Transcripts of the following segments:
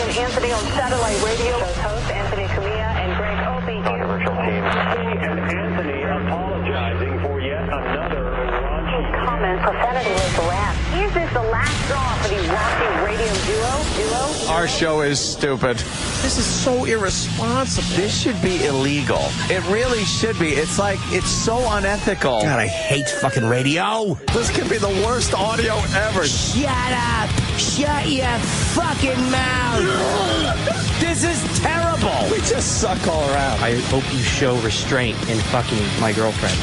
Jonathan Anthony on satellite radio. Host Anthony Cumia and Greg Opie. Controversial team. And Anthony apologizing for yet another raunchy Comment. Profanity was rap. Is this the last straw for the raunchy radio duo? Our show is stupid. This is so irresponsible. This should be illegal. It really should be. It's like, it's so unethical. God, I hate fucking radio. This could be the worst audio ever. Shut up. Shut your fucking mouth. This is terrible. We just suck all around. I hope you show restraint in fucking my girlfriend.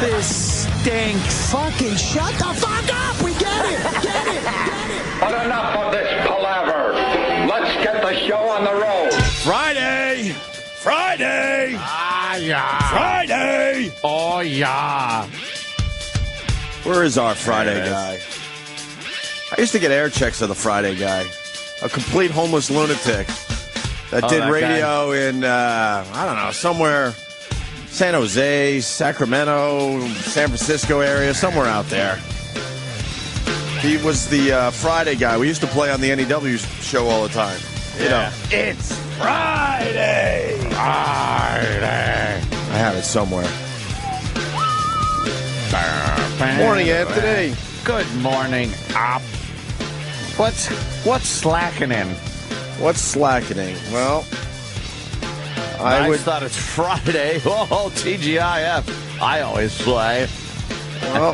This stinks. Fucking shut the fuck up. We get it. Get it. Get it. But enough of this palaver. Let's get the show on the road. Friday. Ah, yeah. Friday. Oh, yeah. Where is our Friday guy? I used to get air checks of the Friday guy. A complete homeless lunatic that did that radio in, I don't know, somewhere, San Jose, Sacramento, San Francisco area, somewhere out there. He was the Friday guy. We used to play on the NEW show all the time. You know, it's Friday. I have it somewhere. Morning, Anthony. Good morning, Op. What's slackening? What's slackening? Well, I thought it's Friday. Oh, TGIF. I always play. Well,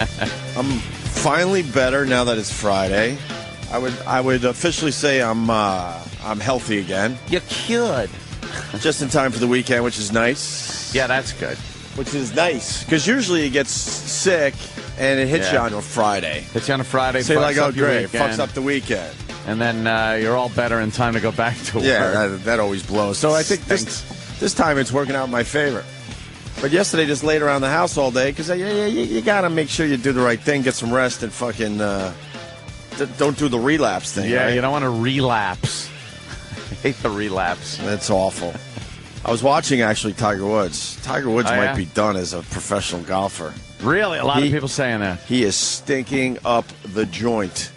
I'm finally better now that it's Friday. I would officially say I'm healthy again. You could. Just in time for the weekend, which is nice. Yeah, that's good. Which is nice. Because usually you get sick and it hits you on a Friday. Hits you on a Friday. So you're like, oh, great. Weekend, fucks up the weekend. And then you're all better in time to go back to work. Yeah, that always blows. So I think this time it's working out in my favor. But yesterday, just laid around the house all day because you got to make sure you do the right thing, get some rest, and fucking don't do the relapse thing. Yeah, right? you don't want to relapse. I hate the relapse. That's awful. I was watching, actually, Tiger Woods. Tiger Woods might be done as a professional golfer. Really? A lot of people saying that. He is stinking up the joint.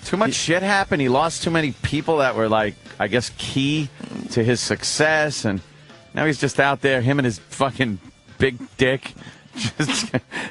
Too much shit happened. He lost too many people that were, like, I guess, key to his success. And now he's just out there, him and his fucking big dick, just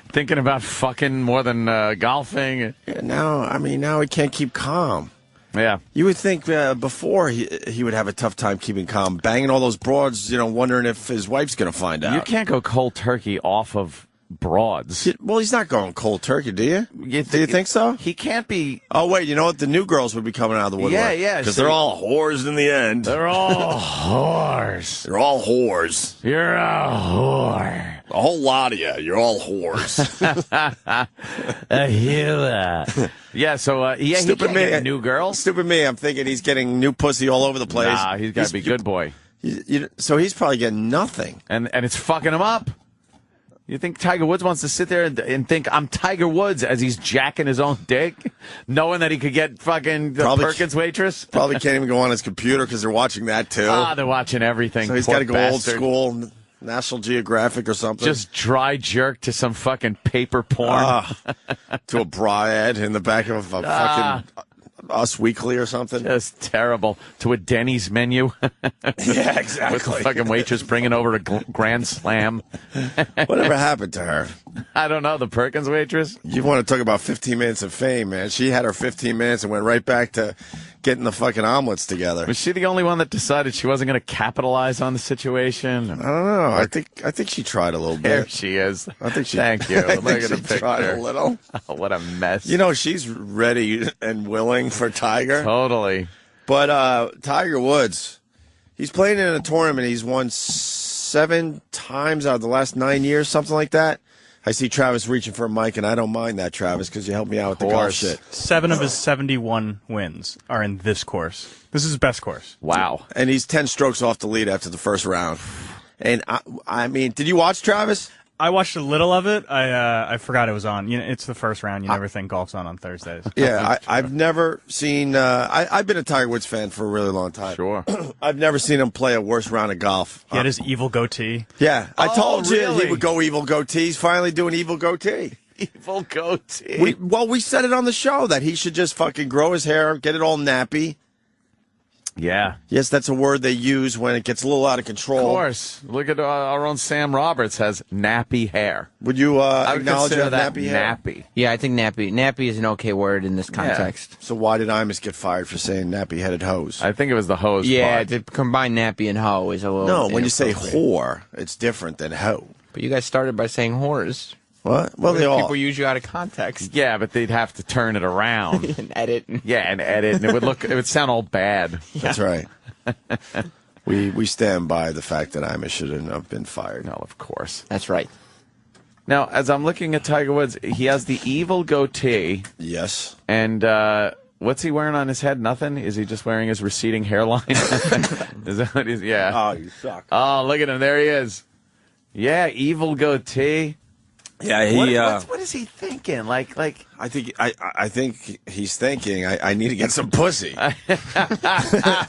thinking about fucking more than golfing. Yeah, now he can't keep calm. Yeah. You would think before he would have a tough time keeping calm, banging all those broads, wondering if his wife's going to find out. You can't go cold turkey off of broads. Well, he's not going cold turkey, do you? Do you think so? He can't be. Oh, wait, you know what? The new girls would be coming out of the woodwork. Yeah. Because they're all whores in the end. They're all whores. They're all whores. You're a whore. A whole lot of you. You're all whores. I hear that. Yeah, so, he can't get new girls. Stupid me. I'm thinking he's getting new pussy all over the place. Nah, he's got to be good boy. So he's probably getting nothing. And it's fucking him up. You think Tiger Woods wants to sit there and think, I'm Tiger Woods, as he's jacking his own dick, knowing that he could get fucking the Perkins waitress? Probably can't even go on his computer because they're watching that, too. They're watching everything. So he's got to go old school, National Geographic or something. Just dry jerk to some fucking paper porn. To a bra ad in the back of a fucking Us Weekly or something. Just terrible. To a Denny's menu. Yeah, exactly. With the fucking waitress bringing over a Grand Slam. Whatever happened to her? I don't know. The Perkins waitress? You want to talk about 15 minutes of fame, man. She had her 15 minutes and went right back to getting the fucking omelets together. Was she the only one that decided she wasn't going to capitalize on the situation? I don't know. I think she tried a little bit. There she is. I think she. Thank you. I Look think at the she picture. tried a little. Oh, what a mess. She's ready and willing for Tiger. Totally. But Tiger Woods, he's playing in a tournament. He's won 7 times out of the last 9 years, something like that. I see Travis reaching for a mic, and I don't mind that, Travis, because you helped me out with the golf shit. 7 of his 71 wins are in this course. This is his best course. Wow. And he's 10 strokes off the lead after the first round. And, I mean, did you watch Travis? I watched a little of it. I forgot it was on. It's the first round. You never think golf's on Thursdays. Yeah, I've never seen. I've been a Tiger Woods fan for a really long time. Sure. I've never seen him play a worse round of golf. He had his evil goatee. Yeah, I told you really? he would go evil goatee. He's finally doing evil goatee. Evil goatee. We said it on the show that he should just fucking grow his hair, get it all nappy, Yeah. Yes, that's a word they use when it gets a little out of control. Of course. Look at our own Sam Roberts has nappy hair. Would you I would acknowledge consider that that nappy hair? nappy. Yeah, I think nappy. Nappy is an okay word in this context. So why did Imus get fired for saying nappy-headed hose? I think it was the hose Yeah, part. to combine nappy and hoe is a little. No, when you say inappropriate. whore, it's different than hoe. But you guys started by saying whores. What? Well, they all. People use you out of context Yeah, but they'd have to turn it around. and edit. Yeah, and edit, and it would sound all bad. That's right. We stand by the fact that Imus shouldn't have been fired. No, of course. That's right. Now, as I'm looking at Tiger Woods, he has the evil goatee, Yes. and what's he wearing on his head? Nothing? Is he just wearing his receding hairline? Is that what he's? Yeah. Oh, you suck. Oh, look at him! There he is. Yeah, evil goatee. Yeah, he. What is he thinking? Like. I think he's thinking. I need to get some pussy. That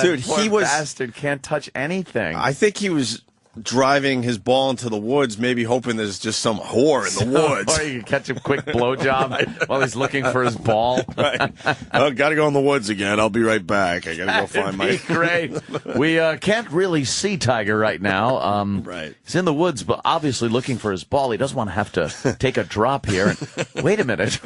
Dude, poor he was- bastard can't touch anything. I think he was driving his ball into the woods, maybe hoping there's just some whore in the woods. Or you can catch a quick blowjob while he's looking for his ball. Right. Oh, gotta go in the woods again. I'll be right back. I gotta go find my. That'd be great. We can't really see Tiger right now. Right. He's in the woods, but obviously looking for his ball. He doesn't want to have to take a drop here. And, wait a minute.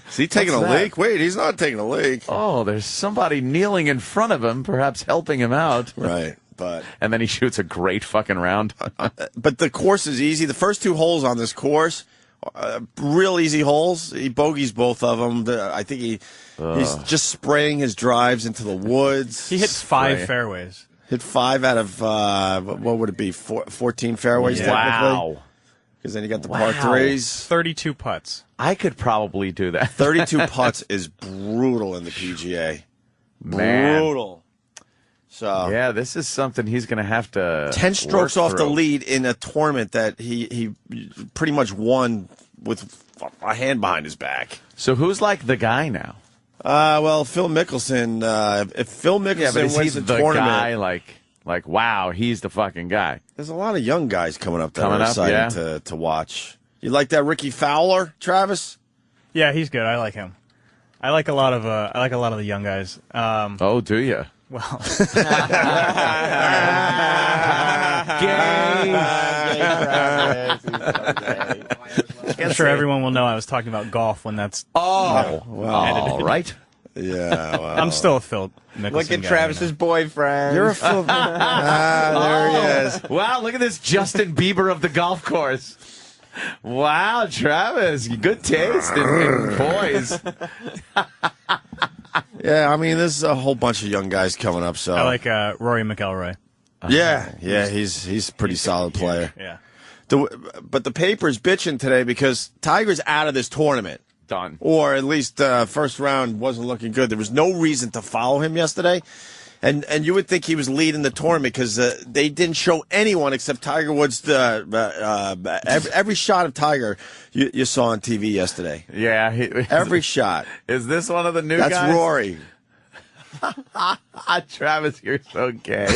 Is he taking What's a that? leak? Wait, he's not taking a leak. Oh, there's somebody kneeling in front of him, perhaps helping him out. Right, but And then he shoots a great fucking round. but the course is easy. The first two holes on this course, real easy holes. He bogeys both of them. I think he's just spraying his drives into the woods. He hits 5 Spray. fairways. Hit 5 out of what would it be? 14 fairways technically. Wow. Because then you got the Wow. par threes. 32 putts. I could probably do that. 32 putts is brutal in the PGA. Man. Brutal. So Yeah, this is something he's going to have to 10 strokes work off the through. lead in a tournament that he pretty much won with a hand behind his back. So who's like the guy now? Well, Phil Mickelson. If Phil Mickelson Yeah, but is he wins the the tournament, guy? Like, wow, he's the fucking guy. there's a lot of young guys coming up that Coming are up, exciting yeah. to watch. You like that Ricky Fowler, Travis? Yeah, he's good. I like him. I like a lot of the young guys. Oh, do you? Well, I'm sure everyone will know I was talking about golf when that's. Oh, all right. Yeah. Well. I'm still a Phil Mickelson Look at guy, Travis's boyfriend. You're a Phil. There he is. Wow, look at this Justin Bieber of the golf course. Wow, Travis, good taste in boys. Yeah, I mean, there's a whole bunch of young guys coming up. So I like Rory McIlroy. yeah, he's a pretty solid player. Yeah. But the paper's bitching today because Tiger's out of this tournament. Done. Or at least first round wasn't looking good. There was no reason to follow him yesterday. And you would think he was leading the tournament because they didn't show anyone except Tiger Woods. Every shot of Tiger you saw on TV yesterday. Yeah. Every shot. Is this one of the new That's guys? Rory. Travis, you're so gay.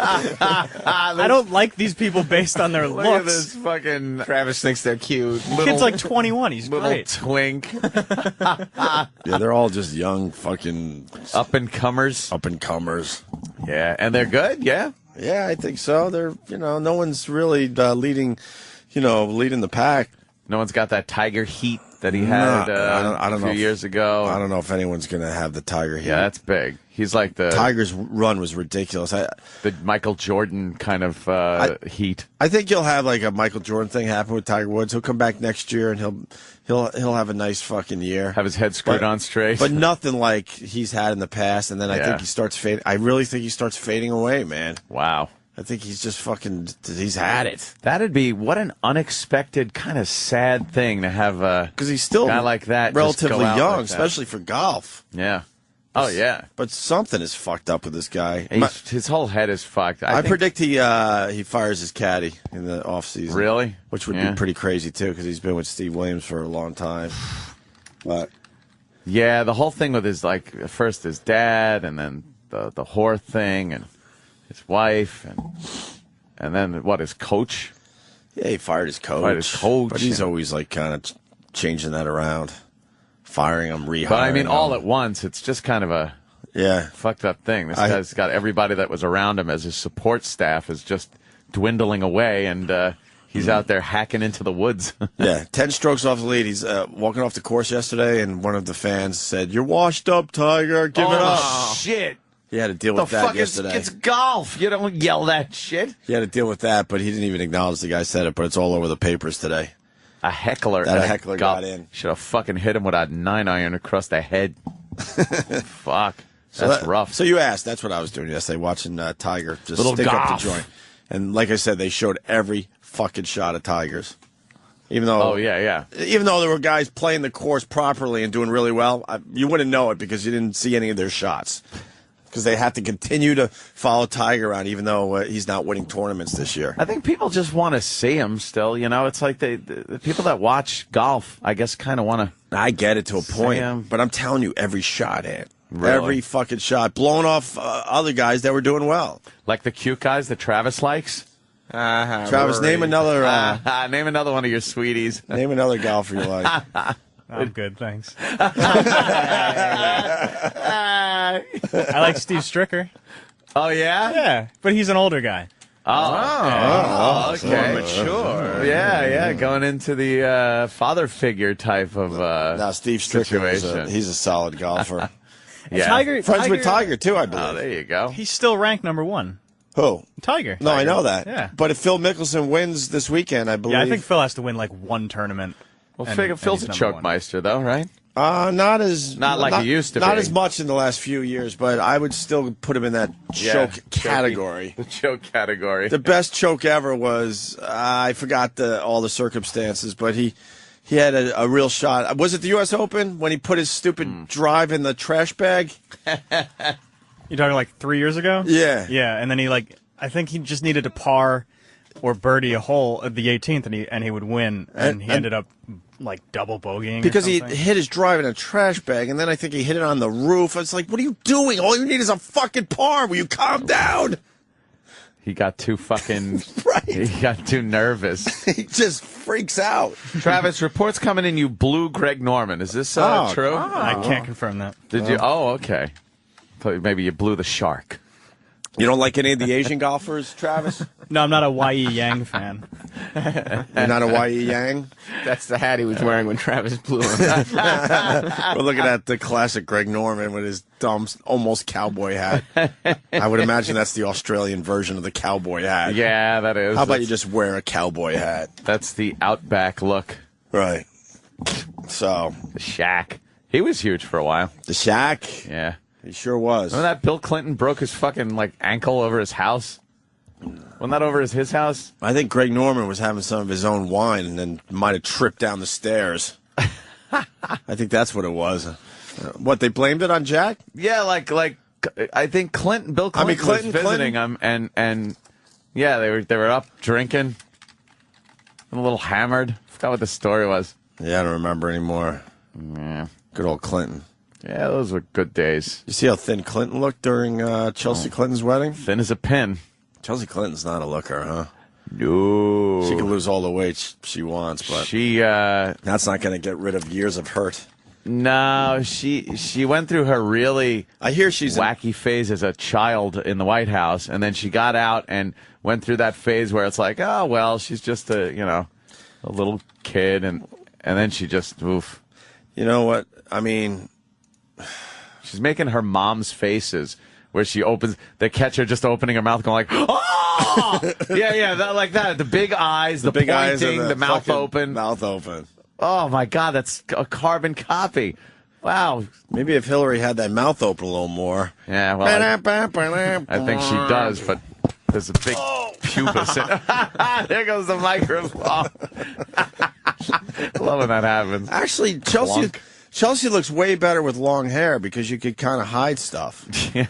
I don't like these people based on their Look at looks. this fucking Travis thinks they're cute. Kid's like 21. He's little great. twink. Yeah, they're all just young fucking Up and comers. up and comers. Yeah, and they're good. Yeah. Yeah, I think so. They're no one's really leading the pack. No one's got that Tiger heat that he had I don't a few know years ago. I don't know if anyone's going to have the Tiger heat. Yeah, that's big. He's like the Tiger's run was ridiculous. the Michael Jordan kind of heat. I think you'll have like a Michael Jordan thing happen with Tiger Woods. He'll come back next year and he'll have a nice fucking year. Have his head screwed on straight. But nothing like he's had in the past. And then I Yeah. think he starts fading. I really think he starts fading away, man. Wow. I think he's just he's had it. That'd be what an unexpected kind of sad thing to have a Because he's still guy like that just relatively go out young, like that. especially for golf. Yeah. Oh yeah. But something is fucked up with this guy. His whole head is fucked. I think- predict he fires his caddy in the offseason. Really? Which would Yeah. be pretty crazy, too, because he's been with Steve Williams for a long time. But Yeah, the whole thing with his first his dad, and then the whore thing, and his wife, and then his coach. yeah, he fired his coach. Fired his coach, But he's and- always kind of changing that around. Firing him, rehiring But I mean, all him. at once, it's just kind of a Yeah. Fucked up thing. This guy's got everybody that was around him as his support staff is just dwindling away, and he's out there hacking into the woods. Yeah, 10 strokes off the lead. He's walking off the course yesterday, and one of the fans said, "You're washed up, Tiger. Give it up." Shit. He had to deal with The that fuck yesterday. it's golf. You don't yell that shit. He had to deal with that, but he didn't even acknowledge the guy said it, but it's all over the papers today. A heckler. That a heckler got in. Should have fucking hit him with a 9-iron across the head. Fuck. That's rough. So you asked. That's what I was doing yesterday, watching Tiger just Little stick up golf. the joint. And like I said, they showed every fucking shot of Tiger's. Even though, Oh, yeah. Even though there were guys playing the course properly and doing really well, you wouldn't know it because you didn't see any of their shots. Because they have to continue to follow Tiger around, even though he's not winning tournaments this year. I think people just want to see him still. You know, it's like the people that watch golf, I guess, kind of want to. I get it to a point, Sam. but I'm telling you, every shot, Ant. Really? Every fucking shot. Blowing off other guys that were doing well. Like the cute guys that Travis likes. Travis, name another Name another one of your sweeties. name another golfer you like. I'm good, thanks. I like Steve Stricker. Oh, yeah? Yeah, but he's an older guy. Oh, okay. Mature. Yeah, going into the father figure type of Now, Steve Stricker, situation. he's a solid golfer. Yeah. Tiger, Friends with Tiger, too, I believe. Oh, there you go. He's still ranked number one. Who? Tiger. No, I know that. Yeah. But if Phil Mickelson wins this weekend, I believe. Yeah, I think Phil has to win like one tournament. Well, and Phil's a he's number choke one. meister, though, right? Not as Not like he used to Not be. as much in the last few years, but I would still put him in that choke category. The choke category. The best choke ever was I forgot all the circumstances, but he had a real shot. Was it the U.S. Open when he put his stupid drive in the trash bag? You're talking like 3 years ago? Yeah. Yeah, and then I think he just needed to par or birdie a hole at the 18th, and he would win, and he ended up like double bogeying Because or he something. hit his drive in a trash bag, and then I think he hit it on the roof. It's like, what are you doing? All you need is a fucking par. Will you calm down? He got too fucking. Right. He got too nervous. He just freaks out. Travis, reports coming in. You blew Greg Norman. Is this Oh, true? I can't confirm that. Did you? Oh, okay. Thought maybe you blew the shark. You don't like any of the Asian golfers, Travis? No, I'm not a Y.E. Yang fan. You're not a Y.E. Yang? That's the hat he was wearing when Travis blew him. We're looking at the classic Greg Norman with his dumb, almost cowboy hat. I would imagine that's the Australian version of the cowboy hat. Yeah, that is. How about you just wear a cowboy hat? That's the Outback look. Right. So, The Shaq. He was huge for a while. the Shaq, Yeah. he sure was. Remember that Bill Clinton broke his fucking ankle over his house? Wasn't that over his house? I think Greg Norman was having some of his own wine and then might have tripped down the stairs. I think that's what it was. What, they blamed it on Jack? Yeah, like I think Bill Clinton, Clinton- was visiting him, and yeah, they were up drinking, and a little hammered. Forgot what the story was. Yeah, I don't remember anymore. Yeah, Good old Clinton. yeah, those were good days. You see how thin Clinton looked during Chelsea Clinton's wedding? Thin as a pin. Chelsea Clinton's not a looker, huh? No, She can lose all the weight she wants, but She that's not going to get rid of years of hurt. no, she went through her really I hear she's wacky phase as a child in the White House, and then she got out and went through that phase where it's like, oh well, she's just a little kid, and then she just oof. You know what? I mean, She's making her mom's faces where she opens the catcher, just opening her mouth, going like, oh, yeah, like that. The big eyes, the big pointing, eyes and the mouth fucking open. Mouth open. Oh my God, that's a carbon copy. Wow. Maybe if Hillary had that mouth open a little more. Yeah, well, I think she does, but there's a big pubis. There goes the microphone. Love when that happens. Actually, Clunk. Chelsea looks way better with long hair because you could kind of hide stuff. Yeah.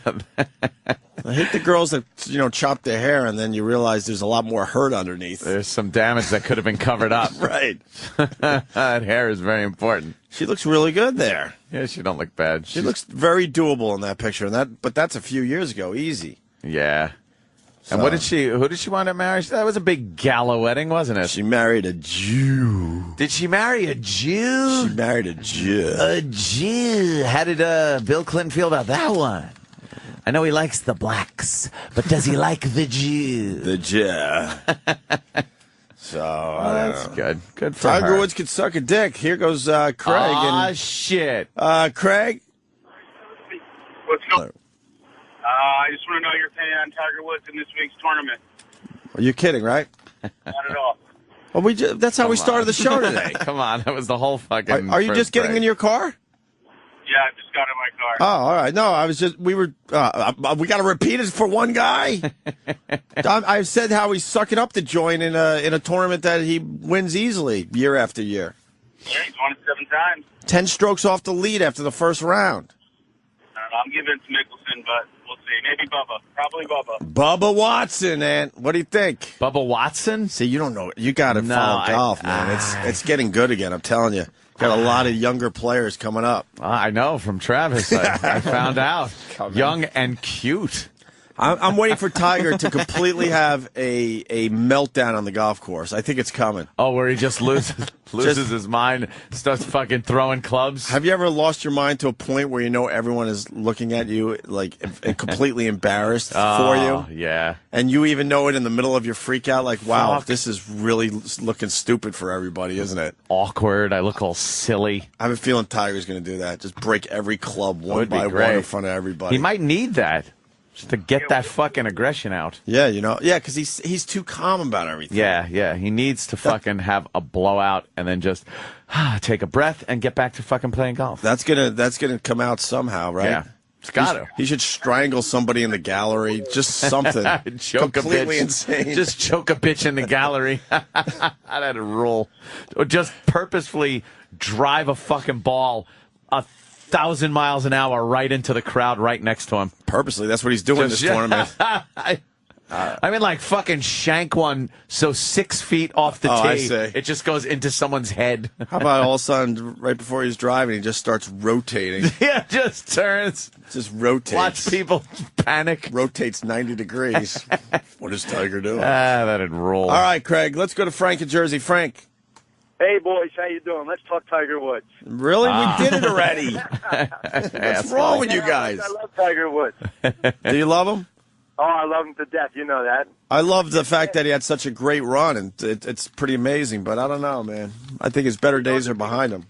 I hate the girls that chop their hair and then you realize there's a lot more hurt underneath. There's some damage that could have been covered up. Right. That hair is very important. She looks really good there. Yeah, she don't look bad. She looks very doable in that picture, but that's a few years ago. Easy. Yeah. And who did she wind up marrying? That was a big gala wedding, wasn't it? She married a Jew. Did she marry a Jew? She married a Jew. A Jew. How did Bill Clinton feel about that one? I know he likes the blacks, but does he like the Jew? The Jew. So, that's good. Good for Tiger her. Woods could suck a dick. Here goes Craig. Shit. Craig? What's going on? I just want to know your opinion on Tiger Woods in this week's tournament. Are you kidding, right? Not at all. Well, that's how we started the show today. Come on, that was the whole fucking. Are you just getting break. in your car? Yeah, I just got in my car. Oh, all right. No, I was just, we got to repeat it for one guy. I said how he's sucking up to join in a tournament that he wins easily year after year. Yeah, he's won it 7 times. 10 strokes off the lead after the first round. I don't know. I'm giving it to Mickelson, but we'll see. Maybe Bubba. Probably Bubba. Bubba Watson, man. What do you think? Bubba Watson? See, you don't know. You got to follow golf, man. It's getting good again. I'm telling you. Got a lot of younger players coming up. I know from Travis. I found out. Young and cute. I'm waiting for Tiger to completely have a meltdown on the golf course. I think it's coming. Oh, where he just loses his mind, starts fucking throwing clubs. Have you ever lost your mind to a point where you know everyone is looking at you like completely embarrassed for you? Yeah. And you even know it in the middle of your freak out, like, wow, this is really looking stupid for everybody, isn't it? Awkward. I look all silly. I have a feeling Tiger's going to do that. Just break every club one by one in front of everybody. He might need that. Just to get that fucking aggression out. Yeah, because he's too calm about everything. Yeah. He needs to fucking have a blowout and then just take a breath and get back to fucking playing golf. That's gonna come out somehow, right? Yeah. It's got to. He should strangle somebody in the gallery. Just something. Completely insane. Just choke a bitch in the gallery. That'd rule. Or just purposefully drive a fucking ball 1,000 miles an hour right into the crowd right next to him. Purposely, that's what he's doing this tournament. I mean, like fucking shank one so 6 feet off the tee, I see. it just goes into someone's head. How about all of a sudden, right before he's driving, he just starts rotating. Yeah, just turns. Just rotates. Watch people panic. Rotates 90 degrees. What is Tiger doing? That'd roll. All right, Craig, let's go to Frank in Jersey. Frank. Hey, boys, how you doing? Let's talk Tiger Woods. Really? We did it already. What's wrong with you guys? I love Tiger Woods. Do you love him? Oh, I love him to death. You know that. I love the fact that he had such a great run, and it's pretty amazing. But I don't know, man. I think his better days are behind him.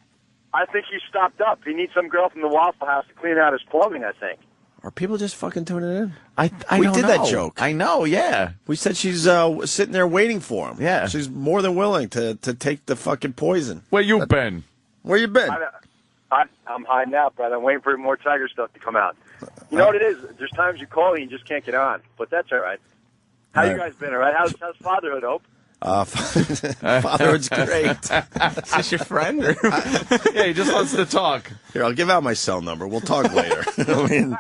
I think he's stopped up. He needs some girl from the Waffle House to clean out his plumbing, I think. Are people just fucking tuning in? We did know. that joke. I know, yeah. We said she's sitting there waiting for him. Yeah. She's more than willing to take the fucking poison. Where you been? Where you been? I'm hiding out, brother. I'm waiting for more Tiger stuff to come out. You know what it is? There's times you call and you just can't get on, but that's all right. How you guys been, all right? How's fatherhood, Hope? Fatherhood's great. Is this your friend? Yeah, he just wants to talk. Here, I'll give out my cell number. We'll talk later. I mean,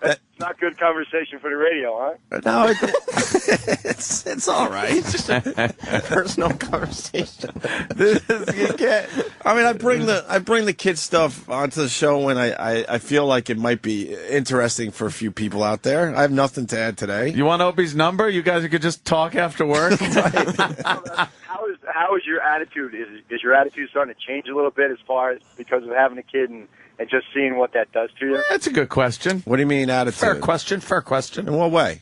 It's not good conversation for the radio, huh? no, it's all right. It's just a personal conversation. You can't. I mean, I bring the kids stuff onto the show when I feel like it might be interesting for a few people out there. I have nothing to add today. You want Opie's number? You guys could just talk after work. How is your attitude? Is your attitude starting to change a little bit as far as because of having a kid and just seeing what that does to you? That's a good question. What do you mean attitude? Fair question. In what way?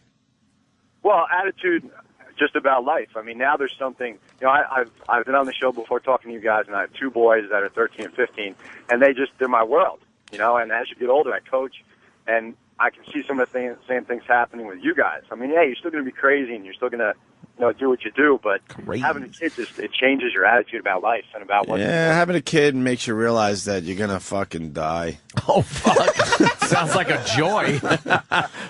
Well, attitude just about life. I mean, now there's something, I've been on the show before talking to you guys, and I have 2 boys that are 13 and 15, and they're my world, and as you get older, I coach, and I can see some of the same things happening with you guys. I mean, yeah, you're still going to be crazy, and you're still going to do what you do, but having a kid it changes your attitude about life and about what. Yeah, having a kid makes you realize that you're gonna fucking die. Oh fuck! Sounds like a joy.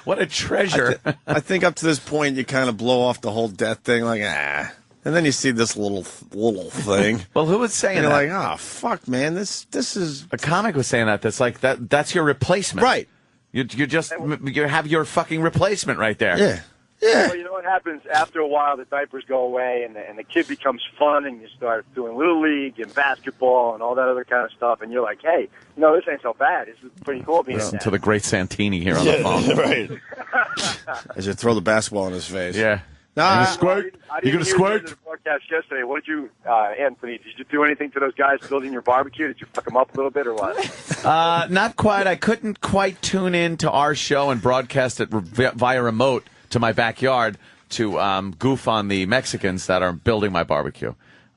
What a treasure. I think up to this point you kind of blow off the whole death thing, like and then you see this little thing. Well, who was saying and that? You're like, oh fuck, man, this is a comic was saying that. That's like that's your replacement, right? You have your fucking replacement right there. Yeah. Yeah. Well, you know what happens after a while? The diapers go away, and the kid becomes fun, and you start doing little league and basketball and all that other kind of stuff. And you're like, hey, this ain't so bad. This is pretty cool being a Listen dad. to the great Santini here on the phone. Right. As you throw the basketball in his face. Yeah. No, I squirt? didn't You gonna hear squirt? the broadcast yesterday. What did you, Anthony? Did you do anything to those guys building your barbecue? Did you fuck them up a little bit or what? Not quite. I couldn't quite tune in to our show and broadcast it via remote to my backyard to goof on the Mexicans that are building my barbecue.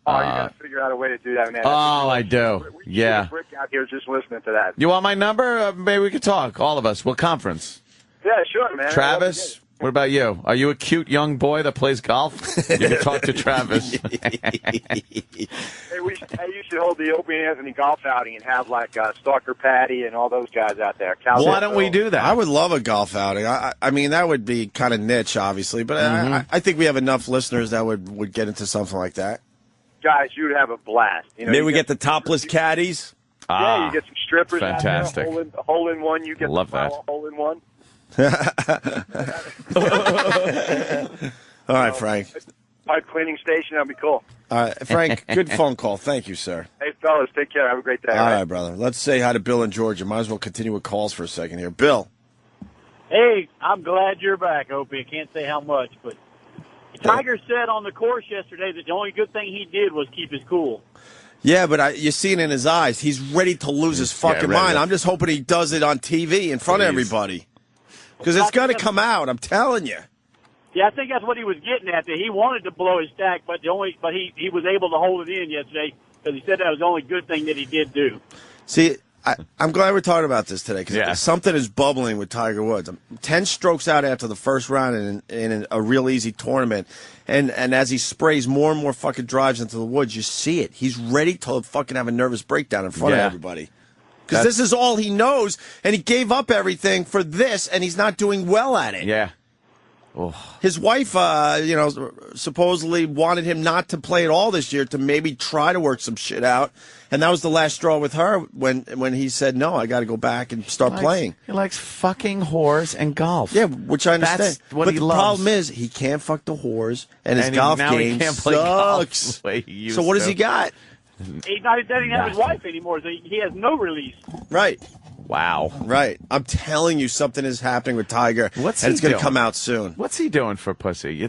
Oh, you got to figure out a way to do that, man. Oh, I do. We Yeah. shoot a brick out here just listening to that. You want my number? Maybe we could talk, all of us. We'll conference. Yeah, sure, man. Travis, what about you? Are you a cute young boy that plays golf? You can talk to Travis. Hey, you should hold the Opie and Anthony golf outing and have like Stalker Patty and all those guys out there. Why don't we do that? I would love a golf outing. I mean, that would be kind of niche, obviously, but I think we have enough listeners that would get into something like that. Guys, you would have a blast. You know, Maybe you we get the topless caddies. Yeah, you get some strippers fantastic. out there, hole in one. You get Love that. hole in one. All right, Frank. Pipe cleaning station, that'd be cool. All right, Frank, good phone call. Thank you, sir. Hey, fellas, take care. Have a great day. All right, brother. Let's say hi to Bill in Georgia. Might as well continue with calls for a second here. Bill. Hey, I'm glad you're back, Opie. I can't say how much, but Tiger said on the course yesterday that the only good thing he did was keep his cool. Yeah, but you see it in his eyes. He's ready to lose his fucking ready. mind. I'm just hoping he does it on TV in front of everybody. Because it's going to come out, I'm telling you. Yeah, I think that's what he was getting at. That he wanted to blow his stack, but he was able to hold it in yesterday because he said that was the only good thing that he did do. See, I'm glad we're talking about this today because Yeah. something is bubbling with Tiger Woods. 10 strokes out after the first round in a real easy tournament. And as he sprays more and more fucking drives into the woods, you see it. He's ready to fucking have a nervous breakdown in front of everybody. Because this is all he knows, and he gave up everything for this, and he's not doing well at it. Yeah. His wife, supposedly wanted him not to play at all this year to maybe try to work some shit out. And that was the last straw with her when he said, no, I got to go back and start playing. He likes fucking whores and golf. Yeah, which I understand. That's what but he the loves. problem is he can't fuck the whores, and his golf now he game can't play golf sucks. the way he used So what does to. he got? He doesn't have his wife anymore, so he has no release. Right. Wow. Right. I'm telling you, something is happening with Tiger, and it's going to come out soon. What's he doing for pussy?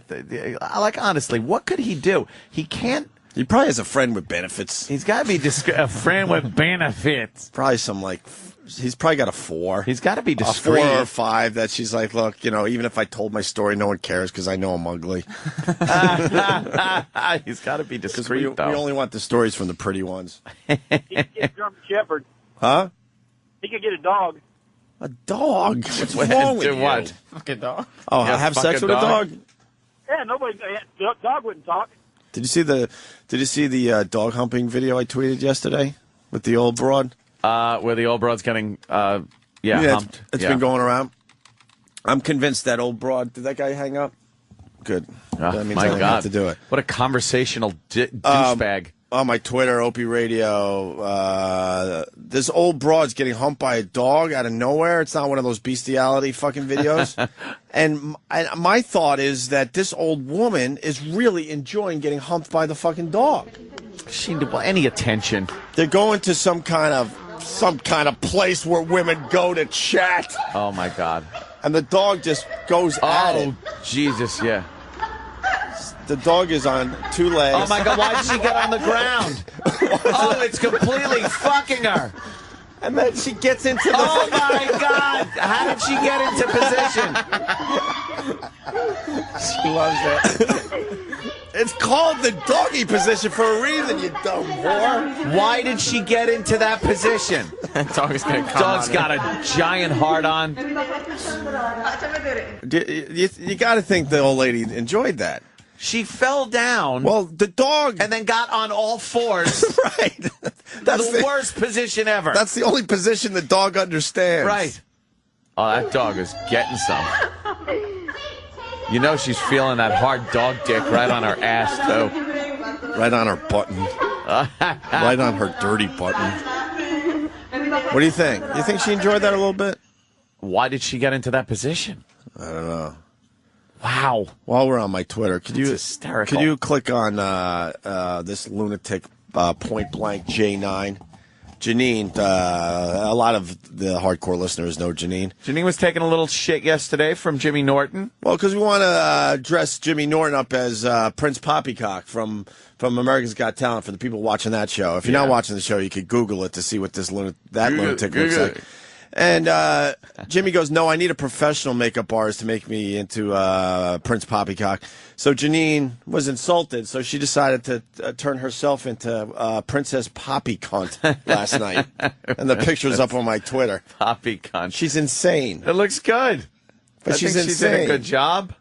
Like, honestly, what could he do? He can't. He probably has a friend with benefits. He's got to be a friend with benefits. Probably some, like, he's probably got a 4. He's got to be A discreet. 4 or 5 that she's like, look, even if I told my story, no one cares because I know I'm ugly. He's got to be Because discreet, we though. only want the stories from the pretty ones. He could get a German Shepherd. Huh? He could get a dog. A dog? What's wrong with Do you? what? Fucking dog. Oh, Yeah, have fuck sex a with a dog? dog? Yeah, dog wouldn't talk. Did you see the dog humping video I tweeted yesterday with the old broad? Where the old broad's getting, humped. It's Yeah. been going around. I'm convinced that old broad. Did that guy hang up? Good. Oh, that means my I don't God. have to do it. What a conversational douchebag. On my Twitter, Opie Radio, this old broad's getting humped by a dog out of nowhere. It's not one of those bestiality fucking videos. and my thought is that this old woman is really enjoying getting humped by the fucking dog. She didn't want any attention. They're going to some kind of place where women go to chat, Oh, my God. and the dog just goes at it. Oh, Jesus, yeah. The dog is on 2 legs. Oh, my God, why did she get on the ground? Oh, it's completely fucking her. And then she gets into the... Oh, my God. How did she get into position? She loves it. It's called the doggy position for a reason, you dumb whore. Why did she get into that position? Dog's gonna come Dog's on got a giant heart on. You got to think the old lady enjoyed that. She fell down. Well, the dog... And then got on all fours. Right. That's the worst position ever. That's the only position the dog understands. Right. Oh, that dog is getting some. You know she's feeling that hard dog dick right on her ass, too. Right on her button. Right on her dirty button. What do you think? You think she enjoyed that a little bit? Why did she get into that position? I don't know. Wow. While we're on my Twitter, could you hysterical. Could you click on this lunatic Point Blank J9? Janine, a lot of the hardcore listeners know Janine. Janine was taking a little shit yesterday from Jimmy Norton. Well, because we want to dress Jimmy Norton up as Prince Poppycock from America's Got Talent for the people watching that show. If you're not watching the show, you could Google it to see what that lunatic looks like. And Jimmy goes, no, I need a professional makeup artist to make me into Prince Poppycock. So Janine was insulted, so she decided to turn herself into Princess Poppy Cunt last night. And the picture's up on my Twitter. Poppy Cunt. She's insane. It looks good. But I she's think insane. She did a good job.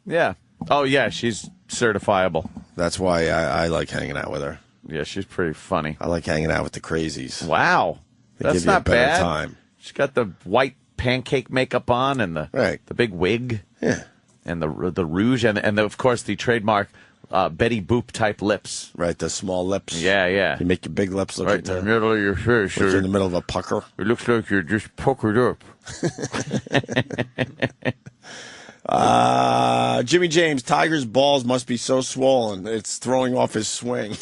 Yeah. Oh, yeah, she's certifiable. That's why I like hanging out with her. Yeah, she's pretty funny. I like hanging out with the crazies. Wow. They That's give you not a better bad. time. She's got the white pancake makeup on and the big wig. Yeah. And the rouge and of course, the trademark Betty Boop type lips. Right, the small lips. Yeah, yeah. You make your big lips look right at in the middle of your face. You're in the middle of a pucker. It looks like you're just puckered up. Jimmy James, Tiger's balls must be so swollen it's throwing off his swing.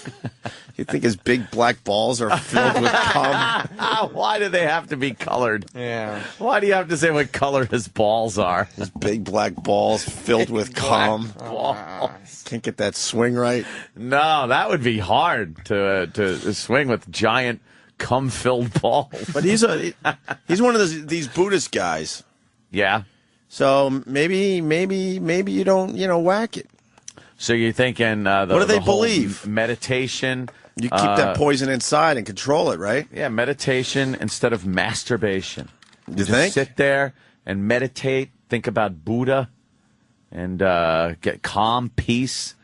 You think his big black balls are filled with cum? Why do they have to be colored? Yeah. Why do you have to say what color his balls are? His big black balls filled with cum. Balls. Can't get that swing right. No, that would be hard to swing with giant cum-filled balls. But he's one of these Buddhist guys. Yeah. So maybe you don't whack it. So you're thinking what do they believe? Meditation. You keep that poison inside and control it, right? Yeah, meditation instead of masturbation. You just think? sit there and meditate, think about Buddha, and get calm, peace.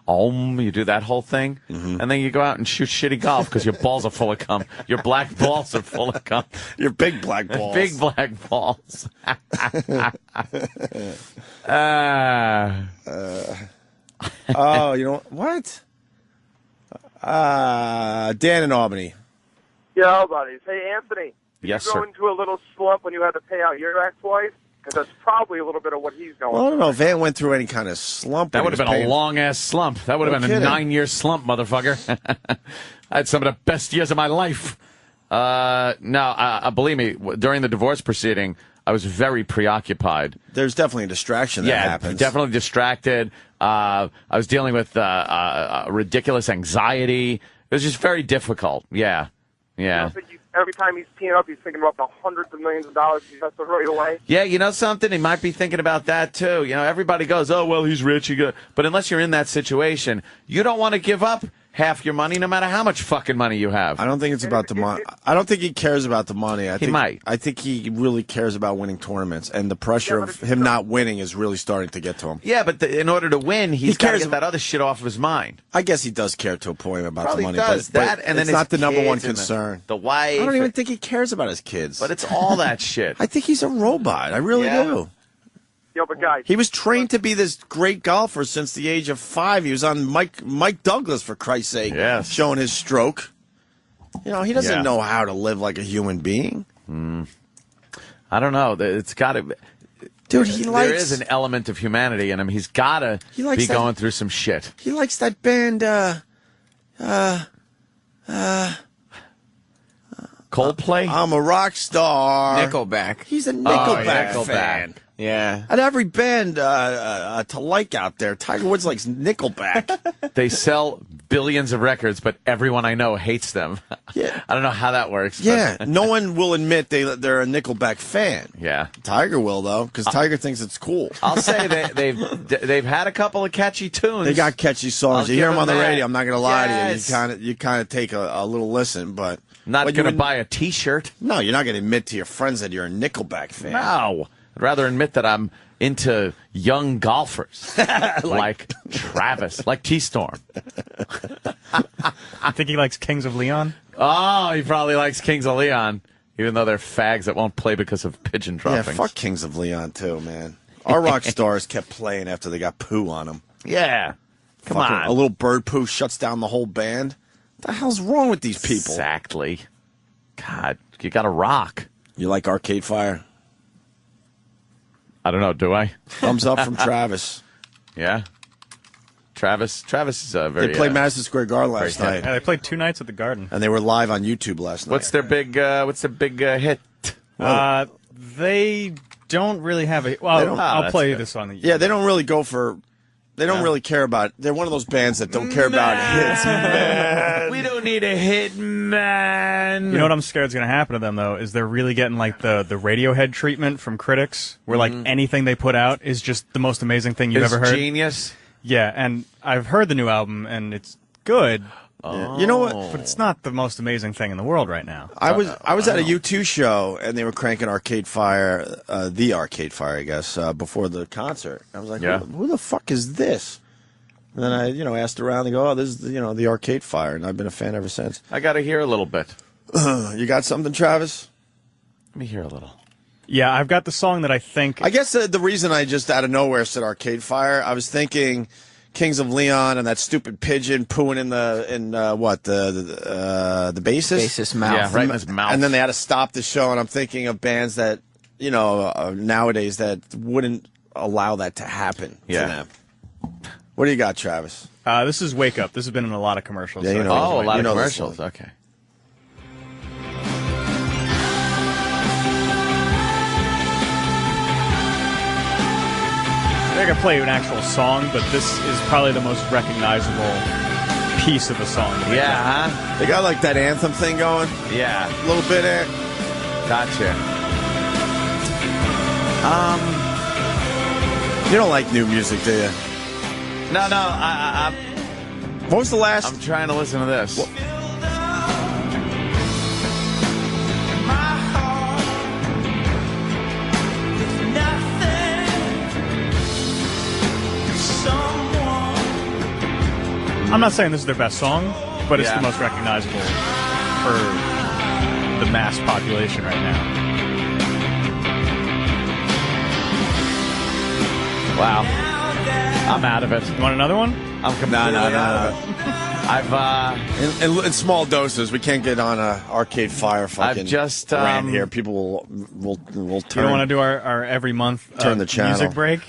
You do that whole thing, and then you go out and shoot shitty golf because your balls are full of cum. Your black balls are full of cum. Your big black balls. Big black balls. Oh, you know what? Dan in Albany. Yo, buddies. Hey, Anthony. Yes, you go sir. into a little slump when you had to pay out your ex-wife? Because that's probably a little bit of what he's going Well, I through. don't know if Van went through any kind of slump. That when would he have was been a paying- long-ass slump. That would have No been a kidding. 9-year slump, motherfucker. I had some of the best years of my life. No, believe me, during the divorce proceeding, I was very preoccupied. There's definitely a distraction that happens. Definitely distracted. I was dealing with ridiculous anxiety. It was just very difficult. Yeah. Every time he's teeing up, he's thinking about the hundreds of millions of dollars he has to throw away. Yeah, you know something? He might be thinking about that, too. You know, everybody goes, oh, well, he's rich. But unless you're in that situation, you don't want to give up half your money, no matter how much fucking money you have. I don't think it's about the money. I don't think he cares about the money. I think, might. I think he really cares about winning tournaments, and the pressure of him not winning is really starting to get to him. Yeah, but in order to win, he's got to cares get that other shit off of his mind. I guess he does care to a point about Probably the money, does. but That, and then it's his not the number one kids and concern. The wife. I don't even think he cares about his kids. But it's all that shit. I think he's a robot. I really do. Yo, but guys, He was trained to be this great golfer since the age of 5. He was on Mike Douglas, for Christ's sake, showing his stroke. You know, he doesn't know how to live like a human being. I don't know. It's got to. Dude, he likes. There is an element of humanity in him. He's got to likes be that- going through some shit. He likes that band. Coldplay? I'm a rock star. Nickelback. He's a Nickelback Nickelback. fan. Yeah. At every band to like out there, Tiger Woods likes Nickelback. They sell billions of records, but everyone I know hates them. Yeah. I don't know how that works. but- Yeah, no one will admit they're a Nickelback fan. Yeah. Tiger will, though, because Tiger thinks it's cool. I'll say they've had a couple of catchy tunes. They got catchy songs. I'll You hear give them on the them that. radio. I'm not going to lie Yes. to you. You kind of take a little listen, but Not but going to you buy a T-shirt. No, you're not going to admit to your friends that you're a Nickelback fan. No. I'd rather admit that I'm into young golfers like Travis, like T-Storm. I think he likes Kings of Leon. Oh, he probably likes Kings of Leon, even though they're fags that won't play because of pigeon Yeah, droppings. fuck Kings of Leon too, man. Our rock stars kept playing after they got poo on them. Yeah. Come on. A little bird poo shuts down the whole band. What the hell's wrong with these people? Exactly. God, you got to rock. You like Arcade Fire? I don't know, do I? Thumbs up from Travis. Yeah. Travis is very. They played Madison Square Garden last very night, Yeah, they played 2 nights at the Garden. and they were live on YouTube last night. What's their big hit? They don't really have a. They Well, don't- I'll that's play good. this on the. Yeah, they don't really go for. They don't really care about. They're one of those bands that don't care about hits. Man. We don't need a hit, man. You know what I'm scared is going to happen to them though is they're really getting like the Radiohead treatment from critics, where like anything they put out is just the most amazing thing you've It's ever heard. genius. Yeah, and I've heard the new album and it's good. You know what? But it's not the most amazing thing in the world right now. I was at a U2 show and they were cranking Arcade Fire, the Arcade Fire, I guess, before the concert. I was like, Yeah. who the fuck is this? And then I, asked around. They go, oh, this is, the Arcade Fire, and I've been a fan ever since. I got to hear a little bit. You got something, Travis? Let me hear a little. Yeah, I've got the song that I think. I guess the reason I just out of nowhere said Arcade Fire, I was thinking Kings of Leon and that stupid pigeon pooing in the bassist. Bassist mouth. Yeah, right in his mouth. And then they had to stop the show, and I'm thinking of bands that, nowadays that wouldn't allow that to happen to Yeah. them. What do you got, Travis? This is Wake Up. This has been in a lot of commercials. Yeah, so you know. Oh, a lot You of know this commercials. one. Okay. I could play you an actual song, but this is probably the most recognizable piece of the song. that they've done. Yeah, huh? They got like that anthem thing going, Yeah. a little bit there. Gotcha. You don't like new music, do you? No, What was the last? I'm trying to listen to this. I'm not saying this is their best song, but it's Yeah. the most recognizable for the mass population right now. Wow. I'm out of it. You want another one? I'm completely No. out of it. I've in small doses. We can't get on a Arcade Fire fucking I've just, rant um, here. People will You turn. don't want to do our every month Turn the channel. music break?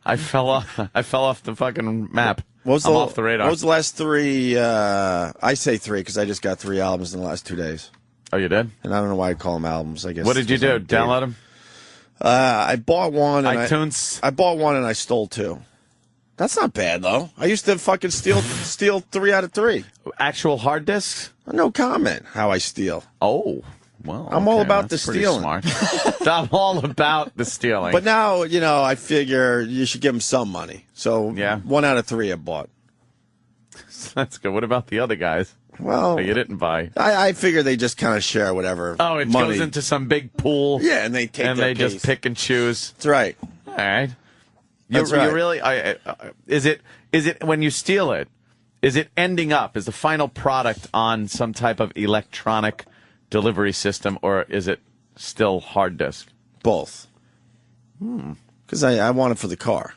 I fell off the fucking map. What was I'm off the radar. What was the last three? I say three because I just got 3 albums in the last 2 days, Oh, you did? and I don't know why I call them albums. I guess. What did you it's do? on date. Download them? I bought one. And iTunes? I bought one and I stole 2. That's not bad though. I used to fucking steal 3 out of 3. Actual hard discs? No comment. How I steal. Oh, well. I'm all okay, about that's the pretty stealing. Smart. I'm all about the stealing. But now I figure you should give them some money. So Yeah. 1 out of 3 I bought. That's good. What about the other guys? Well, that you didn't buy? I figure they just kind of share whatever. Oh, it money. goes into some big pool. Yeah, and they take and their they just piece. pick and choose. That's right. All right. That's You right. really? Is it when you steal it? Is it ending up? Is the final product on some type of electronic delivery system, or is it still hard disk? Both. Because I want it for the car.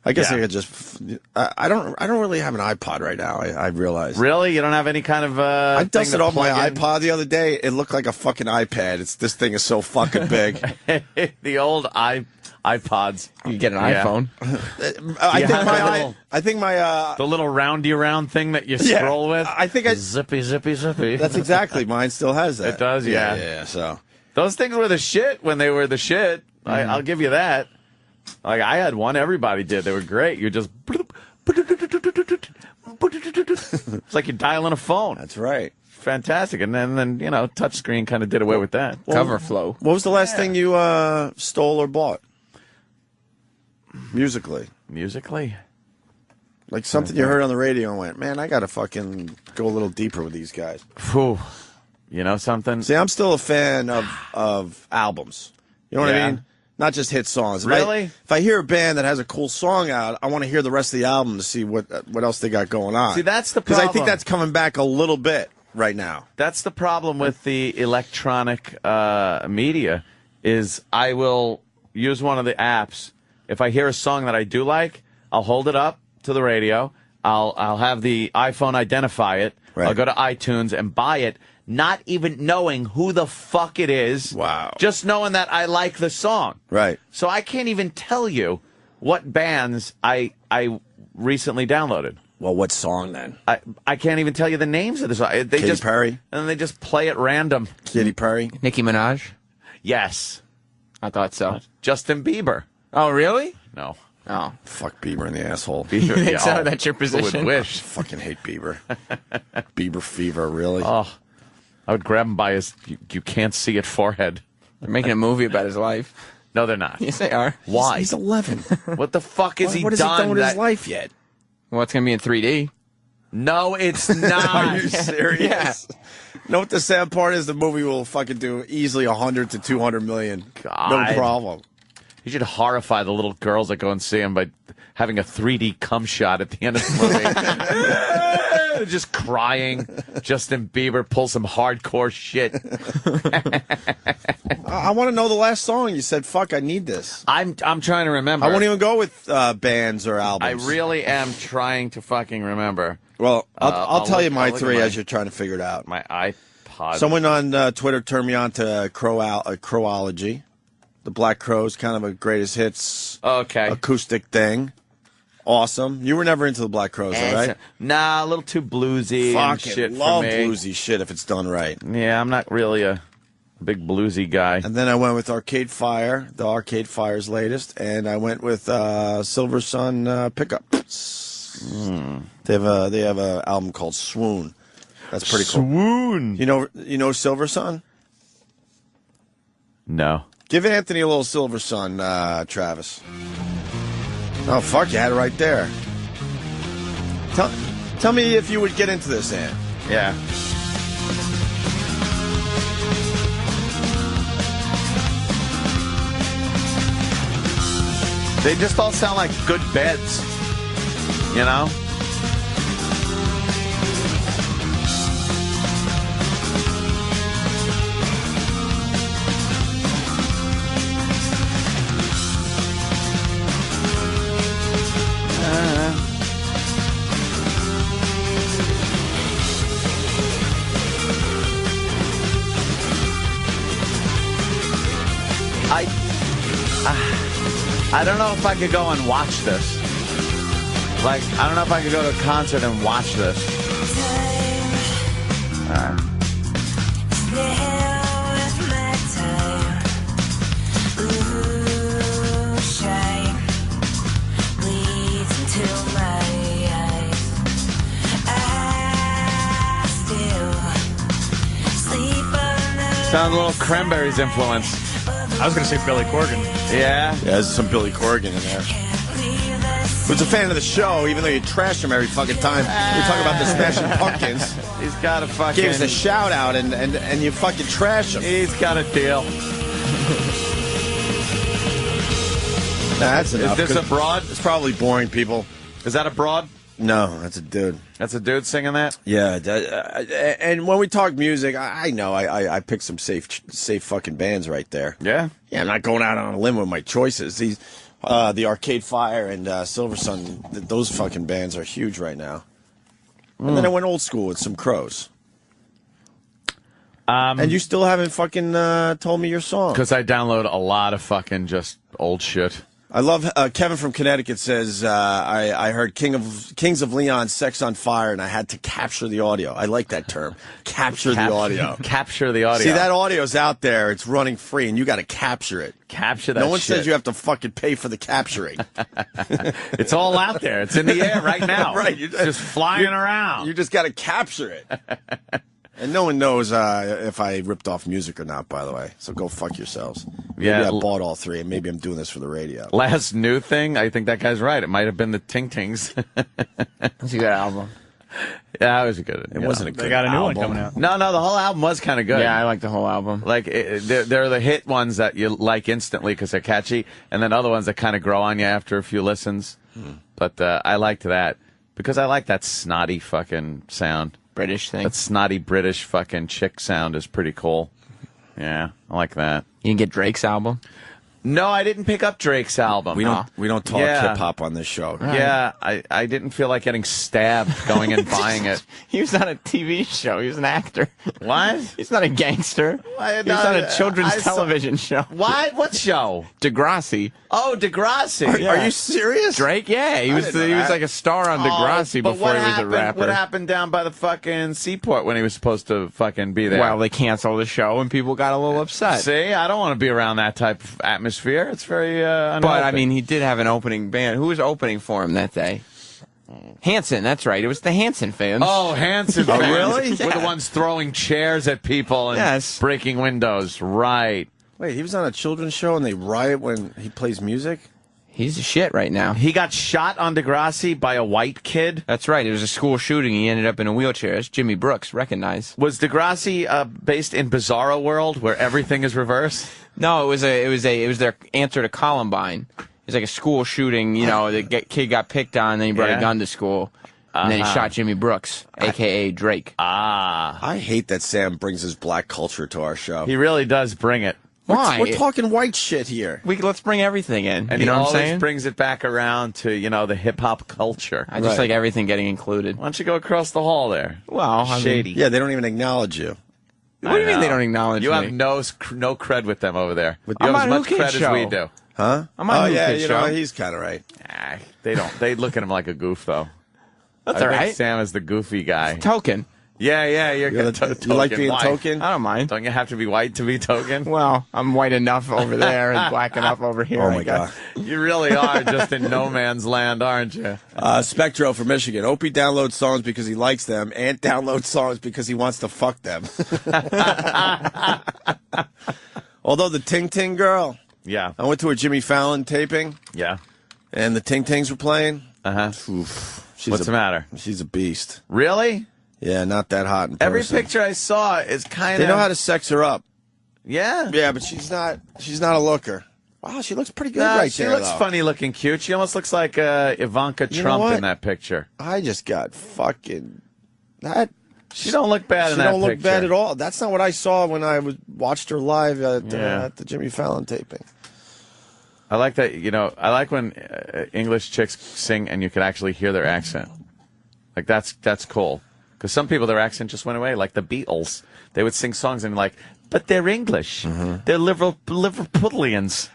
I guess Yeah. I could just. I don't really have an iPod right now. I realize. Really? You don't have any kind of? I thing dusted to off my plug in? iPod the other day. It looked like a fucking iPad. This thing is so fucking big. The old iPods. You get an Yeah. iPhone. I think my the little roundy round thing that you Yeah. scroll with. I think I. Zippy. That's exactly mine. Still has that. It does, yeah. Yeah. So Those things were the shit when they were the shit. I'll give you that. Like I had one, everybody did. They were great. You just it's like you're dialing a phone. that's right. Fantastic. And then touchscreen kind of did away with that. Cover flow. What was the last thing you stole or bought? Musically. Musically? Like something you heard on the radio and went, man, I got to fucking go a little deeper with these guys. Phew. You know something? See, I'm still a fan of albums. You know what Yeah. I mean? Not just hit songs. Really? If I hear a band that has a cool song out, I want to hear the rest of the album to see what else they got going on. See, that's the Because problem. I think that's coming back a little bit right now. That's the problem with the electronic media is I will use one of the apps. If I hear a song that I do like, I'll hold it up to the radio. I'll have the iPhone identify it. Right. I'll go to iTunes and buy it, not even knowing who the fuck it is. Wow. Just knowing that I like the song. Right. So I can't even tell you what bands I recently downloaded. Well, what song then? I can't even tell you the names of the song. Katy Perry? And they just play at random. Katy Perry? Nicki Minaj? Yes. I thought so. Justin Bieber. Oh, really? No. Oh. Fuck Bieber in the asshole. Bieber, You think so? That's your Who position? would wish? Fucking hate Bieber. Bieber fever, really? Oh, I would grab him by his you can't see it forehead. They're making a movie about his life. No, they're not. Yes, they are. Why? He's 11. What the fuck is he What has done? he done with his that- life yet? Well, it's going to be in 3D. No, it's not. Are you serious? Yeah. Know what the sad part is? The movie will fucking do easily 100 to 200 million. God. No problem. You should horrify the little girls that go and see him by having a 3D cum shot at the end of the movie. Just crying. Justin Bieber pulls some hardcore shit. I want to know the last song. You said, fuck, I need this. I'm trying to remember. I won't even go with bands or I albums. really am trying to fucking remember. Well, I'll tell you my I'll look at three my- as you're trying to figure it out. My iPod. Someone on Twitter turned me on to Crowology. The Black Crowes, kind of a greatest hits acoustic thing. Awesome. You were never into the Black Crowes, all right? Nah, a little too bluesy and Fucking shit love for me. bluesy shit if it's done right. Yeah, I'm not really a big bluesy guy. And then I went with Arcade Fire, the Arcade Fire's latest, and I went with Silver Sun Pickups. They have a album called Swoon. That's pretty cool. Swoon. You know Silver Sun? No. Give Anthony a little Silver Sun, Travis. Oh, fuck, you had it right there. Tell me if you would get into this, Ant. Yeah. They just all sound like good beds, you know? I don't know if I could go and watch this. Like, I don't know if I could go to a concert and watch this. Sounds a little Cranberries influence. I was going to say Billy Corgan. Yeah? Yeah, there's some Billy Corgan in there. Who's a fan of the show, even though you trash him every fucking time. You're talking about the Smashing Pumpkins. He's got a fucking... Gives a shout out and you fucking trash him. He's got a deal. That's enough. Is this a broad? It's probably boring, people. Is that a broad? No, that's a dude. That's a dude singing that? Yeah, and when we talk music, I know I picked some safe fucking bands right there. Yeah? Yeah, I'm not going out on a limb with my choices. These, the Arcade Fire and Silver Sun, those fucking bands are huge right now. And then I went old school with some Crows. And you still haven't fucking told me your song. Because I download a lot of fucking just old shit. I love Kevin from Connecticut says I heard Kings of Leon, Sex on Fire, and I had to capture the audio. I like that term, capture the audio. Capture the audio. See, that audio's out there. It's running free, and you got to capture it. Capture that. No one shit. says you have to fucking pay for the capturing. It's all out there. It's in the air right now. Right, just flying around. You just got to capture it. And no one knows if I ripped off music or not, by the way. So go fuck yourselves. Maybe Yeah. I bought all three, and maybe I'm doing this for the radio. Last new thing, I think that guy's right. It might have been the Ting Tings. That's a good album. Yeah, it was a good. It wasn't a good They got a new album. one coming out. No, the whole album was kind of good. Yeah, I like the whole album. Like, they're the hit ones that you like instantly because they're catchy, and then other ones that kind of grow on you after a few listens. But I liked that because I like that snotty fucking sound. British thing. That snotty British fucking chick sound is pretty cool. Yeah, I like that. You can get Drake's album. No, I didn't pick up Drake's album. We don't talk Yeah. hip hop on this show. Yeah, I didn't feel like getting stabbed going and buying it. He was on a TV show. He was an actor. What? He's not a gangster. Why, He was on a children's I saw- television show. What? What show? Degrassi. Oh, Degrassi. Are you serious? Drake? Yeah, he was. didn't know He was that. like a star on Degrassi but before what he was happened, a rapper. What happened down by the fucking seaport when he was supposed to fucking be there? Well, they canceled the show and people got a little upset. See, I don't want to be around that type of atmosphere. It's very unhealthy. But I mean, he did have an opening band. Who was opening for him that day? Hanson. That's right. It was the Hanson fans. Oh, Hanson fans. really? We're the ones throwing chairs at people and Yes. breaking windows. Right. Wait, he was on a children's show and they riot when he plays music? He's a shit right now. He got shot on Degrassi by a white kid. That's right. It was a school shooting. He ended up in a wheelchair. It's Jimmy Brooks. Recognize. Was Degrassi based in Bizarro World, where everything is reversed? No, it was their answer to Columbine. It was like a school shooting. You know, the kid got picked on, and then he brought a gun to school, and then he shot Jimmy Brooks, a.k.a. Drake. I hate that Sam brings his black culture to our show. He really does bring it. Why? We're talking white shit here. Let's bring everything in. And you know he what I'm always saying? brings it back around to, the hip-hop culture. I just like everything getting included. Why don't you go across the hall there? Well, I mean, Shady. Yeah, they don't even acknowledge you. What do you mean they don't acknowledge you me? have no cred with them over there. You I'm have as on much Who Kid cred Show. as we do. Huh? I'm on Who Kid Show. He's kind of right. They don't. They look at him like a goof, though. That's I all think right. Sam is the goofy guy. Token. Yeah, You like being Why? token? I don't mind. Don't you have to be white to be token? Well, I'm white enough over there and black enough over here. Oh, I my guess. God. You really are just in no man's land, aren't you? Spectro from Michigan. Opie downloads songs because he likes them. Ant downloads songs because he wants to fuck them. Although the Ting Ting girl, Yeah. I went to a Jimmy Fallon taping, Yeah. and the Ting Tings were playing. Uh-huh. What's What's the matter? She's a beast. Really? Yeah, not that hot in person. Every picture I saw is kind They of... know how to sex her up. Yeah. Yeah, but she's not a looker. Wow, she looks pretty good Nah, right she there, looks though. funny looking cute. She almost looks like Ivanka You know Trump what? in that picture. I just got fucking... That... She don't look bad She in that don't look picture. bad at all. That's not what I saw when I watched her live Yeah. at the Jimmy Fallon taping. I like that, I like when English chicks sing and you can actually hear their accent. Like, that's cool. Because some people, their accent just went away, like the Beatles. They would sing songs and like, but they're English. Mm-hmm. They're Liverpudlians.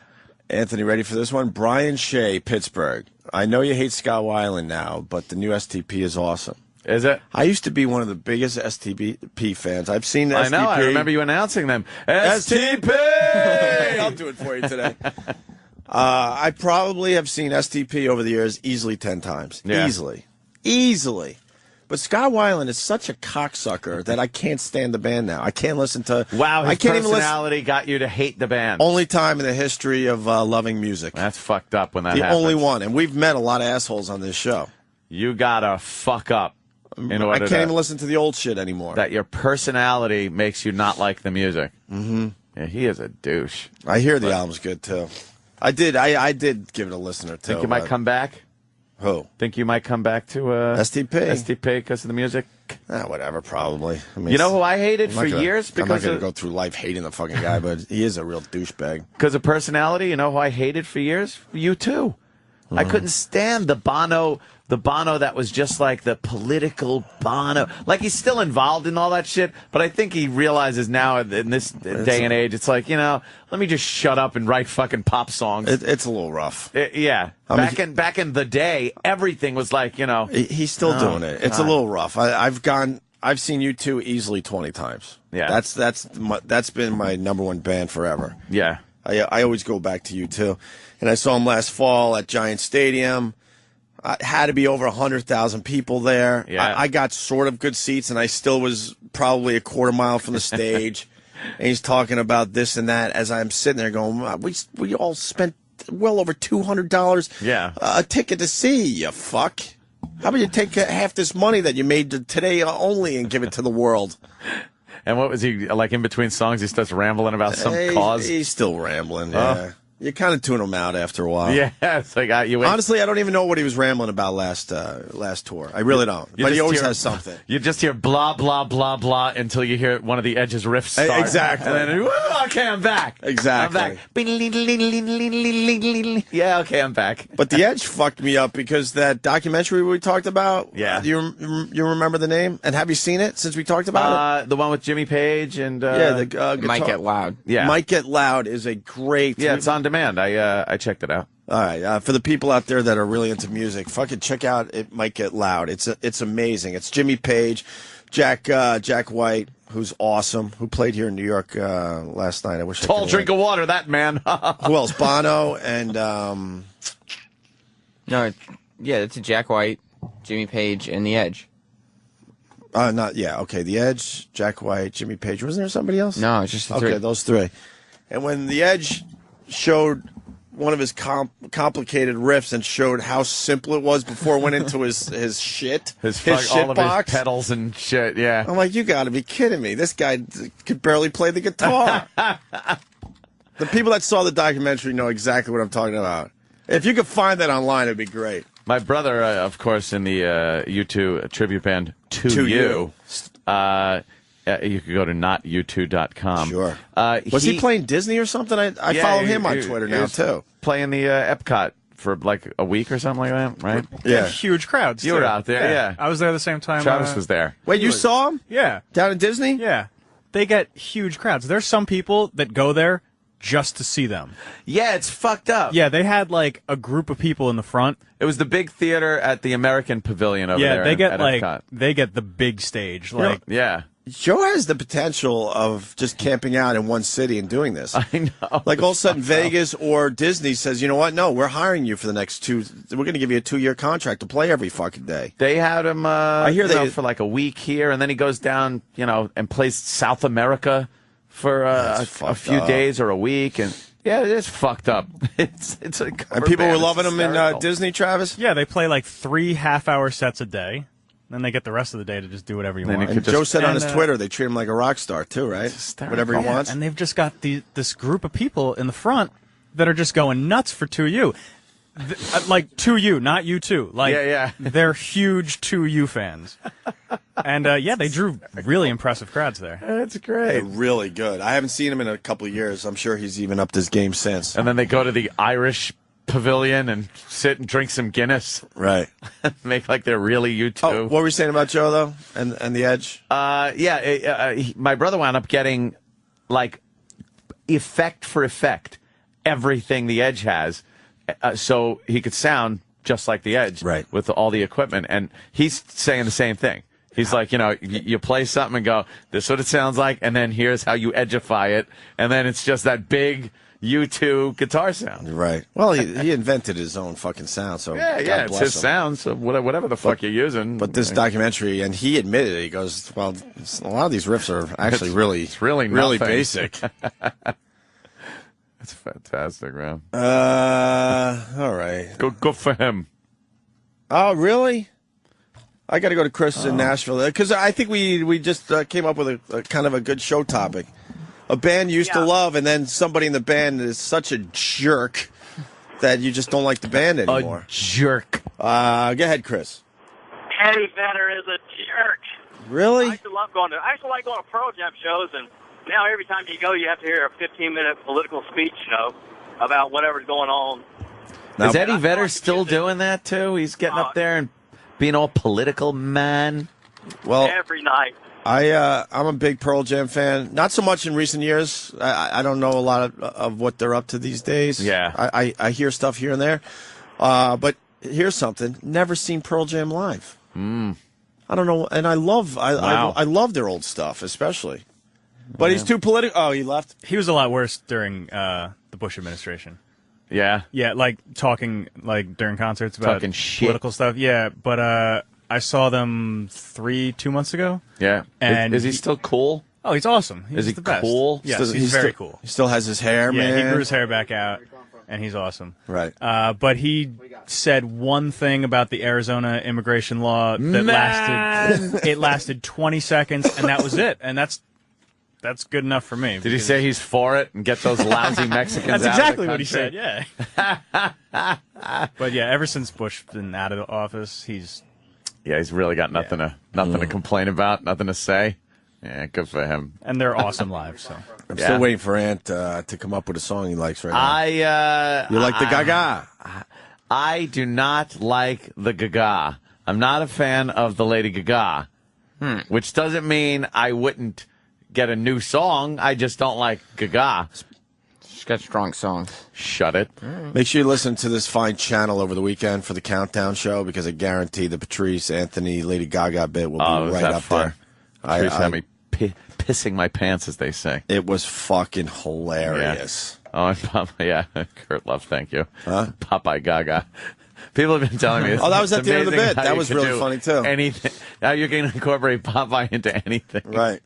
Anthony, ready for this one? Brian Shea, Pittsburgh. I know you hate Scott Weiland now, but the new STP is awesome. Is it? I used to be one of the biggest STP fans. I've seen STP. I know. I remember you announcing them. STP! I'll do it for you today. I probably have seen STP over the years easily 10 times. Yeah. Easily. But Scott Weiland is such a cocksucker that I can't stand the band now. I can't listen to... Wow, his I can't even listen. personality got you to hate the band. Only time in the history of loving music. That's fucked up when that The happens. only one. And we've met a lot of assholes on this show. You gotta fuck up in I order can't even listen to the old shit anymore. that your personality makes you not like the music. Mm-hmm. Yeah, he is a douche. I hear the album's good, too. I did give it a listen or two. Think you might come back? Who? Think you might come back to STP? STP because of the music? Whatever, probably. I mean, You know who I hated I'm for not gonna- years I'm not because going to of, go through life hating the fucking guy, but he is a real douchebag. because of personality? You know who I hated for years? You too. I couldn't stand the Bono that was just like the political Bono. Like, he's still involved in all that shit, but I think he realizes now in this day and age, it's like, let me just shut up and write fucking pop songs. It's a little rough. Yeah. Back in the day, everything was like, He's still doing it. It's a God. little rough. I've seen you two easily 20 times. Yeah. That's been my number one band forever. Yeah. I always go back to you too. And I saw him last fall at Giant Stadium. I had to be over 100,000 people there. Yeah. I got sort of good seats, and I still was probably a quarter mile from the stage. And he's talking about this and that as I'm sitting there going, we all spent well over $200 Yeah. a ticket to see you, fuck. How about you take half this money that you made today only and give it to the world? And what was he like in between songs? He starts rambling about some cause. He's still rambling. Yeah. You kind of tune him out after a while. Yeah, it's like honestly, I don't even know what he was rambling about last tour. I really don't. But he always has something. You just hear blah blah blah blah until you hear one of the Edge's riffs start. Exactly. And then, okay, I'm back. Exactly. I'm back. Yeah, okay, I'm back. But the Edge fucked me up because that documentary we talked about. Yeah. You remember the name? And have you seen it since we talked about it? The one with Jimmy Page and the Might Get Loud. Yeah, Might Get Loud is a great. Yeah, it's on demand. I checked it out. All right, for the people out there that are really into music, fucking check out It Might Get Loud. It's amazing. It's Jimmy Page, Jack White, who's awesome, who played here in New York last night. I wish I Tall could drink of water, that man. Who else? Bono and it's a Jack White, Jimmy Page, and The Edge. The Edge, Jack White, Jimmy Page. Wasn't there somebody else? No, it's just the three. Okay, those three. And when The Edge showed one of his complicated riffs and showed how simple it was before it went into his shit, his shit all of box. his pedals and shit. Yeah, I'm like, you got to be kidding me! This guy could barely play the guitar. The people that saw the documentary know exactly what I'm talking about. If you could find that online, it'd be great. My brother, of course, in the U2 tribute band To You. You could go to notu2.com. Sure. Was he playing Disney or something? I follow him on Twitter now, too. Playing the Epcot for like a week or something like that, right? Yeah. Huge crowds. You were out there, yeah. I was there the same time. Travis was there. Wait, you saw him? Yeah. Down in Disney? Yeah. They get huge crowds. There's some people that go there just to see them. Yeah, it's fucked up. Yeah, they had like a group of people in the front. It was the big theater at the American Pavilion over there. Yeah, they get at like Epcot. they get the big stage. know, yeah. Joe has the potential of just camping out in one city and doing this. I know. Like all of a sudden Vegas or Disney says, you know what? No, we're hiring you for the next we're going to give you a 2-year contract to play every fucking day. They had him I hear for like a week here, and then he goes down, and plays South America for a few days or a week, and yeah, it is fucked up. It's a and people were loving him in Disney, Travis? Yeah, they play like 3 half-hour sets a day. Then they get the rest of the day to just do whatever you want. And Joe said on his Twitter they treat him like a rock star too, right? Whatever he wants. And they've just got this group of people in the front that are just going nuts for 2U. Like 2U, not U2. Like, they're huge 2U fans. And they drew really impressive crowds there. That's great. They're really good. I haven't seen him in a couple of years. I'm sure he's even upped his game since. And then they go to the Irish Pavilion and sit and drink some Guinness. Right. Make like they're really U2. Oh, what were you saying about Joe, though, and the Edge? My brother wound up getting, like, effect for effect, everything the Edge has, so he could sound just like the Edge, right, with all the equipment. And he's saying the same thing. He's like, you play something and go, this is what it sounds like, and then here's how you edgeify it, and then it's just that big U2 guitar sound. Right. Well, he invented his own fucking sound, so yeah, God it's bless his him. sound, so whatever the fuck you're using. But this documentary, and he admitted it, he goes, well, a lot of these riffs are actually it's really really nothing. basic. That's fantastic, man. All right. Go for him. Oh, really? I got to go to Chris in Nashville because I think we just came up with a kind of a good show topic. A band you used to love, and then somebody in the band is such a jerk that you just don't like the band anymore. A jerk. Go ahead, Chris. Eddie Vedder is a jerk. Really? I used to like going to Pearl Jam shows, and now every time you go, you have to hear a 15-minute political speech, about whatever's going on. Now, is Eddie Vedder still doing that too? He's getting up there and being all political, man. Well, every night. I'm a big Pearl Jam fan. Not so much in recent years. I don't know a lot of what they're up to these days. Yeah. I hear stuff here and there. But here's something. Never seen Pearl Jam live. I don't know. And I love their old stuff, especially. But he's too political. Oh, he left? He was a lot worse during the Bush administration. Yeah? Yeah, like talking like during concerts about Talking shit. political stuff. Yeah, but I saw them 2 months ago. Yeah. And is he still cool? Oh, he's awesome. He's Is he the best. cool? Yes, he's very cool. He still has his hair, Yeah, man. he grew his hair back out, and he's awesome. Right. But he said one thing about the Arizona immigration law that lasted 20 seconds, and that was it. And that's That's good enough for me. Did he say he's for it and get those lousy Mexicans That's out exactly of the what he said, country? yeah. But yeah, ever since Bush been out of office, he's really got nothing to complain about, nothing to say. Yeah, good for him. And they're awesome live. So I'm still waiting for Ant to come up with a song he likes right now. You like the Gaga? I do not like the Gaga. I'm not a fan of the Lady Gaga, which doesn't mean I wouldn't get a new song. I just don't like Gaga. She's got strong songs. Shut it. Make sure you listen to this fine channel over the weekend for the Countdown show, because I guarantee the Patrice, Anthony, Lady Gaga bit will be right up there. Patrice had me pissing my pants, as they say. It was fucking hilarious. Yeah. Oh, Kurt Love, thank you. Huh? Popeye Gaga. People have been telling me. That was at the end of the bit. That was really funny too. Anything. Now you can incorporate Popeye into anything. Right.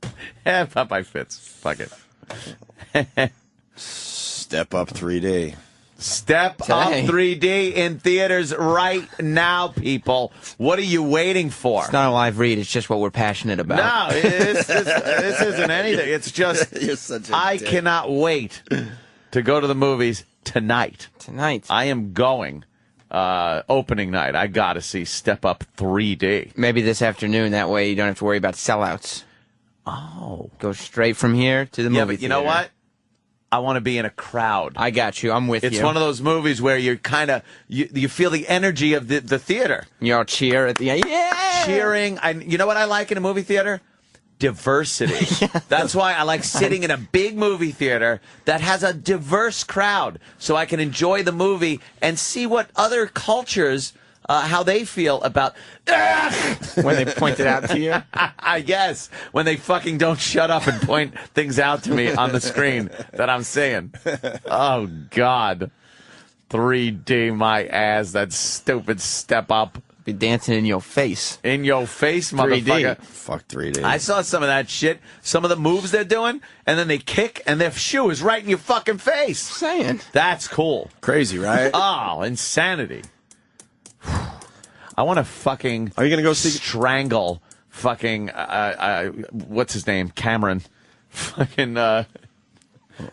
Yeah, Popeye fits. Fuck it. Step Up 3D. Step Up 3D in theaters right now, people. What are you waiting for? It's not a live read. It's just what we're passionate about. No, this isn't anything. It's just You're such a I dick. cannot wait to go to the movies tonight. Tonight. I am going. Opening night. I got to see Step Up 3D. Maybe this afternoon. That way you don't have to worry about sellouts. Oh. Go straight from here to the movie but you know theater. what? I want to be in a crowd. I got you. I'm with you. It's one of those movies where you're kind of you feel the energy of the theater. You all cheer at the end. Yeah! Cheering. You know what I like in a movie theater? Diversity. That's why I like sitting in a big movie theater that has a diverse crowd, so I can enjoy the movie and see what other cultures, how they feel about when they point it out to you. I guess when they fucking don't shut up and point things out to me on the screen that I'm seeing. Oh God, 3D my ass. That stupid Step Up. Be dancing in your face. In your face, 3D. motherfucker. Fuck 3D. I saw some of that shit. Some of the moves they're doing, and then they kick, and their shoe is right in your fucking face. Saying. That's cool. Crazy, right? Oh, insanity. I want to fucking. Are you gonna go see strangle fucking what's his name? Cameron. Fucking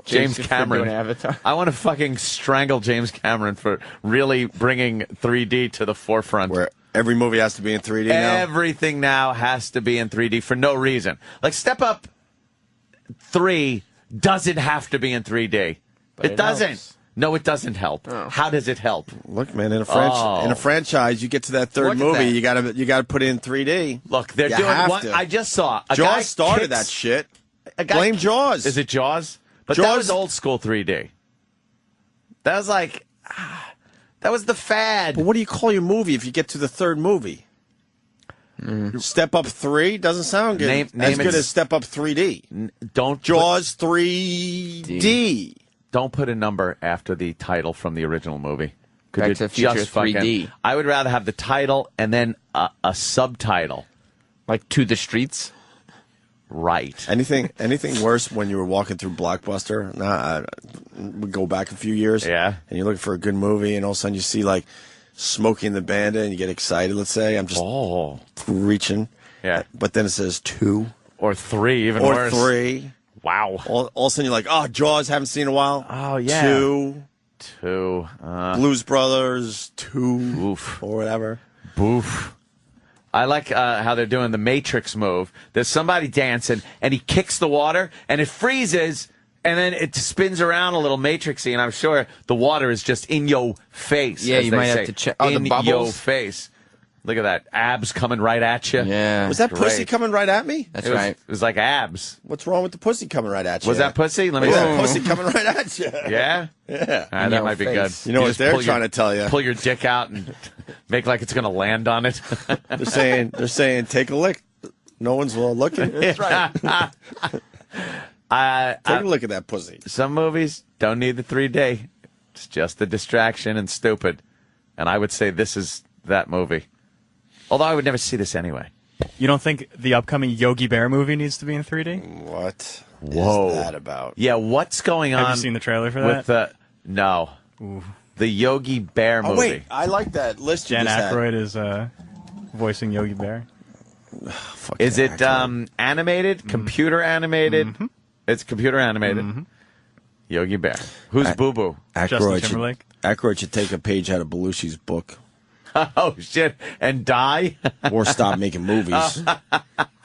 James Cameron. Avatar. I want to fucking strangle James Cameron for really bringing 3D to the forefront. Where every movie has to be in 3D now? Everything now has to be in 3D for no reason. Like Step Up 3 doesn't have to be in 3D. But it doesn't. helps. No, it doesn't help. Oh. How does it help? Look, man, in a franchise, you get to that third Look at movie, that. you gotta put it in 3D. Look, they're You doing have one. to. I just saw a guy Jaws started kicks- that shit. a guy Blame ki- Jaws. Is it Jaws? But that Jaws- was old school 3D. That was like, that was the fad. But what do you call your movie if you get to the third movie? Step Up 3 doesn't sound good. Name as it- good as Step Up 3D. Don't Jaws 3D. Don't put a number after the title from the original movie. Could Back you to the Future just fucking- 3D. I would rather have the title and then a subtitle. Like To the Streets? Right. Anything worse when you were walking through Blockbuster? We go back a few years. Yeah. And you're looking for a good movie, and all of a sudden you see like Smokey and the Bandit, and you get excited. Let's say I'm just reaching. Yeah. But then it says 2 Or 3, even or worse. 3. Wow. All of a sudden you're like, oh, Jaws, haven't seen in a while. Oh, yeah. 2. 2. Blues Brothers 2. Oof. Or whatever. Boof. I like how they're doing the Matrix move. There's somebody dancing, and he kicks the water, and it freezes, and then it spins around a little Matrixy, and I'm sure the water is just in your face. Yeah, as you they might have say. to check- oh, the in bubbles? your face. Look at that. Abs coming right at you. Yeah. Was that Great. pussy coming right at me? That's It was, right. it was like abs. What's wrong with the pussy coming right at you? Was that pussy? Let me Was see. that pussy coming right at you? Yeah? Yeah. That your might be face. good. You know what just they're pull trying to tell you. Pull your dick out and make like it's going to land on it. They're saying take a lick. No one's looking. That's right. Take a look at that pussy. Some movies don't need the 3D. It's just a distraction and stupid. And I would say this is that movie. Although I would never see this anyway. You don't think the upcoming Yogi Bear movie needs to be in 3D? What Whoa. is that about? Yeah, what's going on? Have you seen the trailer for with that? No. Ooh. The Yogi Bear movie. Oh, wait. I like that list you Jen just had. Aykroyd is voicing Yogi Bear. Is it animated? Computer animated? It's computer animated. Yogi Bear. Who's Boo Boo? Aykroyd should take a page out of Belushi's book. Oh, shit. And die? Or stop making movies.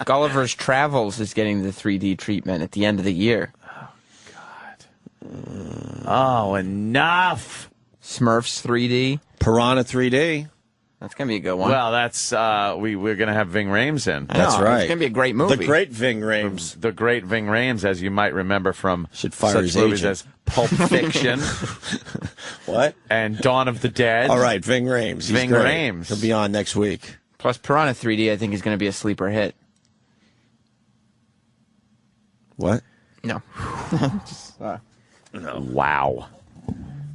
Gulliver's Travels is getting the 3D treatment at the end of the year. Oh, enough. Smurfs 3D. Piranha 3D. That's going to be a good one. Well, that's we're going to have Ving Rhames in. That's right. It's going to be a great movie. The great Ving Rhames. The great Ving Rhames, as you might remember from Should fire such his movies agent. as Pulp Fiction. What? And Dawn of the Dead. All right, Ving Rhames. He's Ving great. Rhames. He'll be on next week. Plus, Piranha 3D, I think, is going to be a sleeper hit. What? No. No. Wow.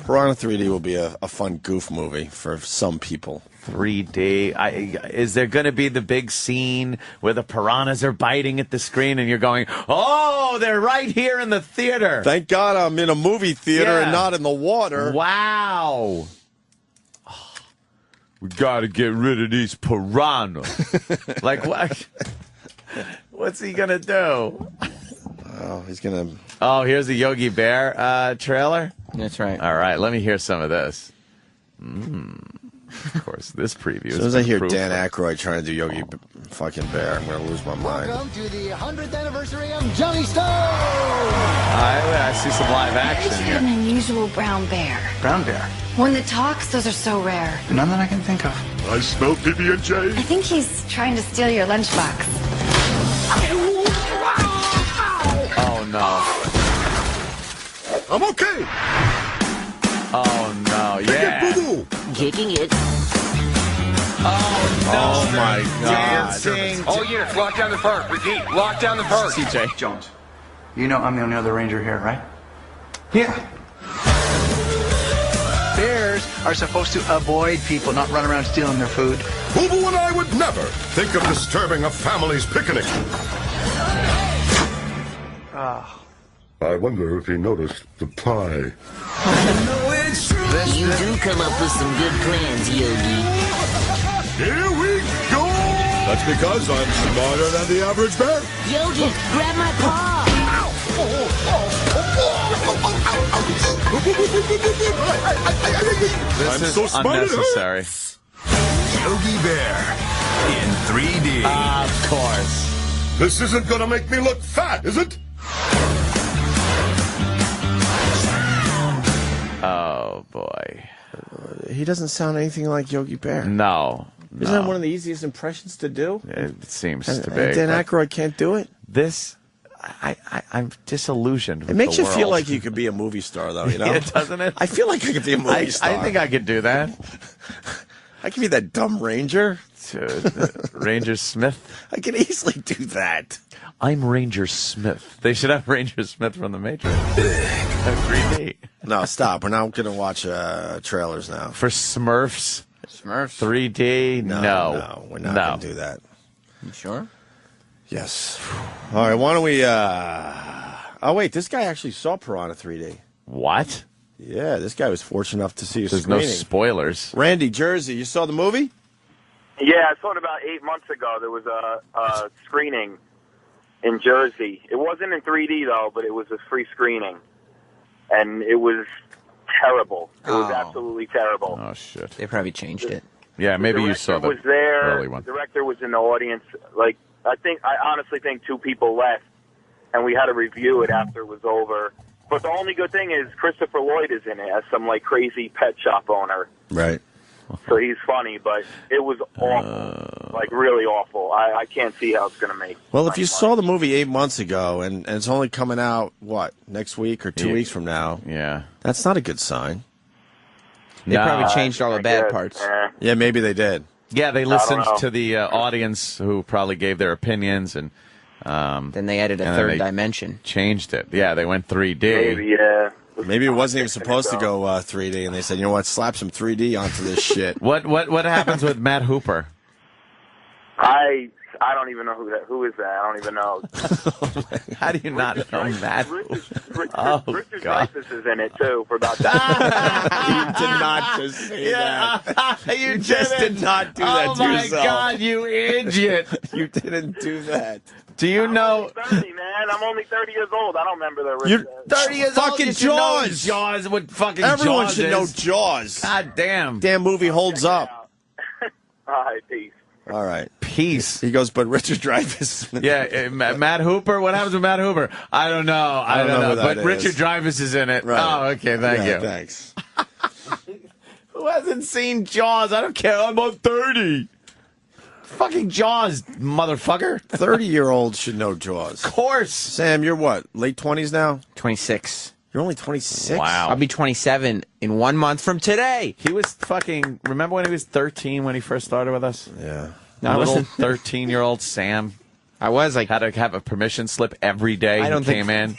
Piranha 3D will be a fun goof movie for some people. 3D. Is there going to be the big scene where the piranhas are biting at the screen and you're going, oh, they're right here in the theater? Thank God I'm in a movie theater Yeah. and not in the water. Wow. We got to get rid of these piranhas. Like, what? What's he going to do? Oh, he's going to... Oh, here's the Yogi Bear trailer? That's right. All right, let me hear some of this. Of course, this preview As is soon as I hear Dan Aykroyd trying to do Yogi fucking Bear, I'm going to lose my mind. Welcome to the 100th anniversary of Johnny Stone! I see some live action An here. unusual brown bear. Brown bear. One that talks, those are so rare. None that I can think of. I smell PB&J. I think he's trying to steal your lunchbox. Oh, no. I'm okay. Oh, no, yeah. Kicking it. Oh, no. Oh, my God. Dancing. All units, lock down the vert. Repeat, lock down the vert. CJ. Jones, you know I'm the only other ranger here, right? Yeah. Bears are supposed to avoid people, not run around stealing their food. Boo Boo and I would never think of disturbing a family's picnic. I wonder if he noticed the pie. You do come up with some good plans, Yogi. Here we go! That's because I'm smarter than the average bear. Yogi, grab my paw! This is so smart it unnecessary. Yogi Bear in 3D. Of course. This isn't gonna make me look fat, is it? Oh, boy. He doesn't sound anything like Yogi Bear. No. Isn't that one of the easiest impressions to do? It seems And to be. Dan but Aykroyd can't do it? This, I'm disillusioned with It makes the you feel world. like you could be a movie star, though, you know? Yeah, doesn't it? I feel like I could be a movie star. I think I could do that. I could be that dumb ranger. Ranger Smith. I could easily do that. I'm Ranger Smith. They should have Ranger Smith from The Matrix. 3D. No, stop. We're not going to watch trailers now. For Smurfs? Smurfs? 3D? No, we're not going to do that. You sure? Yes. All right, why don't we... Oh, wait, this guy actually saw Piranha 3D. What? Yeah, this guy was fortunate enough to see a There's screening. no spoilers. Randy, Jersey, you saw the movie? Yeah, I saw it about 8 months ago. There was a screening in Jersey. It wasn't in 3D, though, but it was a free screening. And it was terrible. It was absolutely terrible. Oh, shit. They probably changed it. Yeah, maybe you saw the was there. early one. The director was in the audience. Like, I honestly think 2 people left, and we had to review it after it was over. But the only good thing is Christopher Lloyd is in it as some, like, crazy pet shop owner. Right. So he's funny, but it was awful. Like, really awful. I can't see how it's going to make. Well, if you saw the movie 8 months ago and it's only coming out, what, next week or 2 weeks from now? Yeah. That's not a good sign. They probably changed all the bad parts. Yeah, maybe they did. Yeah, they listened to the audience who probably gave their opinions, and then they added a third dimension. Changed it. Yeah, they went 3D. Maybe, yeah. Maybe it wasn't even supposed to go 3D, and they said, you know what, slap some 3D onto this shit. What happens with Matt Hooper? I I don't even know who is that. I don't even know. How do you not know Matt? Richard God. Dreyfuss is in it too for about You did not just say that. You just did not do that to yourself. Oh my God, you idiot! You didn't do that. Do you know? I'm only 30, man. I'm only 30 years old. I don't remember the You're Richard. 30 years old. fucking You should know Jaws. Jaws. What fucking Everyone Jaws should is. know Jaws. God damn. Damn movie holds up. All right, peace. All right. Peace. He goes, but Richard Dreyfuss. Yeah, Matt Hooper. What happens with Matt Hooper? I don't know. I don't know. who that But Richard is. Dreyfuss is in it. Right. Oh, okay. Thank Yeah, you. Thanks. Who hasn't seen Jaws? I don't care. I'm on 30. Fucking Jaws, motherfucker. 30-year-olds should know Jaws. Of course. Sam, you're what? Late 20s now? 26. You're only 26? Wow. I'll be 27 in 1 month from today. He was fucking. Remember when he was 13 when he first started with us? Yeah. No, I Little wasn't. 13-year-old Sam I was like, had to have a permission slip every day I don't he think- came in.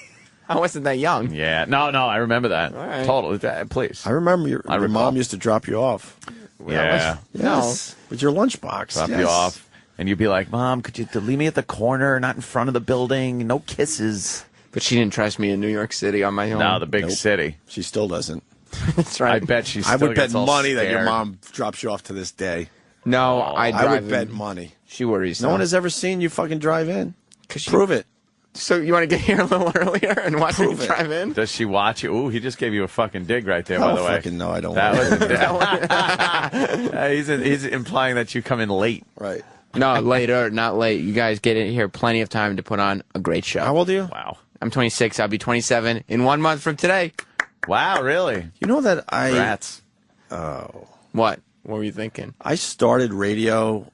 I wasn't that young. Yeah. No, I remember that. All right. Totally. Please. I remember your recall. mom used to drop you off. Yeah. Yes. With your lunchbox. Drop Yes. you off. And you'd be like, Mom, could you leave me at the corner, not in front of the building? No kisses. But she didn't trust me in New York City on my own. No, the big Nope. city. She still doesn't. That's right. I bet she still I would bet gets all money that your scared. mom drops you off to this day. No, I drive I would in. bet money. She worries. No one has ever seen you fucking drive in. She- Prove it. So you want to get here a little earlier and watch me Prove it. drive in? Does she watch you? Ooh, he just gave you a fucking dig right there, I by don't the way. fucking know. I don't That want was, he's implying that you come in late. Right. No, later, not late. You guys get in here plenty of time to put on a great show. How old are you? Wow. I'm 26. I'll be 27 in 1 month from today. Wow, really? You know that Rats. What? What were you thinking? I started radio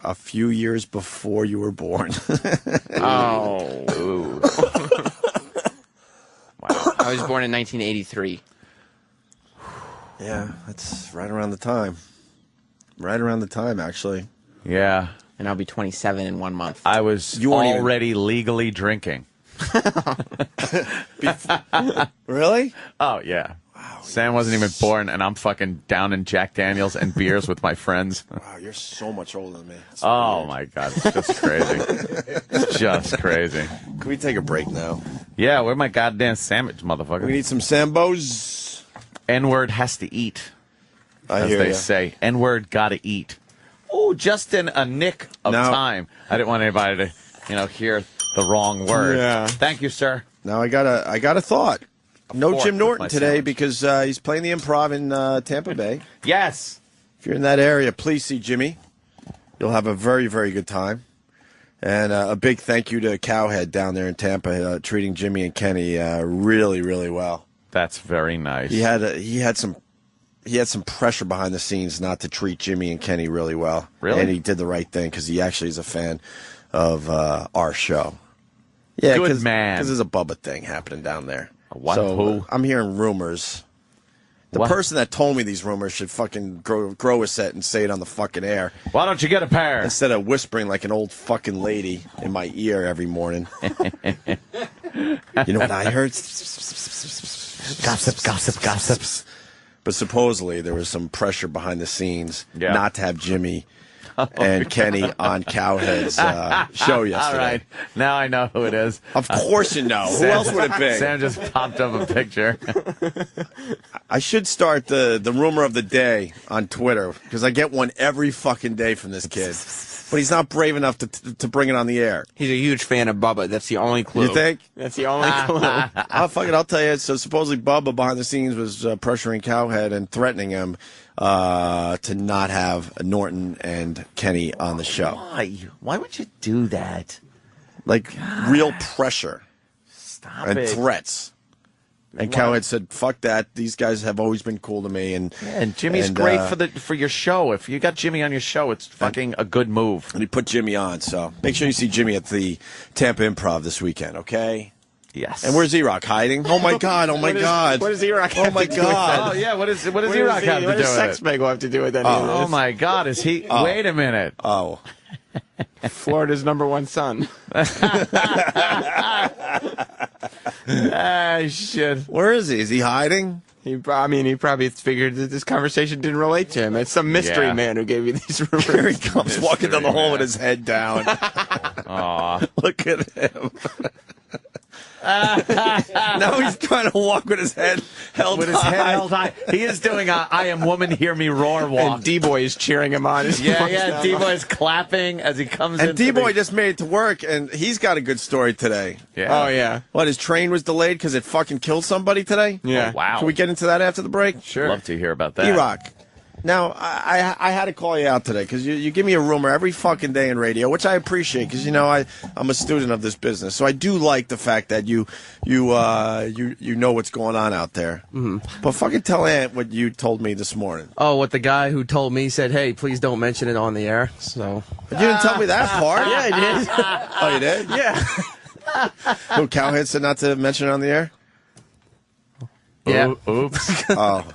a few years before you were born. Oh. Ooh. I was born in 1983. Yeah, that's right around the time. Right around the time, actually. Yeah. And I'll be 27 in 1 month. I was You weren't even- already legally drinking. Really? Oh, yeah. Sam wasn't even born, and I'm fucking down in Jack Daniels and beers with my friends. Wow, you're so much older than me. It's Oh, weird. my God. It's just crazy. It's just crazy. Can we take a break now? Yeah, where my goddamn sandwich, motherfucker? We need some Sambos. N-word has to eat, I as hear they ya. say. N-word gotta eat. Oh, just in a nick of Now- time. I didn't want anybody to, hear the wrong word. Yeah. Thank you, sir. Now I got a thought. No fork Jim with Norton my today sandwich. because he's playing the Improv in Tampa Bay. Yes. If you're in that area, please see Jimmy. You'll have a very, very good time. And a big thank you to Cowhead down there in Tampa, treating Jimmy and Kenny really, really well. That's very nice. He had some pressure behind the scenes not to treat Jimmy and Kenny really well. Really? And he did the right thing because he actually is a fan of our show. Yeah, Good man. Because there's a Bubba thing happening down there. What? So Who? I'm hearing rumors. The What? person that told me these rumors should fucking grow a set and say it on the fucking air Why don't you get a pair? instead of whispering like an old fucking lady in my ear every morning. You know what I heard? Gossip. But supposedly there was some pressure behind the scenes Yeah. not to have Jimmy and Kenny on Cowhead's show yesterday. All right. Now I know who it is. Of course you know. Who else would it be? Sam just popped up a picture. I should start the rumor of the day on Twitter because I get one every fucking day from this kid. But he's not brave enough to bring it on the air. He's a huge fan of Bubba. That's the only clue. You think? That's the only clue. I'll tell you. So supposedly Bubba behind the scenes was pressuring Cowhead and threatening him to not have Norton and Kenny on the show. Why? Why would you do that? Like real pressure Stop and it. threats. And Cowhead said, "Fuck that. These guys have always been cool to me." And Jimmy's great for your show. If you got Jimmy on your show, it's fucking a good move. And he put Jimmy on. So make sure you see Jimmy at the Tampa Improv this weekend, okay? Yes. And where's E-Rock hiding? Oh my God! Oh my God! What does E-Rock Oh have my to do with God! Oh yeah. What does E-Rock have to What do does with Sex it? Bagel have to do with any of Oh this? my God! Is he? Wait a minute. Oh, Florida's #1 son. Ah, shit. where is he? Is he hiding? He probably figured that this conversation didn't relate to him. It's some mystery man who gave you these rumors. Here he comes walking down the hall with his head down. Aw. Look at him. Now he's trying to walk with his head held With his head held high. He is doing a I Am Woman, Hear Me Roar walk. And D-Boy is cheering him on. Yeah, D-Boy is clapping as he comes in. And D-Boy just made it to work, and he's got a good story today. Yeah. Oh, yeah. What, his train was delayed because it fucking killed somebody today? Yeah. Oh, wow. Can we get into that after the break? Sure. Love to hear about that. E-Rock. Now, I had to call you out today because you give me a rumor every fucking day in radio, which I appreciate because, I'm a student of this business. So I do like the fact that you know what's going on out there. Mm-hmm. But fucking tell Ant what you told me this morning. Oh, what the guy who told me said, hey, please don't mention it on the air. So you didn't tell me that part. Yeah, I did. Oh, you did? Yeah. Who, Cowhead said not to mention it on the air? Yeah. Oops. Oh.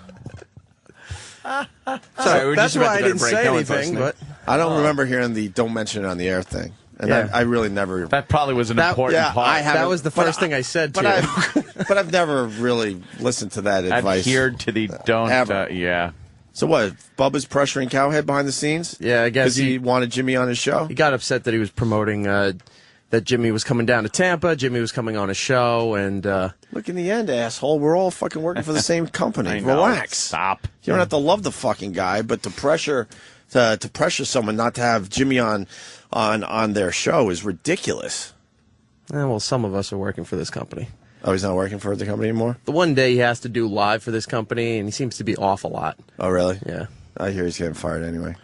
Sorry, that's why I didn't say anything. But I don't remember hearing the "don't mention it on the air" thing, and I really never. That probably was an important part. That was the first thing I said to you. But I've never really listened to that advice. Adhered to the don't. Yeah. So what? Bubba's pressuring Cowhead behind the scenes? Yeah, I guess because he wanted Jimmy on his show. He got upset that he was promoting that Jimmy was coming down to Tampa. Jimmy was coming on a show, and look, in the end, asshole, we're all fucking working for the same company. I know. Relax. Stop. You don't have to love the fucking guy, but to pressure someone not to have Jimmy on their show is ridiculous. Well, some of us are working for this company. Oh, he's not working for the company anymore? The one day he has to do live for this company, and he seems to be off a lot. Oh, really? Yeah. I hear he's getting fired anyway.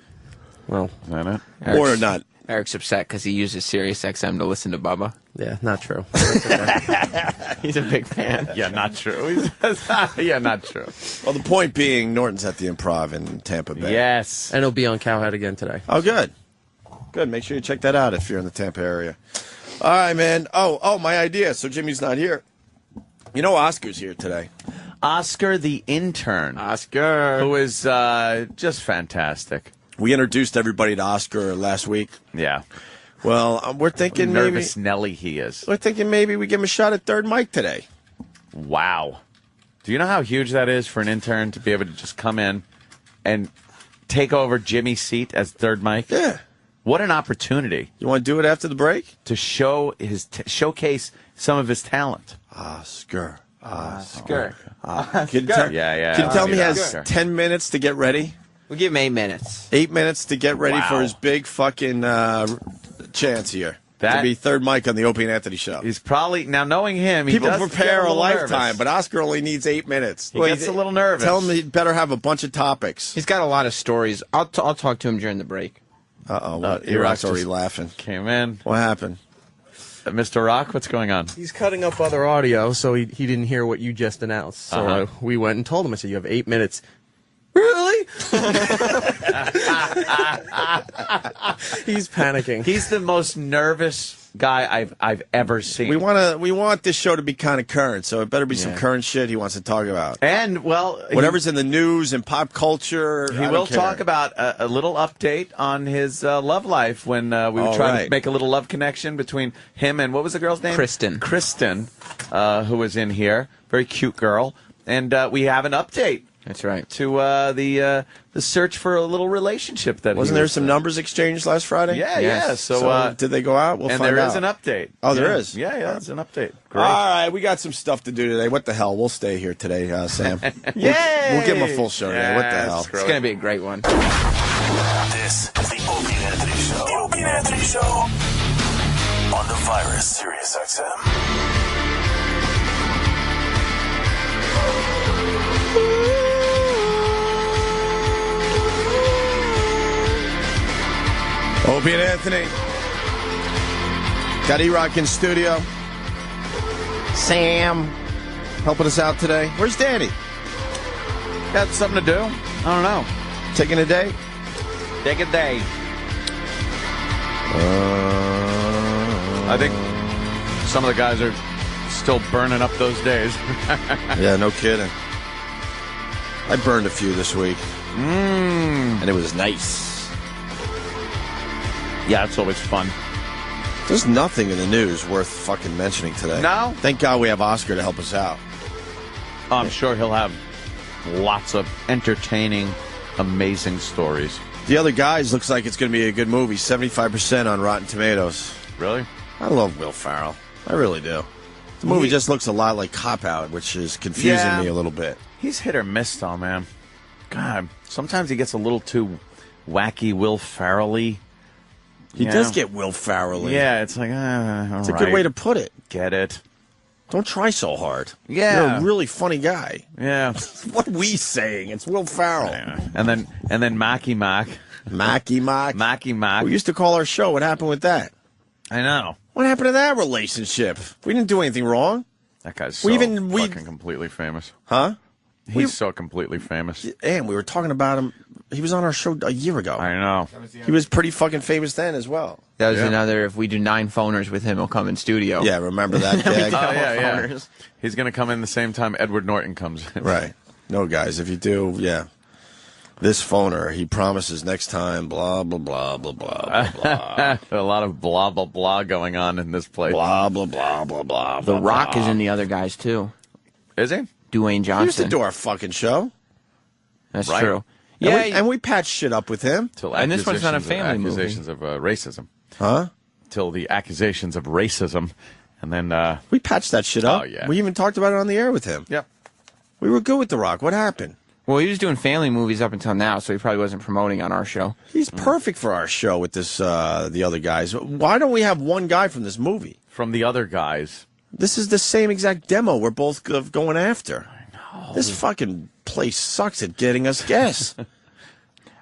Well, is that it? Or not. Eric's upset because he uses SiriusXM to listen to Bubba. Yeah, not true. He's a big fan. Yeah, not true. Yeah, not true. Well, the point being, Norton's at the Improv in Tampa Bay. Yes. And he'll be on Cowhead again today. Oh, good. Good. Make sure you check that out if you're in the Tampa area. All right, man. Oh, my idea. So Jimmy's not here. You know Oscar's here today. Oscar the intern. Oscar. Who is just fantastic. We introduced everybody to Oscar last week. Yeah. Well, we're thinking nervous Nelly he is. We're thinking maybe we give him a shot at third mic today. Wow. Do you know how huge that is for an intern to be able to just come in and take over Jimmy's seat as third mic? Yeah. What an opportunity. You want to do it after the break? To show showcase some of his talent. Oscar. Oscar. Can you tell me he has 10 minutes to get ready? We'll give him 8 minutes. 8 minutes to get ready for his big fucking chance here. To be third mic on the Opie and Anthony show. He's probably, now knowing him, people does prepare get a lifetime, nervous. but Oscar only needs 8 minutes. He gets a little nervous. Tell him he'd better have a bunch of topics. He's got a lot of stories. I'll talk to him during the break. E-Rock's already laughing. Came in. What happened? Mr. Rock, what's going on? He's cutting up other audio, so he didn't hear what you just announced. So we went and told him. I said, you have 8 minutes. Really? He's panicking. He's the most nervous guy I've ever seen. We want this show to be kind of current, so it better be some current shit he wants to talk about. And whatever's in the news and pop culture. He will talk about a little update on his love life when we were trying to make a little love connection between him and, what was the girl's name? Kristen, who was in here. Very cute girl. And we have an update. That's right. To the search for a little relationship that wasn't there some numbers exchanged last Friday? Yeah, yeah. So did they go out? We'll and find out. there is an update. Oh, there is. Yeah, that's an update. Great. All right, we got some stuff to do today. What the hell? We'll stay here today, Sam. Yay! We'll give him a full show today. What the hell? It's going to be a great one. This is the Opie and Anthony Show. The Opie and Anthony Show on the Virus SiriusXM. Opie and Anthony. Got E-Rock in studio. Sam helping us out today. Where's Danny? Got something to do? I don't know. Taking a day? Take a day. I think some of the guys are still burning up those days. Yeah, no kidding. I burned a few this week. And it was nice. Yeah, it's always fun. There's nothing in the news worth fucking mentioning today. No? Thank God we have Oscar to help us out. Oh, I'm sure he'll have lots of entertaining, amazing stories. The Other Guys looks like it's going to be a good movie. 75% on Rotten Tomatoes. Really? I love Will Ferrell. I really do. The movie just looks a lot like Cop Out, which is confusing me a little bit. He's hit or miss, though, man. God, sometimes he gets a little too wacky, Will Ferrell-y. He does get Will Ferrell-y. Yeah, it's like, it's a good way to put it. Get it. Don't try so hard. Yeah. You're a really funny guy. Yeah. What are we saying? It's Will Ferrell. And then Macky Mack. Macky Mack. Macky Mack. We used to call our show. What happened with that? I know. What happened to that relationship? We didn't do anything wrong. That guy's so fucking completely famous. Huh? He's so completely famous. And we were talking about him. He was on our show a year ago. I know. He was pretty fucking famous then as well. That was another, if we do 9 phoners with him, he'll come in studio. Yeah, remember that gag? Yeah. He's going to come in the same time Edward Norton comes in. Right. No, guys, if you do, this phoner, he promises next time, blah, blah, blah, blah, blah, blah, blah. A lot of blah, blah, blah going on in this place. Blah, blah, blah, blah, blah. The Rock is in The Other Guys, too. Is he? Dwayne Johnson. He used to do our fucking show. That's true. Yeah, and we patched shit up with him. And this one's not a family movie. Accusations of racism. Huh? Till the accusations of racism. And then... we patched that shit up. Oh, yeah. We even talked about it on the air with him. Yep. We were good with The Rock. What happened? Well, he was doing family movies up until now, so he probably wasn't promoting on our show. He's perfect for our show with this, The Other Guys. Why don't we have one guy from this movie? From The Other Guys. This is the same exact demo we're both going after. I know. This fucking place sucks at getting us guests.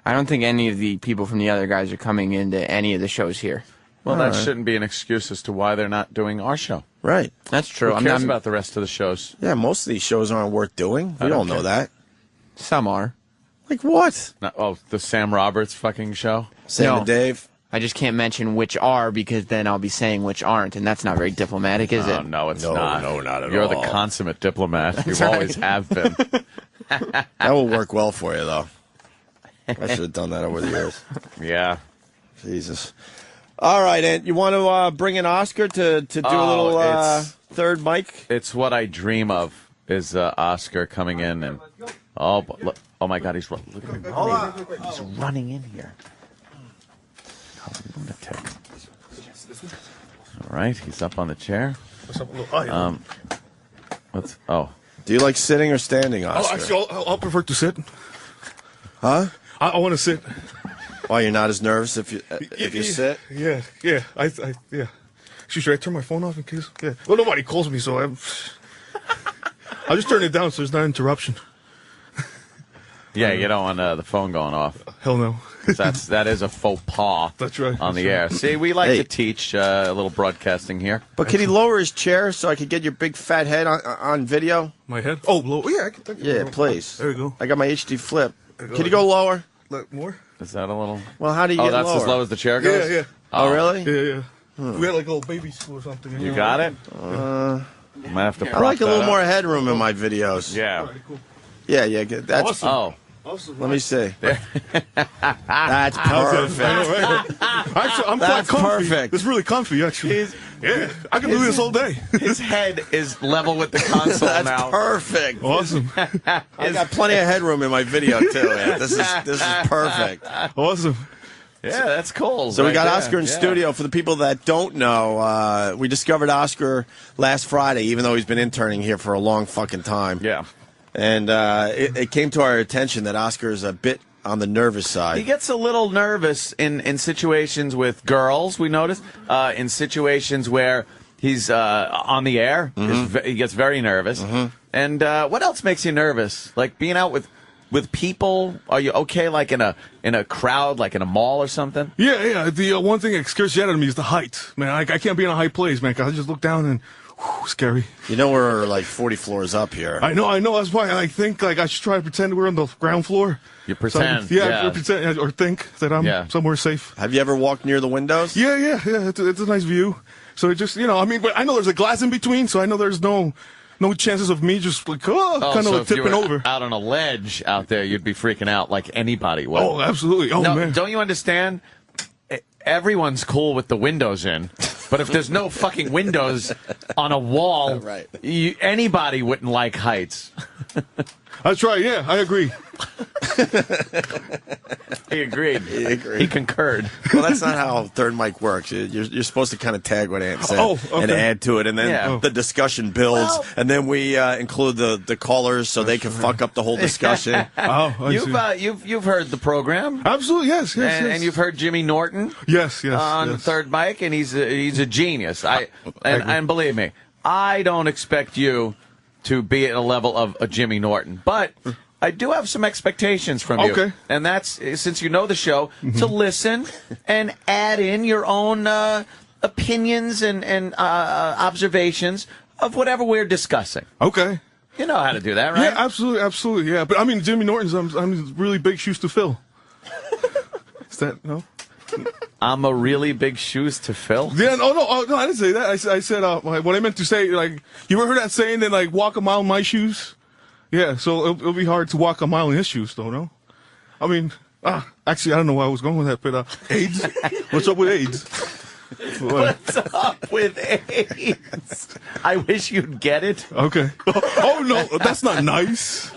I don't think any of the people from The Other Guys are coming into any of the shows here. Well, that shouldn't be an excuse as to why they're not doing our show. Right. That's true. Who cares about the rest of the shows? Yeah, most of these shows aren't worth doing. We all know that. Some are. Like what? The Sam Roberts fucking show? Sam and Dave? I just can't mention which are because then I'll be saying which aren't, and that's not very diplomatic, is it? No, it's not. No, not at all. You're the consummate diplomat. You always have been. That will work well for you, though. I should have done that over the years. Yeah. Jesus. All right, Ant, you want to bring in Oscar to do a little third mic? It's what I dream of, is Oscar coming in and... Oh my God, look at him. He's running in here. Oh, lunatic. All right, he's up on the chair. Do you like sitting or standing, Oscar? Actually, I'll prefer to sit. Huh? I want to sit. Why, you're not as nervous if you sit? Yeah. Yeah. Should I turn my phone off in case? Yeah. Well, nobody calls me, so I'll just turn it down so there's not interruption. Yeah, you don't want the phone going off. Hell no. That is a faux pas. That's right. On the air. See, we like to teach a little broadcasting here. But can he lower his chair so I could get your big fat head on video? My head? Oh, low. Yeah, I can. Yeah, please. There you go. I got my HD flip. Can you go lower? More? Is that a little? Well, how do you get that's lower? as low as the chair goes? Yeah. Oh, really? Yeah. We had like a little baby school or something. You got it? Might have to. I like a little more headroom in my videos. Yeah. Yeah. That's awesome. Let me see. That's perfect. Actually, I'm quite comfy. Perfect. It's really comfy, actually. I can do this all day. His head is level with the console That's now. perfect. Awesome. I got plenty of headroom in my video too. Man. This is perfect. Awesome. Yeah, that's cool. So we got there. Oscar in studio. For the people that don't know, we discovered Oscar last Friday, even though he's been interning here for a long fucking time. Yeah. And it came to our attention that Oscar is a bit on the nervous side. He gets a little nervous in situations with girls, we noticed. In situations where he's on the air, he gets very nervous. And what else makes you nervous? Like being out with people? Are you okay, like in a crowd, like in a mall or something? Yeah. The one thing that scares you out of me is the height, man. I can't be in a high place, man. 'Cause I just look down and scary. You know we're like 40 floors up here. I know. That's why I think like I should try to pretend we're on the ground floor. You pretend, pretend or think that I'm somewhere safe. Have you ever walked near the windows? Yeah. It's a nice view. So it just, but I know there's a glass in between, so I know there's no chances of me just like kind of tipping over. Out on a ledge out there, you'd be freaking out like anybody would. Oh, absolutely. Oh, man. Don't you understand? Everyone's cool with the windows in, but if there's no fucking windows on a wall, right. Anybody wouldn't like heights. That's right. Yeah, I agree. He agreed. He concurred. Well, that's not how Third Mic works. You're supposed to kind of tag what Ant said and add to it, and then the discussion builds, and then we include the callers so they can fuck up the whole discussion. You've heard the program. Absolutely, yes. And you've heard Jimmy Norton. Yes. On Third Mic, and he's a genius. And believe me, I don't expect you to be at a level of a Jimmy Norton, but I do have some expectations from you. Okay. And that's, since you know the show, to listen and add in your own opinions and observations of whatever we're discussing. Okay. You know how to do that, right? Yeah, absolutely, yeah. But I mean, Jimmy Norton's, I'm really big shoes to fill. Is that, no? I'm a really big shoes to fill? Yeah, no, I didn't say that. I said, what I meant to say, like, you ever heard that saying, then, like, walk a mile in my shoes? Yeah, so it'll be hard to walk a mile in his shoes, though, no? I mean, actually, I don't know where I was going with that, but AIDS? What's up with AIDS? What's up with AIDS? I wish you'd get it. Okay. Oh, no, that's not nice.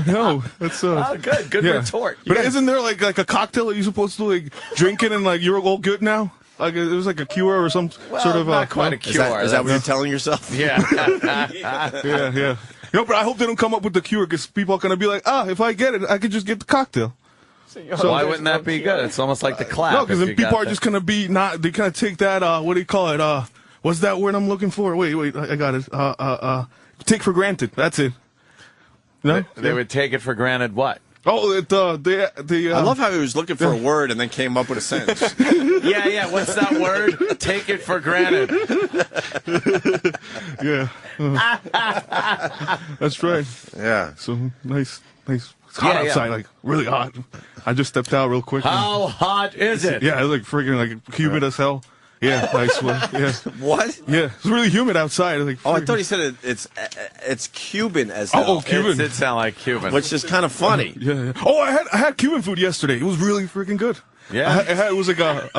No, that's good retort. But isn't there like a cocktail that you're supposed to like drink it and like you're all good now? Like it was like a cure or some sort of not quite a cure. Is that what you're telling yourself? Yeah. Yeah. You know, but I hope they don't come up with the cure because people are gonna be like, if I get it, I could just get the cocktail. So why wouldn't that be good? It's almost like the clap. No, because then people are just gonna be not. They kind of take that. What do you call it? What's that word I'm looking for? Wait, I got it. Take for granted. That's it. No? They would take it for granted. What? Oh, I love how he was looking for a word and then came up with a sentence. Yeah. What's that word? Take it for granted. Yeah. That's right. Yeah. So nice. It's hot outside, like really hot. I just stepped out real quick. How hot is it? Yeah, it's like freaking like humid as hell. Yeah, nice one. Yeah. What? Yeah, it's really humid outside. Like, I thought he said it's Cuban as hell. Oh, Cuban. It did sound like Cuban, which is kind of funny. Yeah. Oh, I had Cuban food yesterday. It was really freaking good. Yeah. It was like a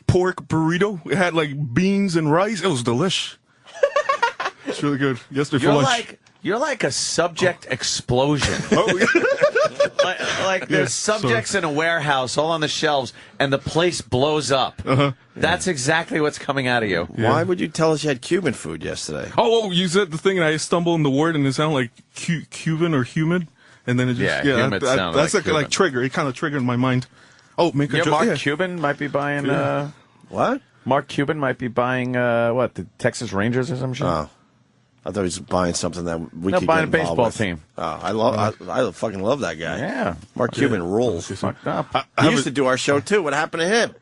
pork burrito. It had like beans and rice. It was delish. It's really good. Yesterday for lunch. You're like a subject explosion. like there's subjects in a warehouse all on the shelves, and the place blows up. That's exactly what's coming out of you. Yeah. Why would you tell us you had Cuban food yesterday? Oh, you said the thing, and I stumbled in the word, and it sounded like Cuban or humid, and then it just humid sounded that's like Cuban. trigger. It kind of triggered in my mind. Oh, make a joke. Mark Cuban might be buying. What? Mark Cuban might be buying the Texas Rangers or some shit. Oh. I thought he was buying something that we could buying get a involved baseball with. team. I fucking love that guy. Yeah. Mark Cuban rules. Fucked up. He used to do our show too. What happened to him?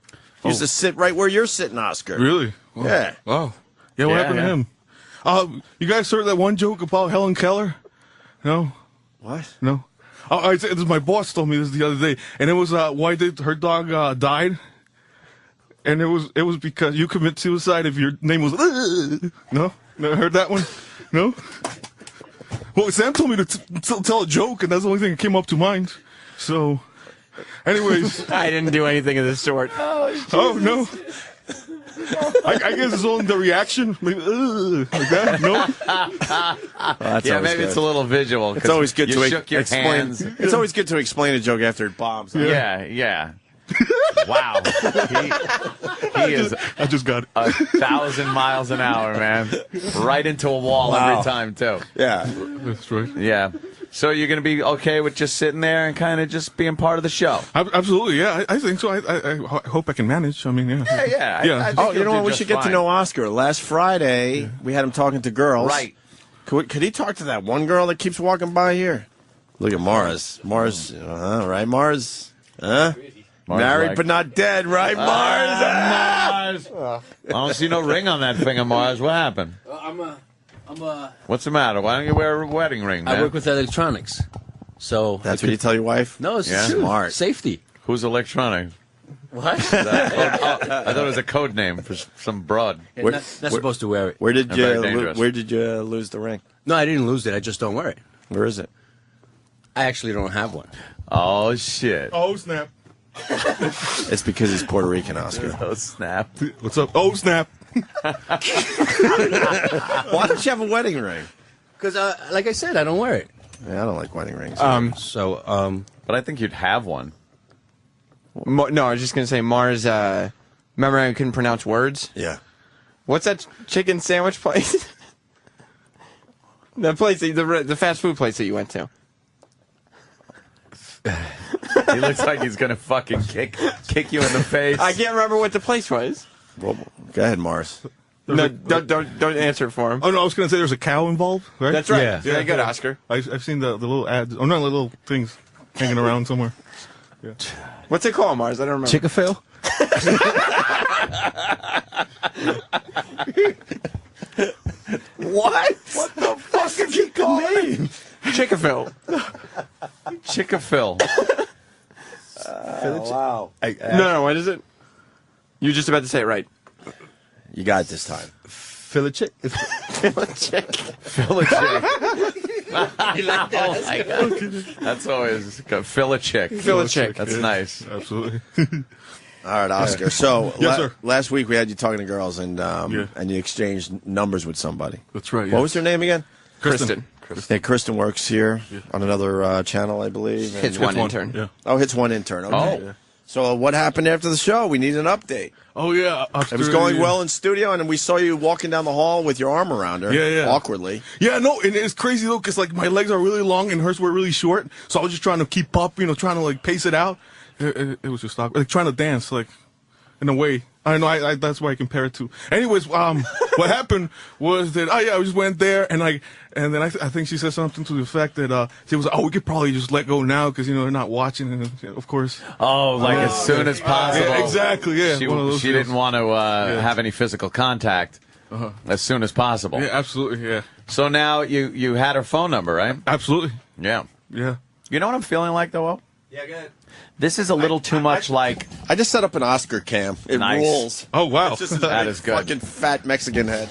He used to sit right where you're sitting, Oscar. Really? Oh. Yeah. Wow. Yeah, what happened to him? You guys heard that one joke about Helen Keller? No? What? No? My boss told me this the other day, and it was why did her dog died? And it was because you commit suicide if your name was No? Never heard that one? No? Well, Sam told me to tell a joke, and that's the only thing that came up to mind. So, anyways. I didn't do anything of the sort. Oh, no? I guess it's only the reaction. Maybe, like that? No? Maybe it's a little visual. It's always good to shook your explain. hands. It's always good to explain a joke after it bombs. Yeah. Wow. He is I just got it. 1,000 miles an hour, man. Right into a wall every time, too. Yeah. That's right. Yeah. So you're going to be okay with just sitting there and kind of just being part of the show? Absolutely, yeah. I think so. I hope I can manage. I mean, yeah. Yeah. Oh, you know what? We should get to know Oscar. Last Friday, we had him talking to girls. Right. Could he talk to that one girl that keeps walking by here? Look at Mars. Right, Mars? Huh? Married but not dead, right, Mars? Mars. I don't see no ring on that finger, Mars. What happened? What's the matter? Why don't you wear a wedding ring, man? I work with electronics. So that's what you tell your wife? No, it's smart. Safety. Who's electronic? What? I thought it was a code name for some broad. Yeah, not supposed to wear it. Where did you lose the ring? No, I didn't lose it. I just don't wear it. Where is it? I actually don't have one. Oh, shit. Oh, snap. It's because he's Puerto Rican, Oscar. Oh, snap. What's up? Oh, snap. Why don't you have a wedding ring? Because, like I said, I don't wear it. Yeah, I don't like wedding rings. But I think you'd have one. No, I was just gonna say Mars. Remember I couldn't pronounce words? Yeah. What's that chicken sandwich place? The place, the fast food place that you went to. He looks like he's gonna fucking kick you in the face. I can't remember what the place was. Well, go ahead, Mars. No, don't answer it for him. Oh no, I was going to say there's a cow involved, right? That's right. Yeah. Very good, Oscar. I've seen the little ads. Oh, not little things hanging around somewhere. Yeah. What's it called, Mars? I don't remember. Chick-a-Phil? What? What the fuck did you call me? Chick-a-Phil. Chick-a-Phil. Wow. No, what is it? You're just about to say it right. You got it this time. Philly chick. Philly chick. Philly chick. You like that? Oh my God. That's always good. Philly chick. Philly chick. That's nice. Absolutely. All right, Oscar. So Yes, sir. last week we had you talking to girls, and you exchanged numbers with somebody. That's right. What was her name again? Kristen. Yeah, Kristen works here on another channel, I believe. Hits one intern. Yeah. Oh, Hits One intern. Okay. Oh. Yeah. So what happened after the show? We need an update. Oh yeah. It was going well in studio, and we saw you walking down the hall with your arm around her. Yeah. Awkwardly. Yeah, no, and it's crazy though, because like my legs are really long and hers were really short, so I was just trying to keep up, trying to like pace it out. It was just awkward. Like trying to dance, like in a way. I know. I that's why I compare it to. Anyways, what happened was that I just went there and then I think she said something to the effect that she was we could probably just let go now because they're not watching, and of course. Oh, like as soon as possible. Yeah, exactly. Yeah. She didn't want to have any physical contact as soon as possible. Yeah, absolutely. Yeah. So now you had her phone number, right? Absolutely. Yeah. Yeah. You know what I'm feeling like though? Yeah, go ahead. This is a little too much like. I just set up an Oscar cam. It Nice. rules. Oh wow. It's just That is good. Fucking fat Mexican head.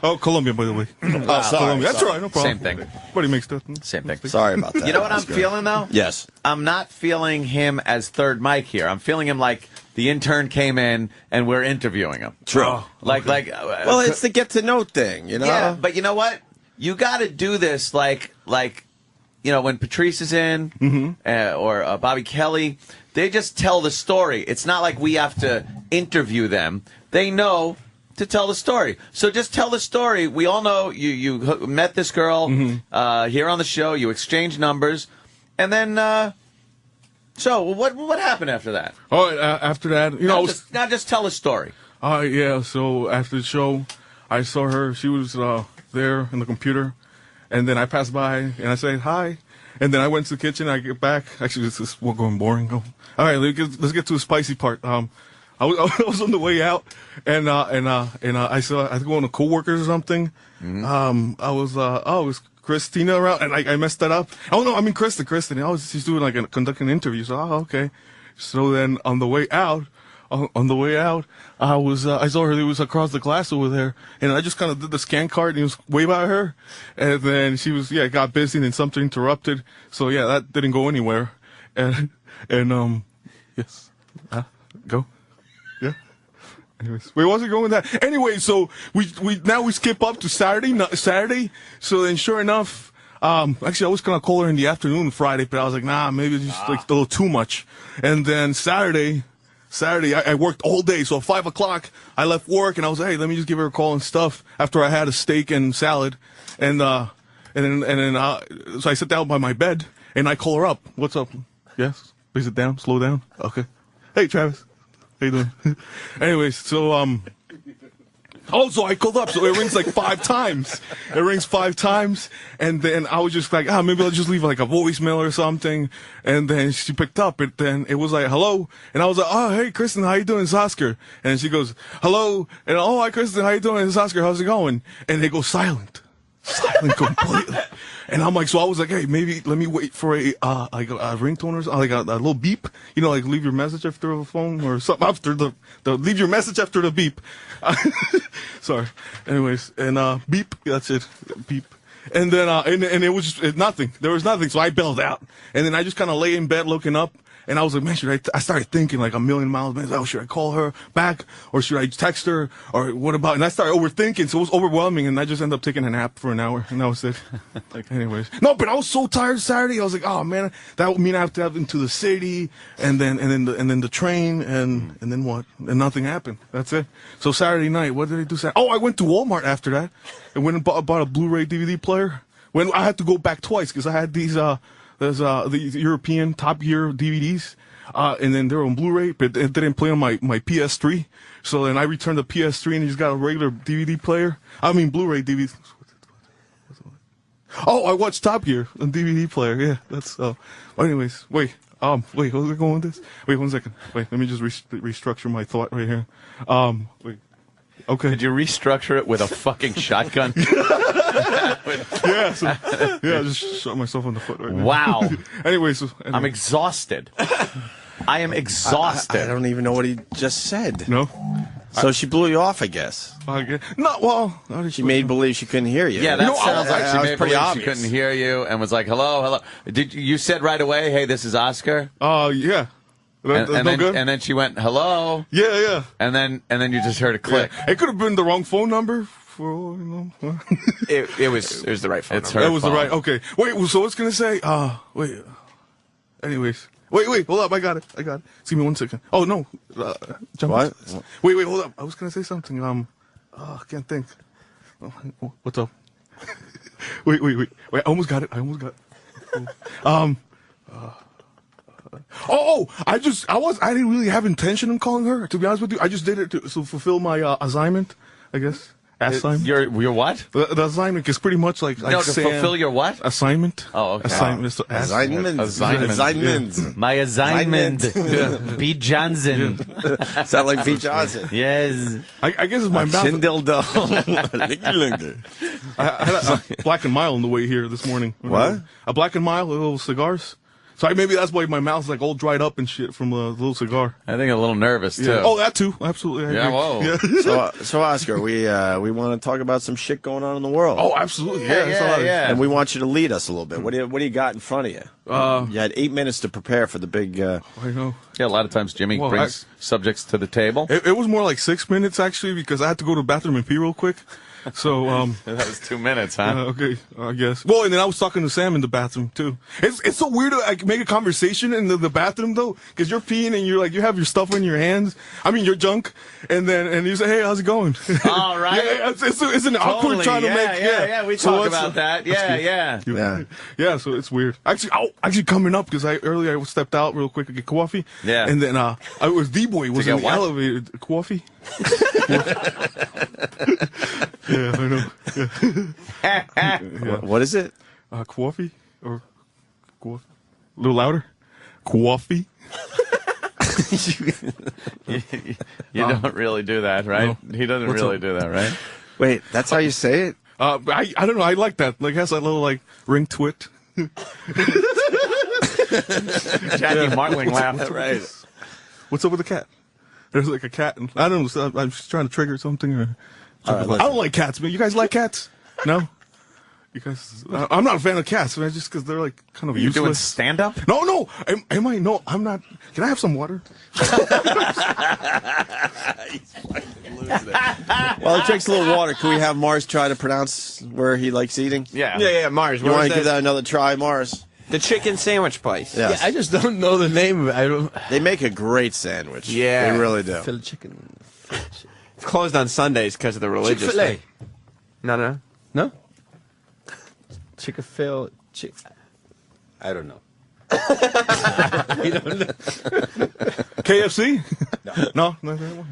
Oh, Colombian, by the way. Oh, sorry. Colombian. That's all right. No problem. Same thing. Everybody makes that. Same thing. Sorry about that. You know what I'm Oscar. feeling though? Yes. I'm not feeling him as third mic here. I'm feeling him like the intern came in and we're interviewing him. True. Oh, Well, it's the get to know thing, Yeah, but you know what? You got to do this like when Patrice is in or Bobby Kelly, they just tell the story. It's not like we have to interview them. They know to tell the story. So just tell the story. We all know you met this girl here on the show. You exchanged numbers, and then so what happened after that? Oh, after that, Now just tell the story. Yeah. So after the show, I saw her. She was there in the computer, and then I passed by and I said hi, and then I went to the kitchen. I get back. Actually, this is going boring. All right, let's get to the spicy part. I was on the way out, and I saw I think one of the coworkers or something. I was it was Christina around, and I messed that up. Oh no, I mean Kristen. She's doing like conducting an interview. So okay. So then on the way out, I saw her. It was across the glass over there, and I just kind of did the scan card, and it was way by her, and then she was got busy, and then something interrupted. So yeah, that didn't go anywhere, and yes, go. Yeah. Anyways, where was it going with that? Anyway, so we skip up to Saturday. So then, sure enough, actually I was gonna call her in the afternoon Friday, but I was like, nah, maybe it's just like a little too much. And then Saturday, I worked all day. So at 5 o'clock, I left work and I was like, hey, let me just give her a call and stuff after I had a steak and salad, and then so I sit down by my bed and I call her up. What's up? Yes. Please sit down. Slow down. Okay. Hey, Travis. How you doing? Anyways, so so I called up. So it rings like 5 times. It rings 5 times, and then I was just like, maybe I'll just leave like a voicemail or something. And then she picked up. And then it was like, hello. And I was like, oh, hey, Kristen, how you doing? It's Oscar. And she goes, hello. And oh, hi, Kristen, how you doing? It's Oscar. How's it going? And they go silent completely. And I'm like, so I was like, hey, maybe let me wait for a ringtone or something, like a little beep, like leave your message after the phone or something after the leave your message after the beep. Sorry. Anyways, and beep, that's it, beep. And then and it was just nothing. There was nothing. So I bailed out, and then I just kind of lay in bed looking up. And I was like, man, I started thinking like a million miles, man. Oh, should I call her back or should I text her or what about? And I started overthinking, so it was overwhelming, and I just ended up taking a nap for an hour, and that was it. Anyways, no, but I was so tired Saturday. I was like, oh man, that would mean I have to have into the city, and then the train, and then what? And nothing happened. That's it. So Saturday night, what did I do? Oh, I went to Walmart after that, and went and bought a Blu-ray DVD player. When I had to go back twice because I had these the European Top Gear DVDs, and then they were on Blu-ray, but it didn't play on my PS3. So then I returned the PS3 and just got a regular DVD player. I mean Blu-ray DVD. Oh, I watched Top Gear on DVD player. Yeah, that's. Anyways, wait, was I going with this? Wait 1 second. Wait, let me just restructure my thought right here. Wait. Okay. Did you restructure it with a fucking shotgun? Yeah, I just shot myself in the foot right now. Wow. Anyway. I'm exhausted. I am exhausted. I don't even know what he just said. No? So she blew you off, I guess. No, well... She made believe she couldn't hear you. Yeah, that sounds like she made pretty believe obvious. she couldn't hear you and was like, hello. You said right away, hey, this is Oscar? Yeah. And then she went, hello. Yeah. And then you just heard a click. Yeah. It could have been the wrong phone number. It was the right phone number. That was the right. Okay. Wait. So what's gonna say? Wait. Anyways. Wait. Hold up. I got it. Just give me 1 second. Oh no. Jump. What? Wait. Hold up. I was gonna say something. I can't think. What's up? Wait. I almost got it. I didn't really have intention of calling her, to be honest with you. I just did it to fulfill my assignment, I guess. Assignment. Your what? The assignment is pretty much like to fulfill your what? Assignment. Oh, okay. Assignment. Assignment. My assignment. Pete Johnson. Sound like Pete Johnson. Yes. I guess it's my mouth. I had a Black and Mild on the way here this morning. What? A Black and Mild, little cigars. So maybe that's why my mouth's like all dried up and shit from a little cigar. I think a little nervous too. Yeah. Oh, that too. Absolutely. Yeah. Whoa. Yeah. So Oscar, we want to talk about some shit going on in the world. Oh, absolutely. Yeah. And we want you to lead us a little bit. What do you got in front of you? You had 8 minutes to prepare for the big. I know. Yeah, a lot of times Jimmy brings subjects to the table. It was more like 6 minutes actually because I had to go to the bathroom and pee real quick. So that was 2 minutes, huh? Okay, I guess. Well, and then I was talking to Sam in the bathroom too. It's so weird to like make a conversation in the bathroom though, because you're peeing and you're like you have your stuff in your hands. I mean your junk, and you say, hey, how's it going? All right. Yeah, it's an awkward trying to make. Yeah. We talk about that. Yeah. So it's weird. Actually coming up because earlier I stepped out real quick to get coffee. Yeah. And then I was D-boy was in the elevator. Coffee. Yeah, I know. Yeah. What is it? Coffee or coffee? A little louder. Coffee. You don't really do that, right? No. He doesn't really do that, right? Wait, that's how you say it? I don't know. I like that. Like, it has that little like ring to it. Jackie Martling laughed. Right. What's up with the cat? There's like a cat. I don't know. So I'm just trying to trigger something. Or right, I don't like cats, man. You guys like cats? No? You guys? I'm not a fan of cats, man. Just because they're like kind of useless. You doing stand up? No. Am I? No, I'm not. Can I have some water? While he drinks a little water, can we have Mars try to pronounce where he likes eating? Yeah, Mars. You want to give that another try, Mars? The chicken sandwich place. Yes. Yeah, I just don't know the name of it. They make a great sandwich. Yeah. They really do. Philly chicken. It's closed on Sundays because of the religious Chick-fil-A. thing. No. Chick-fil-A. I don't know. You don't know. KFC? No.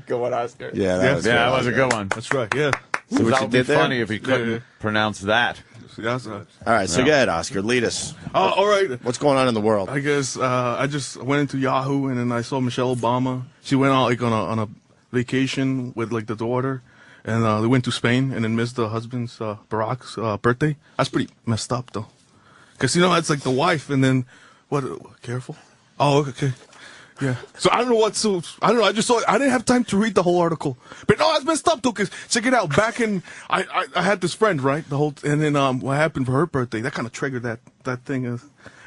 Go on, Oscar. Yeah, that was a good one. That's right. Yeah. See what that you would be did there? funny if he couldn't pronounce that. Yeah, all right, so go ahead, Oscar. Lead us. All right. What's going on in the world? I guess I just went into Yahoo and then I saw Michelle Obama. She went out like on a vacation with like the daughter, and they went to Spain and then missed the husband's Barack's birthday. That's pretty messed up though, because it's like the wife and then what? Careful. Oh, okay. Yeah. So I don't know what. So I don't know. I just saw. I didn't have time to read the whole article. But no, that's messed up though. Cause check it out. Back in, I had this friend, right? And then what happened for her birthday? That kind of triggered that thing.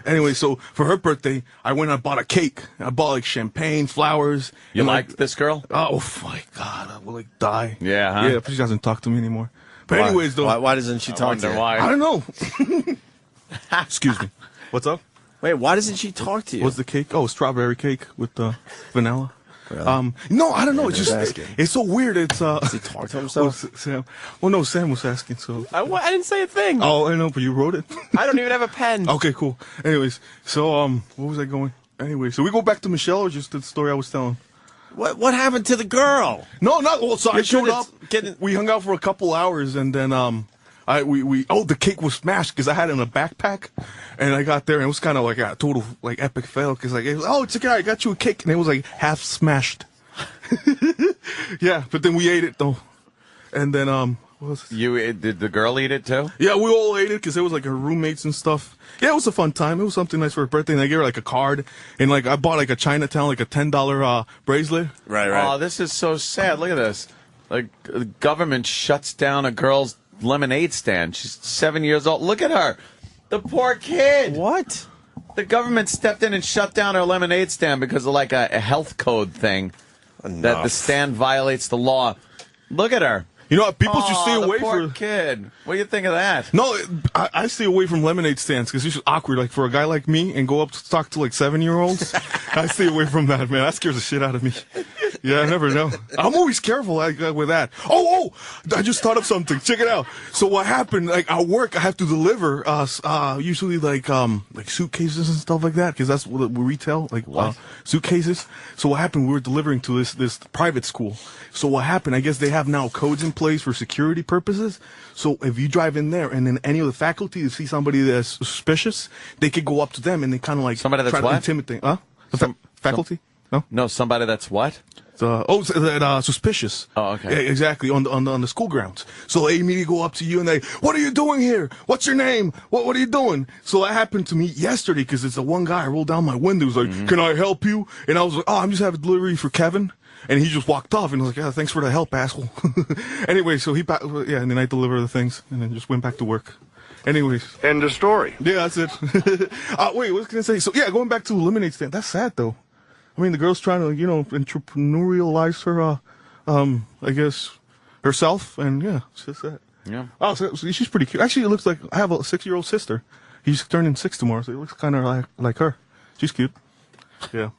Anyway, so for her birthday, I went and bought a cake. I bought like champagne, flowers. You liked this girl? Oh my God, I will like die. Yeah, huh? Yeah, but she doesn't talk to me anymore. But Why? anyways, though, Why doesn't she talk to you? Why? I don't know. Excuse me. What's up? Wait, why doesn't she talk to you? What's the cake? Oh, strawberry cake with vanilla. Really? No, I don't know. It's Who's just asking? it's so weird. It's Does he talk to himself? Sam. Well, no, Sam was asking. So I didn't say a thing. oh, I know, but you wrote it. I don't even have a pen. Okay, cool. Anyways, so what was I going? Anyway, so we go back to Michelle or just the story I was telling? What happened to the girl? No, not well. So I showed up. Getting... We hung out for a couple hours, and then the cake was smashed because I had it in a backpack, and I got there and it was kind of like a total like epic fail because like it was, oh, check it out, I got you a cake, and it was like half smashed. Yeah, but then we ate it though, and then what was it? Did the girl eat it too? Yeah, we all ate it because it was like her roommates and stuff. Yeah, it was a fun time. It was something nice for her birthday, and I gave her like a card, and like I bought like a Chinatown like a $10 bracelet. Right. Oh, this is so sad. Look at this. Like the government shuts down a girl's lemonade stand. She's 7 years old. Look at her. The poor kid. What? The government stepped in and shut down her lemonade stand because of like a health code thing. That the stand violates the law. Look at her. You know, people should stay away from kid. What do you think of that? No, I stay away from lemonade stands because it's just awkward. Like for a guy like me and go up to talk to like 7-year-olds, I stay away from that, man. That scares the shit out of me. Yeah, I never know. I'm always careful with that. Oh, I just thought of something. Check it out. So what happened? Like at work, I have to deliver usually like suitcases and stuff like that because that's what we retail, like suitcases. So what happened? We were delivering to this private school. So what happened? I guess they have now codes in place for security purposes. So if you drive in there and then any of the faculty see somebody that's suspicious, they could go up to them and they kind of like somebody that's try to intimidate. Faculty? No, somebody that's what? Suspicious. Oh, okay. Yeah, exactly, on the school grounds. So they immediately go up to you and they, what are you doing here? What's your name? What are you doing? So that happened to me yesterday because it's the one guy I rolled down my window. He was like, can I help you? And I was like, oh, I'm just having delivery for Kevin. And he just walked off and was like, yeah, thanks for the help, asshole. Anyway, so and then I deliver the things and then just went back to work. Anyways. End of story. Yeah, that's it. Wait, what was I going to say? So, yeah, going back to the lemonade stand. That's sad, though. I mean, the girl's trying to, entrepreneurialize her, I guess, herself. And, yeah, it's just that. Yeah. Oh, so she's pretty cute. Actually, it looks like I have a 6-year-old sister. He's turning 6 tomorrow, so it looks kind of like her. She's cute. Yeah.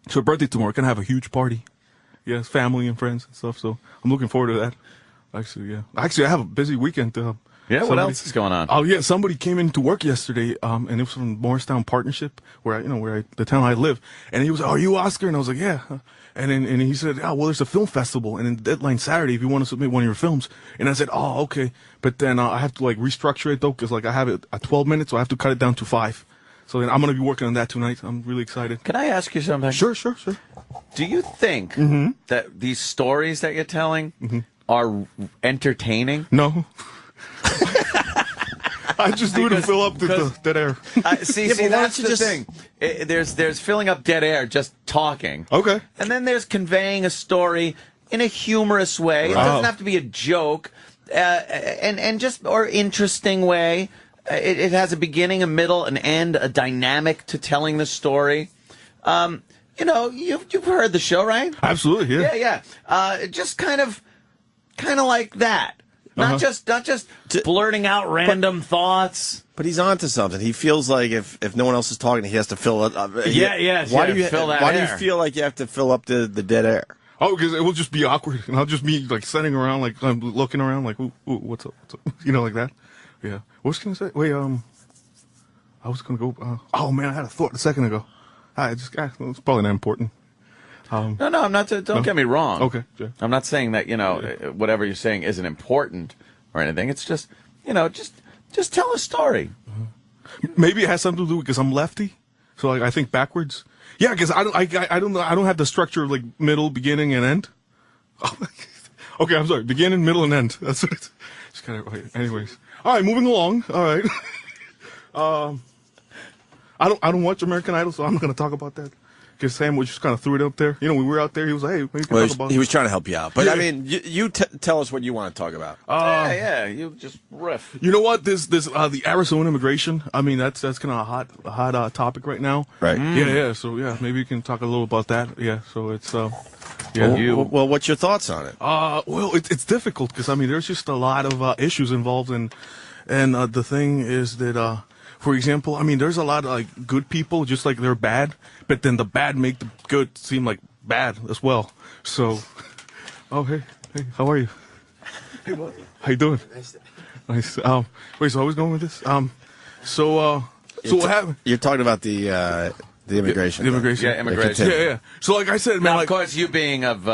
It's her birthday tomorrow. We're going to have a huge party. Yeah, family and friends and stuff. So I'm looking forward to that. Actually, yeah. Actually, I have a busy weekend. What else is going on? Oh, yeah. Somebody came into work yesterday, and it was from Morristown Partnership, the town I live. And he was, are you Oscar? And I was like, yeah. And he said, oh, well, there's a film festival, and then deadline Saturday if you want to submit one of your films. And I said, oh, okay. But then I have to restructure it though, because I have it at 12 minutes, so I have to cut it down to 5. So then I'm going to be working on that tonight. I'm really excited. Can I ask you something? Sure. Do you think that these stories that you're telling are entertaining? No. I just do it to fill up the dead air. See, that's the thing. There's filling up dead air, just talking. Okay. And then there's conveying a story in a humorous way. Right. It doesn't have to be a joke, or interesting way. It has a beginning, a middle, an end, a dynamic to telling the story. You've heard the show, right? Absolutely, yeah. Yeah. Just kind of like that. Not just blurting out random thoughts. But he's onto something. He feels like if no one else is talking, he has to fill it up. Why do you feel like you have to fill up the dead air? Oh, because it will just be awkward, and I'll just be sitting around, I'm looking around, ooh, what's up, like that. Yeah. What was I gonna say? Wait, I was gonna go. Oh man, I had a thought a second ago. It's probably not important. No, I'm not. Don't get me wrong. Okay. Yeah. I'm not saying that whatever you're saying isn't important or anything. It's just just tell a story. Maybe it has something to do because I'm lefty, so I think backwards. Yeah, because I don't have the structure of middle, beginning, and end. Okay, I'm sorry. Beginning, middle, and end. That's what it's kind of. Anyways, all right, moving along. All right. I don't watch American Idol, so I'm not going to talk about that. because Sam was just kind of threw it up there. You know, when we were out there, he was like, "Hey, we can talk about." He was trying to help you out, but Yeah. I mean, you tell us what you want to talk about. yeah, you just riff. You know what? This the Arizona immigration. I mean, that's kind of a hot topic right now. Right. Yeah. So yeah, maybe you can talk a little about that. Yeah. So it's Well, what's your thoughts on it? Well, it's difficult because I mean, there's just a lot of issues involved, and the thing is that, for example, I mean, there's a lot of like good people, just like they're bad, but then the bad make the good seem like bad as well. So, hey, how are you? Hey, what? How you doing? Nice. Wait, so I was going with this. So what happened? You're talking about the immigration. The immigration. Yeah, immigration. Yeah. So like I said, man, Now, like, of course, you being of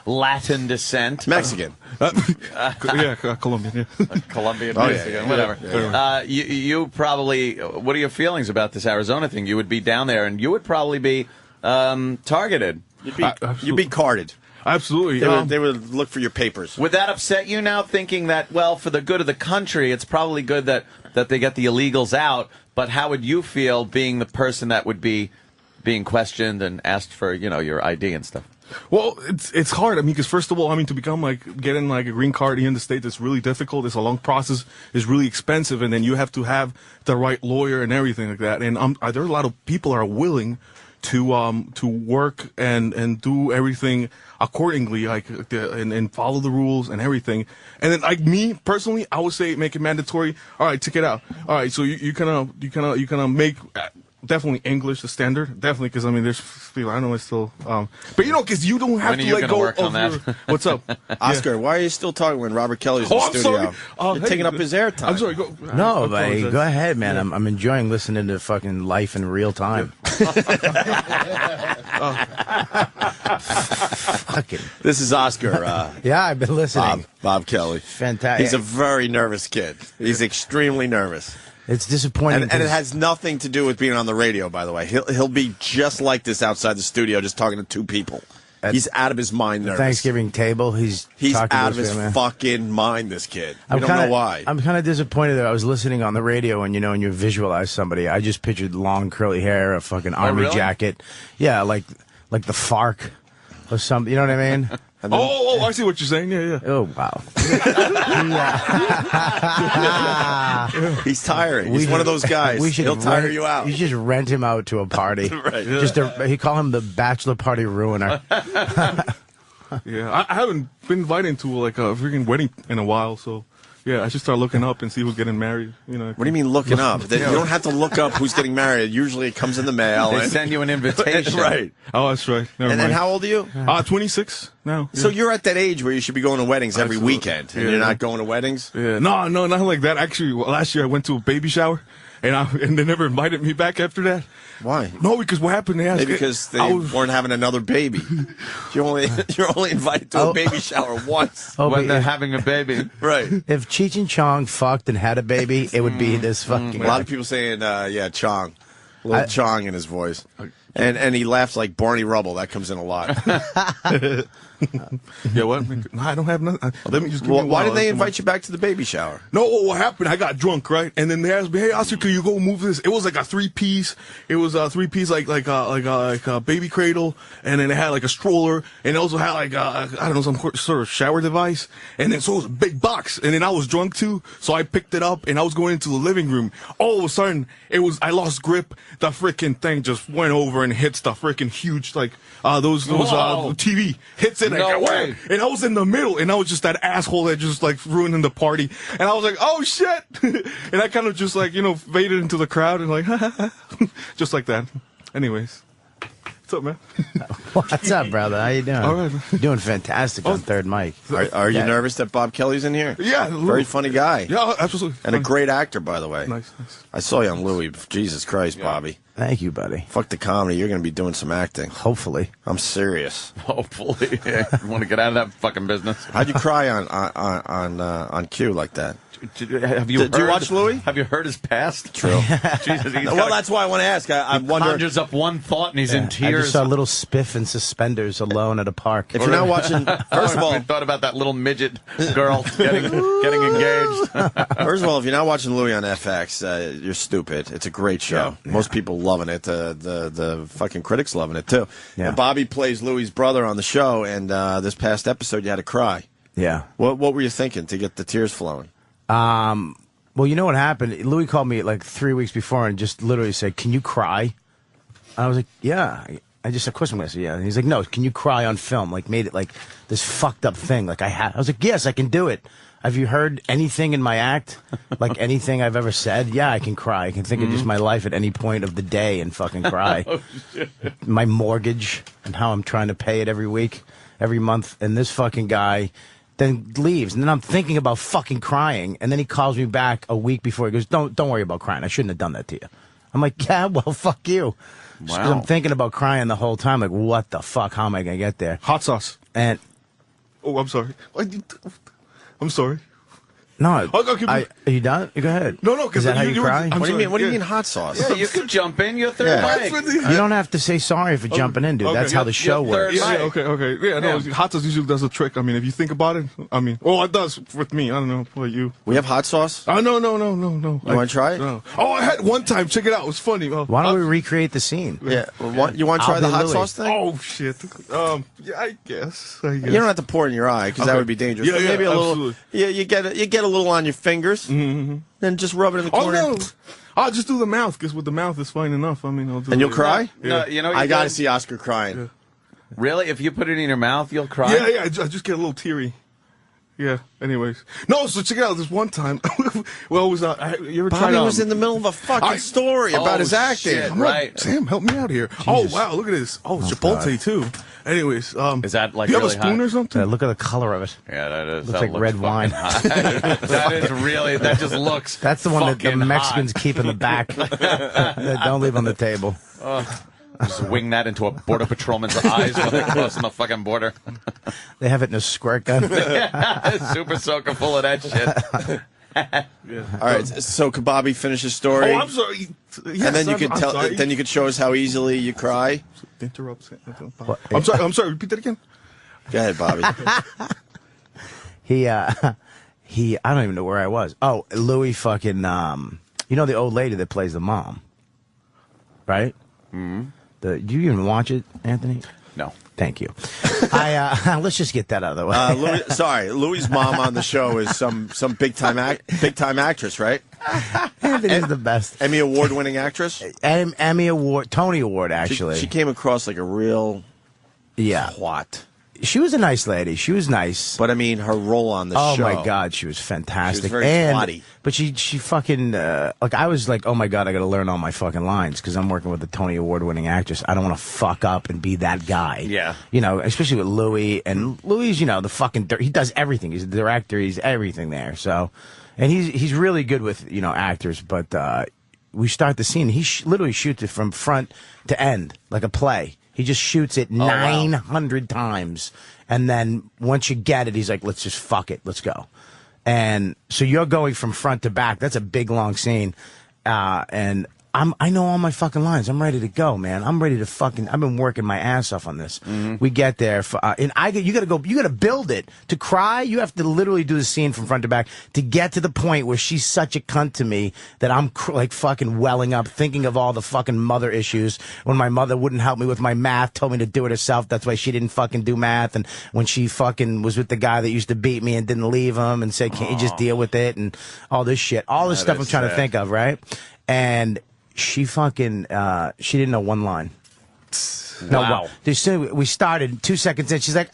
Latin descent, Mexican, Colombian, Colombian, Oh, yeah, Mexican, yeah, whatever. yeah. You probably. What are your feelings about this Arizona thing? You would be down there, and you would probably be targeted. You'd be carded. Absolutely. They would look for your papers. Would that upset you now, thinking that, well, for the good of the country, it's probably good that they get the illegals out, but how would you feel being the person that would be being questioned and asked for, your ID and stuff? Well, it's hard. I mean, because first of all, I mean, to getting like a green card here in the States, it's really difficult. It's a long process. It's really expensive. And then you have to have the right lawyer and everything like that. And there are a lot of people are willing to work and do everything accordingly, and follow the rules and everything. And then, like me personally, I would say make it mandatory. All right, check it out. All right, so you kind of make definitely English the standard, definitely, because I mean there's people I know it's still, but because you don't have When are to you let gonna go work of on that? your. What's up, Oscar? Why are you still talking when Robert Kelly's in the I'm studio? sorry. You're taking up his airtime. I'm sorry. No, I buddy, apologize. go ahead, man. I'm enjoying listening to fucking life in real time. Fucking. This is Oscar. Yeah, I've been listening. Bob Kelly. Fantastic. He's a very nervous kid. He's extremely nervous. It's disappointing. And it has nothing to do with being on the radio, by the way. He'll be just like this outside the studio, just talking to two people. He's out of his mind nervous. Thanksgiving table. He's out talking of to his family. fucking mind, this kid. I don't kinda, know why. I'm kind of disappointed that I was listening on the radio and, when you visualize somebody, I just pictured long curly hair, a fucking army really? jacket. Yeah, like the FARC or something. You know what I mean? I see what you're saying. Yeah. Oh, wow. He's tiring. He's one of those guys. He'll tire you out. You just rent him out to a party. Right. He call him the bachelor party ruiner. Yeah, I haven't been invited to like a freaking wedding in a while, so yeah, I should start looking up and see who's getting married. What do you mean looking up? You don't have to look up who's getting married. Usually it comes in the mail. They send you an invitation. Right. Oh, that's right. Never And mind. how old are you? 26 now. So Yeah. you're at that age where you should be going to weddings every Absolutely. weekend, and Yeah. you're not going to weddings? Yeah, no, not like that. Actually, last year I went to a baby shower, and they never invited me back after that. Why? No, because what happened? Maybe because they weren't having another baby. You're only invited to a baby shower once when they're having a baby. Right. If Cheech and Chong fucked and had a baby, it would be this fucking. A lot of people saying, Chong. A little Chong in his voice. And he laughs like Barney Rubble. That comes in a lot. Yeah, what? No, I don't have nothing. Let me just. Well, why did they invite you back to the baby shower? No, what happened? I got drunk, right? And then they asked me, "Hey, Oscar, can you go move this?" It was like a 3-piece. It was a 3-piece, like a baby cradle, and then it had like a stroller, and it also had like I don't know, some sort of shower device, and then so it was a big box. And then I was drunk too, so I picked it up, and I was going into the living room. All of a sudden, I lost grip. The freaking thing just went over and hits the freaking huge those TV hits it. No way. And I was in the middle, and I was just that asshole that just like ruining the party. And I was like, oh shit! And I kind of just faded into the crowd and like, just like that. Anyways, what's up, man? What's up, brother? How you doing? All right. You're doing fantastic on Third Mic. Are you nervous that Bob Kelly's in here? Yeah, very funny guy. Yeah, absolutely. And a great actor, by the way. Nice. I saw you on Louis. Jesus Christ, Bobby. Thank you, buddy. Fuck the comedy. You're going to be doing some acting. Hopefully. I'm serious. Hopefully. You want to get out of that fucking business. How'd you cry on cue like that? Have you Did you watch Louis? Have you heard his past? True. Jesus, Well, that's why I want to ask. I'm wondering. Conjures up one thought and he's in I tears. just saw little Spiff in suspenders alone at a park. If you're not watching, first of all, I thought about that little midget girl getting engaged. First of all, if you're not watching Louis on FX, you're stupid. It's a great show. Yeah. Most people loving it. The fucking critics loving it too. Yeah. And Bobby plays Louis' brother on the show, and this past episode you had to cry. Yeah. What were you thinking to get the tears flowing? Well, you know what happened? Louis called me like 3 weeks before and just literally said, "Can you cry?" I was like, "Yeah." I just, of course I'm going to say yeah. And he's like, "No, can you cry on film?" Like, made it like this fucked up thing. Like I was like, "Yes, I can do it." Have you heard anything in my act? Like anything I've ever said? Yeah, I can cry. I can think of just my life at any point of the day and fucking cry. Oh, shit. My mortgage and how I'm trying to pay it every week, every month. And this fucking guy then leaves. And then I'm thinking about fucking crying. And then he calls me back a week before. He goes, don't worry about crying. I shouldn't have done that to you. I'm like, yeah, well, fuck you. Because I'm thinking about crying the whole time. Like, what the fuck? How am I going to get there? Hot sauce. And oh, I'm sorry. I'm sorry. No, Okay, are you done? You go ahead. No, Is because that how you cry? What do you mean? What do you mean hot sauce? Yeah, you can jump in. You're third Yeah. mic. You don't have to say sorry for jumping in, dude. Okay, That's how the show you're third works. mic. Okay. Yeah, no, hot sauce usually does a trick. I mean, if you think about it, I mean, well, it does with me. I don't know about you. We have hot sauce. No. You want to try it? No. Oh, I had one time. Check it out. It was funny. Why don't we recreate the scene? Yeah. Well, you want to try the hot sauce thing? Oh shit. Yeah, I guess. You don't have to pour it in your eye because that Okay. would be dangerous. Yeah, But maybe a little. absolutely. Yeah, you get a little on your fingers. Mm-hmm. Then just rub it in the Oh corner. no. I'll just do the mouth because with the mouth is fine enough. I mean, I'll do. And you'll cry? Yeah. No, you know, I got to see Oscar crying. Yeah. Really? If you put it in your mouth, you'll cry? Yeah. I just get a little teary. Yeah. Anyways, no. So check it out. This one time, well, it was you ever tried? Bobby was in the middle of a fucking story about his acting. Shit, I'm like, right. Sam, help me out here. Oh wow, look at this. Oh, Chipotle too. Anyways, Is that like you have really a spoon hot? or something? Look at the color of it. Yeah, that is. Looks that like red fucking wine. hot. That is really. That just looks. That's the one that the fucking Mexicans hot. keep in the back. That don't leave on the table. Just wing that into a border patrolman's eyes when they're crossing the fucking border. They have it in a squirt gun. Super soaker full of that shit. All right. So could Bobby finish his story? Oh, I'm sorry. Yes, And then you could I'm tell. sorry. Then you could show us how easily you cry. Interrupt. I'm sorry. Repeat that again. Go ahead, Bobby. He I don't even know where I was. Oh, Louis fucking, you know the old lady that plays the mom, right? Mm-hmm. Do you even watch it, Anthony? No. Thank you. Let's just get that out of the way. Louis' mom on the show is some big time actress, right? Anthony's the best. Emmy award-winning actress. Emmy Award, Tony Award, actually. She came across like a real twat. She was a nice lady. She was nice. But I mean, her role on the show. Oh my God, she was fantastic. She was very twatty. But she fucking like I was like, oh my God, I got to learn all my fucking lines because I'm working with a Tony Award winning actress. I don't want to fuck up and be that guy. Yeah. You know, especially with Louis, and Louis, you know, the fucking he does everything. He's the director. He's everything there. So, and he's really good with actors. But we start the scene. He literally shoots it from front to end like a play. He just shoots it 900 times. And then once you get it, he's like, let's just fuck it. Let's go. And so you're going from front to back. That's a big, long scene. And I know all my fucking lines. I'm ready to go, man. I'm ready to fucking. I've been working my ass off on this. Mm-hmm. We get there, and you gotta go. You gotta build it to cry. You have to literally do the scene from front to back to get to the point where she's such a cunt to me that I'm like fucking welling up, thinking of all the fucking mother issues when my mother wouldn't help me with my math, told me to do it herself. That's why she didn't fucking do math. And when she fucking was with the guy that used to beat me and didn't leave him and said, "Can't you just deal with it?" And all this shit, all this stuff I'm trying to think of, right? And she fucking, she didn't know one line. No, wow. We started 2 seconds in. She's like,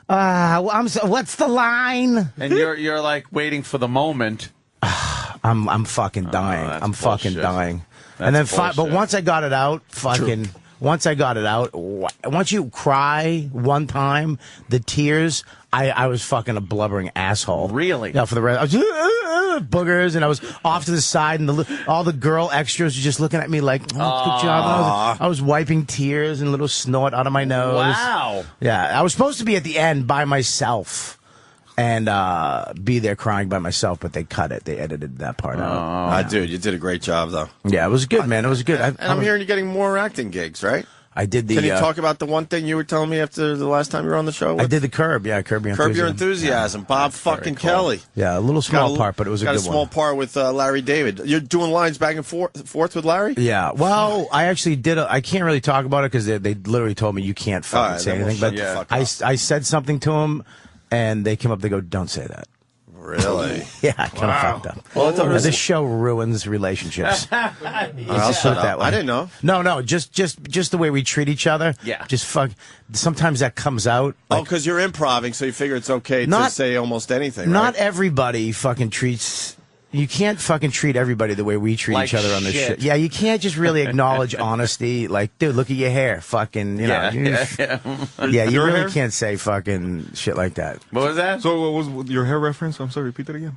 what's the line? And you're like waiting for the moment. I'm fucking dying. I'm fucking bullshit. dying. That's And then, bullshit. but once I got it out, fucking. Once I got it out, once you cry one time, the tears, I was fucking a blubbering asshole. Really? Yeah, for the rest. I was boogers, and I was off to the side, and all the girl extras were just looking at me like, oh, good job. I was wiping tears and a little snort out of my nose. Wow. Yeah, I was supposed to be at the end by myself and be there crying by myself, but they cut it. They edited that part out. Dude, you did a great job, though. Yeah, it was good, man. It was good. And I'm hearing you're getting more acting gigs, right? I did the. Can you talk about the one thing you were telling me after the last time you were on the show? I did the Curb. Yeah, Curb Your Enthusiasm. Curb Your Enthusiasm. Bob fucking cool. Kelly. Yeah, a little small part, but it was a got good a small one. part with Larry David. You're doing lines back and forth with Larry? Yeah. Well, I actually did. I can't really talk about it because they literally told me you can't fucking right, say then we'll anything. shut But the fuck up. I said something to him, and they came up. They go, "Don't say that." Really? Yeah, kind of fucked up. Well, this show ruins relationships. I'll Let's shut put it that up. way. I didn't know. No, just the way we treat each other. Yeah. Just fuck. Sometimes that comes out. Oh, because you're improving, so you figure it's okay to Not- say almost anything, Not right? everybody fucking treats. You can't fucking treat everybody the way we treat Like each other on this shit. shit. Yeah, you can't just really acknowledge honesty. Like, dude, look at your hair. Fucking, you know. Yeah. Yeah, you Your really hair? can't say fucking shit like that. What was that? So what was your hair reference? I'm sorry, repeat that again.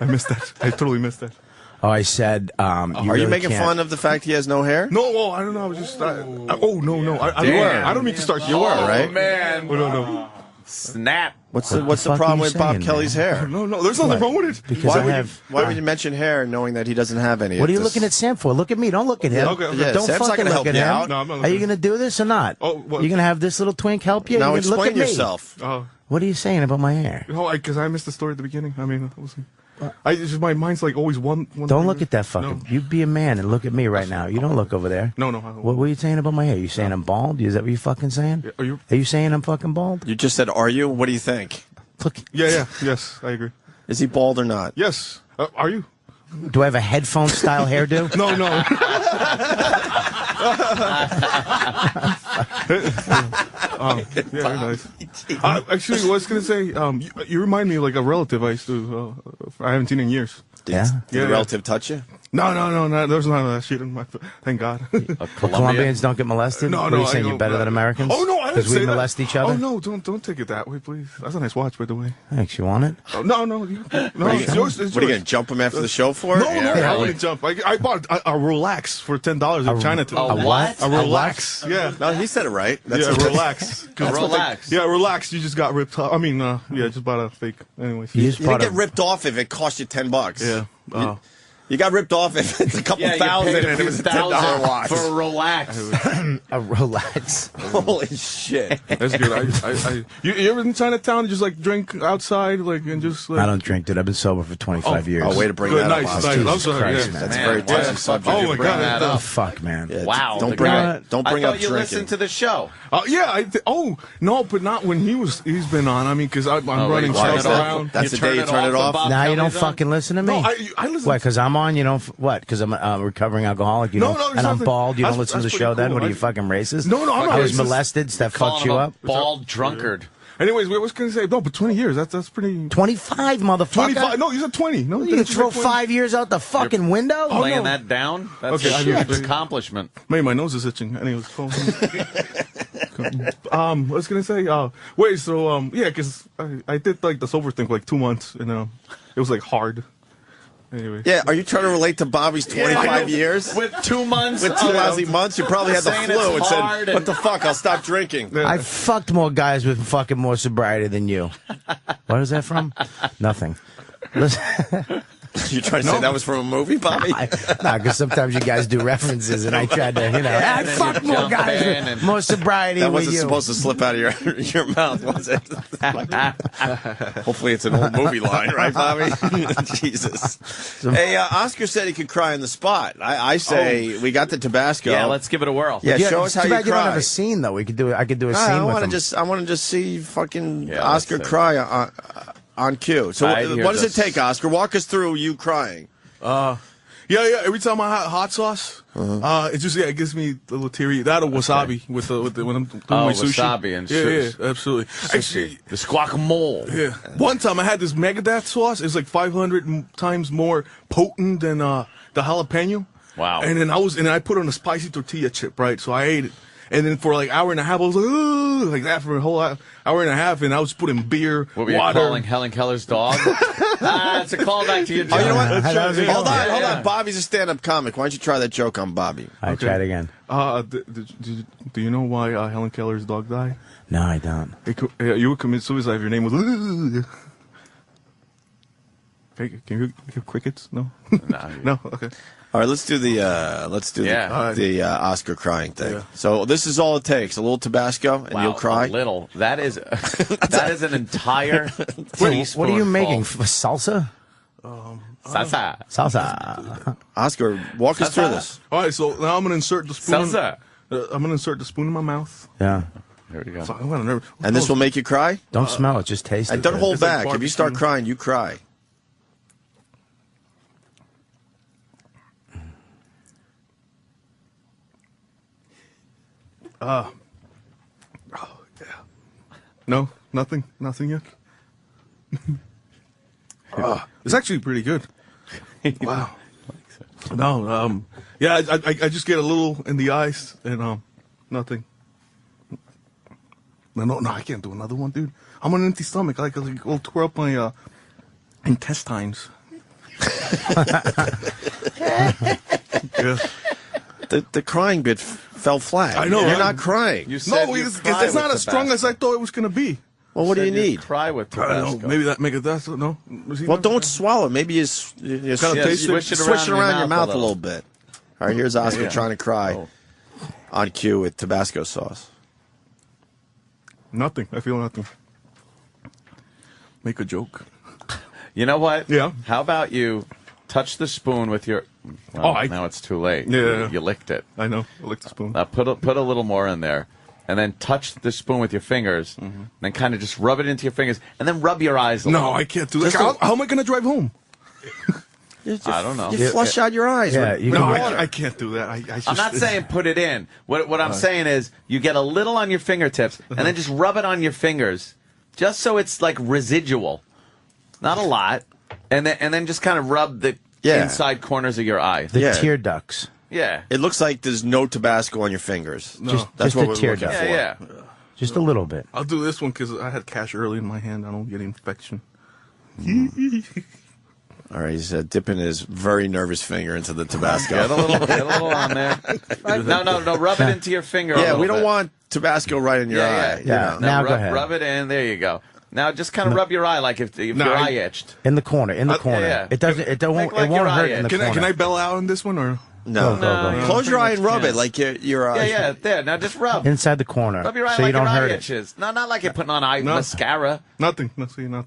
I missed that. I totally missed that. Oh, I said. Are you really making can't- fun of the fact he has no hair? No, well, I don't know. I was just. Oh no. Damn. I don't mean to start. You were, right? Man. Oh, no. Snap. What's the fuck problem are you with Bob saying, Kelly's hair? No. There's nothing wrong with it. Because Why would you mention hair knowing that he doesn't have any? What are of you this? looking at Sam for? Look at me. Don't look at him. Okay. Yeah, Don't Sam's not fucking gonna look help at you him. out. No, I'm not Are you looking. going to do this or not? Oh, what? You going to have this little twink help you? Now You gonna look explain at me. yourself. What are you saying about my hair? No, because I missed the story at the beginning. I mean, my mind's like always one. Don't look at that fucking. You be a man and look at me right now. You don't look over there. No. What were you saying about my hair? You saying I'm bald? Is that what you fucking saying? Are you? Are you saying I'm fucking bald? You just said, "Are you?" What do you think? Look. Yeah. Yes, I agree. Is he bald or not? Yes. Are you? Do I have a headphone style hairdo? No. Yeah, very nice. Actually, I was gonna say, you remind me of like a relative I used to. I haven't seen in years. Yeah. Did the relative touch you? No. There's none of that shit in my. Thank God. Colombians don't get molested? No, What are you I saying? know You're better that. than Americans? Oh no, I didn't Because say we that. molest each other? Oh no, don't take it that way, please. That's a nice watch, by the way. Thanks. You want it? Oh, no, it's yours. It's What are you yours. gonna jump him after the show for? No, it? I wouldn't jump. I bought a relax for $10 in Chinatown. A what? A relax. Yeah. No, he said it right. Yeah, relax. Relax. Yeah, relax. You just got ripped off. I mean, just bought a fake. Anyways. You just You didn't bought get ripped off if it cost you $10. Yeah. You got ripped off if it's a couple thousand and it was a $10 watch. for a relax. a relax. Holy shit! That's good. You ever in Chinatown just like drink outside and just like. I don't drink, dude. I've been sober for 25 years. Oh, way to bring Good, that nice, up. nice. Jesus I'm sorry, Christ, yeah. man. That's Man, a very touchy yeah. subject. Oh my Bring God. that up. Fuck, man. Yeah, Wow. Don't the bring guy- up. Don't bring I up thought you drinking. listened to the show. Yeah. No, but not when he's been on. I mean, because I'm running why? stuff Turn it off. around. That's the day you turn it off. Bob Now you Kelly don't then? fucking listen to me. No, I listen. What? Because I'm on. You don't. What? Because I'm a recovering alcoholic. You No, don't. no, and I'm something- bald. You don't that's- listen to the that's show. pretty Then cool. what are you I- fucking racist? No, I'm I not was racist. molested. That Calling fucked him you a up. bald drunkard. Anyways, what was going to say? No, but 20 years. That's pretty. 25, motherfucker. 25. No, you said 20. No, You can throw 5 years out the fucking window. Laying that down? That's Okay, I a did- huge accomplishment. Man, my nose is itching. Anyways, cool. I was gonna say, wait, so yeah, because I did like the sober thing for like 2 months, and it was like hard. Anyway. Yeah, are you trying to relate to Bobby's 25 years? With 2 months? With 2 lousy months, you probably had the Saying flu and it's said, hard what the fuck, I'll stop drinking. I fucked more guys with fucking more sobriety than you. What is that from? Nothing. Listen. You trying to say that was from a movie, Bobby? No, because sometimes you guys do references, and I tried to, I fucked more guys with more sobriety That with wasn't you. supposed to slip out of your mouth, was it? Hopefully it's an old movie line, right, Bobby? Jesus. Hey, Oscar said he could cry on the spot. I say we got the Tabasco. Yeah, let's give it a whirl. Yeah, show us how too you bad you don't have cry. a scene though. We could do. I could do a I scene with want him. to just see fucking Yeah, Oscar let's see. cry on cue. So Right, what does here's it take, Oscar? Walk us through you crying. Yeah. Every time I have hot sauce, it just it gives me a little teary. That or wasabi with when I'm doing my sushi. Wasabi and yeah, sushi. yeah, absolutely. Actually, The guacamole. yeah. One time I had this Megadeth sauce. It's like 500 times more potent than the jalapeno. Wow. And then I put on a spicy tortilla chip, right? So I ate it. And then for like hour and a half, I was like, "Ugh," like that for a whole hour and a half, and I was putting beer, What were you water. calling Helen Keller's dog? It's a callback to your joke. Oh, you know what? Yeah, Hold yeah. on. Bobby's a stand-up comic. Why don't you try that joke on Bobby? I tried again. Do you know why Helen Keller's dog died? No, I don't. You would commit suicide if your name was. Hey, can you hear crickets? No. No. No. Okay. All right, let's do the Oscar crying thing. Yeah. So this is all it takes: a little Tabasco, and you'll cry. A little. That is an entire Wait, what are you teaspoonful. making? Salsa? Salsa. Oscar, walk us through this. All right, so now I'm gonna insert the spoon. Salsa. I'm gonna insert the spoon in my mouth. Yeah. There we go. So I'm gonna And this will make you cry? Don't smell it, just taste And it. don't hold It's like back. If you start barbecue. crying, you cry. Oh, yeah. No, nothing yet. It's actually pretty good. Wow. No, yeah, I just get a little in the eyes and nothing. No, I can't do another one, dude. I'm on an empty stomach. I will tear up my intestines. Yeah. The crying bit fell flat. I know. You're right? not crying. You said No, you it's cry not with as strong as I Tabasco. thought it was gonna be. Well, what do you Said need? Cry with I don't Tabasco. know. Maybe that make it that. No. Well, don't swallow it. Maybe you Kinda taste taste it. swish it around your mouth a little bit. All right, here's Oscar Yeah. trying to cry Oh. on cue with Tabasco sauce. Nothing. I feel nothing. Make a joke. You know what? Yeah. How about you touch the spoon with your... Well, now it's too late. Yeah. You licked it. I know. I licked the spoon. Put a little more in there, and then touch the spoon with your fingers, then kind of just rub it into your fingers, and then rub your eyes a No, little. I can't do that. Just How am I going to drive home? I don't know. You flush out your eyes. Yeah, with you No, water. I can't do that. I just, I'm not saying put it in. What I'm saying is you get a little on your fingertips, and then just rub it on your fingers, just so it's like residual, not a lot, and then just kind of rub the inside corners of your eye. The tear ducts. Yeah. It looks like there's no Tabasco on your fingers. No. Just That's what the we're tear looking ducts. for. Yeah. Just a little bit. I'll do this one because I had cash early in my hand. I don't get infection. All right, he's dipping his very nervous finger into the Tabasco. Get a little on there. No, rub it into your finger. a Yeah, little we don't bit. want Tabasco right in your eye. Yeah. You know. Now rub, go ahead. Rub it in. There you go. Now just kind of rub your eye like if No, your I- eye itched. In the corner. In the corner. yeah. It doesn't. It don't. Make like it won't your hurt eye in the Can corner. I bell out on this one or? No. Go. Close your eye and rub Yeah. it like your eyes. Yeah, there. Now just rub. Inside the corner, Rub your eye so like you don't your eye hurt it. itches. No, not like you're putting on eye No. mascara. Nothing. Nothing.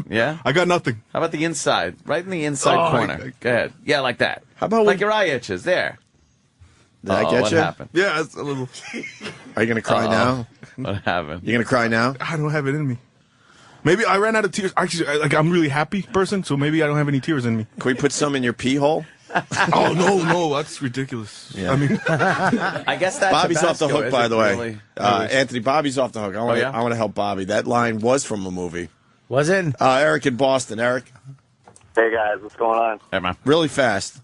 Yeah? I got nothing. How about the inside? Right in the inside Oh, corner. Go ahead. Yeah, like that. How about like your eye itches? There. Did I get what you? happened? Yeah, it's a little. Are you going to cry now? What happened? You going to cry now? I don't have it in me. Maybe I ran out of tears. Actually, I'm a really happy person, so maybe I don't have any tears in me. Can we put some in your pee hole? Oh no, that's ridiculous. Yeah. I mean, I guess that's Bobby's off the hook, by the way. Really? Anthony, Bobby's off the hook. I want yeah? to help Bobby. That line was from a movie. Was it? Eric in Boston. Eric, Hey guys, what's going on? Hey, man. really fast.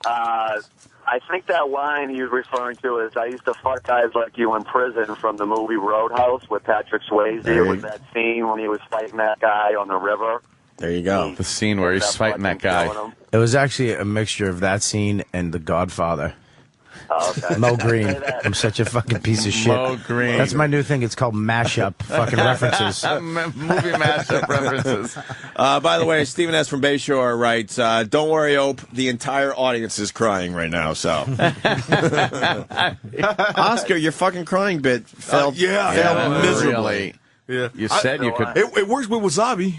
I think that line he was referring to is I used to fuck guys like you in prison from the movie Roadhouse with Patrick Swayze. There It was you- that scene when he was fighting that guy on the river. There you go. The scene where he's fighting that guy. It was actually a mixture of that scene and The Godfather. Oh, okay. Mo Green. I'm such a fucking piece of shit. Mo Green. That's my new thing. It's called mashup. Fucking references. Movie mashup references. By the way, Stephen S. from Bayshore writes, don't worry, Ope, the entire audience is crying right now, so. Oscar, your fucking crying bit failed, failed miserably. yeah. You said you could. It works with wasabi.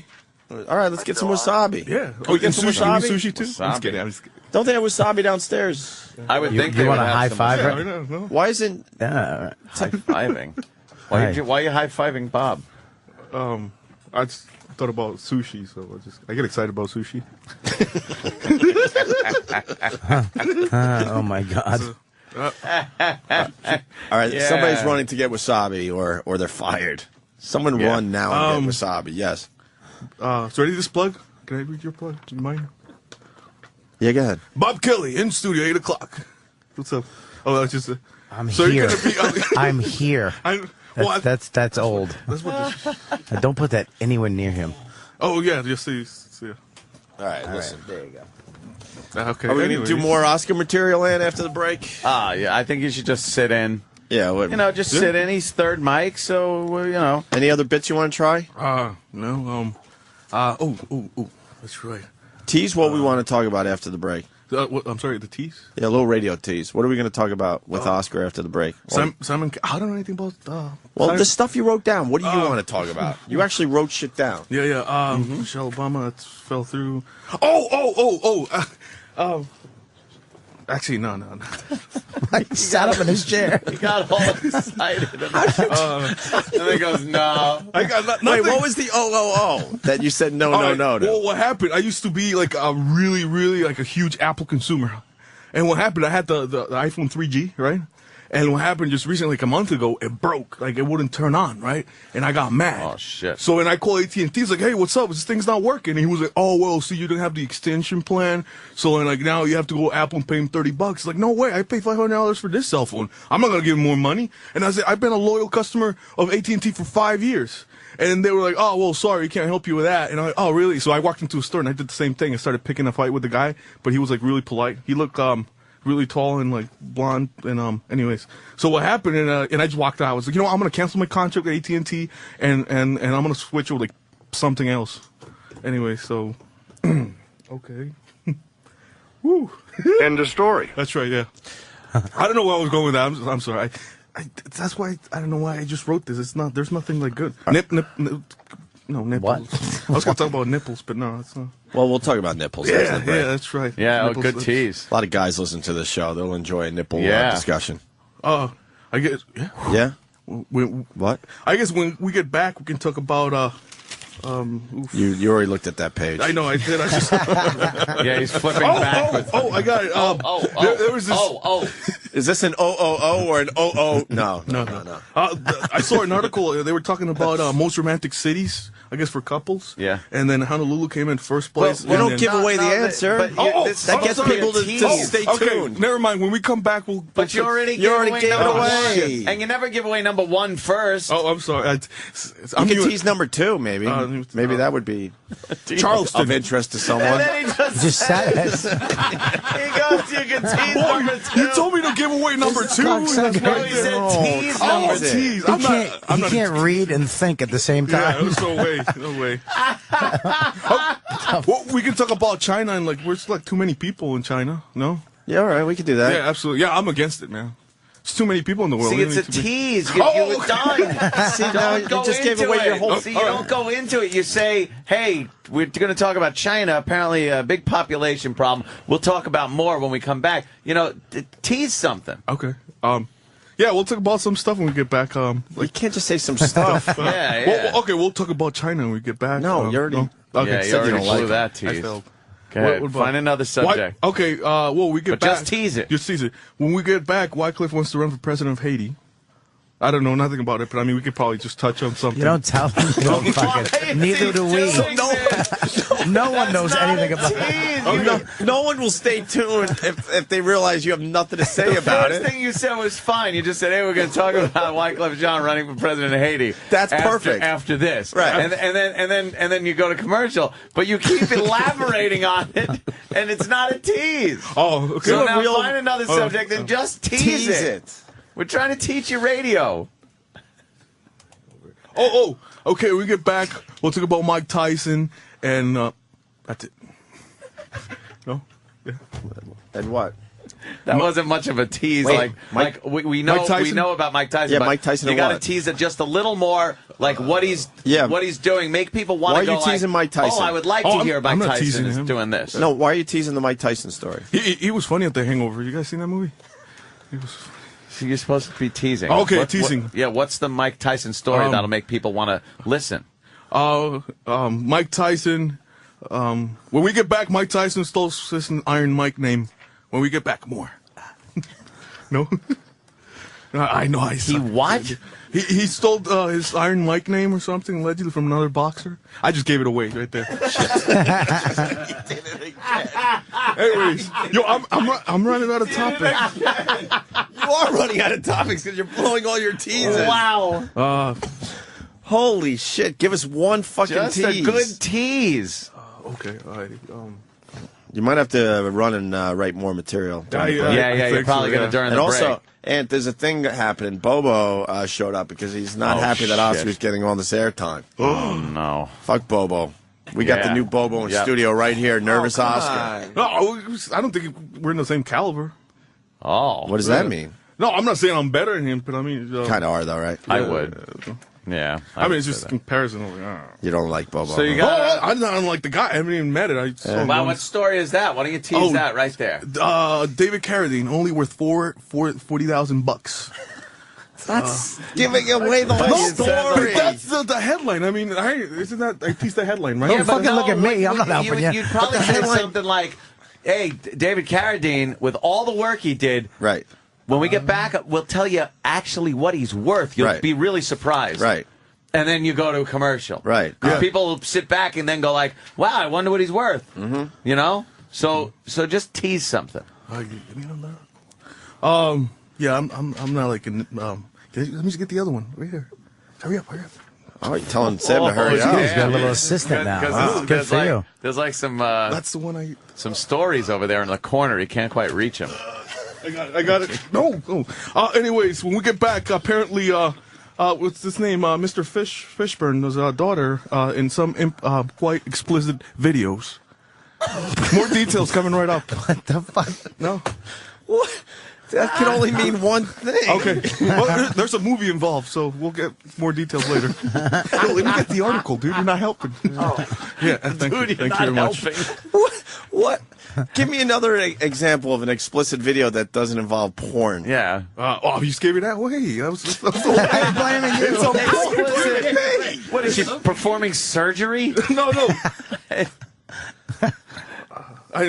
All right, let's get some wasabi. Yeah. Can we get some sushi, wasabi? you need sushi too. I'm just Wasabi. kidding. Don't they have wasabi downstairs? I would think you they want would a have high some five? Yeah, Right? I know, no. Why isn't... Yeah. high fiving. Why are you high fiving Bob? I just thought about sushi, so I get excited about sushi. Oh my God. All right, Yeah. somebody's running to get wasabi or they're fired. Someone run now and get wasabi, yes. So ready this plug? Can I read your plug? Do you mind? Yeah, go ahead. Bob Kelly in studio 8 o'clock. What's up? Oh, that's just. I'm so here. You're gonna be, I'm here. That's old. That's what. Don't put that anywhere near him. Oh yeah, just see. All right, listen. There you go. Okay. Are we going to do more Oscar material, Ann, after the break? Yeah, I think you should just sit in. Yeah. Just sit in. He's third mic, so, Any other bits you want to try? No. Oh. That's right. Tease what we want to talk about after the break. I'm sorry, the tease? Yeah, a little radio tease. What are we going to talk about with Oscar after the break? Simon, I don't know anything about. Well, the stuff you wrote down. What do you want to talk about? You actually wrote shit down. Yeah. Michelle Obama fell through. Actually, no. He sat up in his chair. He got all excited. And then goes, no. I got nothing. Wait, what was the that you said no? Well, what happened? I used to be like a really, really like a huge Apple consumer, and what happened? I had the iPhone 3G, right? And what happened just recently, like a month ago, it broke. Like, it wouldn't turn on, right? And I got mad. Oh, shit. So, and I called AT&T. He's like, hey, what's up? This thing's not working. And he was like, oh, well, see, you didn't have the extension plan. So, and like, now you have to go Apple and pay him $30. Like, no way. I paid $500 for this cell phone. I'm not going to give him more money. And I said, I've been a loyal customer of AT&T for 5 years. And they were like, oh, well, sorry, can't help you with that. And I'm like, oh, really? So I walked into a store and I did the same thing. I started picking a fight with the guy, but he was like really polite. He looked, really tall and like blonde and anyways. So what happened and I just walked out. I was like, I'm gonna cancel my contract with AT&T and I'm gonna switch with like something else. Anyway, so okay. Woo. End of story. That's right. Yeah. I don't know where I was going with that. I'm sorry. That's why I don't know why I just wrote this. It's not. There's nothing like good. Nip. No, nipples. What? I was going to talk about nipples, but no, it's not. Well, we'll talk about nipples. Yeah, that's right. Yeah, nipples, good tease. A lot of guys listen to this show. They'll enjoy a nipple discussion. I guess. Yeah. Yeah? What? I guess when we get back, we can talk about. You already looked at that page. I know, I did. I just. Yeah, he's flipping backwards. I got it. There was this. Is this an OOO or an OO? No. I saw an article. They were talking about most romantic cities. I guess for couples. Yeah. And then Honolulu came in first place. Well, we don't give away the answer. That gets people to stay tuned. Okay, never mind. When we come back, we'll. But you already gave it away. And you never give away number one first. Oh, I'm sorry. You can tease number two, maybe. Maybe that would be Charleston of interest to someone. And then he just said it. He goes, you can tease number two. You told me to give away number two. No, he said tease number two. Tease. He can't read and think at the same time. Yeah, no way. Well, we can talk about China and like we're like too many people in China. No. Yeah, all right, we can do that. Yeah, absolutely. Yeah, I'm against it, man. It's too many people in the world. See, it's a tease. You were done. See, now you just gave away your whole. See, you don't go into it. You say, "Hey, we're going to talk about China. Apparently, a big population problem. We'll talk about more when we come back." Tease something. Okay. Yeah, we'll talk about some stuff when we get back. You can't just say some stuff. Yeah. Well, okay, we'll talk about China when we get back. No, you already. Okay, yeah, you already blew that tease. I failed. Okay, find another subject. Okay, well, we get but back. Just tease it. Just tease it. When we get back, Wycliffe wants to run for president of Haiti. I don't know nothing about it, but I mean, we could probably just touch on something. You don't tell them. You don't fucking. Neither do we. No one knows anything about it. No one will stay tuned if they realize you have nothing to say about it. The first thing you said was fine. You just said, "Hey, we're going to talk about Wycliffe Jean running for president of Haiti." That's perfect. After this, right? And then you go to commercial, but you keep elaborating on it, and it's not a tease. Oh, okay. So now find another subject and just tease it. We're trying to teach you radio. Okay, we get back. We'll talk about Mike Tyson, and that's it. No? Yeah. And what? That wasn't much of a tease. Wait, we know about Mike Tyson. Yeah, but Mike Tyson. You got to tease it just a little more, like what he's doing. Make people want to go. Why are you teasing Mike Tyson? Oh, I would like to hear Mike Tyson is doing this. No, why are you teasing the Mike Tyson story? He was funny at The Hangover. You guys seen that movie? He was. So you're supposed to be teasing. Okay, teasing. What's the Mike Tyson story that'll make people want to listen? Mike Tyson. When we get back, Mike Tyson stole Assistant Iron Mike name. When we get back, more. No? I know. He what? He stole his Iron Mike name or something, allegedly from another boxer. I just gave it away right there. Anyways, I'm running out of topics. You are running out of topics because you're blowing all your teases. Wow. Holy shit! Give us one fucking just tease. A good tease. Okay. All right. You might have to run and write more material. You're probably going to during the break. Also, and there's a thing happening. Bobo showed up because he's not happy that Oscar's getting all this airtime. Oh, no. Fuck Bobo. We got the new Bobo in studio right here. Nervous Oscar. No, I don't think we're in the same caliber. Oh. What does that mean? No, I'm not saying I'm better than him, but I mean... kind of are, though, right? I would. Yeah. I mean, it's just a comparison. You don't like Bobo. So you got... I don't like the guy. I haven't even met it. Wow, what story is that? Why don't you tease that right there? David Carradine, only worth $40,000. That's giving away the whole story. That's the headline. I mean, isn't that... I teased the headline, right? Don't fucking look at me. I'm not helping you. You'd probably say something like, hey, David Carradine, with all the work he did... Right. When we get back, we'll tell you actually what he's worth. You'll be really surprised. Right. And then you go to a commercial. Right. People sit back and then go like, wow, I wonder what he's worth. Mm-hmm. You know? So just tease something. Yeah, I'm not like... let me just get the other one. Right here. Hurry up. Oh, you're telling Seb to hurry up. He's got a little assistant now. Wow. Good for you. There's like some... That's the one some stories over there in the corner. You can't quite reach them. I got it. No. Anyways, when we get back, apparently, what's his name? Mr. Fishburne was a daughter in some quite explicit videos. More details coming right up. What the fuck? No. What? That can only mean one thing. Okay. Well, there's a movie involved, so we'll get more details later. Let me get the article, dude. You're not helping. Yeah, thank you very much. What? Give me another example of an explicit video that doesn't involve porn. Yeah. You gave me that way. I'm blaming you. What is she performing surgery? No. I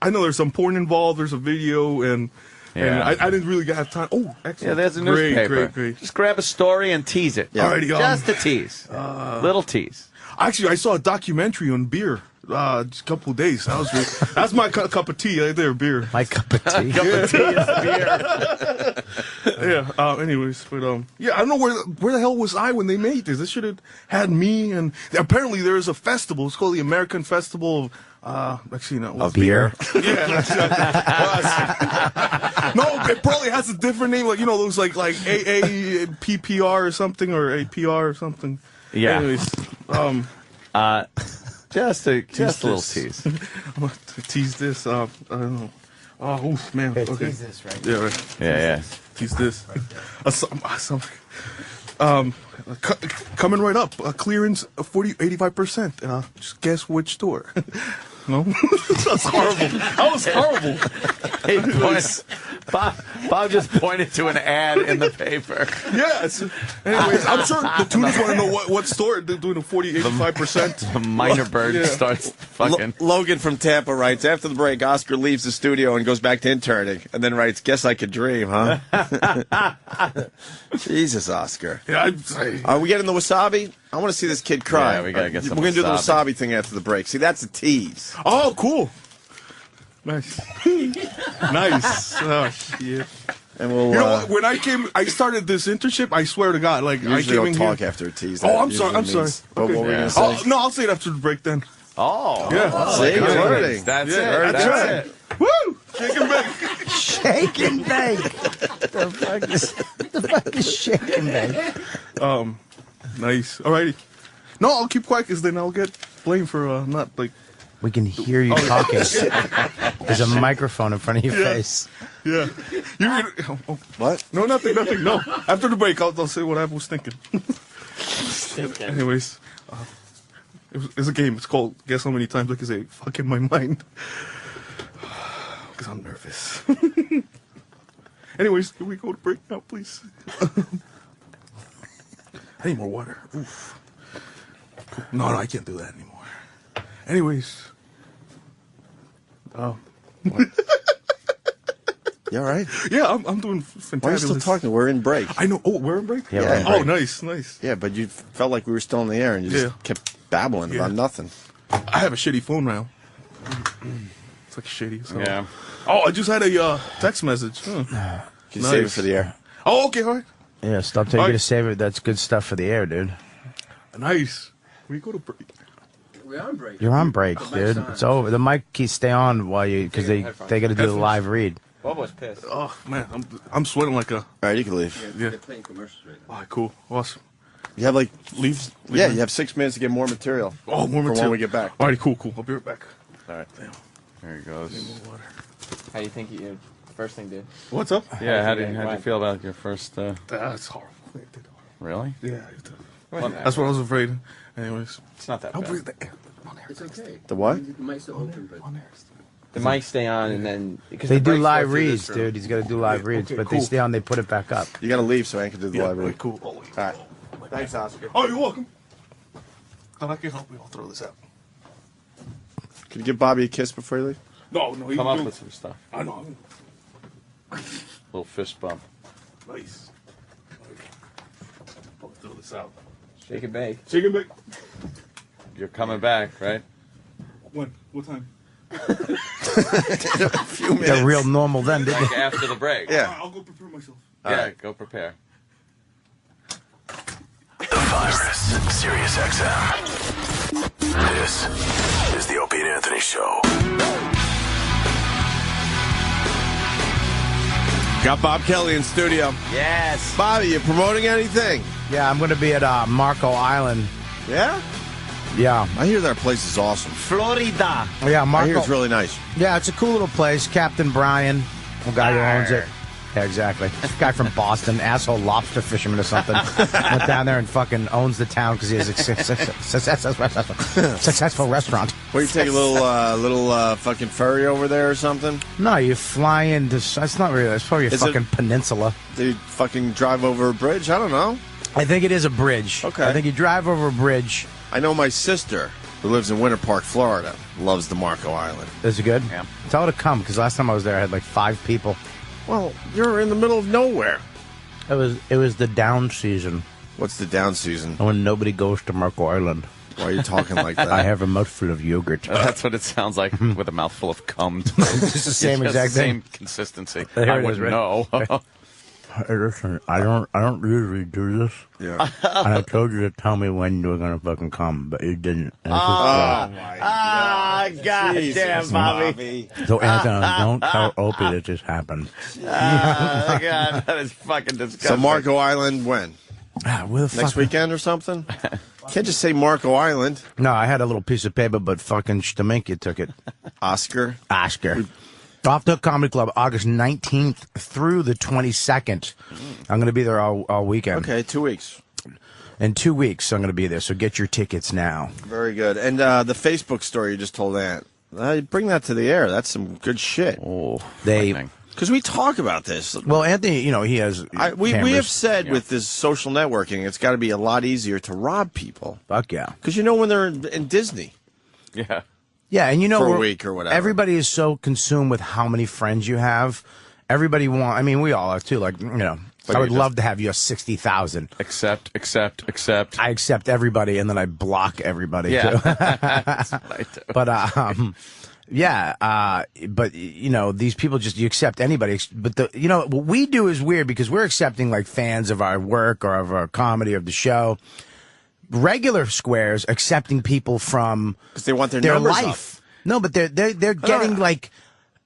know there's some porn involved. There's a video and I didn't really have time. Oh, excellent. Yeah, there's a newspaper. Great. Just grab a story and tease it. Yeah. Alrighty, just a tease. Little tease. Actually, I saw a documentary on beer just a couple of days. That's my cup of tea right there, beer. My cup of tea. Cup of tea is beer. Yeah. Anyways, but I don't know where the hell was I when they made this. This should have had me. And apparently there is a festival. It's called the American Festival of beer. Yeah. No, it probably has a different name, like those like AAPPR or something, or APR or something. Yeah. Anyways, just a little tease. I'm gonna tease this. I don't know. Oh, man. Here, Okay. tease this right Yeah, right. Yeah. Tease this. Coming right up. Clearance 85%. Just guess which store. No? That's horrible. That was horrible. Hey, Bob just pointed to an ad in the paper. Yes. Anyways, I'm sure the tuners want to know what store they're doing a 85%. The minor bird starts fucking. Logan from Tampa writes, after the break, Oscar leaves the studio and goes back to interning, and then writes, guess I could dream, huh? Jesus, Oscar. Yeah, Are we getting the wasabi? I want to see this kid cry. Yeah, we gotta get some We're going to do the wasabi. wasabi thing after the break. See, that's a tease. Oh, cool. Nice. Nice. Oh, shit. And we'll, you know what? When I started this internship, I swear to God, like I usually came don't in talk here. after a tease. Oh, I'm sorry. Okay. What were we going to say? No, I'll say it after the break then. Oh. Yeah. See, you're learning. That's Yeah, it. that's That's right. it. Woo! Shake and bake. Shake and bake. the fuck is shake and bake? Nice. Alrighty. No, I'll keep quiet because then I'll get blamed for not like. We can hear you talking. There's a microphone in front of your face. Yeah. What? No, nothing. No. After the break, I'll say what I was thinking. Anyways, it's a game. It's called Guess How Many Times I Can Say Fuck in My Mind. Because I'm nervous. Anyways, can we go to break now, please? I need more water. Oof. No, I can't do that anymore. Anyways. You all right? Yeah, I'm doing fantastic. Why are you still talking? We're in break. I know. Oh, we're in break? Yeah, we're in break. Oh, nice. Yeah, but you felt like we were still in the air and you just kept babbling about nothing. I have a shitty phone now. It's like shitty. So. Yeah. Oh, I just had a text message. Can you save it for the air? Oh, okay, all right. Yeah, stop telling you to save it. That's good stuff for the air, dude. Nice. We go to break. We're on break. You're on break, dude. It's over. The mic keys stay on while because they got to do the live read. Bobo's pissed. Oh man, I'm sweating like a. All right, you can leave. Yeah. They're playing commercials right now. All right, cool, awesome. You have like leave. Yeah, you have 6 minutes to get more material. Oh, more for material. when we get back. All right, cool. I'll be right back. All right. There he goes. How do you think you first thing did? What's up? Yeah, how'd you feel about your first? That's horrible. Really? Yeah. That's what I was afraid. Anyways, it's not that I'll bad. breathe the air. It's okay. The what? The mic's still open, but the mics stay on, and then because They the do breaks live go through reads, this room. dude. He's got to do live reads, but they cool. stay on. They put it back up. You got to leave so I can do the Yeah, library. cool. All right. Thanks, Oscar. Oh, you're welcome. Thought I could help you. I'll throw this out. Can you give Bobby a kiss before you leave? No. Come up with some stuff. I know. Little fist bump. Nice. I'll throw this out. Shake and bake. Shake and bake. You're coming back, right? When? What time? A few minutes. They're real normal then, didn't Like they? after the break. Yeah. I'll go prepare myself. Yeah, go prepare. The Virus, Sirius XM. This is the Opie and Anthony Show. Got Bob Kelly in studio. Yes. Bobby, you promoting anything? Yeah, I'm going to be at Marco Island. Yeah? Yeah. I hear that place is awesome. Florida. Yeah, I Marco. hear it's really nice. Yeah, it's a cool little place. Captain Brian, the guy who owns it. Yeah, exactly. This guy from Boston, asshole lobster fisherman or something, went down there and fucking owns the town because he has a successful restaurant. What, you take a little fucking ferry over there or something? No, you fly into. That's not really. It's probably a Is it- fucking peninsula. Do you fucking drive over a bridge? I don't know. I think it is a bridge. Okay. I think you drive over a bridge. I know my sister, who lives in Winter Park, Florida, loves the Marco Island. Is it good? Yeah. Tell her to come because last time I was there, I had like 5 people. Well, you're in the middle of nowhere. It was the down season What's the down season? when nobody goes to Marco Island. Why are you talking like that? I have a mouthful of yogurt. That's what it sounds like with a mouthful of cum. It's the same exact Same thing. consistency. There I it is, wouldn't right? know. Hey, listen, I don't usually do this. Yeah. And I told you to tell me when you were gonna fucking come, but you didn't. And this is, God damn, Bobby. So Anthony, don't tell Opie that this happened. God, that is fucking disgusting. So Marco Island when? Where the fuck? Next weekend or something? Can't just say Marco Island. No, I had a little piece of paper, but fucking Stamenka took it. Oscar. Off the Hook Comedy Club, August 19th through the 22nd. I'm going to be there all weekend. Okay, 2 weeks. In 2 weeks, I'm going to be there, so get your tickets now. Very good. And the Facebook story you just told Ant, bring that to the air. That's some good shit. Oh, because we talk about this. Well, Anthony, you know, he has. We cameras. have said with this social networking, it's got to be a lot easier to rob people. Fuck yeah. Because you know when they're in Disney. Yeah. Yeah, and you know, For a week or whatever. Everybody is so consumed with how many friends you have. Everybody I mean, we all are too. Like, you know, But I would you love to have your 60,000. Accept. I accept everybody, and then I block everybody Yeah. too. That's what I do. But but you know, these people you accept anybody. But you know, what we do is weird because we're accepting like fans of our work or of our comedy or of the show. Regular squares accepting people from because they want their life. numbers up. No, but they're getting like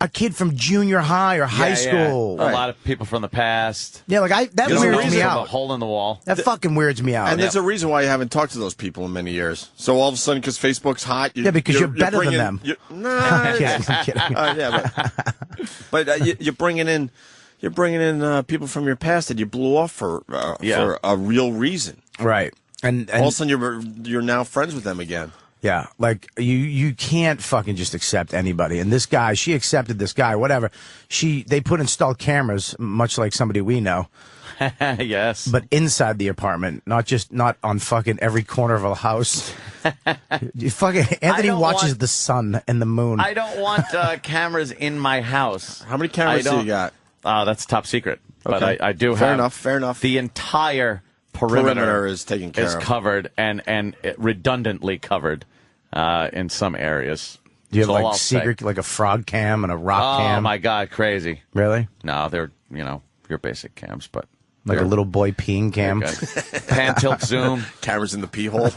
a kid from junior high or high school. A lot of people from the past. Yeah, like that You know, weirds me from out. A hole in the wall. That fucking weirds me out. And there's a reason why you haven't talked to those people in many years. So all of a sudden, because Facebook's hot, because you're better than them. Nah, I'm kidding. but you're bringing in people from your past that you blew off for a real reason, right? And all of a sudden you're now friends with them again. Yeah, like you can't fucking just accept anybody. And this guy, she accepted this guy, whatever. They put installed cameras, much like somebody we know. Yes. But inside the apartment, not on fucking every corner of a house. Anthony watches the sun and the moon. I don't want cameras in my house. How many cameras do you got? That's top secret. But Okay. I do Fair have. enough, fair enough. The entire perimeter is taken care of. covered and redundantly covered in some areas. Do you have So I'll like secret, like a frog cam and a rock cam? Oh my God, crazy! Really? No, they're your basic cams, but Like a little boy peeing cam. Pan, tilt, zoom. Cameras in the pee hole.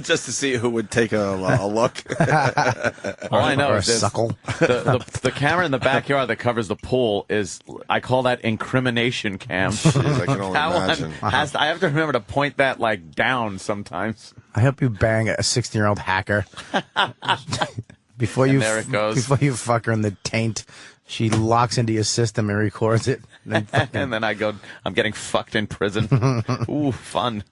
Just to see who would take a look. All I know Or a is this, suckle. the camera in the backyard that covers the pool is, I call that incrimination cam. Jeez, I can only That one imagine. I have to remember to point that like down sometimes. I hope you bang a 16-year-old hacker. Before you, there it goes. Before you fuck her in the taint, she locks into your system and records it. And then I go, I'm getting fucked in prison. Ooh, fun.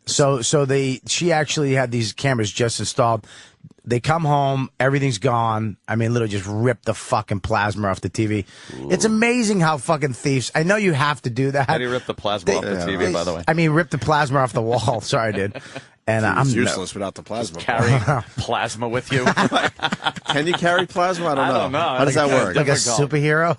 She actually had these cameras just installed. They come home, everything's gone. I mean, literally just rip the fucking plasma off the TV. Ooh. It's amazing how fucking thieves. I know you have to do that. How do you rip the plasma off the TV, by the way? I mean, rip the plasma off the wall. Sorry, dude. And I'm useless without the plasma. Carry plasma with you. Can you carry plasma? I don't know. How does that work? Like a superhero?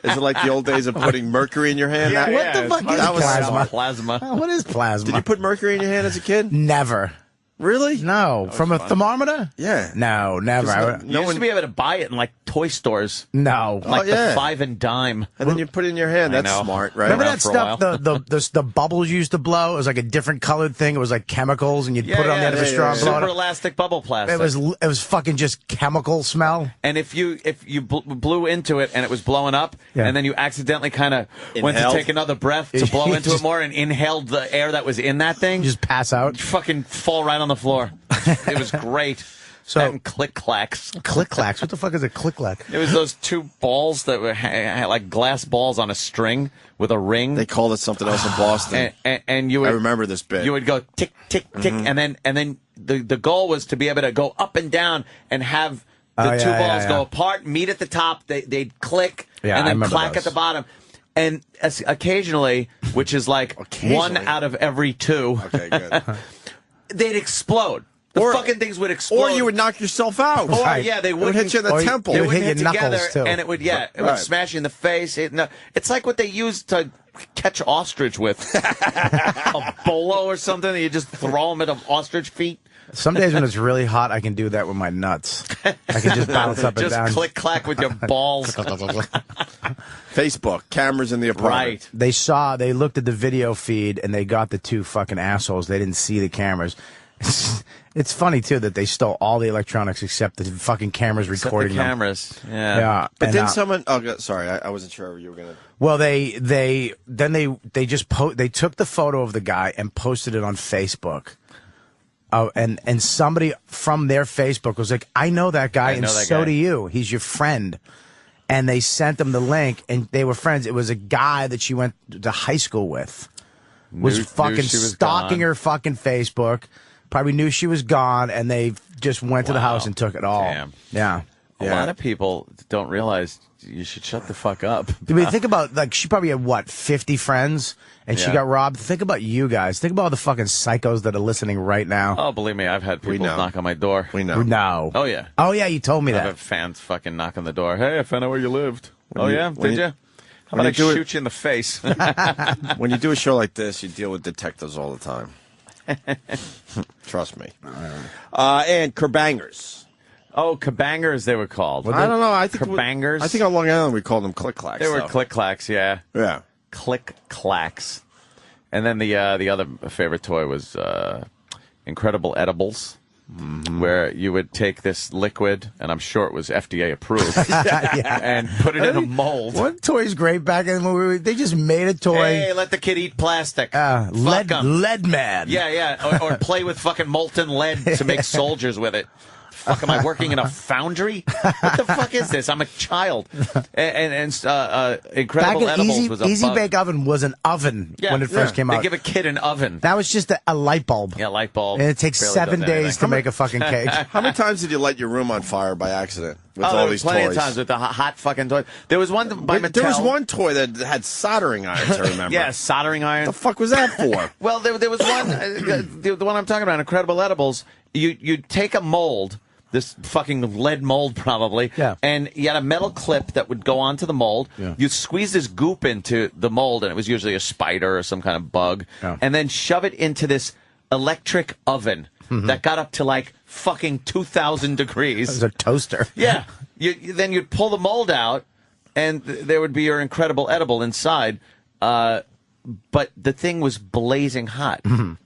Is it like the old days of putting mercury in your hand? Yeah, what the fuck is plasma? Plasma. What is plasma? Did you put mercury in your hand as a kid? Never. Really? No. From a thermometer? Yeah. No, never. You used to be able to buy it in like toy stores. No. Like the 5 and dime. And then you put it in your hand. That's smart, right? Remember that stuff, the bubbles you used to blow? It was like a different colored thing. It was like chemicals, and you'd put it on the end of a straw and blow it Super up. elastic bubble plastic. It was fucking just chemical smell. And if you blew into it and it was blowing up, and then you accidentally kind of went to take another breath to blow into it more and inhaled the air that was in that thing, you just pass out. You fucking fall right on the floor. It was great. So that and click clacks. Click clacks. What the fuck is a click clack? It was those two balls that were like glass balls on a string with a ring. They called it something else in Boston. And you would, I remember this bit. You would go tick tick tick, and then the goal was to be able to go up and down and have the two balls go apart, meet at the top. They'd click and then clack at the bottom. And occasionally, which is like 1 out of every 2. Okay, good. They'd explode. The fucking things would explode. Or you would knock yourself out. Or, yeah, they would hit you in the temple. They would would hit hit your together, knuckles, too. and it would, would smash you in the face. It's like what they used to catch ostrich with. A bolo or something. You just throw them at an ostrich feet. Some days when it's really hot, I can do that with my nuts. I can just bounce up and down. Just click clack with your balls. Facebook, cameras in the apartment. Right. They looked at the video feed and they got the two fucking assholes. They didn't see the cameras. It's funny too that they stole all the electronics except the fucking cameras recording the cameras. them. Yeah. But then someone. Oh, sorry, I wasn't sure you were gonna. Well, they just they took the photo of the guy and posted it on Facebook. Oh, and somebody from their Facebook was like, "I know that guy, and so do you. He's your friend." And they sent them the link, and they were friends. It was a guy that she went to high school with. Was fucking stalking her fucking Facebook. Probably knew she was gone, and they just went to the house and took it all. Damn. Yeah. A lot of people don't realize you should shut the fuck up. I mean, think about, like, she probably had, 50 friends, and she got robbed. Think about you guys. Think about all the fucking psychos that are listening right now. Oh, believe me, I've had people knock on my door. We know. No. Oh, yeah. Oh, yeah, you told me that. I've had fans fucking knock on the door. Hey, I found out where you lived. Did you? How about I do shoot you in the face? When you do a show like this, you deal with detectives all the time. Trust me. And kerbangers. Oh, kabangers, they were called. I don't know. I think kerbangers. I think on Long Island we called them click clacks. They were click clacks, yeah. Yeah. Click clacks. And then the other favorite toy was Incredible Edibles, where you would take this liquid, and I'm sure it was FDA approved, and put it in a mold. What toy's great back in the movie? They just made a toy. Hey, let the kid eat plastic. Lead man. Yeah. Or play with fucking molten lead to make soldiers with it. Fuck, am I working in a foundry? What the fuck is this? I'm a child. And Incredible Edibles was a Easy bug. Bake Oven was an oven when it first came out. They give a kid an oven. That was just a light bulb. Yeah, light bulb. And it takes Barely 7 does days anything. to make a fucking cake. How many times did you light your room on fire by accident with all there these was plenty toys? of times with the hot fucking toys. There was one by Mattel. There was one toy that had soldering irons, I remember. Yeah, soldering iron. What the fuck was that for? Well, there was one, the one I'm talking about, Incredible Edibles. You take a mold, this fucking lead mold probably, and you had a metal clip that would go onto the mold. Yeah. You squeeze this goop into the mold, and it was usually a spider or some kind of bug, and then shove it into this electric oven that got up to like fucking 2,000 degrees. It was a toaster. Yeah. Then you'd pull the mold out, and there would be your incredible edible inside. But the thing was blazing hot.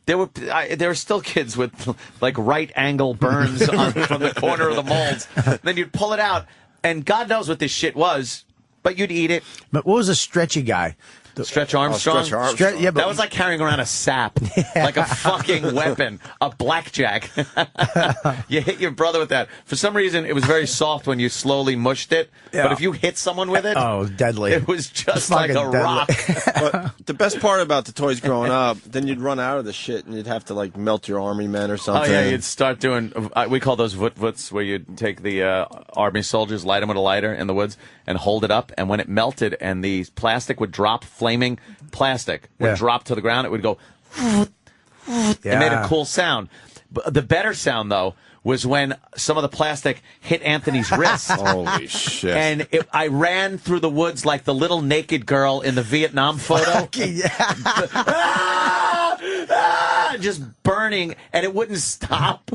There were still kids with like right angle burns from the corner of the molds. Then you'd pull it out, and God knows what this shit was, but you'd eat it. But what was a stretchy guy? Stretch Armstrong? Stretch Armstrong. Yeah, but that was like carrying around a sap, like a fucking weapon, a blackjack. You hit your brother with that. For some reason, it was very soft when you slowly mushed it. Yeah. But if you hit someone with it, oh, deadly! It was just like a deadly. rock. But the best part about the toys growing up, then you'd run out of the shit and you'd have to like melt your army men or something. Oh yeah, you'd start doing. We call those vut-vuts, where you'd take the army soldiers, light them with a lighter in the woods, and hold it up. And when it melted and the plastic would drop, flaming plastic would drop to the ground, it would go. It made a cool sound. But the better sound though was when some of the plastic hit Anthony's wrist. Holy shit. And I ran through the woods like the little naked girl in the Vietnam photo. Just burning, and it wouldn't stop.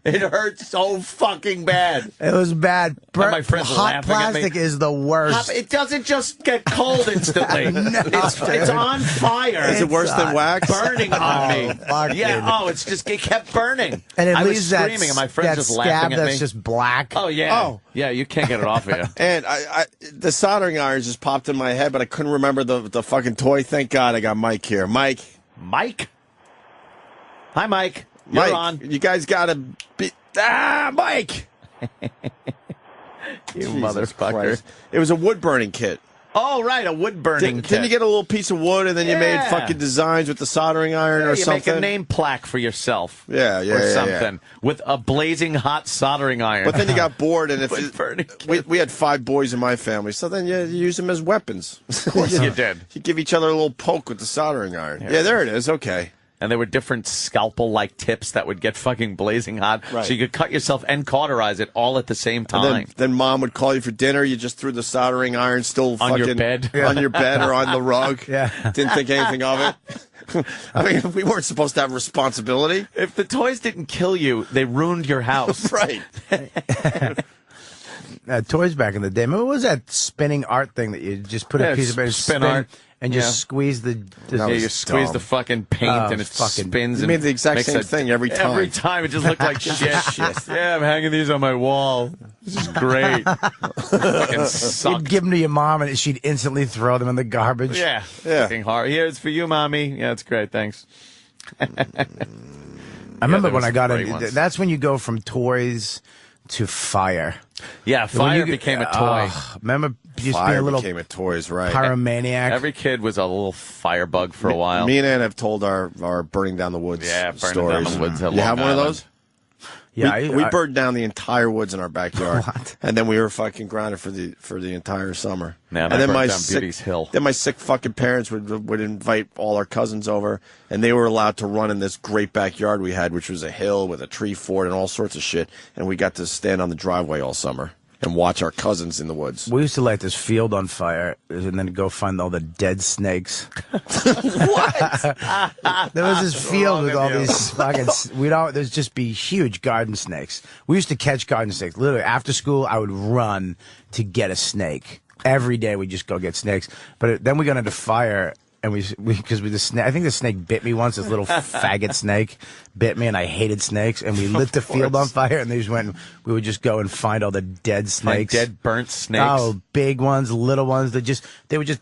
It hurt so fucking bad. It was bad. My friends hot laughing at me. plastic is the worst. It doesn't just get cold instantly. No, it's on fire. Is it worse than wax? Burning on me. Fuck, Yeah. dude. Oh, it kept burning. And it I leaves was that screaming, and my friends that just scab laughing at me. that's just black. Oh yeah. Oh. Yeah. You can't get it off of you. And the soldering irons just popped in my head, but I couldn't remember the fucking toy. Thank God I got Mike here. Mike. Hi, Mike. You're Mike, on. you guys gotta be. Mike. You Jesus motherfucker. Christ. It was a wood burning kit. Oh, right, a wood burning kit. Didn't you get a little piece of wood and then you made fucking designs with the soldering iron or you something? make a name plaque for yourself. Yeah, or something with a blazing hot soldering iron. But then you got bored, and we had 5 boys in my family, so then you use them as weapons. Of course you did. You give each other a little poke with the soldering iron. Yeah, there it is. Okay. And there were different scalpel-like tips that would get fucking blazing hot, Right. so you could cut yourself and cauterize it all at the same time. And then Mom would call you for dinner. You just threw the soldering iron still On your fucking bed? on your bed or on the rug. Yeah. Didn't think anything of it. I mean, we weren't supposed to have responsibility. If the toys didn't kill you, they ruined your house. Right. Toys back in the day. Remember, what was that spinning art thing that you just put a piece of paper, spin art. and just squeeze the you squeeze the fucking paint and it fucking spins. You and made the exact makes same thing every time. Every time it just looked like shit. Yeah, I'm hanging these on my wall. This is great. Fucking sucked. You'd give them to your mom, and she'd instantly throw them in the garbage. Yeah. Fucking hard. Here, it's for you, mommy. Yeah, it's great. Thanks. I remember there when was I got great in. ones. That's when you go from toys to fire. Yeah, fire became a toy. Remember, just Fire being a little became a toys, right? pyromaniac. Every kid was a little firebug for a while. Me and Ann have told our burning down the woods Yeah, burning stories. down the woods at You have Long one of Island. those? Yeah, we burned down the entire woods in our backyard, What? and then we were fucking grounded for the entire summer. Yeah, and and I then burnt down Beauty's Hill. Then my sick fucking parents would invite all our cousins over, and they were allowed to run in this great backyard we had, which was a hill with a tree fort and all sorts of shit. And we got to stand on the driveway all summer and watch our cousins in the woods. We used to light this field on fire and then go find all the dead snakes. There was this field with all these fucking. There'd just be huge garden snakes. We used to catch garden snakes. Literally, after school, I would run to get a snake. Every day, we'd just go get snakes. But then we got into fire. And I think the snake bit me once. This little faggot snake bit me, and I hated snakes. And we lit the field on fire, and we would just go and find all the dead snakes, dead burnt snakes. Oh, big ones, little ones. They did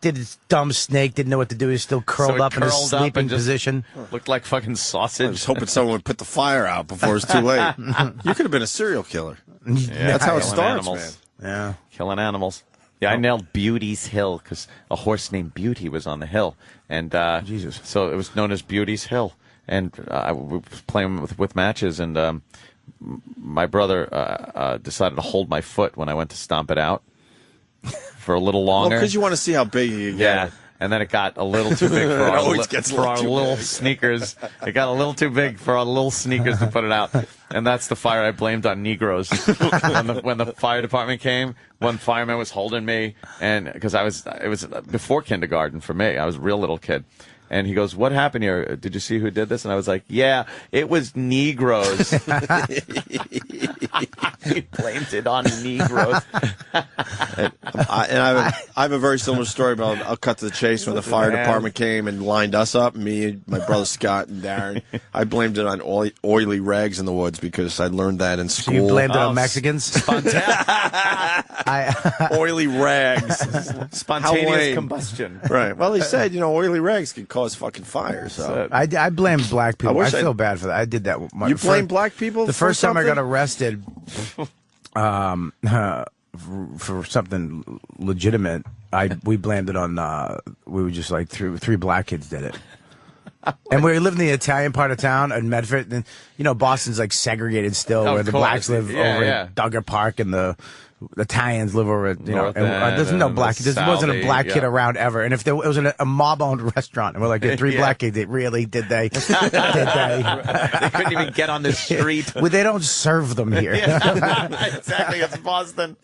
this dumb snake, didn't know what to do. He was still curled up in his sleeping position. Looked like fucking sausage. I was hoping someone would put the fire out before it was too late. You could have been a serial killer. Yeah, That's how it killing starts, animals. man. Yeah. Killing animals. Yeah, I nailed Beauty's Hill because a horse named Beauty was on the hill, and Jesus. So it was known as Beauty's Hill. And I was playing with matches, and my brother decided to hold my foot when I went to stomp it out for a little Well, longer. because you want to see how big you can get. Yeah. And then it got a little too big for our, always gets a little too little big. sneakers. It got a little too big for our little sneakers to put it out. And that's the fire I blamed on Negroes. when the fire department came, one fireman was holding me, and because it was before kindergarten for me. I was a real little kid. And he goes, "What happened here? Did you see who did this?" And I was like, "Yeah, it was Negroes." He blamed it on Negroes. I have a very similar story, but I'll cut to the chase. When the fire department came and lined us up, me, my brother Scott, and Darren, I blamed it on oily rags in the woods because I learned that in school. So you blamed it on Mexicans? Oily rags. Spontaneous combustion. Right. Well, he said, oily rags can cause fucking fire. So I blame black people. I wish feel bad for that. I did that. You blame black people? The for first time I got something? arrested for something legitimate, we blamed it on, we were just like three black kids did it. And we live in the Italian part of town in Medford. And, Boston's like segregated still, where the blacks live over in Duggar Park and the Italians live over at, there's no black, there wasn't a black kid around ever. And if there was a mob-owned restaurant, and we're like, three black kids, really, did they? Did they? They couldn't even get on the street. Well, they don't serve them here. Exactly, it's Boston.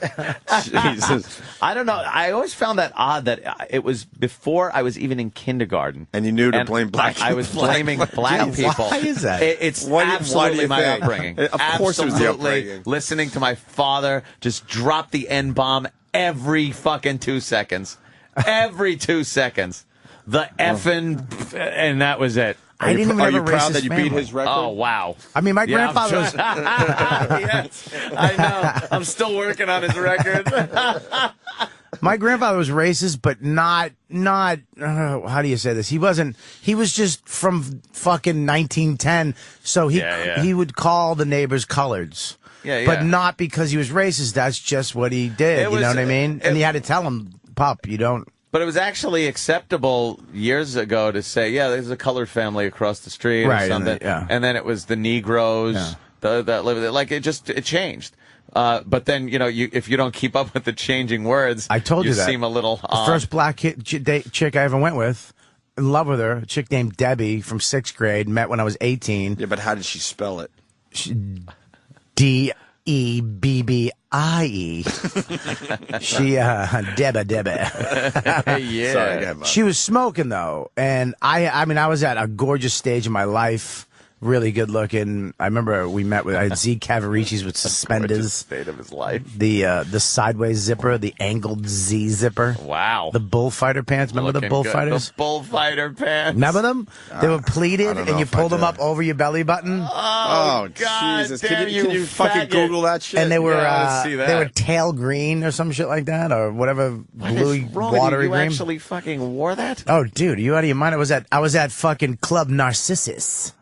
Jesus. I don't know. I always found that odd that it was before I was even in kindergarten. And you knew to blame black people. I was blaming black people. Why is that? It's why do absolutely you my think? upbringing. Of course it was the upbringing. Listening to my father just drop the N-bomb every fucking 2 seconds. Every 2 seconds. The effing, and that was it. I didn't even Are have you a proud racist that you family. beat his record? Oh, wow. I mean, my Yeah, grandfather was... Yes, I know. I'm still working on his record. My grandfather was racist, but not how do you say this? He was just from fucking 1910, so he would call the neighbors coloreds. Yeah. But not because he was racist. That's just what he did. You know what I mean? And he had to tell him, "Pup, you don't." But it was actually acceptable years ago to say, "Yeah, there's a colored family across the street," or something. And then it was the Negroes that live there. Like it changed. But then if you don't keep up with the changing words, I told you that. seem a little odd. The first black chick I ever went with, in love with her, a chick named Debbie from 6th grade, met when I was 18. Yeah, but how did she spell it? Debbii. She Debba. Yeah. Sorry, She was smoking though, and I mean I was at a gorgeous stage in my life. Really good looking. I remember I had Z Cavariccis with suspenders. State of his life. The sideways zipper, the angled Z zipper. Wow. The bullfighter pants. Remember the bullfighters? The bullfighter pants. Remember them? They were pleated, and you pulled them up over your belly button. Oh God! Jesus! Damn Can you fucking Google that shit? And they were see that. they were tail green or some shit like that, or whatever bluey What is wrong with watery you? You green. actually fucking wore that? Oh, dude, are you out of your mind? I was at fucking Club Narcissus.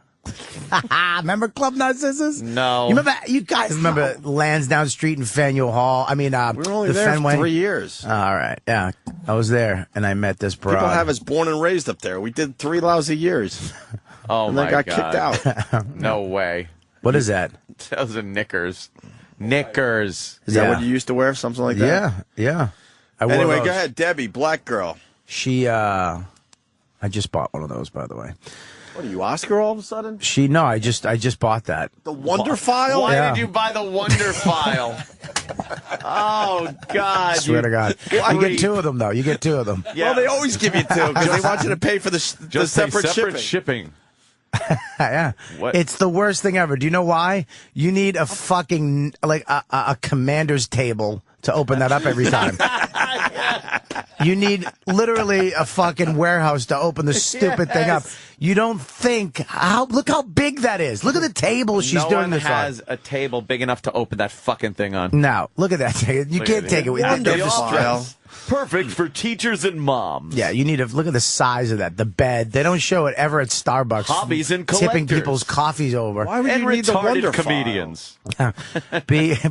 Remember Club Narcissus? No. You guys remember Lansdowne Street and Faneuil Hall? I mean, we were only the there Fenway. for 3 years. All right, yeah, I was there, and I met this broad. People have us born and raised up there. We did 3 lousy years. Oh and my then got God. kicked out. No way. What is that? Those are knickers. Knickers. Is that what you used to wear? Something like that? Yeah. I wore Anyway, those. go ahead, Debbie, black girl. She, I just bought one of those, by the way. What are you, Oscar, all of a sudden? I just bought that. The Wonder File? Why Yeah. did you buy the Wonder File? Oh, God. Swear to God. You get 2 of them, though. You get 2 of them. Yeah. Well, they always give you 2 because they want you to pay for the separate shipping. Yeah. What? It's the worst thing ever. Do you know why? You need a fucking, like, a commander's table to open that up every time. You need literally a fucking warehouse to open the stupid thing up. You don't think look how big that is. Look at the table she's doing this on. No one has a table big enough to open that fucking thing on. No, look at that thing. You can't take it with you. The office. Perfect for teachers and moms. Yeah, you need to look at the size of that. The bed. They don't show it ever at Starbucks. Hobbies and tipping collectors. people's coffees over. Why would And you need the Wonder retarded comedians.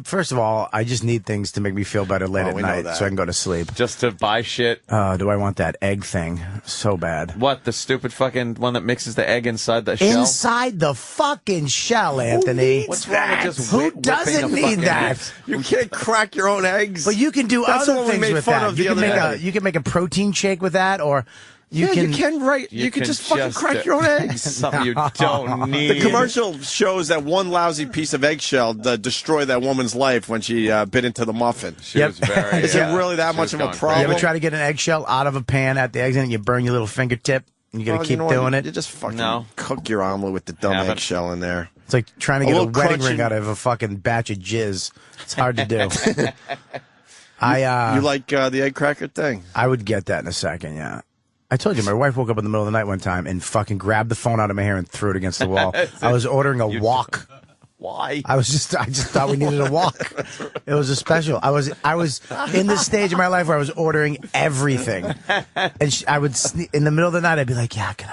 First of all, I just need things to make me feel better late at we know night that. so I can go to sleep. Just to buy shit. Do I want that egg thing so bad? What, the stupid fucking one that mixes the egg inside the shell? Inside the fucking shell, Anthony. What's wrong with just Who whipping doesn't the need fucking that? eggs? You can't crack your own eggs. But you can do That's other what we things made with fun that. of the You can other make day. a make a protein shake with that, or you can. You can just fucking crack your own eggs. Something you don't need. The commercial shows that one lousy piece of eggshell destroyed that woman's life when she bit into the muffin. She was very. Is it really that she much was of a going problem? You ever try to get an eggshell out of a pan at the eggs and you burn your little fingertip? You got to keep you know what? doing it. You just fucking cook your omelet with the dumb eggshell in there. It's like trying to get a little wedding crunchy- ring out of a fucking batch of jizz. It's hard to do. You like the egg cracker thing? I would get that in a second, yeah. I told you, my wife woke up in the middle of the night one time and fucking grabbed the phone out of my hair and threw it against the wall. I was ordering a wok. Why? I just thought we needed a wok. It was a special. I was in this stage of my life where I was ordering everything, and I would in the middle of the night I'd be like, "Yeah, can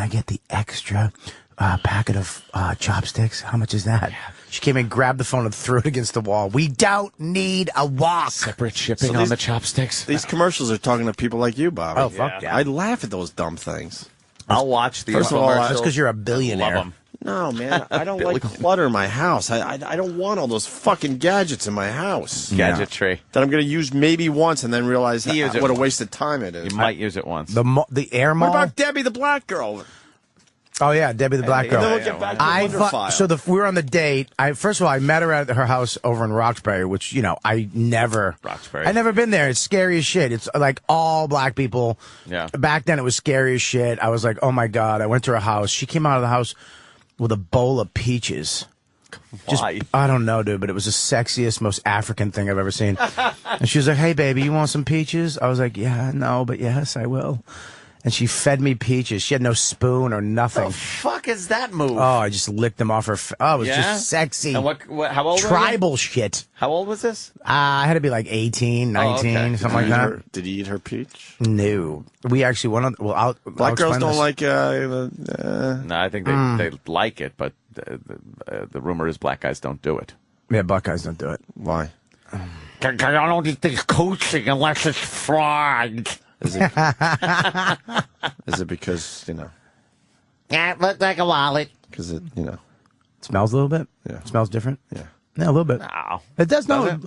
I get the extra packet of chopsticks? How much is that?" She came in, grabbed the phone, and threw it against the wall. We don't need a wok. Separate shipping on the chopsticks. These commercials are talking to people like you, Bobby. Oh, fuck yeah. I laugh at those dumb things. I'll watch these First of all, commercials. That's because you're a billionaire. Love 'em. No, man, I don't like clutter in my house. I don't want all those fucking gadgets in my house. Gadgetry. That I'm going to use maybe once and then realize You use it what a once. waste of time it is. You might use it once. The air mall. What about Debbie the Black Girl? Oh yeah, Debbie the Black Girl. And then we'll get back to I Wonder thought, File. so we were on the date. First of all, I met her at her house over in Roxbury, which I never been there. It's scary as shit. It's like all black people. Yeah. Back then, it was scary as shit. I was like, oh my god. I went to her house. She came out of the house with a bowl of peaches. Why? I don't know, dude, but it was the sexiest, most African thing I've ever seen. And she was like, "Hey, baby, you want some peaches?" I was like, "Yeah, no, but yes, I will." And she fed me peaches. She had no spoon or nothing. The fuck is that move? Oh, I just licked them off her. Oh, it was Yeah? just sexy. And what how old were you? Tribal shit. How old was this? I had to be like 18, 19, okay. something like that. Did he eat her peach? No. We actually went on. Well, I'll Black girls explain don't this. like. No, I think they like it, but the rumor is black guys don't do it. Yeah, black guys don't do it. Why? I don't eat the coaching unless it's fried. Is it? Is it because Yeah, it looked like a wallet. Because it Smells a little bit? Yeah. It smells different? Yeah. Yeah, a little bit. No. It does Does no.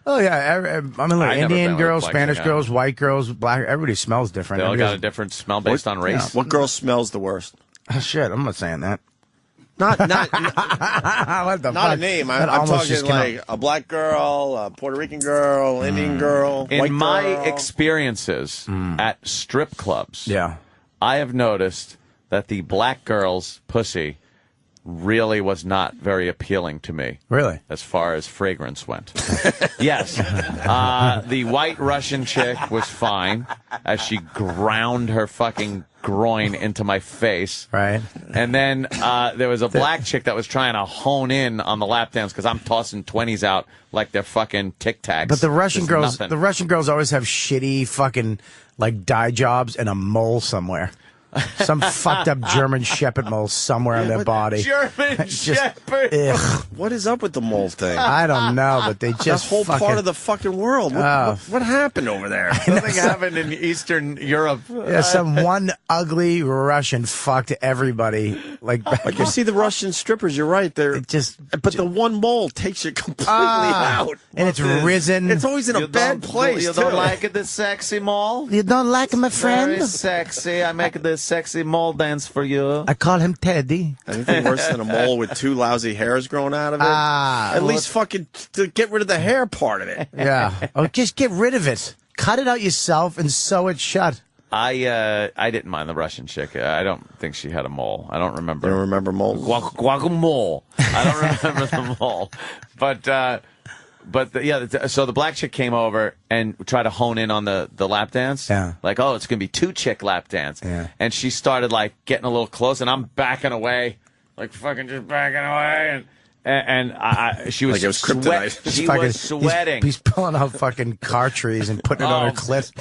Oh yeah, I mean, like I've never Indian been girls, with Spanish black girls, white girls, black. Everybody smells different. They all Everybody got a different smell based on race. What girl smells the worst? Oh, shit, I'm not saying that. Not What the not fuck? a name. That I'm almost just talking came like a black girl, a Puerto Rican girl, Indian girl, white In my girl. experiences at strip clubs, Yeah. I have noticed that the black girl's pussy really was not very appealing to me. Really? As far as fragrance went. Yes. The white Russian chick was fine as she ground her fucking groin into my face. Right. And then there was a black chick that was trying to hone in on the lap dance because I'm tossing 20s out like they're fucking Tic Tacs. But the Russian There's girls, nothing. always have shitty fucking like dye jobs and a mole somewhere. Some fucked up German Shepherd mole somewhere on their body. German Shepherd. Ugh. What is up with the mole thing? I don't know, but they just that whole fucking, part of the fucking world. What happened over there? Something happened in Eastern Europe. Yeah, some one ugly Russian fucked everybody. Like you see the Russian strippers, you're right. They're but the one mole takes you completely out. And it's risen. It's always in a bad place. You too. don't like it, the sexy mole? You don't like my friend? Very sexy. I make the sexy mole dance for you. I call him Teddy. Anything worse than a mole with two lousy hairs growing out of it? Ah, At least fucking to get rid of the hair part of it. Yeah. Oh, just get rid of it. Cut it out yourself and sew it shut. I didn't mind the Russian chick. I don't think she had a mole. I don't remember. You don't remember moles? Guacamole. I don't remember the mole. So the black chick came over and tried to hone in on the lap dance. Yeah. Like, oh, it's going to be 2-chick lap dance. Yeah. And she started, like, getting a little close, and I'm backing away. Like, fucking just backing away. And she was Like it was kryptonite. She was sweating. He's pulling out fucking car trees and putting it on her clit.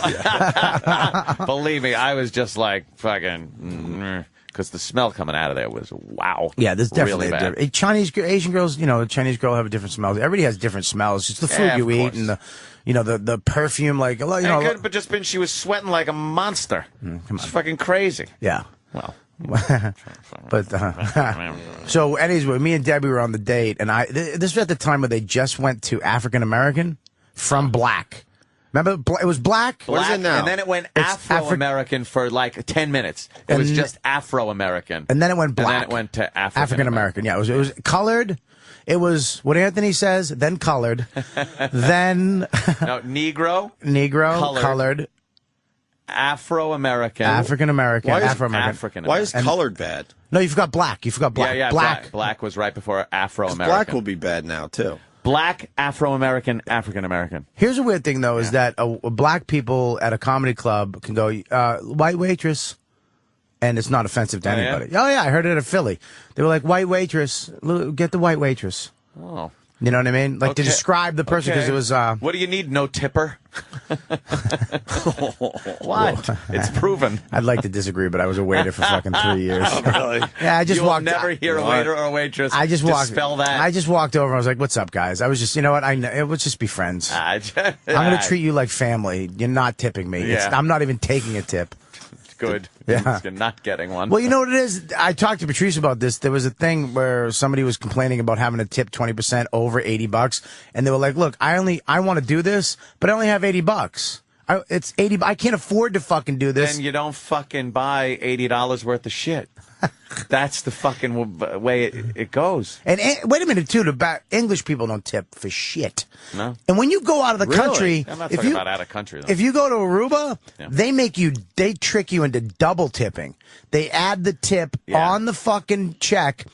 Believe me, I was just like, fucking... Because the smell coming out of there was, wow. Yeah, there's definitely really a bad. different. Chinese, Asian girls, Chinese girl have a different smell. Everybody has different smells. It's the food Yeah, you of eat course. and the perfume. Like, It could have just been she was sweating like a monster. It's fucking crazy. yeah. Well, But so, anyways, me and Debbie were on the date, and this was at the time where they just went to African American from black. Remember, it was black. What is it now? And then it went It's Afro-American for like 10 minutes. It was And- just Afro-American. And then it went black. And then it went to African American. Yeah, it was colored. It was what Anthony says. Then colored. Then No, Negro, Negro, Colored. colored. Afro-American. African-American. Why is Afro-American. African. Why is And- colored bad? No, you forgot black. You forgot black. Yeah, black. Black was right before Afro-American. Black will be bad now too. Black, Afro-American, African-American. Here's a weird thing, though, is that black people at a comedy club can go, white waitress, and it's not offensive to Oh, yeah? anybody. Oh, yeah, I heard it at Philly. They were like, white waitress, get the white waitress. Oh. You know what I mean? Like to Okay. describe the person because Okay. it was. What do you need? No tipper? What? It's proven. I'd like to disagree, but I was a waiter for fucking 3 years. Oh, really? Yeah, I just you will walked. never hear a waiter or a waitress. I just walked. dispel that. I just walked over. And I was like, "What's up, guys?" I was just, you know what? Let's just be friends. I'm going to treat you like family. You're not tipping me. Yeah. I'm not even taking a tip. Good. Yeah. You're not getting one. Well, you know what it is? I talked to Patrice about this. There was a thing where somebody was complaining about having to tip 20% over $80, and they were like, "Look, I want to do this, but I only have $80. It's 80. I can't afford to fucking do this." Then you don't fucking buy $80 worth of shit. That's the fucking way it goes. And wait a minute, too. English people don't tip for shit. No. And when you go out of the country, I'm not if talking you about out of country. Though. if you go to Aruba, Yeah. they trick you into double tipping. They add the tip on the fucking check,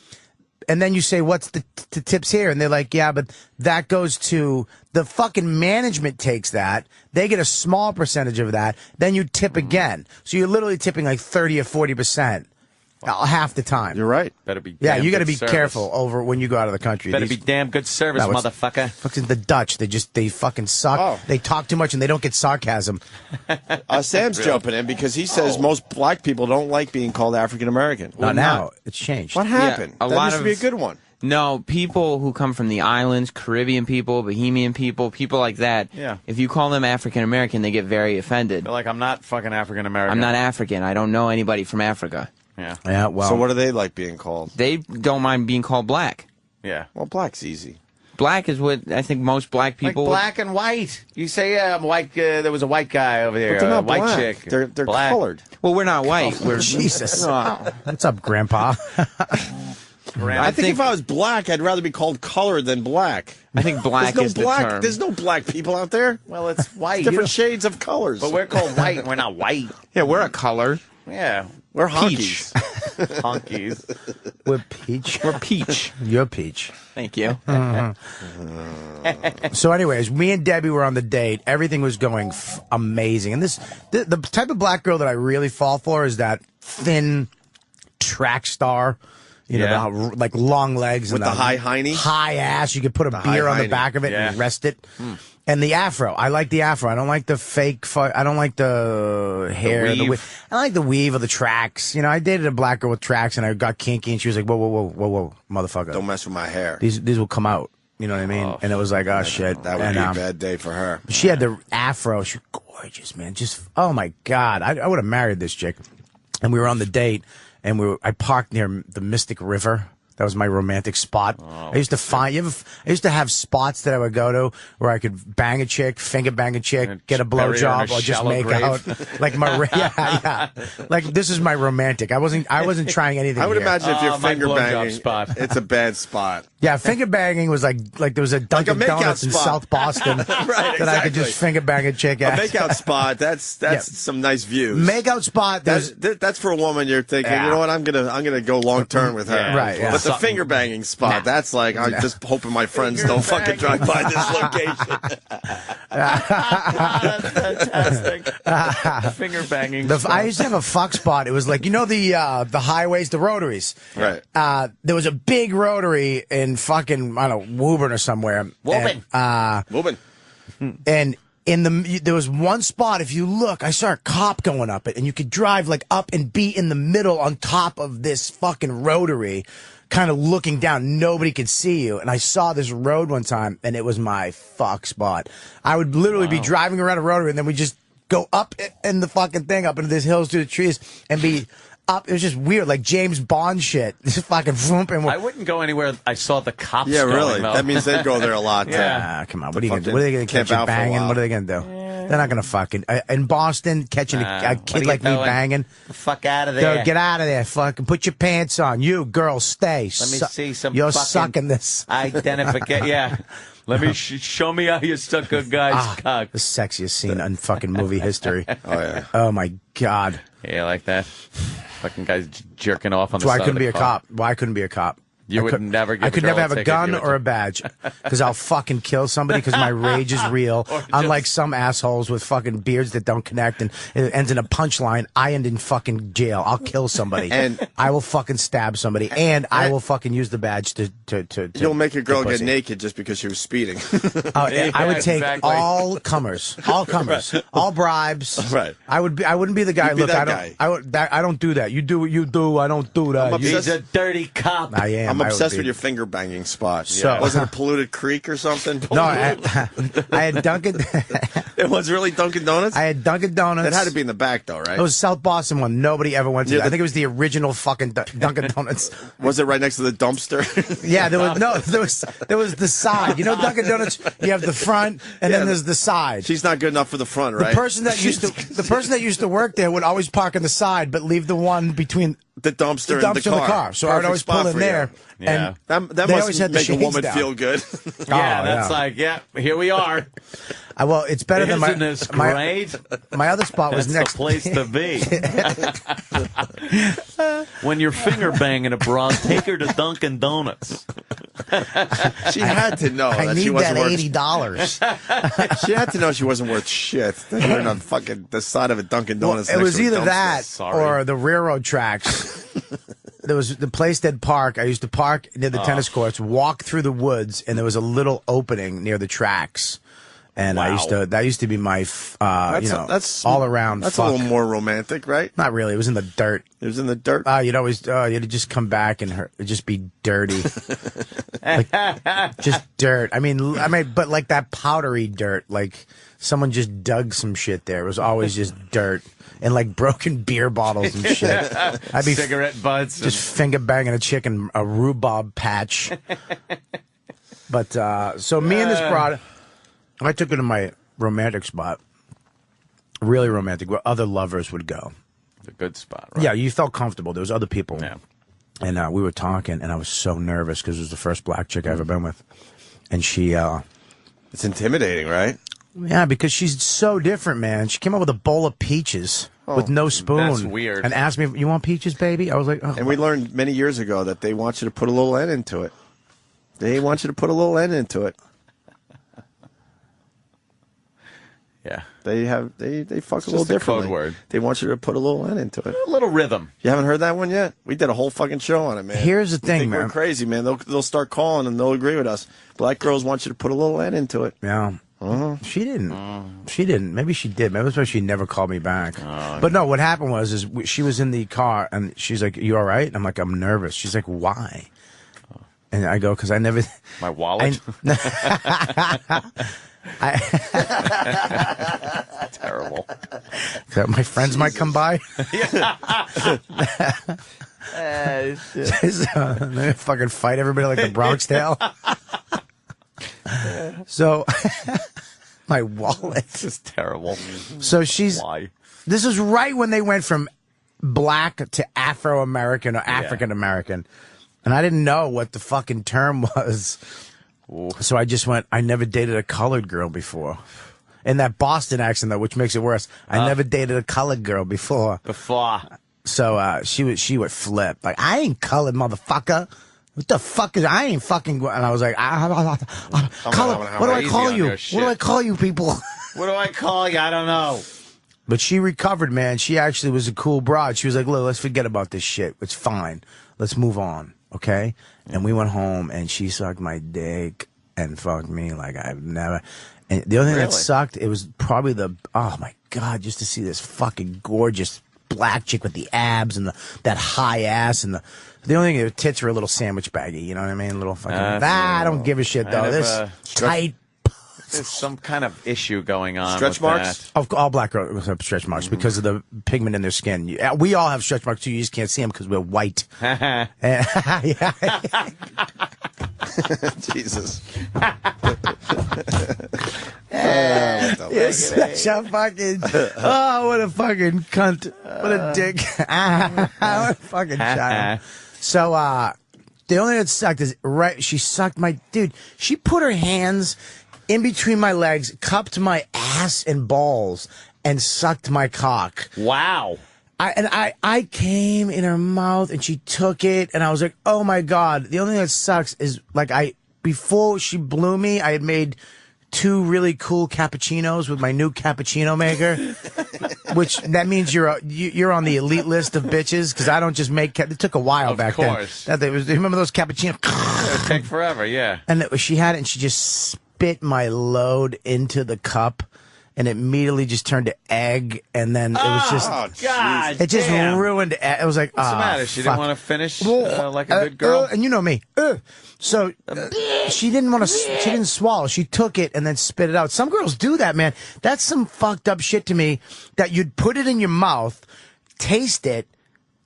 and then you say, "What's the tips here?" And they're like, "Yeah, but that goes to the fucking management takes that. They get a small percentage of that. Then you tip again. So you're literally tipping like 30 or 40%." Half the time. You're right. Better be. Yeah, damn you got to good be service. careful over when you go out of the country. Better be damn good service, No, it's- motherfucker. Fucking the Dutch, they fucking suck. Oh. They talk too much and they don't get sarcasm. Sam's jumping in because he says most black people don't like being called African American. Not now. It's changed. What happened? Yeah, a that lot used to of- be a good one. No, people who come from the islands, Caribbean people, Bohemian people, people like that. Yeah. If you call them African American, they get very offended. They're like, I'm not fucking African American. I'm not African. I don't know anybody from Africa. Yeah. Yeah, well. So what do they like being called? They don't mind being called black. Yeah. Well, black's easy. Black is what I think most black people. Like black and white. You say, I'm white. There was a white guy over there. But they're not white black. chick. They're black. colored. Well, we're not white. We're Jesus. No. What's up, Grandpa? I think if I was black, I'd rather be called colored than black. I think black There's is no black. the term. There's no black people out there. Well, it's white. Different shades of colors. But we're called white, and we're not white. Yeah, we're a color. Yeah. We're Peach. honkies. Honkies. We're peach. We're peach. You're peach. Thank you. So, anyways, me and Debbie were on the date. Everything was going amazing. And the type of black girl that I really fall for is that thin track star. You know, like long legs. With and the high hiney? high ass. You could put a beer on the hiney. back of it Yeah. and rest it. And the afro. I like the afro. I don't like the fake. I don't like the hair. The weave. I like the weave of the tracks. You know, I dated a black girl with tracks, and I got kinky, and she was like, "Whoa, motherfucker! Don't mess with my hair. These will come out." You know what I mean? And it was like, "Oh shit!" That would and, be a bad day for her. She had the afro. She was gorgeous, man. Just oh my god, I would have married this chick. And we were on the date, and I parked near the Mystic River. That was my romantic spot. I used to I used to have spots that I would go to where I could bang a chick, finger bang a chick, get a bury her in blowjob, a or just shallow make grave. out. Like yeah. Like this is my romantic. I wasn't trying anything. I would here. imagine if you're my finger blowjob banging, spot. it's a bad spot. Yeah, finger banging was like there was a Dunkin' makeout Donuts in spot. South Boston Right, that I could just exactly. finger bang a chick A at. makeout spot. That's Yeah. some nice views. Makeout spot. That's for a woman. You're thinking, Yeah. you know what? I'm gonna go long term with her. Yeah. Right, yeah. But the finger banging spot. That's like I'm just hoping my friends don't fucking drive by this location. That's fantastic. Finger banging. I used to have a fuck spot. It was like, you know, the highways, the rotaries. Right. There was a big rotary in fucking, I don't know, Woburn or somewhere. Woburn. Woburn. And there was one spot, if you look, I saw a cop going up it, and you could drive like up and be in the middle on top of this fucking rotary, kind of looking down. Nobody could see you. And I saw this road one time, and it was my fuck spot. I would literally be driving around a rotary, and then we just go up in the fucking thing, up into these hills through the trees, and be up. It was just weird, like James Bond shit. Just fucking vroom, and I wouldn't go anywhere I saw the cops Yeah, going, really. though. That means they'd go there a lot. Yeah. come on, what are you gonna do? What are they gonna Camp catch you out for a banging? while. What are they gonna do? They're not gonna fucking in Boston catching Nah, a what kid are like you me doing? banging. Fuck out of there. Go get out of there, fucking put your pants on. You girl, stay. Let me see some You're fucking sucking this. Identification. Yeah. Let me show me how you suck a guy's cock. The sexiest scene in fucking movie history. Oh, yeah. Oh, my God. Yeah, like that. Fucking guys jerking off on That's the why I side couldn't of be the a car. cop. Why I couldn't be a cop. You would never give I could a girl never have a ticket, gun give it or to- a badge because I'll fucking kill somebody because my rage is real. Unlike some assholes with fucking beards that don't connect and it ends in a punchline, I end in fucking jail. I'll kill somebody. And I will fucking stab somebody and I will fucking use the badge to You'll make a girl get get pussy. naked just because she was speeding. I would take exactly. all comers, Right. all bribes. Right. I wouldn't be the guy. You'd be Look, that I don't do that. You do what you do. I don't do that. I'm obsessed- He's a dirty cop. I am. I'm I would obsessed be. with your finger banging spot. So- Was it a polluted creek or something? No, I had Dunkin'. It was really Dunkin' Donuts? I had Dunkin' Donuts. That had to be in the back, though, right? It was South Boston one. Nobody ever went to. Yeah, I think it was the original fucking Dunkin' Donuts. Was it right next to the dumpster? Yeah, there was the side. You know, Dunkin' Donuts. You have the front, and then there's the side. She's not good enough for the front, right? The person that used to work there would always park on the side, but leave the one between the dumpster, and the car. So I'd Perfect always spot pull in for you. there. Yeah. And That they must always had the make a shades woman down. feel good. Yeah, Oh, that's yeah. like, yeah, here we are. Well, it's better than Isn't this great? My other spot was That's next. the place to be. When you're finger banging a broad, take her to Dunkin' Donuts. She had to know I that need she wasn't that worth $80. She had to know she wasn't worth shit. That you're on fucking the side of a Dunkin' Donuts. It next was to a either dumpster. that Sorry. or the railroad tracks. There was the Playstead Park. I used to park near the tennis courts, walk through the woods, and there was a little opening near the tracks. And that used to be my, that's all around. That's fuck. a little more romantic, right? Not really. It was in the dirt. It was in the dirt. You'd just come back and it'd just be dirty, just dirt. I mean, but like that powdery dirt, like someone just dug some shit there. It was always just dirt and like broken beer bottles and shit. I'd be cigarette butts, just finger banging a chick in a rhubarb patch. But so me and this broad, I took her to my romantic spot, really romantic, where other lovers would go. The good spot, right? Yeah, you felt comfortable. There was other people. Yeah. And we were talking, and I was so nervous because it was the first black chick I've ever been with. And she... it's intimidating, right? Yeah, because she's so different, man. She came up with a bowl of peaches with no spoon. that's weird. And asked me, you want peaches, baby? I was like, oh. And we learned many years ago that they want you to put a little N into it. They want you to put a little N into it. Yeah. They fuck It's a little just a differently. code word. They want you to put a little N into it. A little rhythm. You haven't heard that one yet? We did a whole fucking show on it, man. Here's the You thing, think man. We're crazy, man. They'll start calling and they'll agree with us. Black girls want you to put a little N into it. Yeah. She didn't. She didn't. Maybe she did. Maybe that's why she never called me back. But no, what happened was she was in the car and she's like, "You all right?" And I'm like, "I'm nervous." She's like, "Why?" And I go, "Because I never." My wallet. Terrible. My friends might come by. They fucking fight everybody like the Bronx Tale. So, my wallet. This is terrible. So she's. Why? This is right when they went from black to Afro American or African American, and I didn't know what the fucking term was. Ooh. So I just went. I never dated a colored girl before. In that Boston accent, though, which makes it worse. I never dated a colored girl before. So she would flip like, "I ain't colored, motherfucker. What the fuck is I ain't fucking." And I was like, "Color. What do I call you? What do I call you, people?" What do I call you? I don't know. But she recovered, man. She actually was a cool broad. She was like, "Look, let's forget about this shit. It's fine. Let's move on, okay?" And we went home, and she sucked my dick and fucked me like I've never. And the only thing that sucked, it was probably oh my God, just to see this fucking gorgeous black chick with the abs and that high ass and the only thing, her tits were a little sandwich baggy, you know what I mean? A little fucking, I don't give a shit though. This tight. There's some kind of issue going on. Stretch with marks? That. All black girls have stretch marks because of the pigment in their skin. We all have stretch marks too. You just can't see them because we're white. Jesus. You're such a fucking. Oh, what a fucking cunt. What a dick. What a fucking child. So, The only thing that sucked is she sucked my dude. She put her hands in between my legs, cupped my ass and balls, and sucked my cock. Wow. I came in her mouth and she took it and I was like, oh my God. The only thing that sucks is like before she blew me, I had made 2 really cool cappuccinos with my new cappuccino maker, which that means you're on the elite list of bitches because I don't just make. It took a while back then. Of course. Remember those cappuccinos? It would take forever, yeah. And she had it and she just spit my load into the cup. And it immediately just turned to egg, and then it was just, God, it just ruined it. It was like, what's the matter? She didn't want to finish like a good girl? And you know me. So she didn't want to, she didn't swallow. She took it and then spit it out. Some girls do that, man. That's some fucked up shit to me that you'd put it in your mouth, taste it.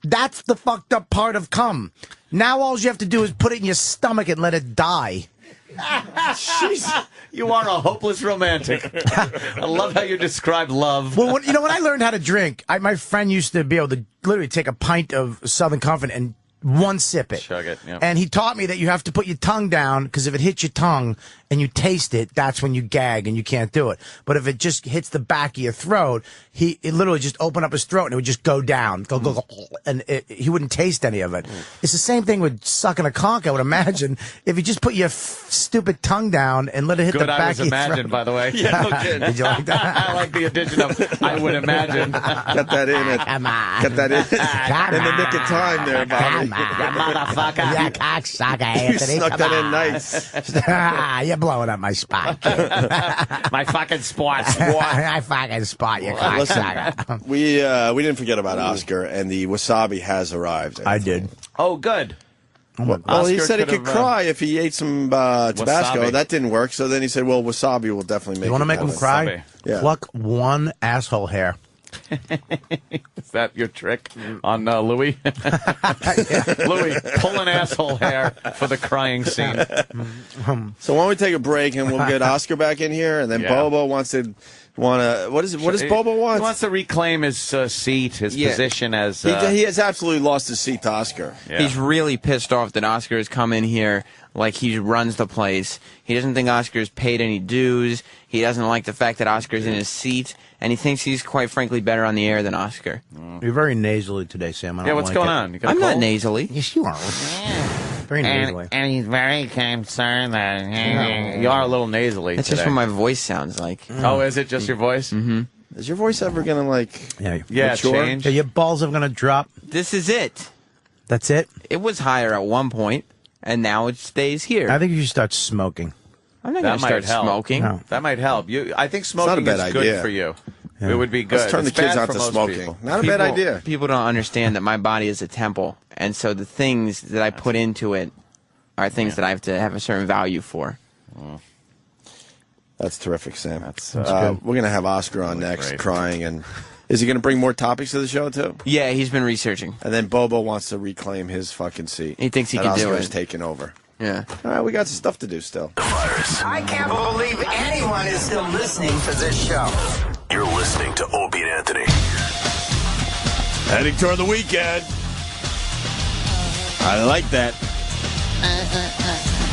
That's the fucked up part of cum. Now all you have to do is put it in your stomach and let it die. Jeez, you are a hopeless romantic. I love how you describe love. Well, when I learned how to drink, my friend used to be able to literally take a pint of Southern Comfort and one sip it. Chug it, yeah. And he taught me that you have to put your tongue down because if it hits your tongue and you taste it, that's when you gag and you can't do it. But if it just hits the back of your throat, it literally just opened up his throat and it would just go down, go, and he wouldn't taste any of it. It's the same thing with sucking a conch, I would imagine. If you just put your stupid tongue down and let it hit the back of your throat. Good, I was imagined, by the way. Yeah, no kidding. Did you like that? I like the addition of I would imagine. Got that in. Got that in the nick of time there, Bobby. You motherfucker. You cocksucker, Anthony. You snuck that in nice. You're blowing up my spot. My fucking spot. I fucking spot you, cocksucker. We didn't forget about Oscar, and the wasabi has arrived. I did. Oh, good. Well, he said he could cry if he ate some Tabasco. Wasabi. That didn't work, so then he said, well, wasabi will definitely make You want to make him cry? Wasabi. Yeah. Pluck one asshole hair. Is that your trick on Louis? Louis, pull an asshole hair for the crying scene. So why don't we take a break and we'll get Oscar back in here, and then Bobo what does Bobo want? He wants to reclaim his seat, his position as. He has absolutely lost his seat to Oscar. Yeah. He's really pissed off that Oscar has come in here like he runs the place. He doesn't think Oscar's paid any dues. He doesn't like the fact that Oscar's in his seat, and he thinks he's quite frankly better on the air than Oscar. You're very nasally today, Sam. I don't what's like going it. on? You got a I'm cold? not nasally. Yes, you are. Very nasally. And he's very concerned that you are a little nasally. That's today. just what my voice sounds like. Oh, is it just your voice? Mm-hmm. Is your voice ever gonna mature? change? Yeah, your balls are gonna drop. This is it. That's it. It was higher at one point, and now it stays here. I think you should start smoking. I'm not going to start smoking. No. That might help. I think smoking not a bad is good idea. for you. Yeah. It would be good. Let's turn It's the kids bad out for to most smoking. people. Not a bad idea. People don't understand that my body is a temple, and so the things that I put into it are things that I have to have a certain value for. That's terrific, Sam. That's good. We're going to have Oscar on next, great. crying. And is he going to bring more topics to the show, too? Yeah, he's been researching. And then Bobo wants to reclaim his fucking seat. He thinks he that can do Oscar's it. taking over. Yeah. All right, we got some stuff to do still. I can't believe anyone is still listening to this show. You're listening to Opie and Anthony. Heading toward the weekend. I like that.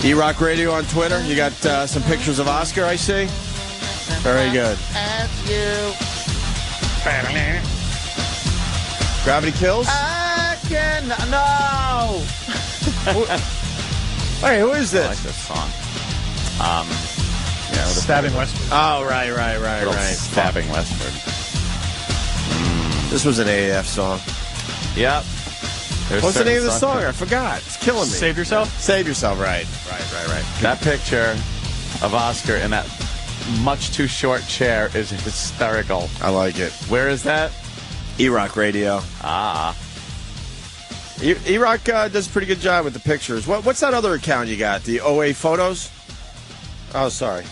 E-Rock Radio on Twitter. You got some pictures of Oscar, I see. Very good. Gravity Kills? No! Hey, who is this? I like this song. Stabbing Westward. Oh, right. Stabbing Westward. This was an AAF song. Yep. What's the name of the song? I forgot. It's killing me. Save Yourself? Save Yourself, right. That picture of Oscar in that much too short chair is hysterical. I like it. Where is that? E-Rock Radio. Ah. E-Rock does a pretty good job with the pictures. What's that other account you got? The OA Photos? Oh, sorry.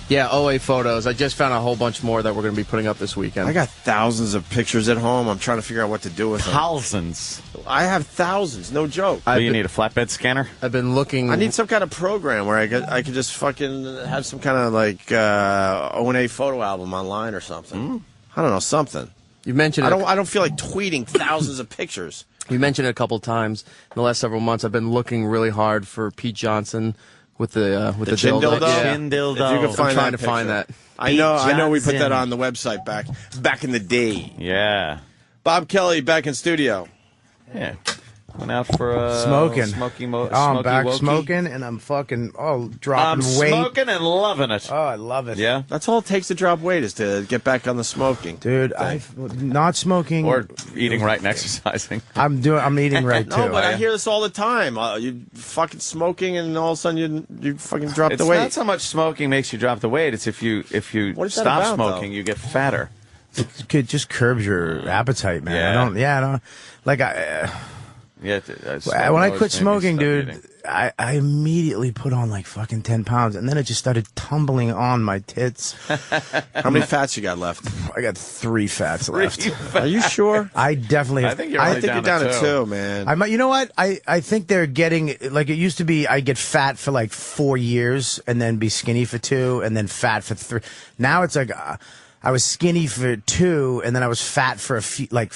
Yeah, OA Photos. I just found a whole bunch more that we're going to be putting up this weekend. I got thousands of pictures at home. I'm trying to figure out what to do with them. Thousands. I have thousands. No joke. Do you need a flatbed scanner? I've been looking. I need some kind of program where I could just fucking have some kind of like O&A photo album online or something. I don't know, something. You mentioned I don't feel like tweeting thousands of pictures. You mentioned it a couple times in the last several months. I've been looking really hard for Pete Johnson with the chin dildo. Yeah. Chin dildo. If you can find I'm trying that to find picture. that. I know. We put that on the website back in the day. Yeah. Bob Kelly back in studio. Yeah. Went out for a smoking. I'm back wokey. smoking, and I'm fucking dropping I'm weight. smoking and loving it. Oh, I love it. Yeah. That's all it takes to drop weight is to get back on the smoking. Dude, I've not smoking Or eating right and exercising. I'm eating right too. No, but I hear this all the time. You fucking smoking, and all of a sudden you fucking drop It's the weight. not so much smoking makes you drop the weight. It's if you What is that stop about, smoking, though? you get fatter. It just curbs your appetite, man. Yeah. I don't like Yeah. when I quit smoking, dude, I immediately put on like fucking 10 pounds, and then it just started tumbling on my tits. How many fats you got left? I got 3 fats left. Are you sure? I definitely. I think you're down to 2, man. I might. You know what? I think they're getting like it used to be. I get fat for like 4 years, and then be skinny for 2, and then fat for 3. Now it's like. I was skinny for 2, and then I was fat for a few, like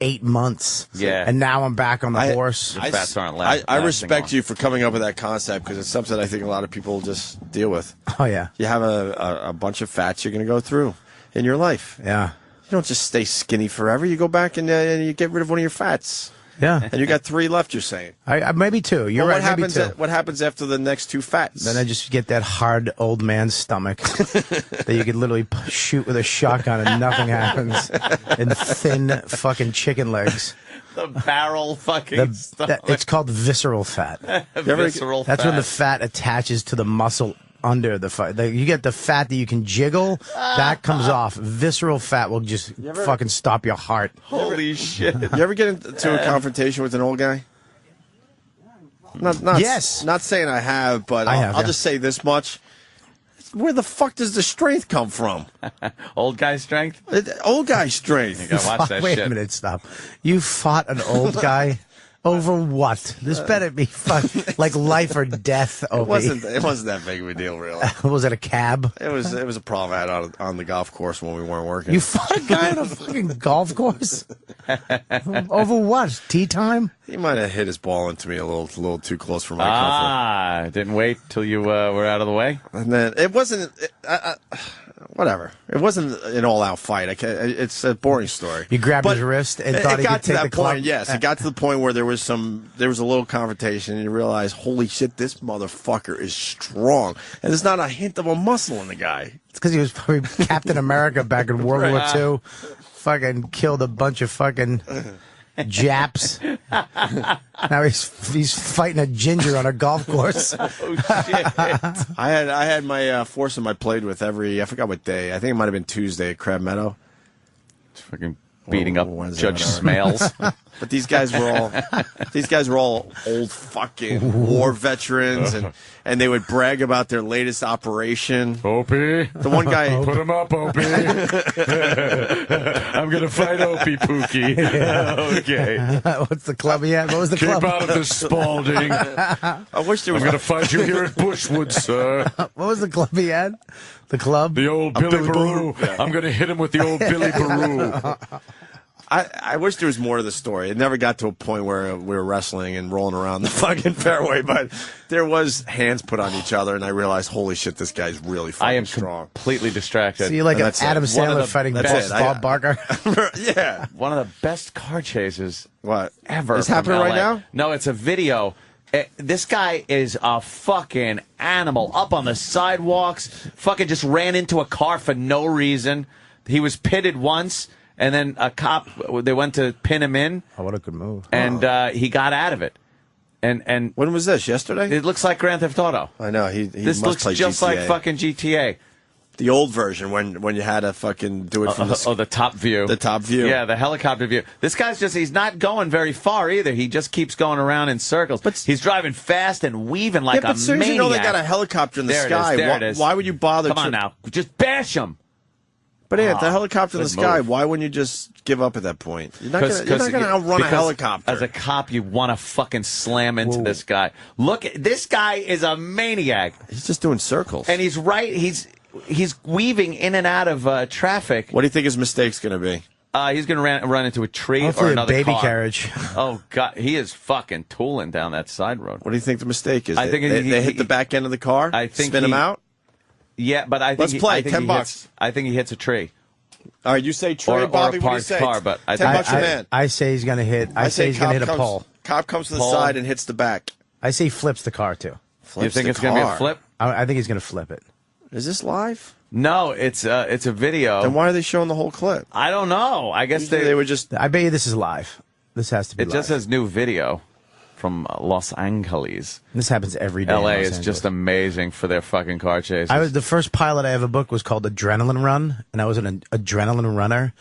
8 months. Yeah. And now I'm back on the horse. Your fats aren't I respect you for coming up with that concept because it's something I think a lot of people just deal with. Oh, yeah. You have a bunch of fats you're going to go through in your life. Yeah. You don't just stay skinny forever. You go back and you get rid of one of your fats. Yeah. And you got 3 left, you're saying. I maybe 2. You're Well, right. Maybe 2. What happens after the next 2 fats? Then I just get that hard old man stomach that you could literally shoot with a shotgun and nothing happens. And thin fucking chicken legs. The barrel fucking stuff. It's called visceral fat. Visceral That's fat. when the fat attaches to the muscle under the fat. You get the fat that you can jiggle, that comes off. Visceral fat will just fucking stop your heart. Holy shit. You ever get into a confrontation with an old guy? Yes. Not saying I have, but I'll just say this much. Where the fuck does the strength come from? Old guy strength? Old guy strength. You gotta watch that Wait shit. a minute, stop. You fought an old guy? Over what? This better be like life or death. It wasn't that big of a deal, really. Was it a cab? It was a problem I had on the golf course when we weren't working. You fought a guy on a fucking golf course? Over what? Tea time? He might have hit his ball into me a little too close for my comfort. Didn't wait till you were out of the way? And then it wasn't. Whatever. It wasn't an all-out fight. It's a boring story. You grabbed his wrist and thought he could take the club? Point. Yes, it got to the point where there was a little confrontation, and you realize, holy shit, this motherfucker is strong, and there's not a hint of a muscle in the guy. It's because he was probably Captain America back in World War II. Fucking killed a bunch of fucking Japs. Now he's fighting a ginger on a golf course. Oh shit! I had my foursome I played with I forgot what day. I think it might have been Tuesday at Crab Meadow. Fucking beating up Wednesday, Judge whatever. Smales. But these guys were all old fucking war veterans, and they would brag about their latest operation. Opie, the one guy put him up, Opie. I'm gonna fight Opie Pookie. Okay. What's the club he had? What was the club? Keep out of this, Spalding. I wish there was. I'm gonna fight you here at Bushwood, sir. What was the club he had? The club? The old Billy Baroo. I'm gonna hit him with the old Billy Baroo. I wish there was more to the story. It never got to a point where we were wrestling and rolling around the fucking fairway, but there was hands put on each other, and I realized, holy shit, this guy's really fucking strong. Completely distracted. So you're like an Adam Sandler fighting Bob Barker? Yeah. One of the best car chases ever. It's happening from right LA. now? No, it's a video. This guy is a fucking animal. Up on the sidewalks, fucking just ran into a car for no reason. He was pitted once. And then a cop, they went to pin him in. Oh, what a good move. And he got out of it. And when was this? Yesterday? It looks like Grand Theft Auto. I know. This must looks play just GTA. like fucking GTA. The old version when you had to fucking do it from the top view. The top view. Yeah, the helicopter view. This guy's he's not going very far either. He just keeps going around in circles. But he's driving fast and weaving like a maniac. But as soon as you know they got a helicopter in the sky, why would you bother? Come on now. Just bash him. But the helicopter in the sky, why wouldn't you just give up at that point? You're not going to outrun a helicopter. As a cop, you want to fucking slam into this guy. Look, this guy is a maniac. He's just doing circles. And he's weaving in and out of traffic. What do you think his mistake's going to be? He's going to run into a tree Hopefully or another a baby car. carriage. Oh, God. He is fucking tooling down that side road. What do you think the mistake is? I think they hit the back end of the car, I think spin him out. Yeah, but I think Let's play. $10. I think he hits a tree. All right, you say Trey, Or Bobby. a What do you parked say? car, but I $10 think- your man. I say he's going to hit. I say he's going to hit a pole. Cop comes to the Pole. side and hits the back. I say he flips the car too. You think it's going to be a flip? I think he's going to flip it. Is this live? No, it's a video. Then why are they showing the whole clip? I don't know. I guess Usually they would just. I bet you this is live. This has to be. It just says new video from Los Angeles. This happens every day. in LA Los is Angeles. just amazing for their fucking car chases. I was the first pilot I ever booked was called Adrenaline Run, and I was an adrenaline runner,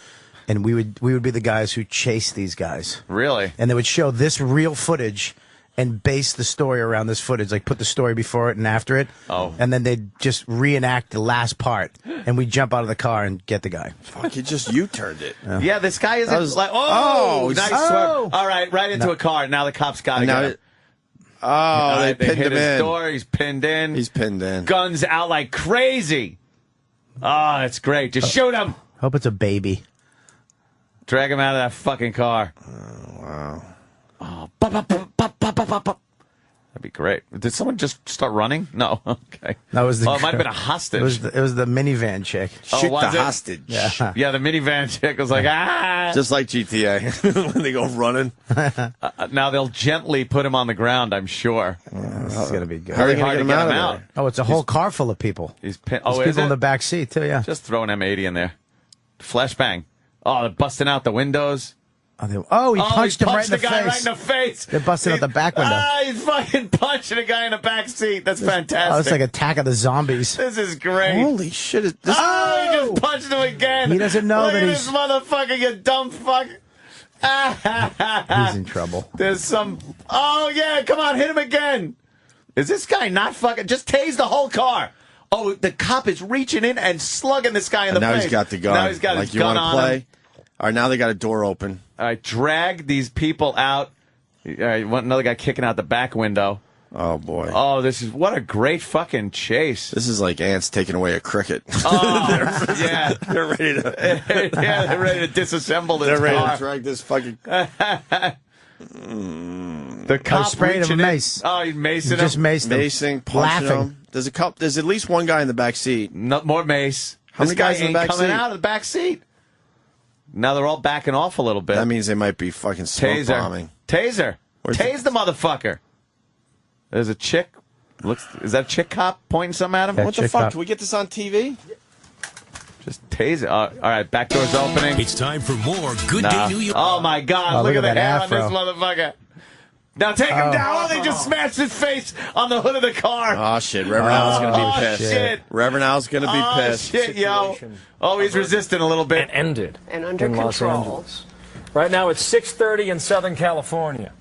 and we would be the guys who chased these guys. Really? And they would show this real footage and base the story around this footage, like put the story before it and after it. Oh. And then they'd just reenact the last part, and we'd jump out of the car and get the guy. Fuck, you just U-turned it. Yeah, this guy isn't That was- like, Oh, nice oh. swerve. All right, right into a car. Now the cops got Now him. it- Oh, they pinned hit him his in. door. He's pinned in. He's pinned in. Guns out like crazy. Oh, it's great. Just shoot him. Hope it's a baby. Drag him out of that fucking car. Oh, wow. Oh, pop, pop, pop, pop, pop, pop, pop. That'd be great. Did someone just start running? No. Okay. That was the. Oh, it might have been a hostage. It was the minivan chick. Oh, Shoot was the it? hostage. Yeah. Yeah, the minivan chick was like, ah. Just like GTA when they go running. Now they'll gently put him on the ground, I'm sure. This is gonna be good. How are they Very going to hard get to him get out him of out. there? Oh, it's a whole car full of people. He's pinned. There's Oh, is people it? in the back seat too. Yeah. Just throw an M80 in there. Flashbang. Oh, they're busting out the windows. Oh, he punched him right in the guy face. right in the face. They're busting out the back window. Ah, he's fucking punching a guy in the back seat. That's fantastic. Oh, it's like Attack of the Zombies. This is great. Holy shit. This Oh, he just punched him again. He doesn't know Look that at he's- this motherfucker, you dumb fuck. He's in trouble. There's some. Oh, yeah, come on, hit him again. Is this guy not fucking. Just tase the whole car. Oh, the cop is reaching in and slugging this guy in the And now face. he's got the gun. Now he's got like, his you gun want to on play? him. All right, now they got a door open. All right, drag these people out. All right, want another guy kicking out the back window. Oh, boy. Oh, this is what a great fucking chase. This is like ants taking away a cricket. Oh, yeah. They're ready to. Yeah, they're ready to disassemble this They're ready car. to drag this fucking. The cop sprayed him reaching with in. mace. Oh, he macing He him. just maced him. Macing, punching Laughing. him. There's at least one guy in the back seat. No, more mace. How This many guy guys in ain't the back coming seat? out of the back seat. Now they're all backing off a little bit. That means they might be fucking smoke Taser. bombing. Taser. Where's Tase the motherfucker. There's a chick. Is that a chick cop pointing something at him? Yeah, What the chick fuck? cop. Do we get this on TV? Just tase it. All right, back door's opening. It's time for more Good Nah. Day New York. Oh my God! Oh, look at the that hair afro. on this motherfucker. Now take him down. Oh, they just smashed his face on the hood of the car. Oh shit! Reverend Al's gonna be pissed. shit. Reverend Al's gonna be Oh pissed. shit, yo! Oh, he's resisting a little bit. Ended And under in Los control. Angeles. Right now it's 6:30 in Southern California.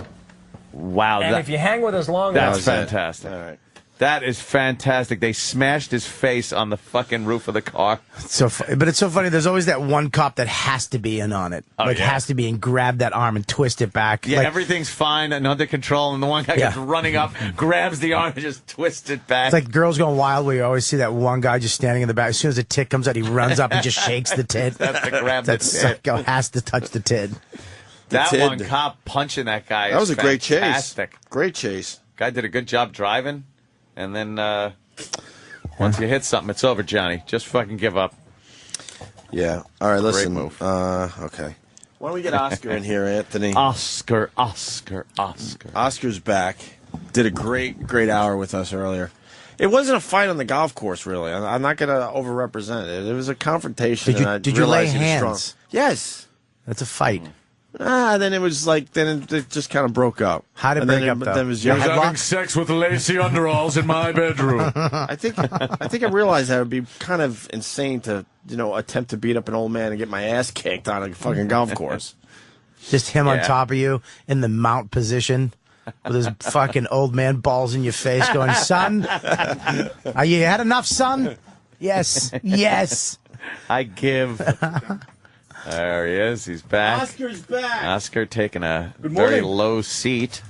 Wow, And if you hang with us long that's enough, fantastic. All right. That is fantastic. They smashed his face on the fucking roof of the car. But it's so funny. There's always that one cop that has to be in on it. Oh, like yeah. has to be and grab that arm and twist it back. Yeah, like, everything's fine and under control, and the one guy Yeah. comes running up, grabs the arm, and just twists it back. it's like Girls Gone Wild, where you always see that one guy just standing in the back. As soon as the tit comes out, he runs up and just shakes the tit. That's to grab that the tit. psycho has to touch the tit. That tid. one cop punching that guy. That was is a great chase. fantastic. Great chase. Guy did a good job driving, and then once you hit something, it's over, Johnny. Just fucking give up. Yeah. All right. Listen. move. Okay. Why don't we get Oscar in here, Anthony? Oscar. Oscar's back. Did a great hour with us earlier. It wasn't a fight on the golf course, really. I'm not going to overrepresent it. It was a confrontation. Did you, and I did you lay realized he was strong. hands? Yes. That's a fight. Then it was like, then it just kind of broke up. How did it And break then up, though? Then it was You your had headlock. having sex with lacy underalls in my bedroom. I think I realized that it would be kind of insane to, attempt to beat up an old man and get my ass kicked on a fucking golf course. Just him on Yeah. top of you in the mount position with his fucking old man balls in your face going, son, are you had enough, son? Yes. Yes. I give. There he is. He's back. Oscar's back. Oscar taking a Good very morning. low seat.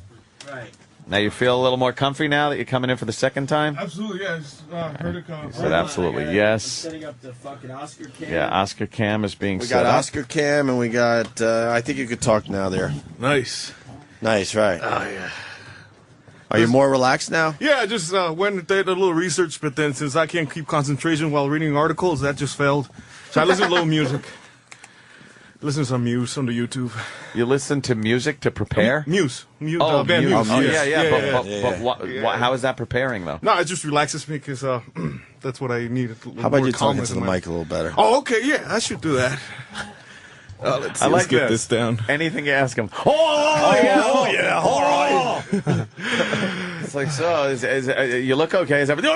Right. Now you feel a little more comfy now that you're coming in for the second time? Absolutely, yeah. I just heard it come. He said absolutely yes. Setting up the fucking Oscar cam. Yeah, Oscar cam is being We set got up. Oscar Cam, and we got. I think you could talk now. There. Nice. Nice, right? Oh yeah. Are you more relaxed now? Yeah, I just went and did a little research, but then since I can't keep concentration while reading articles, that just failed. So I listen to a little music. Listen to some Muse on the YouTube. You listen to music to prepare? Muse. Oh, band Muse. Muse. Oh, Yes. yeah. But how is that preparing, though? No, it just relaxes me because that's what I need. How about you talking to the mic a little better? Oh, okay, yeah, I should do that. Let's I like get this down. Anything you ask him. All right. It's like, so, you look okay. Is everything?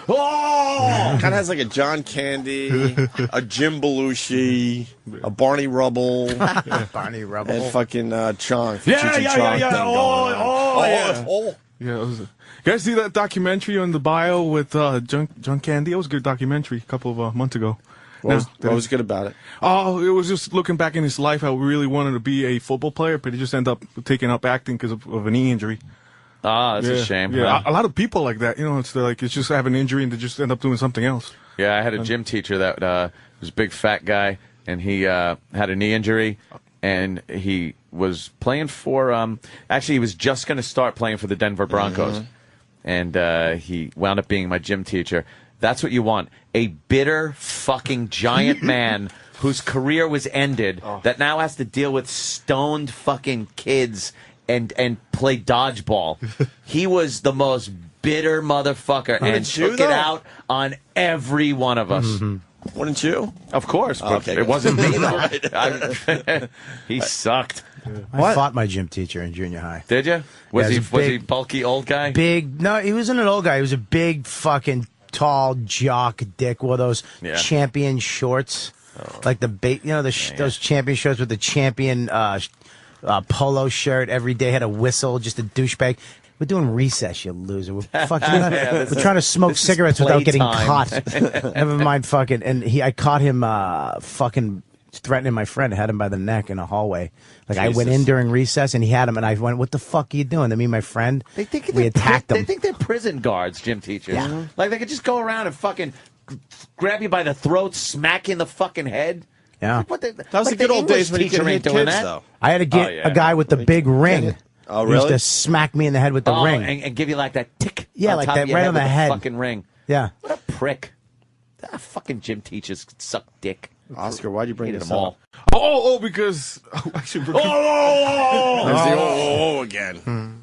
Kind of has like a John Candy, a Jim Belushi, a Barney Rubble, Barney Rubble, and fucking Chong. Yeah. Yeah, you guys see that documentary on the bio with John Candy? It was a good documentary a couple of months ago. What was good about it? Oh, it was just looking back in his life how he really wanted to be a football player, but he just ended up taking up acting because of a knee injury. Ah, that's a shame. Yeah, Huh? a lot of people like that. You know, it's just have an injury and they just end up doing something else. Yeah, I had a gym teacher that was a big fat guy, and he had a knee injury, and he was playing for. Actually, he was just going to start playing for the Denver Broncos, and he wound up being my gym teacher. That's what you want. A bitter fucking giant man whose career was ended that now has to deal with stoned fucking kids and play dodgeball. He was the most bitter motherfucker and took it out on every one of us. Wouldn't you? Of course, but Okay, it wasn't me though. Right. He sucked. I fought my gym teacher in junior high. Did you? Was Yeah, he a bulky old guy? No, he wasn't an old guy. He was a big fucking tall jock dick. Wore those champion shorts, like the those champion shorts with the champion polo shirt. Every day had a whistle. Just a douchebag. We're doing recess, you loser. We're fucking. We're trying to smoke cigarettes without getting caught. Never mind, fucking. And I caught him fucking threatening my friend. I had him by the neck in a hallway. Like I went in during recess and he had him, and I went, "What the fuck are you doing?" And me and my friend, we attacked them. They think they're prison guards, gym teachers. Yeah. Like they could just go around and fucking grab you by the throat, smack you in the fucking head. Yeah. That was the good old days when you could hit kids, though. I had to get a guy with the big ring. Oh, He really? used to smack me in the head with the ring. And give you like that tick. Yeah, on like top that of your right on the with head. Fucking ring. Yeah. What a prick. Fucking gym teachers could suck dick. Oscar, why'd you bring Hated this them up? all. Because I should. There's the again.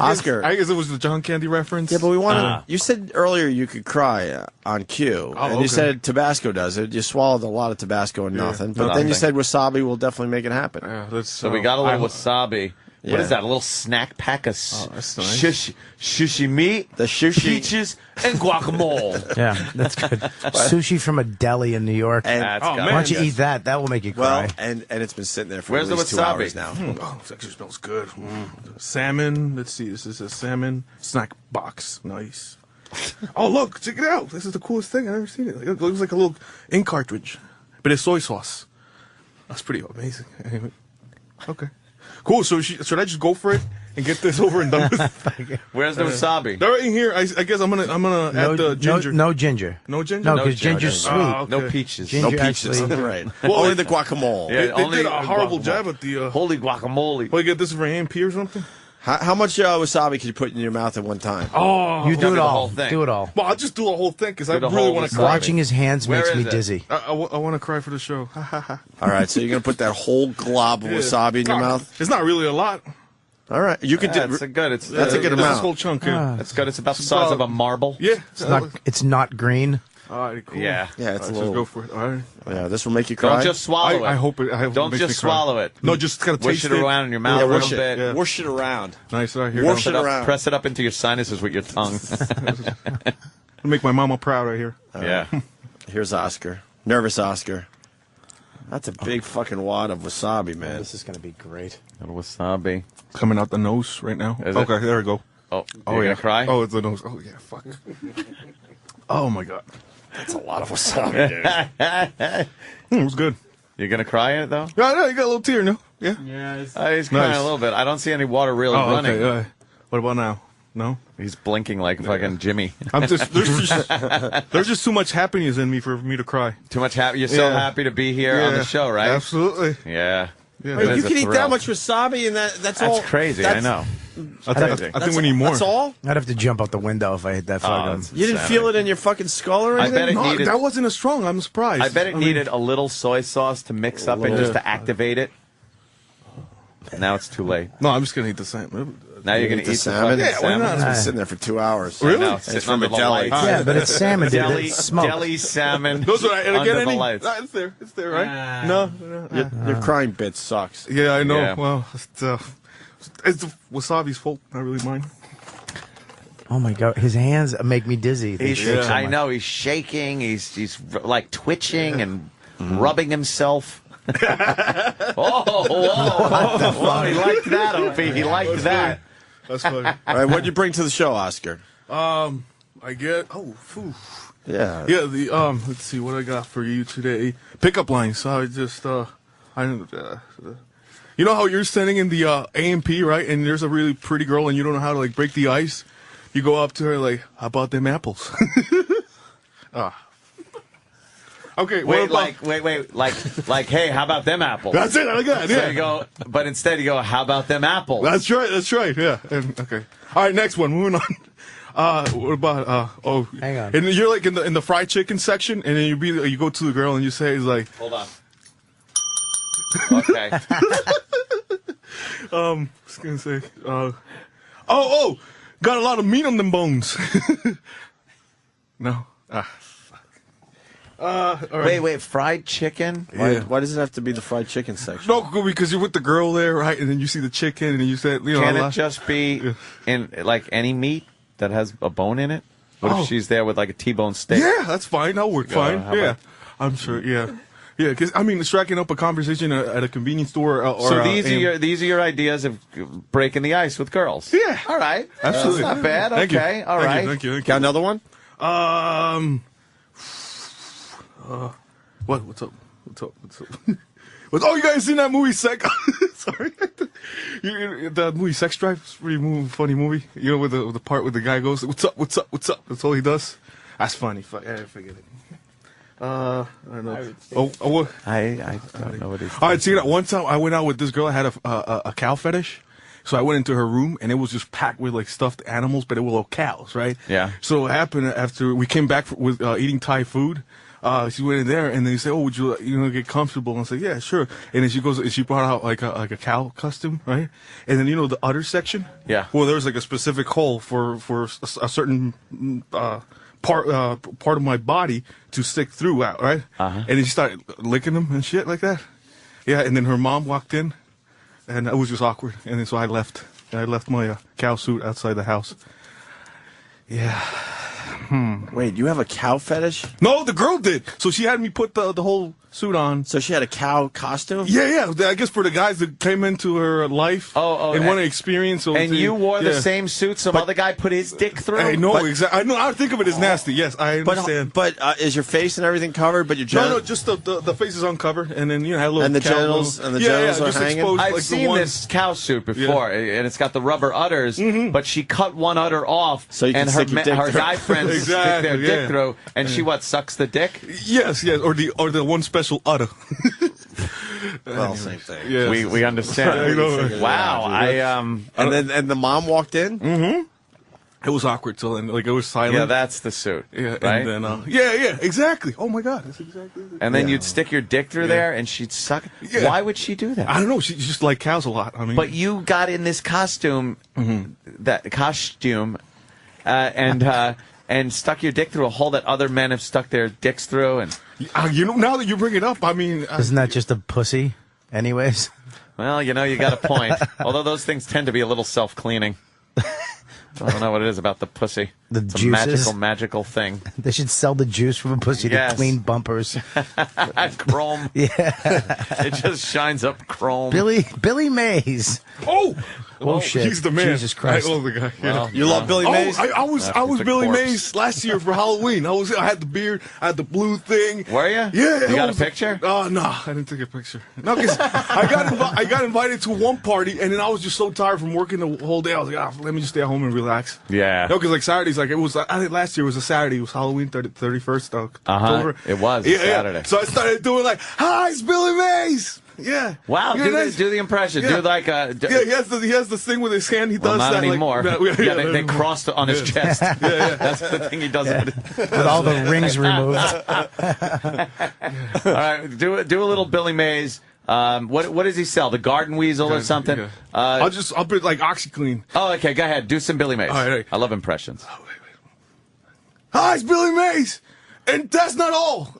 Oscar. I guess it was the John Candy reference. Yeah, but we wanted. You said earlier you could cry on cue, and okay. you said Tabasco does it. You swallowed a lot of Tabasco and nothing, but then you said wasabi will definitely make it happen. Yeah, So we got a little wasabi. What Yeah. is that? A little snack pack of that's nice. sushi meat, The sushi. peaches, and guacamole. Yeah, that's good. Sushi from a deli in New York. And- That's Oh, got Why it. don't you eat that? That will make you Well, cry. and it's been sitting there for Where's at the least 2 wasabi? hours now. Oh, it actually smells good. Salmon. Let's see. This is a salmon snack box. Nice. Oh, look. Check it out. This is the coolest thing. I've ever seen it. It looks like a little ink cartridge, but it's soy sauce. That's pretty amazing. Anyway. Okay. Cool. So should I just go for it and get this over and done with? Where's the wasabi? They're right in here. I guess I'm gonna add the ginger. No ginger. No ginger? No, No because ginger. ginger's sweet. Oh, okay. No peaches. Ginger No peaches. actually- Right. Well, Only the guacamole. Yeah. They only did a horrible guacamole. job at the. Holy guacamole. Well, you get this from AMP or something? How much wasabi could you put in your mouth at one time? Oh, You do it the all. whole thing. Do it all. well, I'll just do the whole thing because I the really whole want to wasabi. cry. Watching his hands Where makes me is it? dizzy. I want to cry for the show. All right, so you're gonna put that whole glob of wasabi in your mouth? It's not really a lot. All right, you could do. That's a good. It's That's a good This amount. whole chunk. Yeah. That's good. It's about the size of a marble. Yeah. It's not green. All right, cool. Yeah. Yeah, it's a All right, little. so go for it. All right. Yeah, this will make you cry. Don't just swallow it. I hope it. I hope Don't it makes just me cry. swallow it. No, just kind of Wish taste it around in your mouth Yeah, a little whoosh it. bit. Yeah. Whoosh it around. Nice. Right here. Whoosh Press it up- around. Press it up into your sinuses with your tongue. Make my mama proud right here. Yeah. Here's Oscar. Nervous Oscar. That's a big fucking wad of wasabi, man. This is going to be great. Little wasabi. Coming out the nose right now. Is it? Okay, there we go. Oh, Oh, you're yeah. gonna cry? Oh, it's the nose. Oh, yeah, fuck. Oh, my God. That's a lot of wasabi, dude. It was good. You're gonna cry in it though? Yeah, no, you got a little tear, no? Yeah. Yeah. He's crying Nice. a little bit. I don't see any water really Oh, running. okay. What about now? No? He's blinking like fucking Jimmy. There's just too much happiness in me for me to cry. Too much happy. You're so happy to be here on the show, right? Absolutely. Yeah. Wait, you can eat that much wasabi and that's all. That's crazy. I know. I think we need more. That's all? I'd have to jump out the window if I hit that fucking. You didn't feel it in your fucking skull or anything? I bet it needed. That wasn't as strong. I'm surprised. I bet it needed a little soy sauce to mix up and just to activate it. Now it's too late. No, I'm just gonna eat the salmon. Now you're gonna eat the salmon? Yeah, why not? It's been sitting there for 2 hours. Really? It's from a deli. Yeah, but it's salmon, dude. Deli, It's smoked. deli salmon. Those are under get the any? lights. It's there. It's there, right? No. Your crying bit sucks. Yeah, I know. Yeah. Well, it's the wasabi's fault, not really mine. Oh my god, his hands make me dizzy. They shake so I much. know he's shaking. He's like twitching and rubbing himself. Whoa, he liked that, Opie. He liked that. That's funny. All right, what'd you bring to the show, Oscar? I get Yeah. Yeah, let's see what I got for you today. Pickup lines. So I just you know how you're standing in the AMP, right? And there's a really pretty girl and you don't know how to like break the ice. You go up to her like, "How about them apples?" Okay, Wait, what about, like, hey, how about them apples? That's it, I like that, So yeah. you go, but instead you go, how about them apples? That's right, yeah. And, okay. All right, next one, moving on. What about, hang on. And you're like in the fried chicken section, and then you go to the girl and you say, it's like, Hold on. Okay. I was gonna say, got a lot of meat on them bones. No. All right. Wait, fried chicken? Why does it have to be the fried chicken section? No, because you're with the girl there, right? And then you see the chicken, and then you said, you know, Can it just be in like any meat that has a bone in it? What if she's there with like a T-bone steak? Yeah, that's fine. That'll work fine. how Yeah, about- I'm sure. Yeah, because I mean, striking up a conversation at a convenience store. Or So these are your ideas of breaking the ice with girls. Yeah, all right, absolutely. That's not bad. Thank Okay, you. all Thank right. you, thank you. Got another one? What's up? Oh, you guys seen that movie Sex? Sorry, the movie Sex Drive. It's a pretty funny movie. You know, with the part where the guy goes, "What's up? What's up? What's up?" That's all he does. That's funny. I forget it. I don't know. I don't know what he's. All right, see that one time I went out with this girl. I had a cow fetish, so I went into her room and it was just packed with like stuffed animals, but it were all cows, right? Yeah. So it happened after we came back with eating Thai food. She went in there and then he said, "Oh, would you get comfortable?" And I said, "Yeah, sure." And then she goes, and she brought out like a cow costume, right? And then the udder section. Yeah. Well, there's like a specific hole for a certain part of my body to stick through out, right? Uh-huh. And then she started licking them and shit like that. Yeah. And then her mom walked in, and it was just awkward. And then so I left. And I left my cow suit outside the house. Yeah. Wait, you have a cow fetish? No, the girl did. So she had me put the whole suit on. So she had a cow costume? Yeah. I guess for the guys that came into her life and want to experience. And you wore the same suit some other guy put his dick through? Hey, no, exactly. I know. I think of it as nasty. Yes, I understand. But is your face and everything covered? But your No, just the face is uncovered, and then had a little and the cow genitals little, and the genitals are just hanging. exposed, I've like, seen this cow suit before, and it's got the rubber udders, but she cut one udder off, so you can and stick your dick her through. guy friends stick their dick through, and she sucks the dick? Yes, or the one special udder. Well, same thing. Yes. We understand. Wow, and the mom walked in. Mm-hmm. It was awkward till then. Like it was silent. Yeah, that's the suit. Yeah, right. And then, yeah, exactly. Oh my God, that's exactly. And then you'd stick your dick through there, and she'd suck. Yeah. Why would she do that? I don't know. She just liked cows a lot. I mean, But you got in this costume, and stuck your dick through a hole that other men have stuck their dicks through, and now that you bring it up, I mean, isn't that just a pussy, anyways? Well, you got a point. Although those things tend to be a little self-cleaning. I don't know what it is about the pussy. It's juices? a magical thing. They should sell the juice from a pussy Yes. to clean bumpers. Chrome. Yeah. It just shines up chrome. Billy Mays. Oh, shit. he's the man. Jesus Christ. I love the guy. Well, You love Billy Mays? I was a Billy corpse. Mays last year for Halloween. I had the beard, I had the blue thing. Were you? Yeah. You got a picture? Oh no, I didn't take a picture. No, because I got invited to one party, and then I was just so tired from working the whole day. I was like, let me just stay at home and relax. Yeah. No, because like Saturdays, like it was. I think last year was a Saturday. It was Halloween 31st October. It was Saturday. Yeah. So I started doing like, "Hi, it's Billy Mays." Yeah. Wow. Do the impression. Yeah. Do like a. Yeah, he has this thing with his hand. He does not that anymore. Like, they crossed on his chest. That's the thing he does. With all the rings removed. All right, do a little Billy Mays. What does he sell? The garden weasel or something? Yeah. I'll put like OxyClean. Oh, okay. Go ahead. Do some Billy Mays. All right. I love impressions. Hi, it's Billy Mays, and that's not all.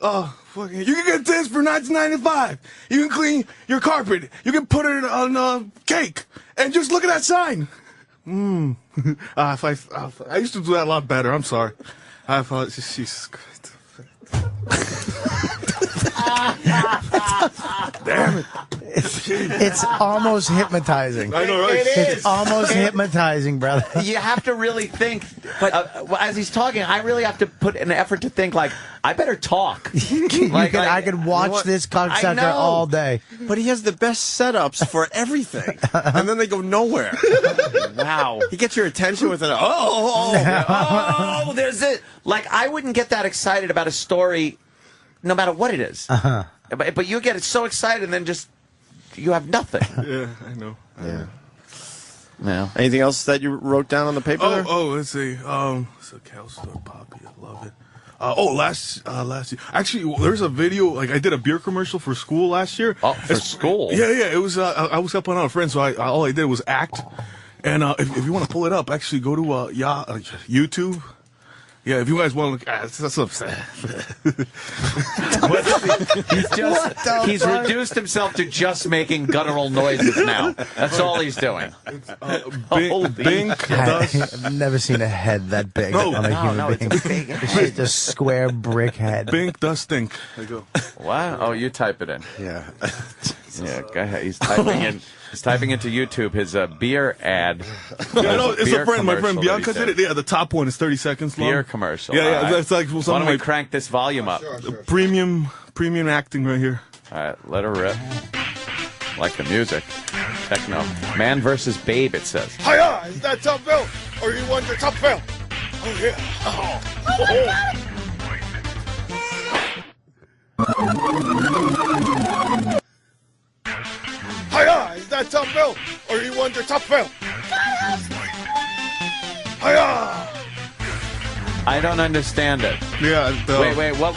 You can get this for $19.95. You can clean your carpet. You can put it on cake, and just look at that sign. I used to do that a lot better. I'm sorry. I thought, Jesus Christ. Damn it. It's almost hypnotizing. I know, right? It's almost hypnotizing, brother. You have to really think. But as he's talking, I really have to put an effort to think. Like, I better talk. I could watch this cocksucker all day. But he has the best setups for everything, and then they go nowhere. Wow. He gets your attention with an Oh, there's it. Like, I wouldn't get that excited about a story, no matter what it is. But you get so excited, and then just you have nothing. Yeah, I know. Yeah. No. Anything else that you wrote down on the paper there? Let's see. It's a cow store poppy. I love it. Last year. Actually, there's a video, like I did a beer commercial for school last year. Oh, for school? Yeah. It was, I was helping out a friend, so all I did was act. And if you want to pull it up, actually go to YouTube. Yeah, if you guys want to look, that's upset. He's reduced himself to just making guttural noises now. That's all he's doing. Bink I've never seen a head that big on a human being. It's a big It's just a square brick head. Bink does stink. There you go. Wow. Oh, you type it in. Yeah. Yeah, go ahead. He's typing in. He's typing into YouTube his beer ad. Yeah, no, it's Beer a friend. My friend commercial that Bianca he did it. Yeah, the top one is 30 seconds long. Beer commercial. Yeah, All right. that's like Why something don't we like crank this volume up? premium acting right here. All right, let her rip. Like the music. Techno. Man versus Babe, it says. Hiya! Is that Top Bill? Or you want your Top Bill? Oh, yeah. Hiya! Is that Top Bill? Or you want your Top Bill? Hiya! I don't understand it. Yeah. Wait, what?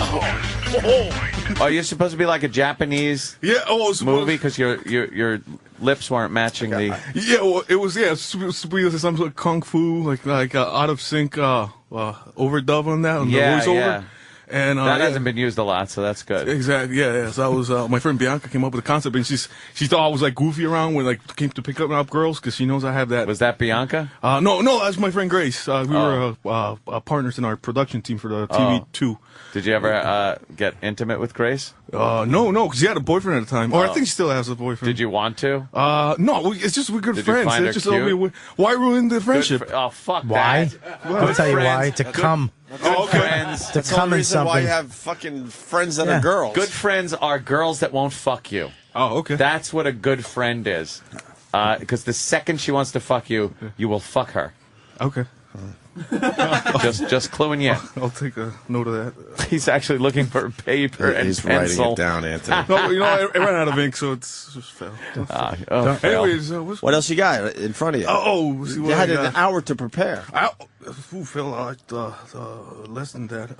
Are you supposed to be like a Japanese movie? Because your lips weren't matching the... Yeah, well, it was supposed to be some sort of kung fu, like out of sync overdub on that, on the voiceover. Yeah. And that hasn't been used a lot, so that's good. Exactly, yeah. So I was my friend Bianca came up with the concept, and she thought I was like goofy around when like came to pick up girls because she knows I have that. Was that Bianca? No, that's my friend Grace. We were partners in our production team for the TV2. Did you ever get intimate with Grace? No, because she had a boyfriend at the time, or I think she still has a boyfriend. Did you want to? No, it's just we're good Did friends. you find her It's just cute? Why ruin the friendship? Oh, fuck Why? that. I'll tell you why. To come. Good friends. To come in something. Why you have fucking friends that are girls. Good friends are girls that won't fuck you. Oh, okay. That's what a good friend is. Because the second she wants to fuck you, you will fuck her. Okay. Just cluing you. I'll take a note of that. He's actually looking for paper and He's pencil. writing it down, Anthony. No, I ran out of ink, so it's just fell. Fail. Anyways, what else you got in front of you? See what you had I got. an hour to prepare. Phil, less than that.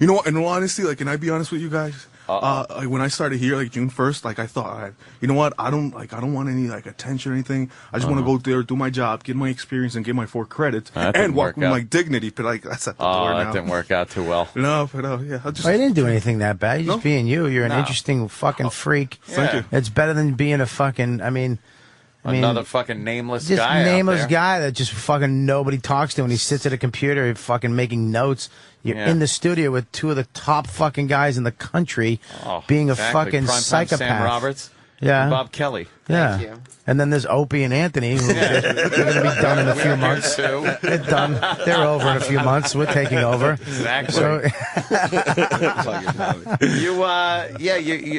You know what? In all honesty, like, can I be honest with you guys? Like, when I started here, like June 1st, like I thought, you know what? I don't want any like attention or anything. I just want to go there, do my job, get my experience, and get my 4 credits, and walk with my dignity. But like that's at the door now. That didn't work out too well. No, but yeah, I just. I didn't do anything that bad. You're just being you. You're an No. interesting fucking freak. Thank you. It's better than being a fucking. I mean, I mean, Another fucking nameless just guy. nameless out there. guy that just fucking nobody talks to, and he sits at a computer fucking making notes. You're Yeah. in the studio with two of the top fucking guys in the country, Oh, being a exactly. fucking Primetime psychopath. Sam Roberts. Yeah. And Bob Kelly. Yeah. And then there's Opie and Anthony, who are going to be done in a few months. Too. They're done. They're over in a few months. We're taking over. Exactly. So,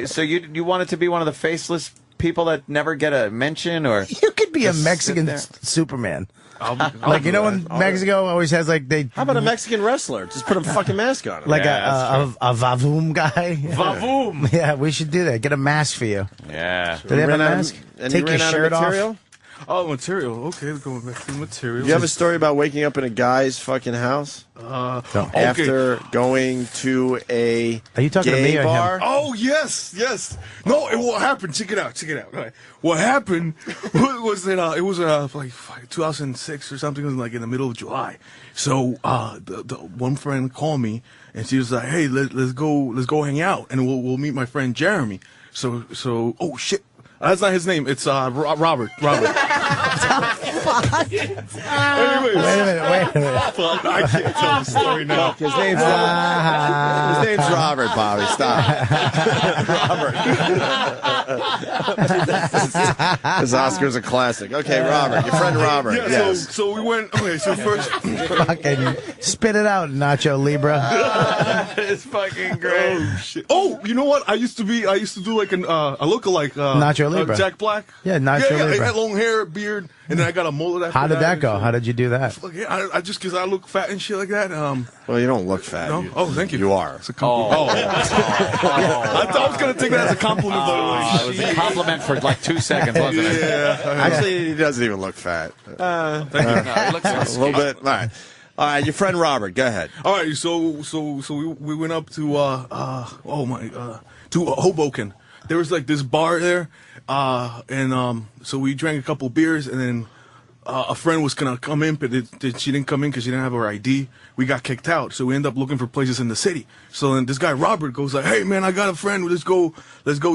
So you wanted to be one of the faceless people that never get a mention, or you could be a just Mexican sit there? Superman. I'll Like, you know, do when that. Mexico always has, like, they... How about a Mexican wrestler? Just put a fucking mask on him. Like a Vavoom guy. Vavoom. Yeah, we should do that. Get a mask for you. Yeah. Do they have a mask? And Take you your ran out shirt of off. material? Oh, material. Okay, going back to the material. You have a story about waking up in a guy's fucking house after going to a Are you talking to gay me or him? bar? Oh, yes. No, what happened? Check it out. All right. What happened was that it was like 2006 or something. It was like in the middle of July. So the one friend called me and she was like, "Hey, let's go hang out and we'll meet my friend Jeremy." So oh shit. That's not his name. It's Robert. Wait Anyways. a minute. Fuck, I can't tell the story now. His name's Robert, Bobby. Stop. Robert. This Oscar's a classic. Okay, Robert. Your friend Robert. Yeah, Yes. so we went. Okay, so first. Fucking spit it out, Nacho Libre. It's fucking great. Oh shit! Oh, you know what? I used to do like a lookalike. Nacho Libre. Jack Black. Yeah, Nacho Yeah, Libre. I had long hair, beard, and then I got a mullet after How did that go? and How did you do that? shit. Like, yeah, I just because I look fat and shit like that. Well, you don't look fat. No? Oh, thank you. You are. It's a compliment. I thought I was gonna take that as a compliment. It was a compliment for like 2 seconds, wasn't it? Yeah. Actually, he doesn't even look fat. No, he looks A little bit. All right. Your friend Robert. Go ahead. All right, so we went up to to Hoboken. There was like this bar there, and so we drank a couple beers, and then a friend was gonna come in, but she didn't come in because she didn't have her ID. We got kicked out, so we ended up looking for places in the city. So then this guy Robert goes like, "Hey man, I got a friend. Let's go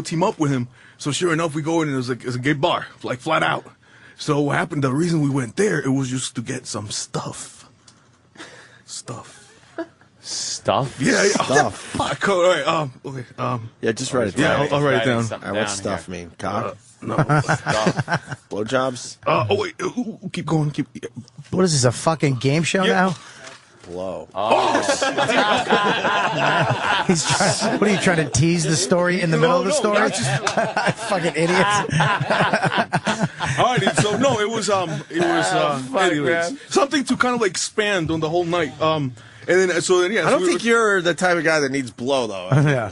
team up with him." So sure enough, we go in, and it's a gay bar, like flat out. So what happened? The reason we went there, it was just to get some stuff. Stuff? Yeah, Stuff. All right. Okay. Yeah, just write it Yeah, down. I'll write it down. All right, what's stuff mean? Cock? No. Blowjobs? Oh wait. Keep going. What is this, a fucking game show now? Blow. He's trying, what are you trying to tease the story in the middle of the story? Fucking idiot. All right. So no, it was anyways, something to kind of like expand on the whole night. And then yeah. I don't think you're the type of guy that needs blow, though. Yeah.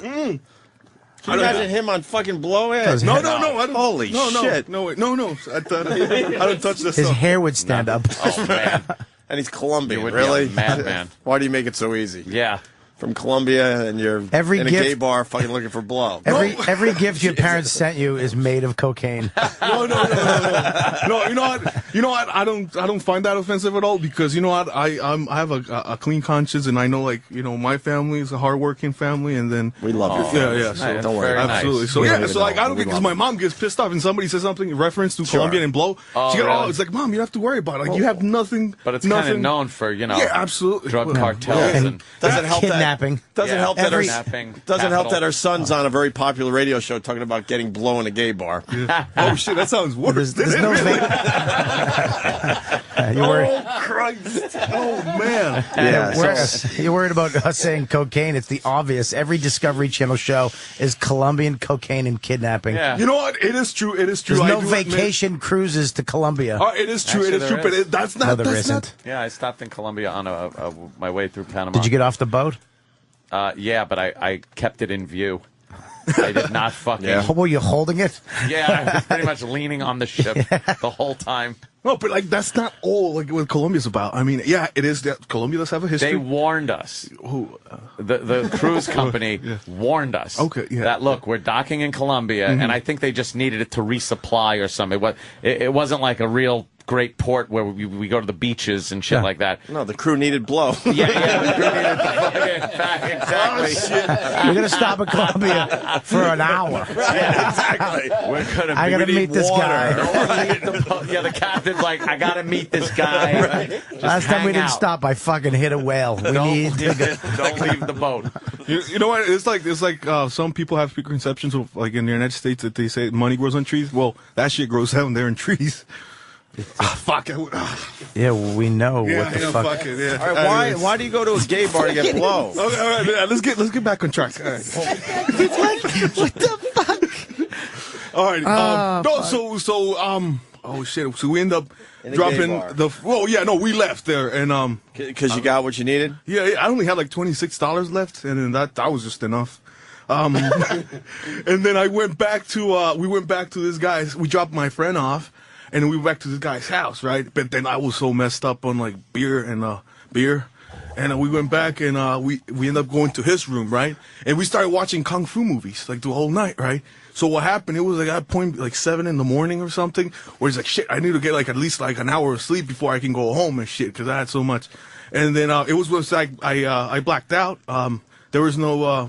Can you imagine him on fucking blow? No. I don't, Holy shit. No. I don't touch this His stuff. hair would stand up. Oh, man. And he's Colombian, You would be really? a madman. Why do you make it so easy? Yeah. From Colombia, and you're Every in a gift- gay bar fucking looking for blow. Every gift your parents sent you is made of cocaine. No. You know what? I don't find that offensive at all because you know what? I have a clean conscience and I know like my family is a hardworking family and then we love your family. Yeah. So don't worry. Absolutely. Nice. So We don't yeah. even So like know. I don't We because love my it. mom gets pissed off and somebody says something in reference to Sure. Colombian and blow. Oh, she really? it's like Mom, you don't have to worry about it. Like you have nothing. But it's nothing. kind of known for, Yeah, absolutely. drug cartels And and Doesn't help kidnapping. Doesn't Yeah. help that our Kidnapping, doesn't help capital. that our son's on a very popular radio show talking about getting blow in a gay bar. Oh shit, that sounds worse. There's no you're worried, Oh Christ! Oh man! Yeah. you're worried about us saying cocaine. It's the obvious. Every Discovery Channel show is Colombian cocaine and kidnapping. Yeah. You know what? It is true. It is true. There's I no do admit- vacation cruises to Colombia. It is true. Actually, it is true. there But is. that's not. No, there that's isn't. not. Yeah, I stopped in Colombia on my way through Panama. Did you get off the boat? Yeah, but I kept it in view. I did not fucking. Yeah. Were you holding it? Yeah, I was pretty much leaning on the ship the whole time. No, but like that's not all like what Colombia's about. I mean, yeah, it is that Colombia does have a history. They warned us. Who? The cruise company warned us. Okay, yeah. That look, we're docking in Colombia, and I think they just needed it to resupply or something. It wasn't like a real great port where we go to the beaches and shit like that. No, the crew needed blow. Yeah, the crew needed the fucking exactly. We're gonna stop at Columbia for an hour. Yeah, exactly. I gotta meet this guy. The captain's like, I gotta meet this guy. Right. Last time we didn't stop, I fucking hit a whale. Don't leave the boat. You know what? It's like some people have preconceptions of, like, in the United States that they say money grows on trees. Well, that shit grows down there in trees. Fuck it. Yeah, we know Yeah, what the I know, fuck. fuck it. Yeah. All right, why do you go to a gay bar to get blow? Okay, all right, yeah, let's get back on track. All right. What the fuck? All right. Oh shit. So we end up In the dropping gay bar. the. Well, yeah, no, we left there and because you got what you needed. Yeah, I only had like $26 left, and then that was just enough. And then I went back to we went back to this guy's. We dropped my friend off, and then we went back to this guy's house, right? But then I was so messed up on like beer, and we went back and we ended up going to his room, right? And we started watching kung fu movies like the whole night, right? So what happened? It was like at point like 7 in the morning or something, where he's like, shit, I need to get like at least like an hour of sleep before I can go home and shit, because I had so much. And then it was like I blacked out. There was no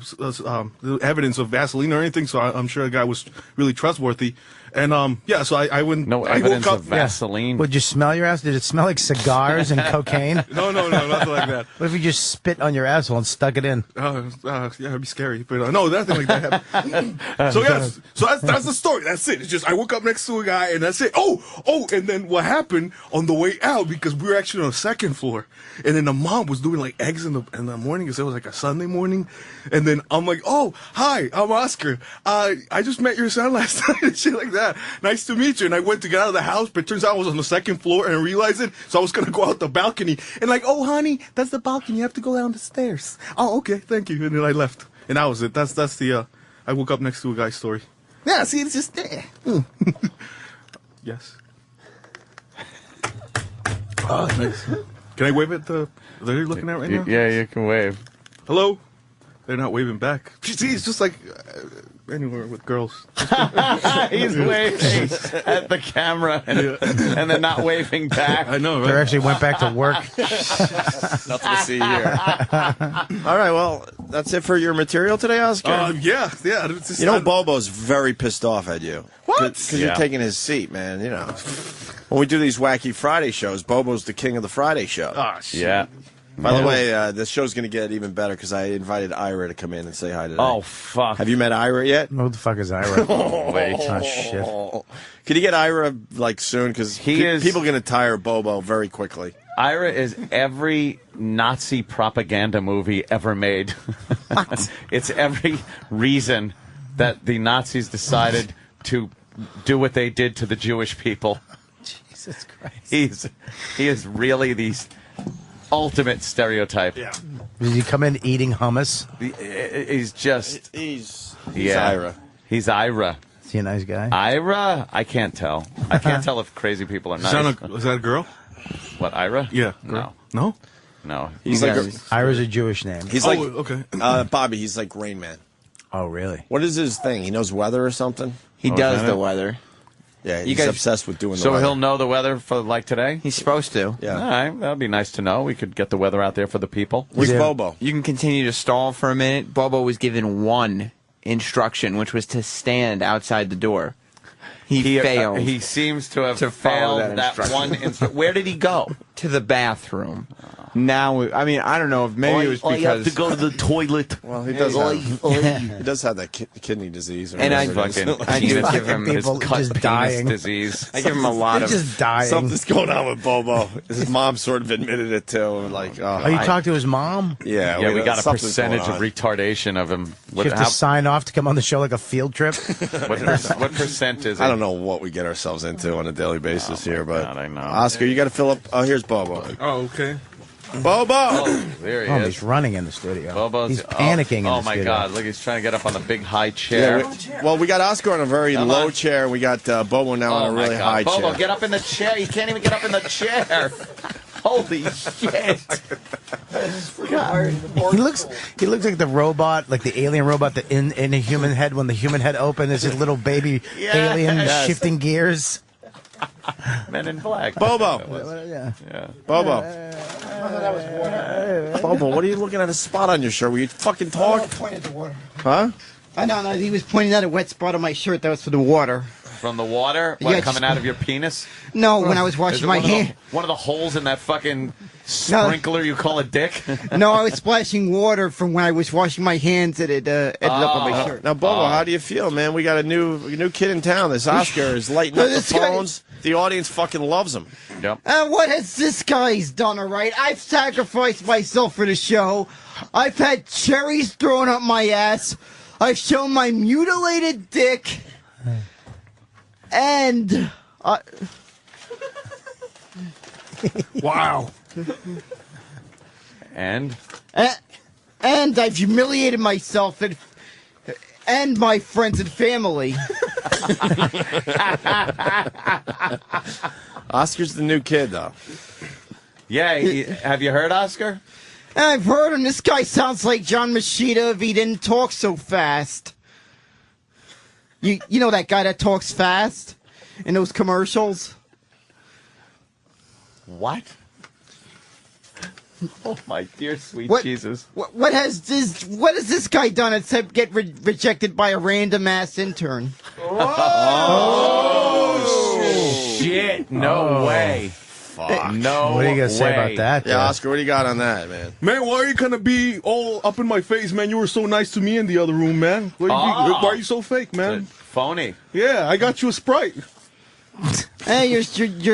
evidence of Vaseline or anything, so I'm sure the guy was really trustworthy. And so I went. No I evidence woke up, of Vaseline. Would you smell your ass? Did it smell like cigars and cocaine? No, nothing like that. What if you just spit on your asshole and stuck it in? Yeah, it'd be scary, but no, nothing like that happened. So yes, so that's the story. That's it. It's just I woke up next to a guy, and that's it. Oh, and then what happened on the way out, because we were actually on the second floor, and then the mom was doing like eggs in the morning, because it was like a Sunday morning, and then I'm like, oh, hi, I'm Oscar. I just met your son last night and shit like that. Nice to meet you. And I went to get out of the house, but it turns out I was on the second floor and I realized it. So I was going to go out the balcony and like, oh, honey, that's the balcony. You have to go down the stairs. Oh, okay. Thank you. And then I left. And that was it. That's the, I woke up next to a guy's story. Yeah, see, it's just there. Yes. Oh, nice. Can I wave at the, they're looking at right now? Yeah, you can wave. Hello? They're not waving back. See, it's just like anywhere with girls. He's waving at the camera and then not waving back. I know, right? They actually went back to work. Nothing to see here. All right, well, that's it for your material today, Oscar? Yeah. You know, Bobo's very pissed off at you. What? Because you're taking his seat, man, you know. When we do these wacky Friday shows, Bobo's the king of the Friday show. Oh, shit. Yeah. By the way, this show's going to get even better because I invited Ira to come in and say hi today. Oh, fuck. Have you met Ira yet? Who the fuck is Ira? Wait. Oh, shit. Can you get Ira, like, soon? Because is- people are going to tire Bobo very quickly. Ira is every Nazi propaganda movie ever made. It's every reason that the Nazis decided to do what they did to the Jewish people. Jesus Christ. He is really the ultimate stereotype. Yeah. Did he come in eating hummus? He's just... He's yeah. Ira. He's Ira. Is he a nice guy? Ira? I can't tell. I can't tell if crazy people are nice. Is that a girl? What, Ira? Yeah. No. No? No. He's like Ira's a Jewish name. He's like okay. Bobby. He's like Rain Man. Oh, really? What is his thing? He knows weather or something? He does is that the it? weather. Yeah, You he's guys- obsessed with doing the So weather. he'll know the weather for like today? He's supposed to. Yeah. All right, that'd be nice to know. We could get the weather out there for the people. Where's Yeah. Bobo? You can continue to stall for a minute. Bobo was given one instruction, which was to stand outside the door. He failed He seems to have to follow failed that instruction. one. Where did he go? to the bathroom. Now, I mean, I don't know if maybe it was because go to the toilet. Well, he does he does have that kidney disease. Or And I whatever it is. fucking I do give him his People cut just penis dying. disease. I give him a lot They're of just dying. Something's going on with Bobo. His mom sort of admitted it too. Like, Oh, you talked to his mom? yeah, Yeah, we got a something's percentage going of on. retardation of him. You have to sign off to come on the show like a field trip? What percent is it? I don't know what we get ourselves into on a daily basis here, but God, I know. Oscar, you got to fill up. Oh, here's Bobo. Oh, okay. Bobo. Oh, there he Oh, is. he's running in the studio. Bobo's, He's panicking in Oh, the my studio. God. Look, he's trying to get up on the big high chair. Well, we got Oscar on a very Come low on. chair. We got Bobo now on Oh, a my really God. high Bobo, chair. get up in the chair. You can't even get up in the chair. Holy shit. He looks like the robot, like the alien robot that in a human head, when the human head opened, there's his little baby Yes. alien Yes. shifting gears. Men in Black. Bobo. Yeah. Bobo. Bobo, what are you looking at a spot on your shirt? Will you fucking talk? Point at the water. Huh? I know, he was pointing at a wet spot on my shirt. That was for the water. From the water? Yeah, What, coming out of your penis? No, when I was Is washing it my one of the- hand. One of the holes in that fucking sprinkler you call a dick? No, I was splashing water from when I was washing my hands, and it ended up on my shirt. Now, Bobo, how do you feel, man? We got a new kid in town. This Oscar is lighting up the This guy- phones. The audience fucking loves him. Yep. What has this guy's done, all right? I've sacrificed myself for the show. I've had cherries thrown up my ass. I've shown my mutilated dick. And... Wow. And? And I've humiliated myself and my friends and family. Oscar's the new kid, though. Yeah, have you heard Oscar? I've heard him. This guy sounds like John Machida if he didn't talk so fast. You know that guy that talks fast in those commercials? What? Oh my dear sweet What- Jesus! What has this guy done except get rejected by a random ass intern? Oh shit! No way! Fuck. No. What are you gonna say about that? Yeah, Oscar, what do you got on that, man? Man, why are you gonna be all up in my face, man? You were so nice to me in the other room, man. Why are you so fake, man? Phony. Yeah, I got you a Sprite. Hey, you're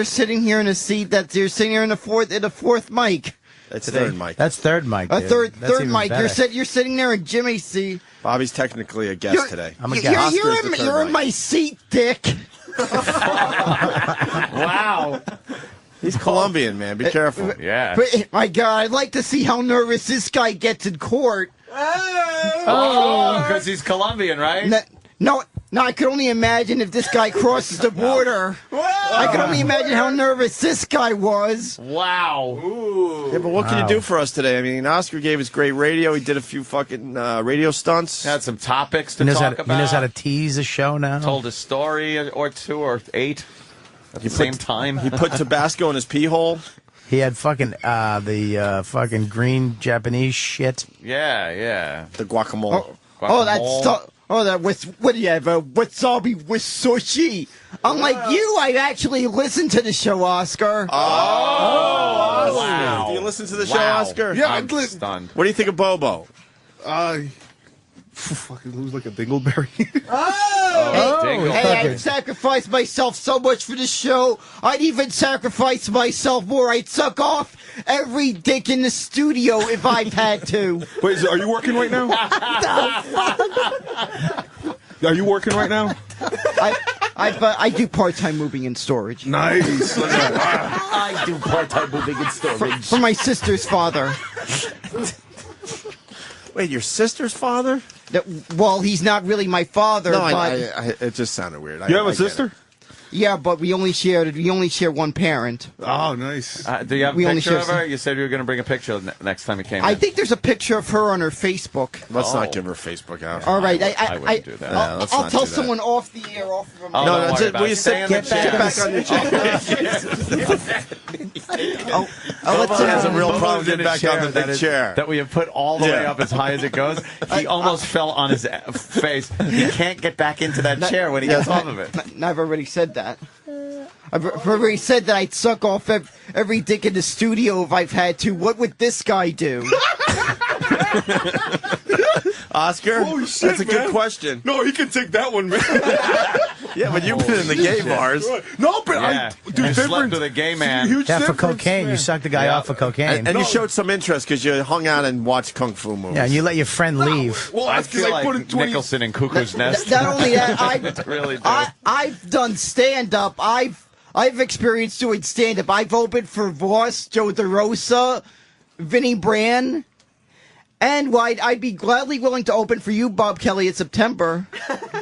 sitting here in a seat you're sitting here in the fourth mic. That's today. third mic. That's third mic. A dude. third That's even mic. better. You're sitting there in Jimmy's seat. Bobby's technically a guest today. I'm a guest. You're Oscar's the third in mic. my seat, Dick. Wow. He's Colombian, man. Be careful. Yeah. But, my God, I'd like to see how nervous this guy gets in court. Oh, because he's Colombian, right? No, I could only imagine if this guy crosses the border. I could only imagine how nervous this guy was. Wow. Yeah, but what can you do for us today? I mean, Oscar gave us great radio. He did a few fucking radio stunts. Had some topics to He knows, talk how, about. he knows how to tease a show now. Told a story or two or eight at the same time. He put Tabasco in his pee hole. He had fucking the fucking green Japanese shit. Yeah. The guacamole. That what do you have? Wasabi with sushi. Unlike you, I actually listened to the show, Oscar. Oh, wow. Do you listen to the show, Wow. Oscar? Yeah, I'm stunned. What do you think of Bobo? Fucking lose like a dingleberry. Hey, I've sacrificed myself so much for this show. I'd even sacrifice myself more. I'd suck off every dick in the studio if I've had to. Wait, are you working right now? Are you working right now? I do part-time moving and storage. Nice. Look at that. I do part-time moving and storage. For my sister's father. Wait, your sister's father? Well, he's not really my father. No, but it just sounded weird. You have I a get sister? yeah, but we only share one parent. Oh, nice. Do you have a We only picture of share her? You said you were going to bring a picture next time you came I in. think there's a picture of her on her Facebook. Let's not give her Facebook out. All right, I wouldn't do that. Yeah, let's I'll not tell do that. someone off the air, off of Oh, No, don't that's worry it. about Will it. you Stay in get the back chair. on your chair? let's Bobo has a real Bobo's problem in getting a back on the that big is- chair. that we have put all the way Yeah. up as high as it goes. He almost fell on his face. He can't get back into that chair when he gets off of it. I've already said that. I've already said that I'd suck off every dick in the studio if I've had to. What would this guy do? Oscar? Holy shit, That's a good man. question. No, he can take that one, man. Yeah, but you've been in the gay bars. No, but Yeah. I do You slept different. with a gay man. Huge Yeah, for difference, cocaine. man. You sucked the guy Yeah. off for cocaine. And you showed some interest because you hung out and watched Kung Fu movies. yeah, and you let your friend leave. Well, I that's because feel I like put in 20. Nicholson in Cuckoo's Nest. Not only that, really do. I've done stand-up. I've experienced doing stand-up. I've opened for Voss, Joe DeRosa, Vinnie Brand, and I'd be gladly willing to open for you, Bob Kelly, in September.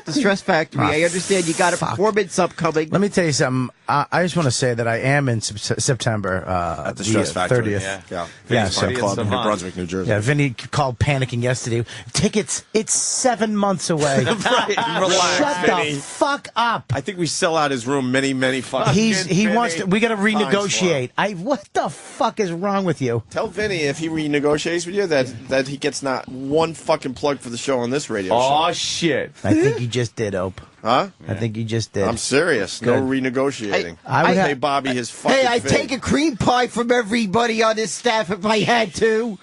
The Stress Factory. I understand you got a performance upcoming. Let me tell you something. I just want to say that I am in September at the Stress Factory. 30th. Yeah. Vinny's Fun Club in New Brunswick, New Jersey. Yeah, Vinny called panicking yesterday. Tickets, it's 7 months away. Right, relax, Shut Vinny. the fuck up. I think we sell out his room many fucking. He wants to. We got to times for him. renegotiate. What the fuck is wrong with you? Tell Vinny if he renegotiates with you that he gets not one fucking plug for the show on this radio show. Oh shit! I think you just did, Ope. Huh? I think you just did. I'm serious. Good. No renegotiating. I would pay have- Bobby his fucking Hey, I'd fee. take a cream pie from everybody on this staff if I had to.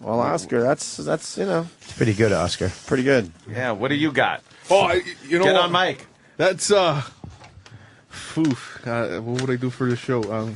Well, Oscar, that's It's pretty good, Oscar. pretty good. Yeah, what do you got? Oh, you know Get what? on mic. That's what would I do for the show?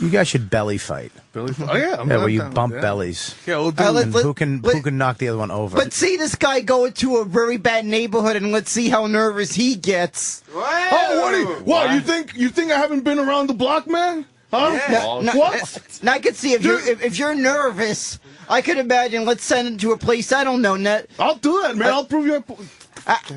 You guys should belly fight. Billy. Oh yeah, I'm Where you down, bump yeah. bellies. Yeah, we'll do. And who can knock the other one over? Let's see this guy go into a very bad neighborhood and let's see how nervous he gets. Oh, what? You think I haven't been around the block, man? Huh? What? Now I can see if you're nervous, I could imagine. Let's send him to a place I don't know. I'll do that, man. I'll prove you.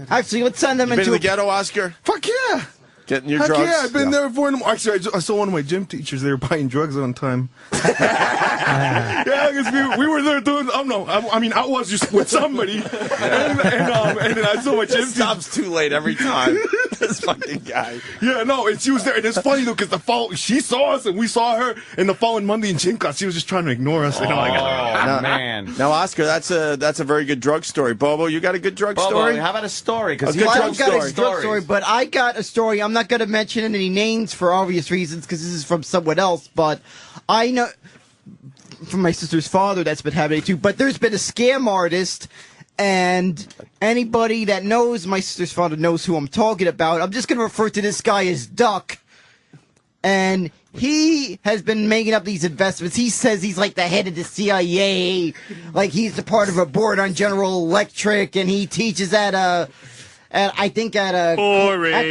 Actually, let's send them You been into in the ghetto, Oscar? Fuck yeah. Getting your Heck drugs? yeah, I've been there before. Actually, I saw one of my gym teachers. They were buying drugs on time. Yeah, because we were there doing. I was just with somebody, and then I saw my gym teacher. Stops too late every time. This fucking guy. Yeah, no, she was there, and it's funny though because she saw us and we saw her, and the following Monday in gym class, she was just trying to ignore us. And I'm like, Oh man! Now, Oscar, that's a very good drug story. Bobo, you got a good drug Bobo, story? how about a story? Because A good I drug don't got a story. drug story, but I got a story. I'm not going to mention any names for obvious reasons because this is from someone else. But I know from my sister's father that's been happening too. But there's been a scam artist, and anybody that knows my sister's father knows who I'm talking about. I'm just going to refer to this guy as Duck, and he has been making up these investments. He says he's like the head of the CIA, like he's a part of a board on General Electric, and he teaches at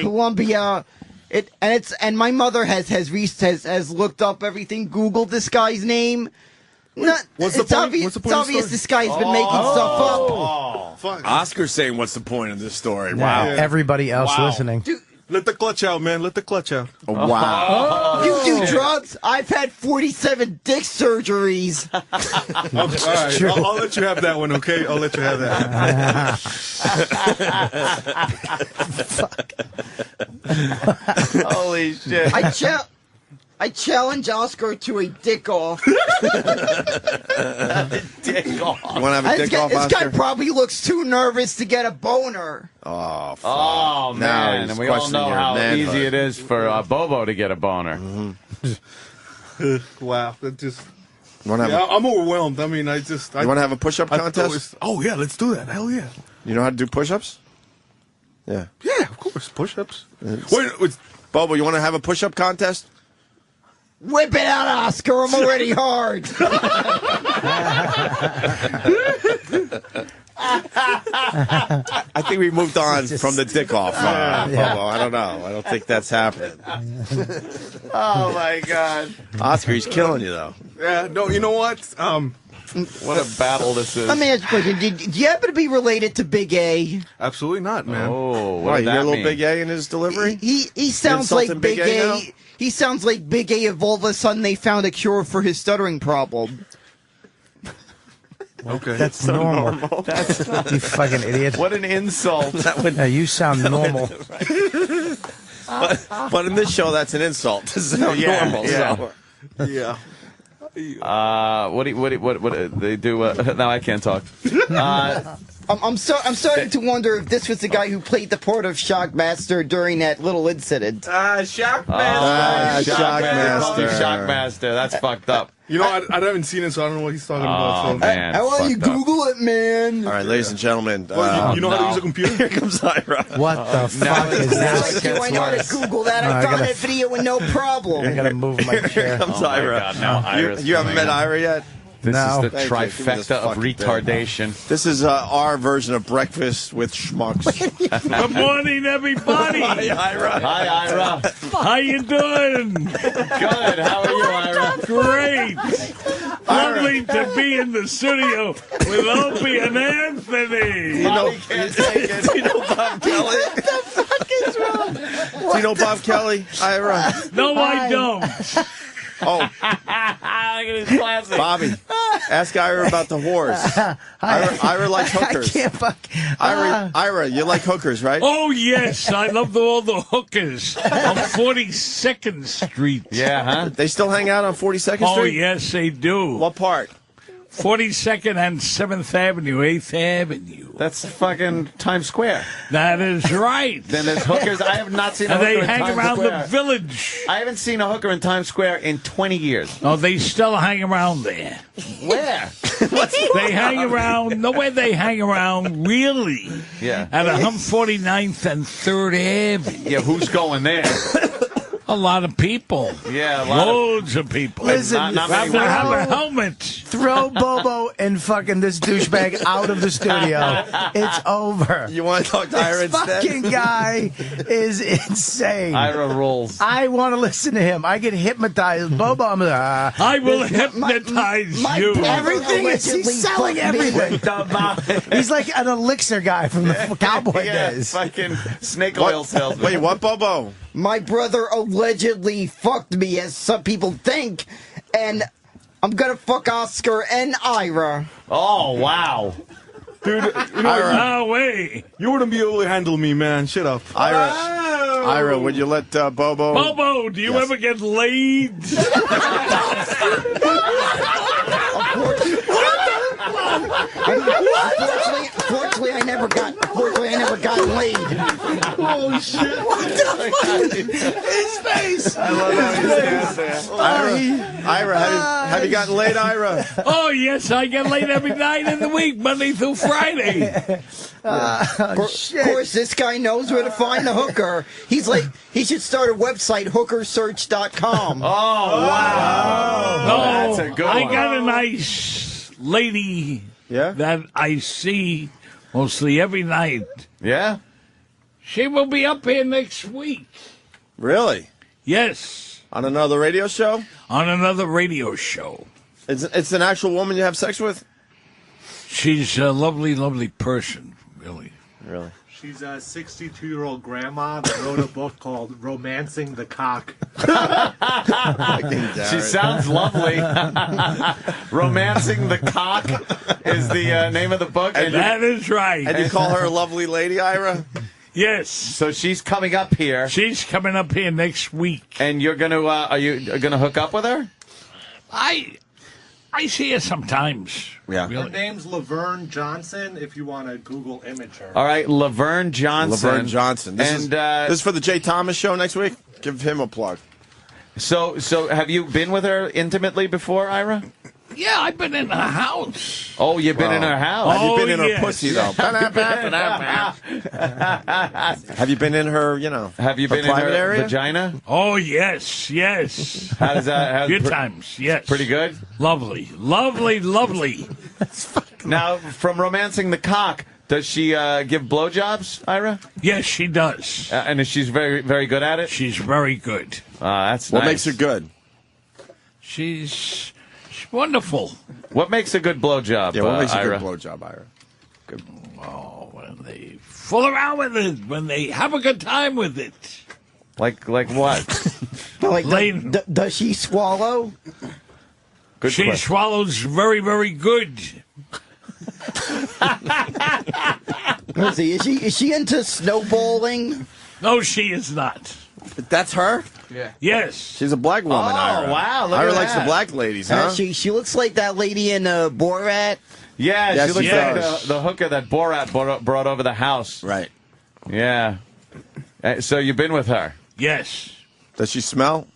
Columbia. And my mother has looked up everything, Googled this guy's name. What's the point? What's the point It's of the obvious story? this guy's been making stuff up. Oscar's saying, what's the point of this story? Wow. Wow. Everybody else listening. let the clutch out, man. Let the clutch out. Wow. You do drugs? I've had 47 dick surgeries. All right, I'll let you have that one, okay? I'll let you have that. Holy shit! I challenge Oscar to a dick off. Dick off. You want to have a dick off, This guy Oscar? probably looks too nervous to get a boner. Oh, fuck. Oh Now man! he's And we all questioning know your how manhood. easy it is for Bobo to get a boner. Wow, that just. You want to Yeah, have, I'm overwhelmed. I mean, you want to have a push-up contest? Oh yeah, let's do that. Hell yeah. You know how to do push-ups? Yeah. Yeah, of course. Push-ups. Wait, Bobo, you want to have a push-up contest? Whip it out, Oscar. I'm already hard. I think we moved on from the dick off, Bobo. I don't know. I don't think that's happening. Oh my God! Oscar, he's killing you, though. yeah, no, you know what? What a battle this is. Let me ask you a question. Do you happen to be related to Big A? Absolutely not, man. Oh, what Why, did you hear that a little mean? Big A in his delivery? He sounds like insulting Big Big A A. now? He sounds like Big A if all of a sudden they found a cure for his stuttering problem. Okay. That's normal. That's You fucking idiot. what an insult. Yeah, you sound normal. But in this show, that's an insult. This is not Yeah, normal. yeah. So. Yeah. What they do? Now I can't talk. I'm starting to wonder if this was the guy who played the part of Shockmaster during that little incident. Shockmaster. Shockmaster. Shockmaster. That's fucked up. You know, I haven't seen it, so I don't know what he's talking about. Oh So. man. How are you fucked up. Google it, man? All right, ladies and gentlemen. Well, you know how to no. use a computer? Here comes Ira. What the fuck is this? Do I know how to Google that? No, I I found gotta- that video with no problem. I gotta move my chair. Comes Oh my Ira. God, now Ira's You haven't coming met in. Ira yet? This No. is the Thank you. Give me this trifecta of fucking thing. retardation. This is our version of breakfast with schmucks. Good morning, everybody. Hi, Ira. Hi, Ira. How you doing? Good. How are you, Ira? Great. Lovely to be in the studio with Opie and Anthony. You know, Can't take it. you know Bob Kelly? What the fuck is wrong? Do you know Bob Kelly, Ira? No, I don't. Oh, Look at his classic. Bobby, ask Ira about the whores. Ira likes hookers. I can't fuck. Ira, you like hookers, right? Oh, yes. I love all the hookers on 42nd Street. Yeah, huh? They still hang out on 42nd Street? Oh, yes, they do. What part? 42nd and 7th Avenue, 8th Avenue. That's fucking Times Square. That is right. Then there's hookers. I have not seen a And hooker they in hang Times around Square. the village. I haven't seen a hooker in Times Square in 20 years. Oh, they still hang around there. Where? They hang around, nowhere they hang around, really. Yeah. At 149th and 3rd Avenue. Yeah, who's going there? A lot of people. Yeah, a lot Loads of people. Listen, not have many to have a women. helmet. Throw Bobo and fucking this douchebag out of the studio. It's over. You want to talk to Ira This instead? fucking guy is insane. Ira rules. I want to listen to him. I get hypnotized. Bobo, I'm like, I will hypnotize you. everything is he's selling everything. He's like an elixir guy from the cowboy Yeah, days. fucking snake oil salesman. Wait, what, Bobo? My brother allegedly fucked me, as some people think, and I'm gonna fuck Oscar and Ira. Oh, wow. Dude, you know, No way. you wouldn't be able to handle me, man. Shut up. Ira, would you let Bobo... Bobo, do you ever get laid? Fortunately, I never got laid. Oh shit! What the fuck? His face. I love how he stands there. Ira, have you gotten laid, Ira? Oh, yes, I get laid every night of the week, Monday through Friday. Of course, this guy knows where to find the hooker. He's like, he should start a website, hookersearch.com. Oh, wow. No, That's a good I one. got a nice lady that I see mostly every night. Yeah? She will be up here next week. Really? Yes. On another radio show? On another radio show. It's an actual woman you have sex with? She's a lovely, lovely person, really. Really? She's a 62-year-old grandma that wrote a book called Romancing the Cock. She sounds lovely. Romancing the Cock is the name of the book. And that is right. And you call her a lovely lady, Ira? Yes. So she's coming up here. She's coming up here next week. And you're going to, are you going to hook up with her? I see her sometimes. Yeah. Her name's Laverne Johnson, if you want to Google image her. All right, Laverne Johnson. Laverne Johnson. This is for the Jay Thomas show next week? Give him a plug. So have you been with her intimately before, Ira? Yeah, I've been in her house. Oh, you've been in her house. Have you been in her yes. pussy, though? Have you been in her, Have you her been in private her area? vagina? Oh, yes, yes. How does that? Few times, yes. Pretty good? Lovely, lovely, lovely. Now, from Romancing the Cock, does she give blowjobs, Ira? Yes, she does. And she's very, very good at it? She's very good. That's What nice. makes her good? She's wonderful. What makes a good blowjob, Yeah, what makes a Ira? good blowjob, Ira? Oh, when they fool around with it, when they have a good time with it. Like what? Like, Lane. does she swallow? Good She question. swallows very, very good. Let's see, is she into snowballing? No, she is not. That's her? Yeah. Yes. She's a black woman, Ira. wow, look Ira at likes that. the black ladies, huh? She looks like that lady in Borat. Yeah, Yes, she looks she like does. the hooker that Borat brought over the house. Right. Yeah. So you've been with her? Yes. Does she smell?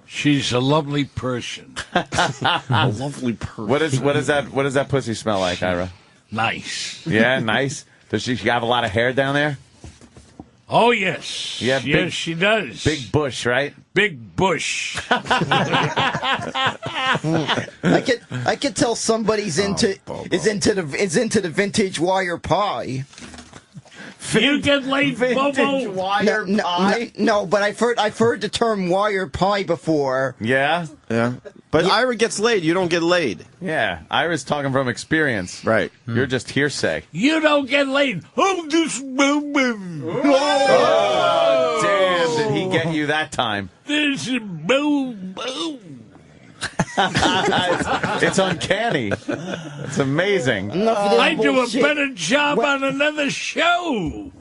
She's a lovely person. A lovely person. What does that pussy smell like, Ira? Nice. Yeah, nice. Does she have a lot of hair down there? Oh, yes. Yeah, yes, big- she does. Big bush, right? Big bush. I could tell somebody's into into the vintage wire pie. You get laid, Bobo. wire pie? No, but I've heard the term wire pie before. Yeah? Yeah. But Ira gets laid. You don't get laid. Yeah. Ira's talking from experience. Right. You're just hearsay. You don't get laid. Oh, this Bobo. get you that time. This is boom, boom. It's uncanny. It's amazing. I do a better job on another show.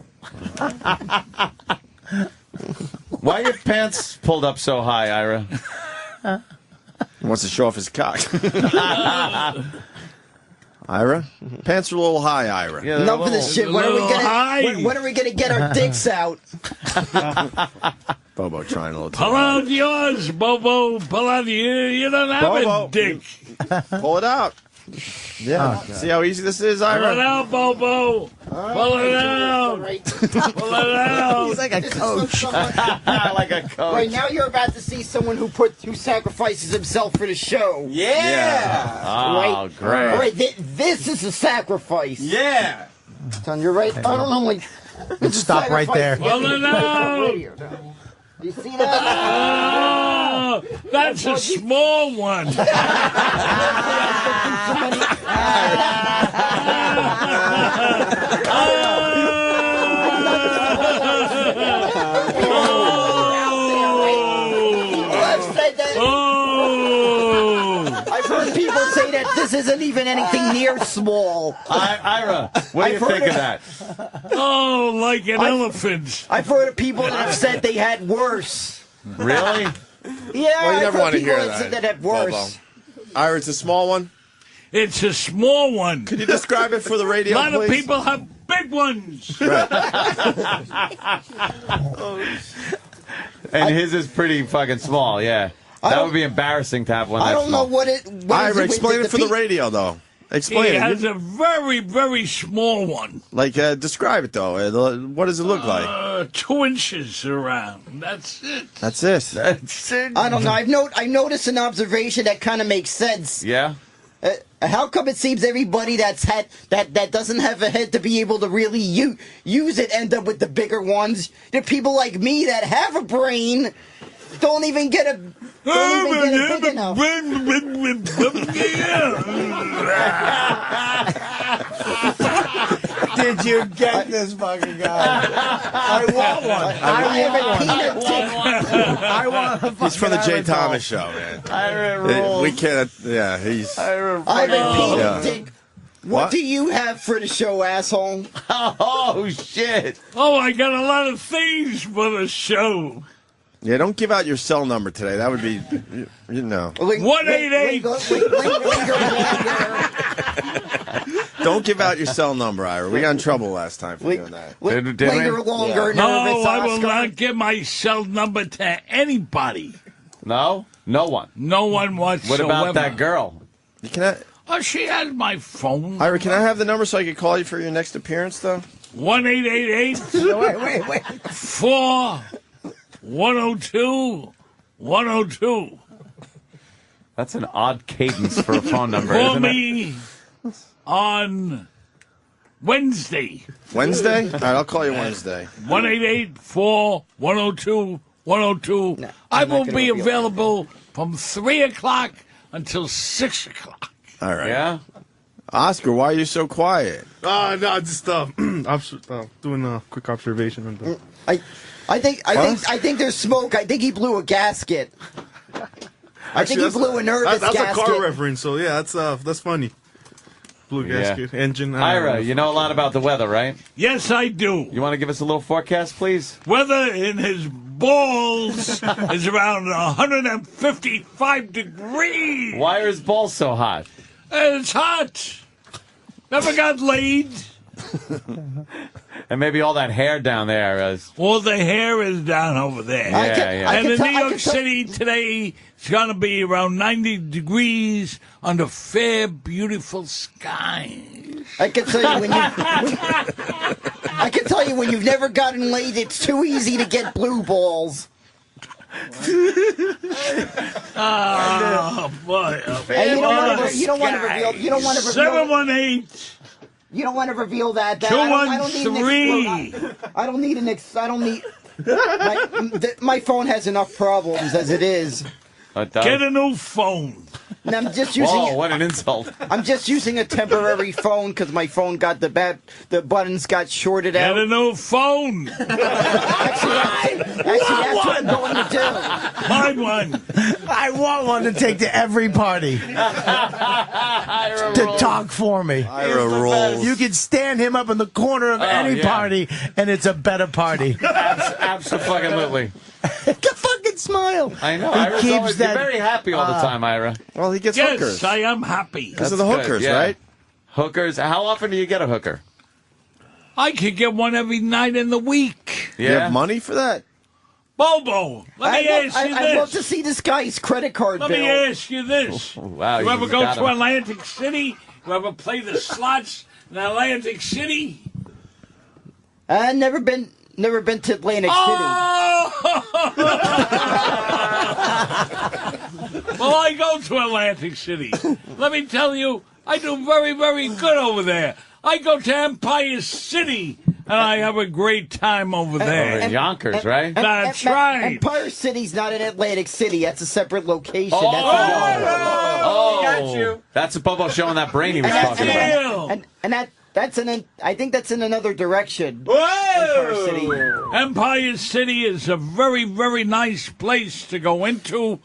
Why are your pants pulled up so high, Ira? He wants to show off his cock. Ira? Pants are a little high, Ira. Yeah, enough of this shit. When are we gonna get our dicks out? Bobo trying a little too Pull hard. out yours, Bobo. Pull out you don't have Bobo. a dick. Pull it out. Yeah. See how easy this is, Ira? Pull it out, Bobo. Pull it out. Pull it out. He's like a coach. Like a coach. Right now, you're about to see someone who sacrifices himself for the show. Yeah. Oh, great. All right, this is a sacrifice. Yeah. Son, you're right. I don't know, like. Let's stop right there. Pull it out. You see that? Oh, that's a small one. I've heard people say that this isn't even anything near small. Ira, what do you think of that? Oh, like an elephant. I've heard of people that have said they had worse. Really? Yeah, Well, you I've never heard want to people hear that said that. that had worse. Bobo. Ira, it's a small one. It's a small one. Could you describe it for the radio, A lot please? of people have big ones. And his is pretty fucking small, yeah. That would be embarrassing to have one I that don't know small. what it. Ira, explain it for the radio, though. Explain He it. has a very, very small one. Like, describe it, though. What does it look like? 2 inches around. That's it. That's it. That's it. I don't know. I noticed an observation that kind of makes sense. Yeah? How come it seems everybody that doesn't have a head to be able to really use it end up with the bigger ones? The people like me that have a brain don't even get a big enough. Did you get this fucking guy? I want one. I have a peanut dick. I want a fucking He's from the Jay Ira Thomas doll. show, man. Ira rules. We can't. Yeah, he's. I have a peanut Yeah. dick. What? What do you have for the show, asshole? Oh, shit. Oh, I got a lot of things for the show. Yeah, don't give out your cell number today. That would be, you know. 188. Don't give out your cell number, Ira. We got in trouble last time for doing that. Linger longer, No, nervous, I will Oscar. not give my cell number to anybody. No? No one. No one What whatsoever. about that girl? Can I, Oh, she has my phone. Ira, can I have the number so I can call you for your next appearance, though? 1-888. Wait. 4-102-102. That's an odd cadence for a phone number, Call isn't it? me on Wednesday. Wednesday? All right, I'll call you Wednesday. 1-888-4-102-102. I will gonna be reveal available from 3 o'clock until 6 o'clock. All right. Yeah? Oscar, why are you so quiet? No, just doing a quick observation. And, I think there's smoke. I think he blew a gasket. I think he blew a nervous that's gasket. a car reference, so yeah, that's funny. Blue gasket, engine. Ira, you know a lot about the weather, right? Yes, I do. You want to give us a little forecast, please? Weather in his balls is around 155 degrees. Why are his balls so hot? It's hot. Never got laid. And maybe all that hair down there is... All the hair is down over there. And in New York City today, it's going to be around 90 degrees under fair, beautiful skies. I can tell you when you've never gotten laid, it's too easy to get blue balls. Oh, boy. Hey, you don't want to reveal. 718. You don't want to reveal that. 213. I don't need. My phone has enough problems as it is. Get a new phone. And I'm just using. Whoa, what an insult. I'm just using a temporary phone because my phone got the buttons got shorted out. Get a new phone. Actually, that's what I'm going to do. Buy one. I want one to take to every party. To talk for me. Ira rules. You can stand him up in the corner of any party, and it's a better party. Absolutely. Fucking smile. I know. He Ira's keeps always that- you're very happy all the time, Ira. Well, he gets Yes, hookers. I am happy. Because of the That's hookers, good, yeah. right? Hookers. How often do you get a hooker? I could get one every night in the week. You have money for that? Bobo, let me ask you I'd love this. to see this guy's credit card Let bill. me ask you this. Wow. You ever go got to him. Atlantic City? You ever play the slots in Atlantic City? Never been to Atlantic Well, I go to Atlantic City. Let me tell you, I do very, very good over there. I go to Empire City, and I have a great time over there. in Yonkers, right? That's right. Empire City's not in Atlantic City. That's a separate location. Oh, That's that's a Bobo showing that brain he was talking about. and I think that's in another direction. Whoa! Empire City. Empire City is a very, very nice place to go into.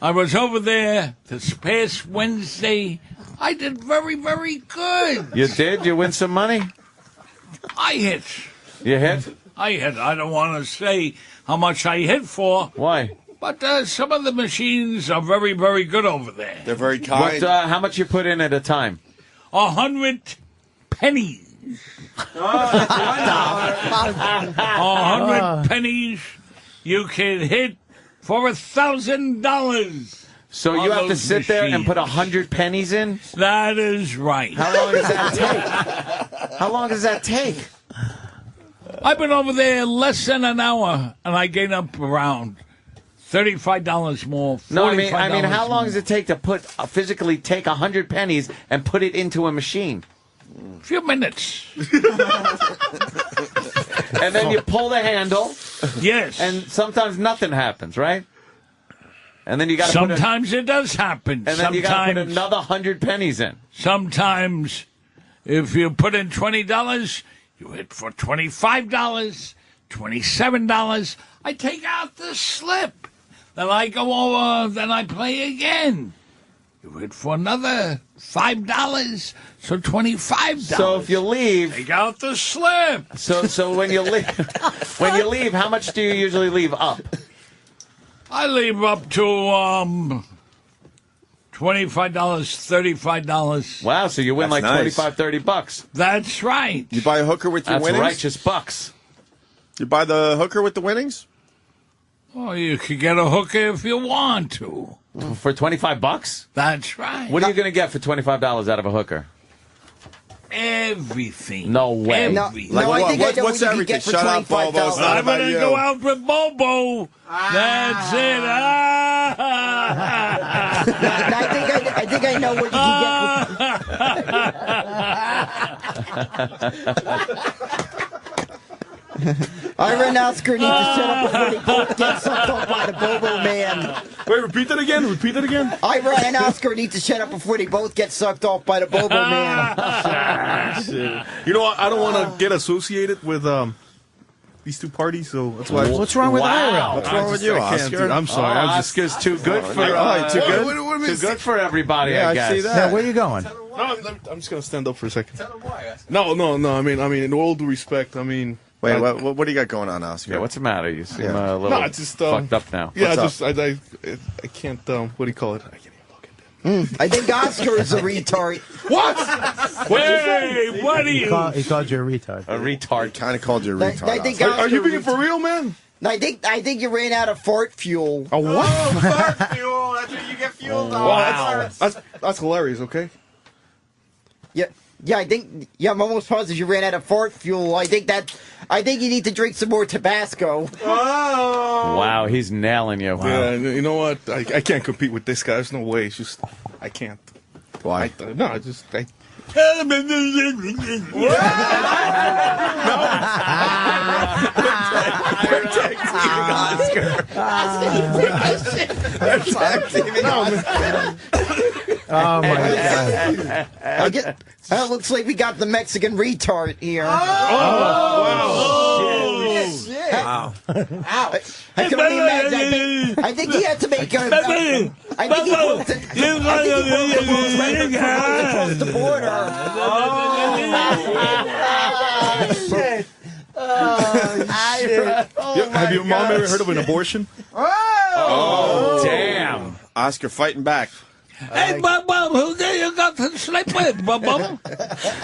I was over there this past Wednesday. I did very, very good. You did? You win some money? I hit. You hit? I don't want to say how much I hit for. Why? But some of the machines are very, very good over there. They're very kind. What, how much you put in at a time? 100 pennies. 100 pennies you can hit for $1,000. So you have to sit there and put 100 pennies in? That is right. How long does that take? How long does that take? I've been over there less than an hour, and I gained up around $35 more. No, I mean, $45 how long more. does it take to physically take 100 pennies and put it into a machine? A few minutes. And then you pull the handle. Yes. And sometimes nothing happens, right? And then you got to Sometimes it does happen. And then you got to put another 100 pennies in. Sometimes, if you put in $20, you hit for $25, $27. I take out the slip. Then I go over, then I play again. You hit for another $5, so $25. So if you leave, take out the slip. So when you leave, how much do you usually leave up? I leave up to $25, $35. Wow, so you win That's like nice. $25-$30. That's right. You buy a hooker with your That's winnings? righteous bucks. You buy the hooker with the winnings? Oh, you could get a hooker if you want to. For $25? That's right. What are you going to get for $25 out of a hooker? Everything. No way. Everything. Like I what? think I know What's what you everything? could get for Shut up, Bobo. It's not I'm about gonna you. go out with Bobo. That's it. I think I know what you can get. Ira and Oscar need to shut up before they both get sucked up by the Bobo man. Wait, repeat that again. Repeat that again. Ira and Oscar need to shut up before they both get sucked off by the Bobo man. You know what? I don't want to get associated with these two parties, so that's why. What's wrong with Wow. What's wrong with you, I can't Oscar? do- I'm sorry. I'm just. Oscar's too good for Too good? too good for everybody. Yeah, I I guess. see that. Now, where you going? No, I'm just gonna stand up for a second. No. I mean, in all due respect, I mean. Wait, what do you got going on, Oscar? Yeah, what's the matter? You seem Yeah. a little No, it's just fucked up now. Yeah, What's I can't. What do you call it? I can't even look at them. I think Oscar is a retard. What? Hey, what are you? He called you a retard. A retard. Kind of called you a retard. I think Oscar. Are you Oscar being for real, man? I think you ran out of fart fuel. A what? Fart fuel. That's what you get fueled on. Wow. That's hilarious. Okay. Yeah, I'm almost positive you ran out of fart fuel. I think you need to drink some more Tabasco. Wow, he's nailing you. Yeah. You know what? I can't compete with this guy. There's no way. It's just I can't. Why? No, I just. tag teaming Oscar. Oh my god! It looks like we got the Mexican retard here. Wow. I can only imagine. I think he had to make a. I think he broke the rules record for runs across the border. Shit. Have your mom ever heard of an abortion? Oh, damn. Oscar fighting back. Hey, Bum, who do you got to sleep with, Bum? You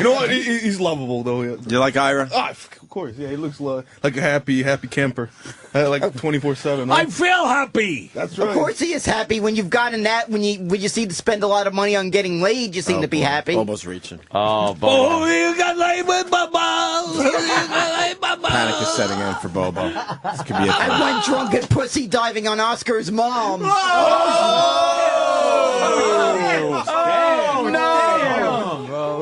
know what? He's lovable, though. You like Ira? Ah, of course. Yeah, he looks like a happy camper. Like 24/7. I feel happy. That's right. Of course he is happy when you've gotten that. When you seem to spend a lot of money on getting laid, you seem to be happy. Almost reaching. Oh, Who Bobo. you got laid with, Bum? Who you got laid, Bum? Panic is setting in for Bobo. This could be a thing. I went drunk at pussy diving on Oscar's mom. Oh, no!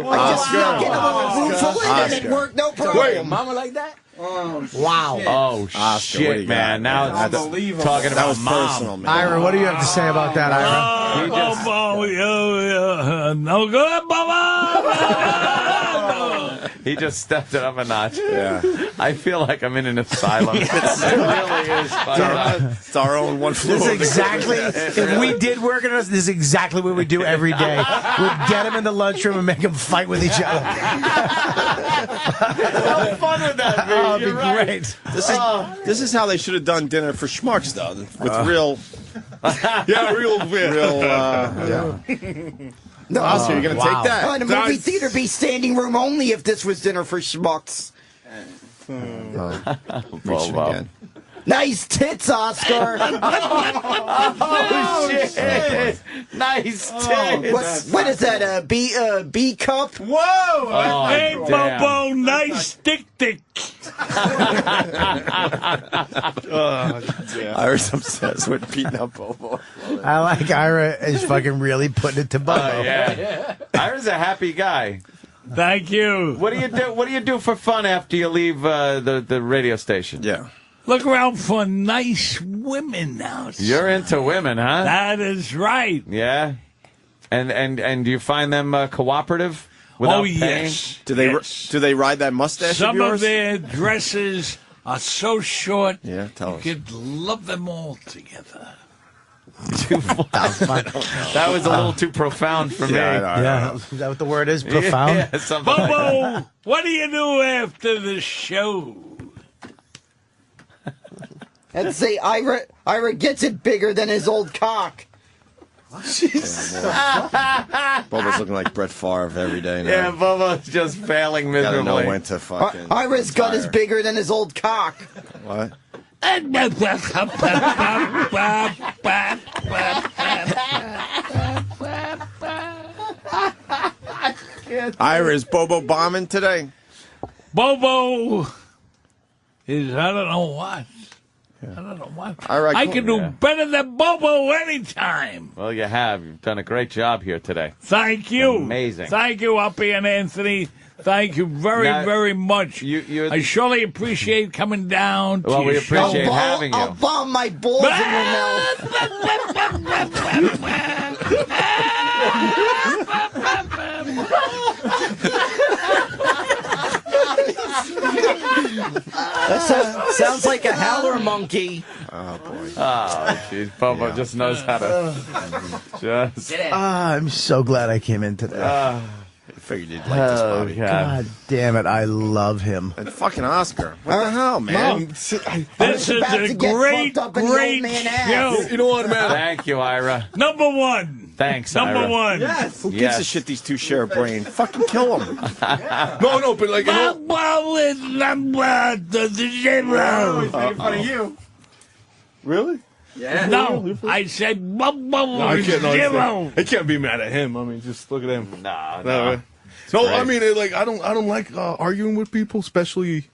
I just snuck in a little room full and it worked no problem. Wait, mama like that? Wow. Oh, Oscar, what do shit, you man. got? Now it's Unbelievable. talking That about was mom. personal, man. Ira, what do you have to say about that, Ira? No good, Baba. He just stepped it up a notch. Yeah. I feel like I'm in an asylum. It really is. It's our own one floor. This is exactly. If we did work in us, this is exactly what we do every day. We'd get them in the lunchroom and make them fight with each other. How fun would that be? Oh, it'd be You're right. great. This is how they should have done dinner for schmucks, though, with real. Yeah, real. Yeah. No, Oscar, you're gonna take that? Oh, and the movie theater be standing room only if this was dinner for schmucks. Reaching Bobo. again. Nice tits, Oscar. Oh, shit. Nice tits. What is that? A B cup? Whoa! Oh, Hey, damn. Bobo, nice dick. Ira's obsessed with beating up Bobo. I like Ira is fucking really putting it to Bobo. Oh, yeah. Ira's a happy guy. Thank you. What do you do? What do you do for fun after you leave the radio station? Yeah. Look around for nice women now. You're into women, huh? That is right. Yeah. And do you find them cooperative? Without Oh, paying? yes. Do they Yes. do they ride that mustache of Some yours? of their dresses are so short, Yeah, tell us. you could love them all together. That was a little too profound for me. Yeah, is that what the word is? Profound? Yeah, something like Bobo, that. what do you do after the show? And say Ira gets it bigger than his old cock. Bobo's looking like Brett Favre every day now. Yeah, Bobo's just failing Gotta miserably. know when to fucking. Ira's gut is retire. bigger than his old cock. What? Ira, is Bobo bombing today? Bobo is, I don't know what. I don't know what. Ira, I can do Yeah. better than Bobo anytime. Well, you have. You've done a great job here today. Thank you. Amazing. Thank you, Uppy and Anthony. Thank you very, Now, very much. I surely appreciate coming down to Well, we your show. appreciate having you. I'll bomb my balls in your mouth. That sounds like a howler monkey. Oh boy. Oh, jeez. Bobo just knows how to. Just. I'm so glad I came in today. I figured you'd like this, Bobby. God damn it, I love him. And fucking Oscar. What the hell, man? This is a great, great show. You know what, man? Thank you, Ira. Number one. Thanks, Number Ira. one. Yes. Who gives a shit these two share a brain? Fucking kill them. No, but like, you know, Bobo is number zero. He's making fun of you. really? Yeah. No, I said Bobo No, I is can't. No, zero. I can't be mad at him. I mean, just look at him. No. No, I mean, like, I don't like arguing with people, especially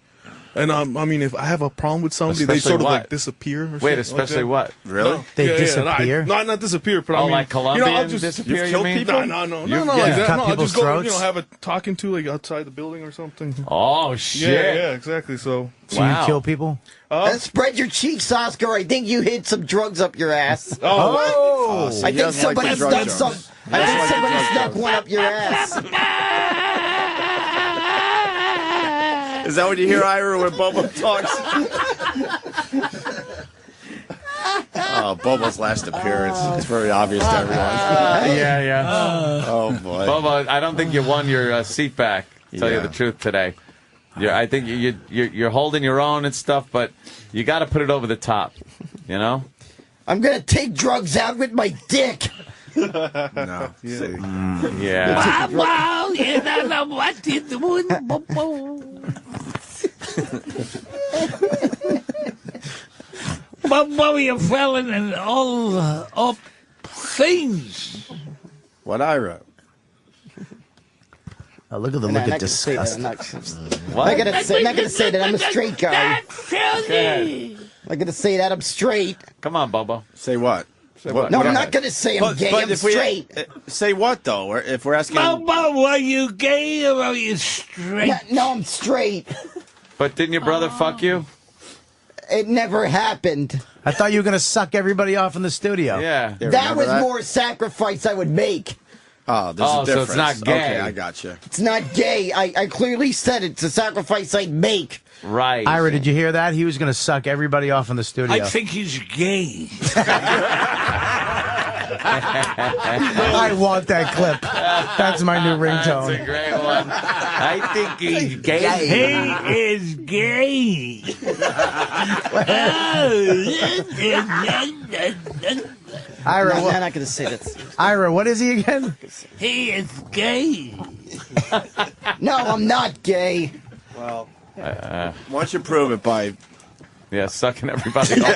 And I mean, if I have a problem with somebody, they Especially sort of what? like disappear. Or Wait, something especially like that. what? Really? They disappear? Not disappear, but I Oh, mean, like Colombian I'll just disappear, You've you killed mean? people? No, You've- like yeah. that. Cut No, I'll people's just go, throats? have a talking to like outside the building or something. Oh, shit. Yeah, exactly. So you kill people? And spread your cheeks, Oscar. I think you hid some drugs up your ass. Oh, so I he think doesn't like the somebody drug snuck jokes. some. I think somebody snuck one up your ass. Is that what you hear, Ira, when Bobo talks? Oh, Bobo's last appearance. It's very obvious to everyone. Yeah. Oh, boy. Bobo, I don't think you won your seat back, to tell you Yeah. the truth today. I think you're holding your own and stuff, but you got to put it over the top, you know? I'm gonna take drugs out with my dick. No. Yeah. Wow, you don't know what you're doing, Bobo. Bobo, you're falling in all up things. What Ira? Oh, look at the look of disgust. I'm not gonna say that I'm a straight guy. I'm gonna say that I'm straight. Come on, Bobo. Say what? No, I'm not gonna say I'm gay. I'm straight. Say what, though? Or if we're asking... Bobo, are you gay or are you straight? No, I'm straight. But didn't your brother fuck you? It never happened. I thought you were going to suck everybody off in the studio. Yeah. That was more sacrifice I would make. Oh, there's a so difference. it's not gay. Okay, I got you. It's not gay. I clearly said it's a sacrifice I'd make. Right. Ira, did you hear that? He was going to suck everybody off in the studio. I think he's gay. I want that clip. That's my new ringtone. That's a great one. I think he's gay. He is gay. Ira, I'm not going to say that. Ira, what is he again? He is gay. No, I'm not gay. Well, why don't you prove it by... Yeah, sucking everybody off.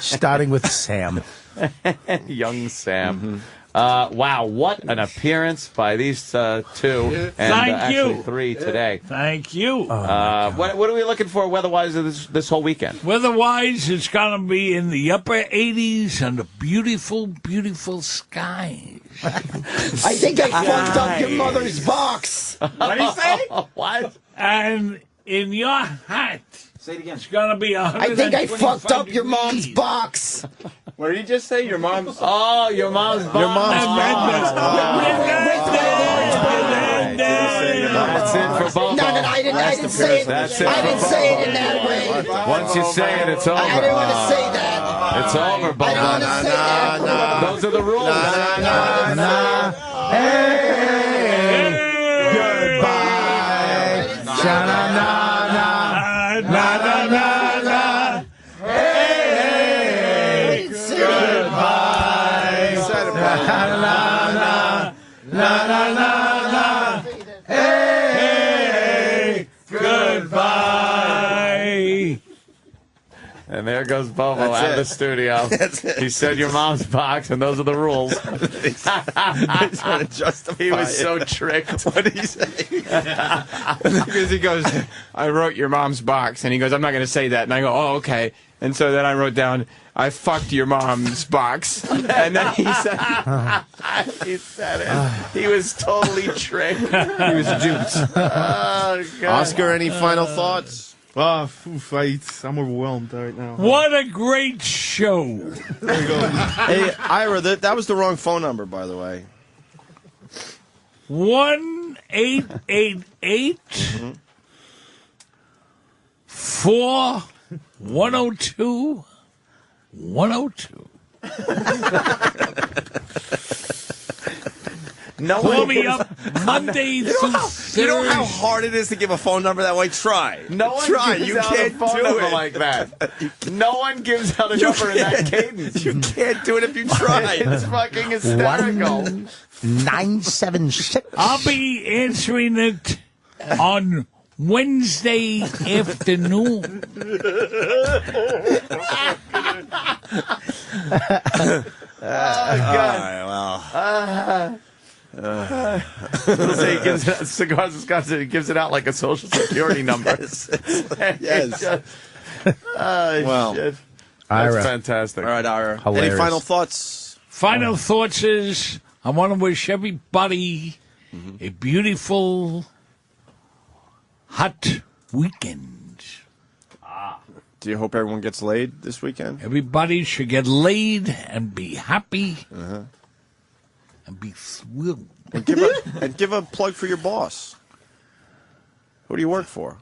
Starting with Sam. Young Sam. Wow, what an appearance by these two, and Thank actually you. three today. Thank you. What are we looking for weather-wise this whole weekend? Weather-wise, it's going to be in the upper 80s and a beautiful, beautiful skies. I think I fucked up your mother's box. What do you say? What? And in your hat, Say it again. it's going to be I think I fucked up your mom's box. What did you just say? Your mom's... Oh, your mom's box. Your mom's That's it for Bobo. No, I didn't say it. That's it I for didn't say Bobo. it in that way. Once you say it, it's over. I didn't want to say that. It's over, Bobo. I didn't want to say that. Those are the rules. Hey, goodbye. Sha-na-na-na. Na-na-na-na. Hey, goodbye. Na-na-na-na. Na-na-na-na. Hey, goodbye. And there goes Bobo That's out of it. the studio. That's it. He said your mom's box, and those are the rules. He's trying to justify He was it. so tricked. What did he say? Because he goes, I wrote your mom's box, and he goes, I'm not going to say that. And I go, oh, okay. And so then I wrote down, I fucked your mom's box. And then he said, He said it. He was totally tricked. he was duped. Oh, God. Oscar, any final thoughts? I'm overwhelmed right now. What a great show. There you go. Hey, Ira, that was the wrong phone number, by the way. 1-888 4-102 102. No Call one me gives- up Monday through Thursday. You know how hard it is to give a phone number that way? Try. No one Try. gives You out can't a phone do number it. like that. No one gives out a number in that cadence. You can't do it if you try. It's fucking hysterical. 976. I'll be answering it on Wednesday afternoon. Oh, God. All right, well. Little say he gives it, Cigars Wisconsin, he gives it out like a social security number. Yes. Well, shit. That's Ira. fantastic. All right, Ira. Hilarious. Any final thoughts? Final thoughts is I want to wish everybody a beautiful, hot weekend. Do you hope everyone gets laid this weekend? Everybody should get laid and be happy and be thrilled. And give a plug for your boss. Who do you work for?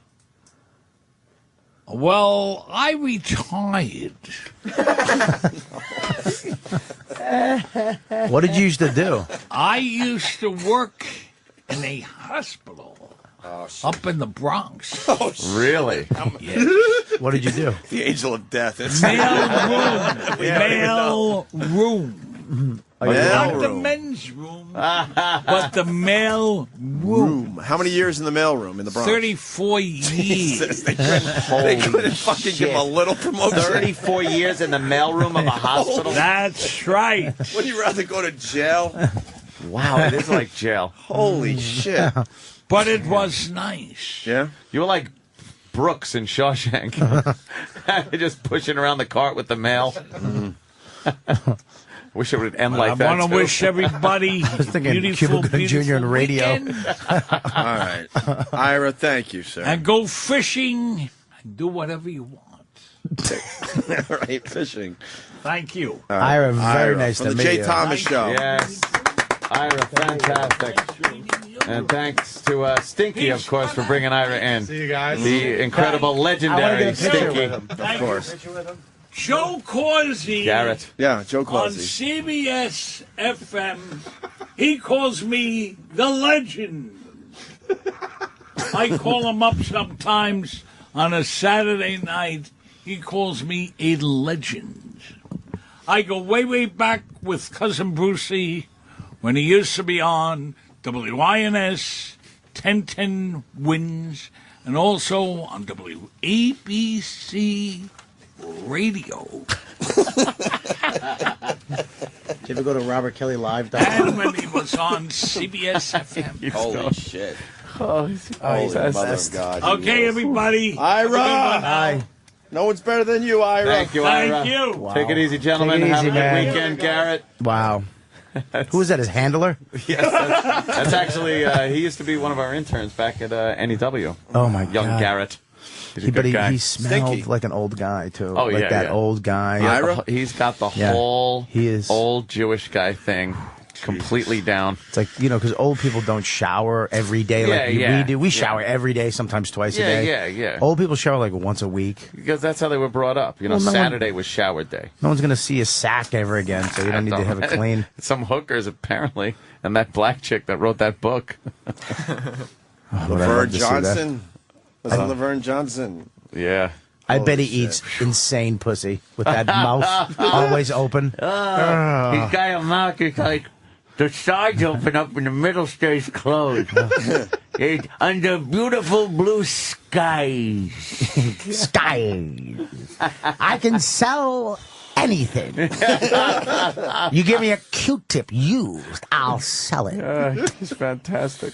Well, I retired. What did you used to do? I used to work in a hospital up in the Bronx. Really? Yes. What did you do? The angel of death. Mail room. Not the men's room, but the mail room. How many years in the mail room in the Bronx? 34 years. They couldn't fucking give him a little promotion. 34 years in the mailroom of a hospital? That's right. Would you rather go to jail? Wow, it is like jail. Holy shit. But it was nice. Yeah? You were like Brooks in Shawshank. Just pushing around the cart with the mail. Wish it would end like that. I want to wish everybody I was thinking beautiful, Cuba Gooding Jr. in radio. All right. Ira, thank you, sir. And go fishing and do whatever you want. All right, fishing. Thank you. All right. Ira, very nice From to the meet Jay you. Thomas Show. Yes. Ira, fantastic. And thanks to Stinky, of course, for bringing Ira in. See you guys. The incredible, legendary Stinky. Of course. Joe Causey. Garrett. Yeah, Joe On Causey. CBS FM, he calls me the legend. I call him up sometimes on a Saturday night. He calls me a legend. I go way, way back with Cousin Brucey when he used to be on WINS, 1010 Wins, and also on WABC Radio. Did you ever go to RobertKellyLive.com? And when he was on CBS FM. Holy shit. Oh, he's the mother of God. Okay, everybody. Ira! Hi. No one's better than you, Ira. Thank you, Ira. Thank you. Wow. Take it easy, gentlemen. Take it Have easy, a good man. weekend, Garrett. Wow. Who was that, his handler? Yes, that's actually, he used to be one of our interns back at NEW. Oh, my Young God. Garrett. He's a But good guy. he smelled Stinky. like an old guy, too. Oh, like yeah, that yeah. old guy. Yeah, Ira? he's got the Yeah, whole he is. old Jewish guy thing completely down. It's like, because old people don't shower every day Yeah, like yeah, we do. We yeah. shower every day, sometimes twice a Yeah, day. yeah. Old people shower like once a week. Because that's how they were brought up. You know, Well, no one- Saturday was shower day. No one's going to see a sack ever again, so you don't need to have it clean. Some hookers, apparently, and that black chick that wrote that book. Laverne Johnson. Was it Laverne Johnson? Yeah. I bet he Holy eats insane pussy with that mouth always open. He's got a mouth that's like the sides open up and the middle stays closed. It's under beautiful blue skies. Skies. I can sell anything. You give me a Q-tip used, I'll sell it. He's fantastic.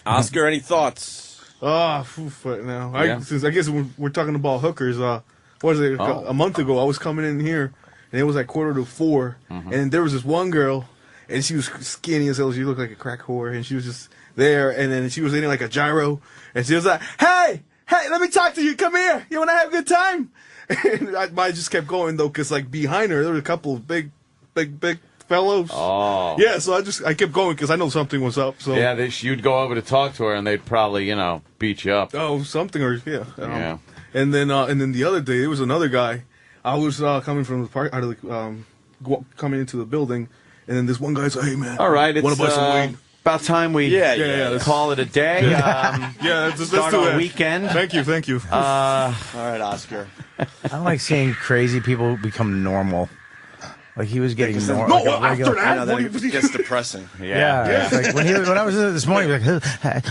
Oscar, any thoughts? But now, Yeah. since I guess we're talking about hookers, what was it? Oh. A month ago, I was coming in here, and it was like 3:45, and there was this one girl, and she was skinny as hell. She looked like a crack whore, and she was just there, and then she was eating like a gyro, and she was like, hey, let me talk to you. Come here. You want to have a good time? And I just kept going, though, because like behind her, there were a couple of big fellows. Oh. Yeah, so I kept going because I know something was up. So Yeah, you'd go over to talk to her, and they'd probably, beat you up. Oh, something or yeah. Yeah. And then the other day, there was another guy. I was coming from the park, out of the, coming into the building, and then this one guy's like, "Hey man, All right, wanna it's buy some weed?" about time we call it a day. Yeah, let's start do our it. weekend. Thank you. All right, Oscar. I don't like seeing crazy people become normal. Like he was getting normal. No, like a after regular- that, I know that it gets depressing. Yeah. It's like when I was there this morning, he was like,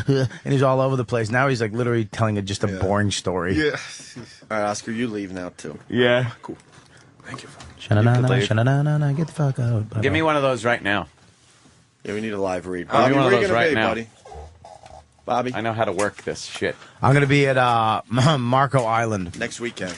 and he's all over the place. Now he's like literally telling just a boring story. Yeah. All right, Oscar, you leave now too. Yeah. Cool. Thank you. Sha-na-na-na, sha-na-na-na, get the fuck out. Give me one of those right now. Yeah, we need a live read. I'll Bobby, be one of where you those gonna right be, now. buddy? Bobby? I know how to work this shit. I'm going to be at Marco Island. Next weekend.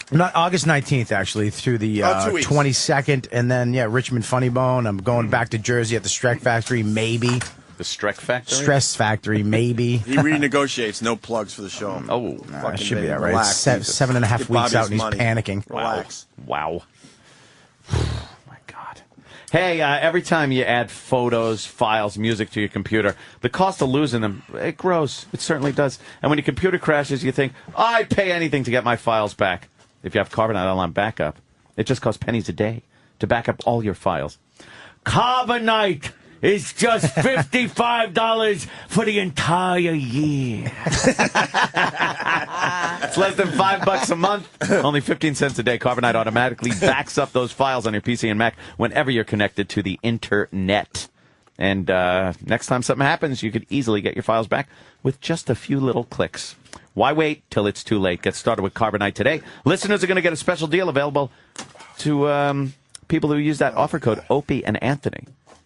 Not August 19th, actually, through the 2 weeks. 22nd. And then, Richmond Funny Bone. I'm going back to Jersey at the Streck Factory, maybe. The Streck Factory? Stress Factory, maybe. He renegotiates. No plugs for the show. Oh. That should be all right. Relax. 7.5 Get weeks out, and he's Bobby's money. panicking. Relax. Wow. My God. Hey, every time you add photos, files, music to your computer, the cost of losing them, it grows. It certainly does. And when your computer crashes, you think, I'd pay anything to get my files back. If you have Carbonite Online Backup, it just costs pennies a day to back up all your files. Carbonite is just $55 for the entire year. It's less than $5 a month. Only 15 cents a day. Carbonite automatically backs up those files on your PC and Mac whenever you're connected to the internet. And next time something happens, you could easily get your files back with just a few little clicks. Why wait till it's too late? Get started with Carbonite today. Listeners are going to get a special deal available to people who use that offer code Opie and Anthony.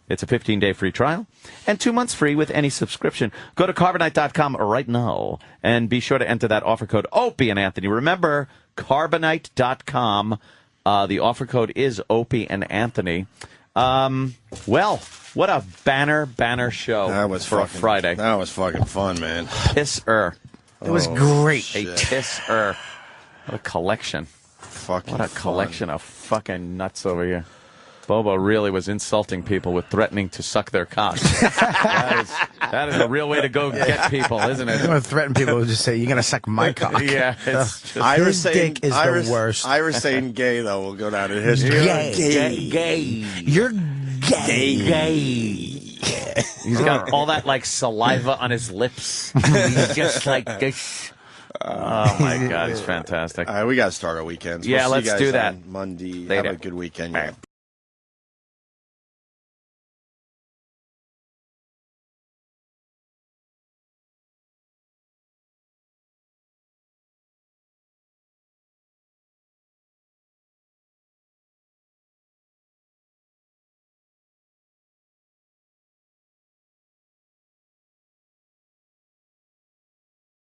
It's a 15-day free trial and 2 months free with any subscription. Go to Carbonite.com right now and be sure to enter that offer code Opie and Anthony. Remember, Carbonite.com. The offer code is Opie and Anthony. Well, what a banner show That was for a Friday. That was fucking fun, man. Pisser. It was great. A pisser. What a collection. Fucking What a collection of fucking nuts over here. Bobo really was insulting people with threatening to suck their cock. that is a real way to go get people, isn't it? I'm going to threaten people who just say, you're going to suck my cock. Yeah. It's just, His dick is the worst. Ira saying gay, though, will go down in history. Gay. You're gay. He's got all that like saliva on his lips. He's just like this. Oh my God, he's fantastic. All right, we got to start our weekends. Yeah, We'll see let's you guys do that. on Monday. Later. Have a good weekend. Yeah.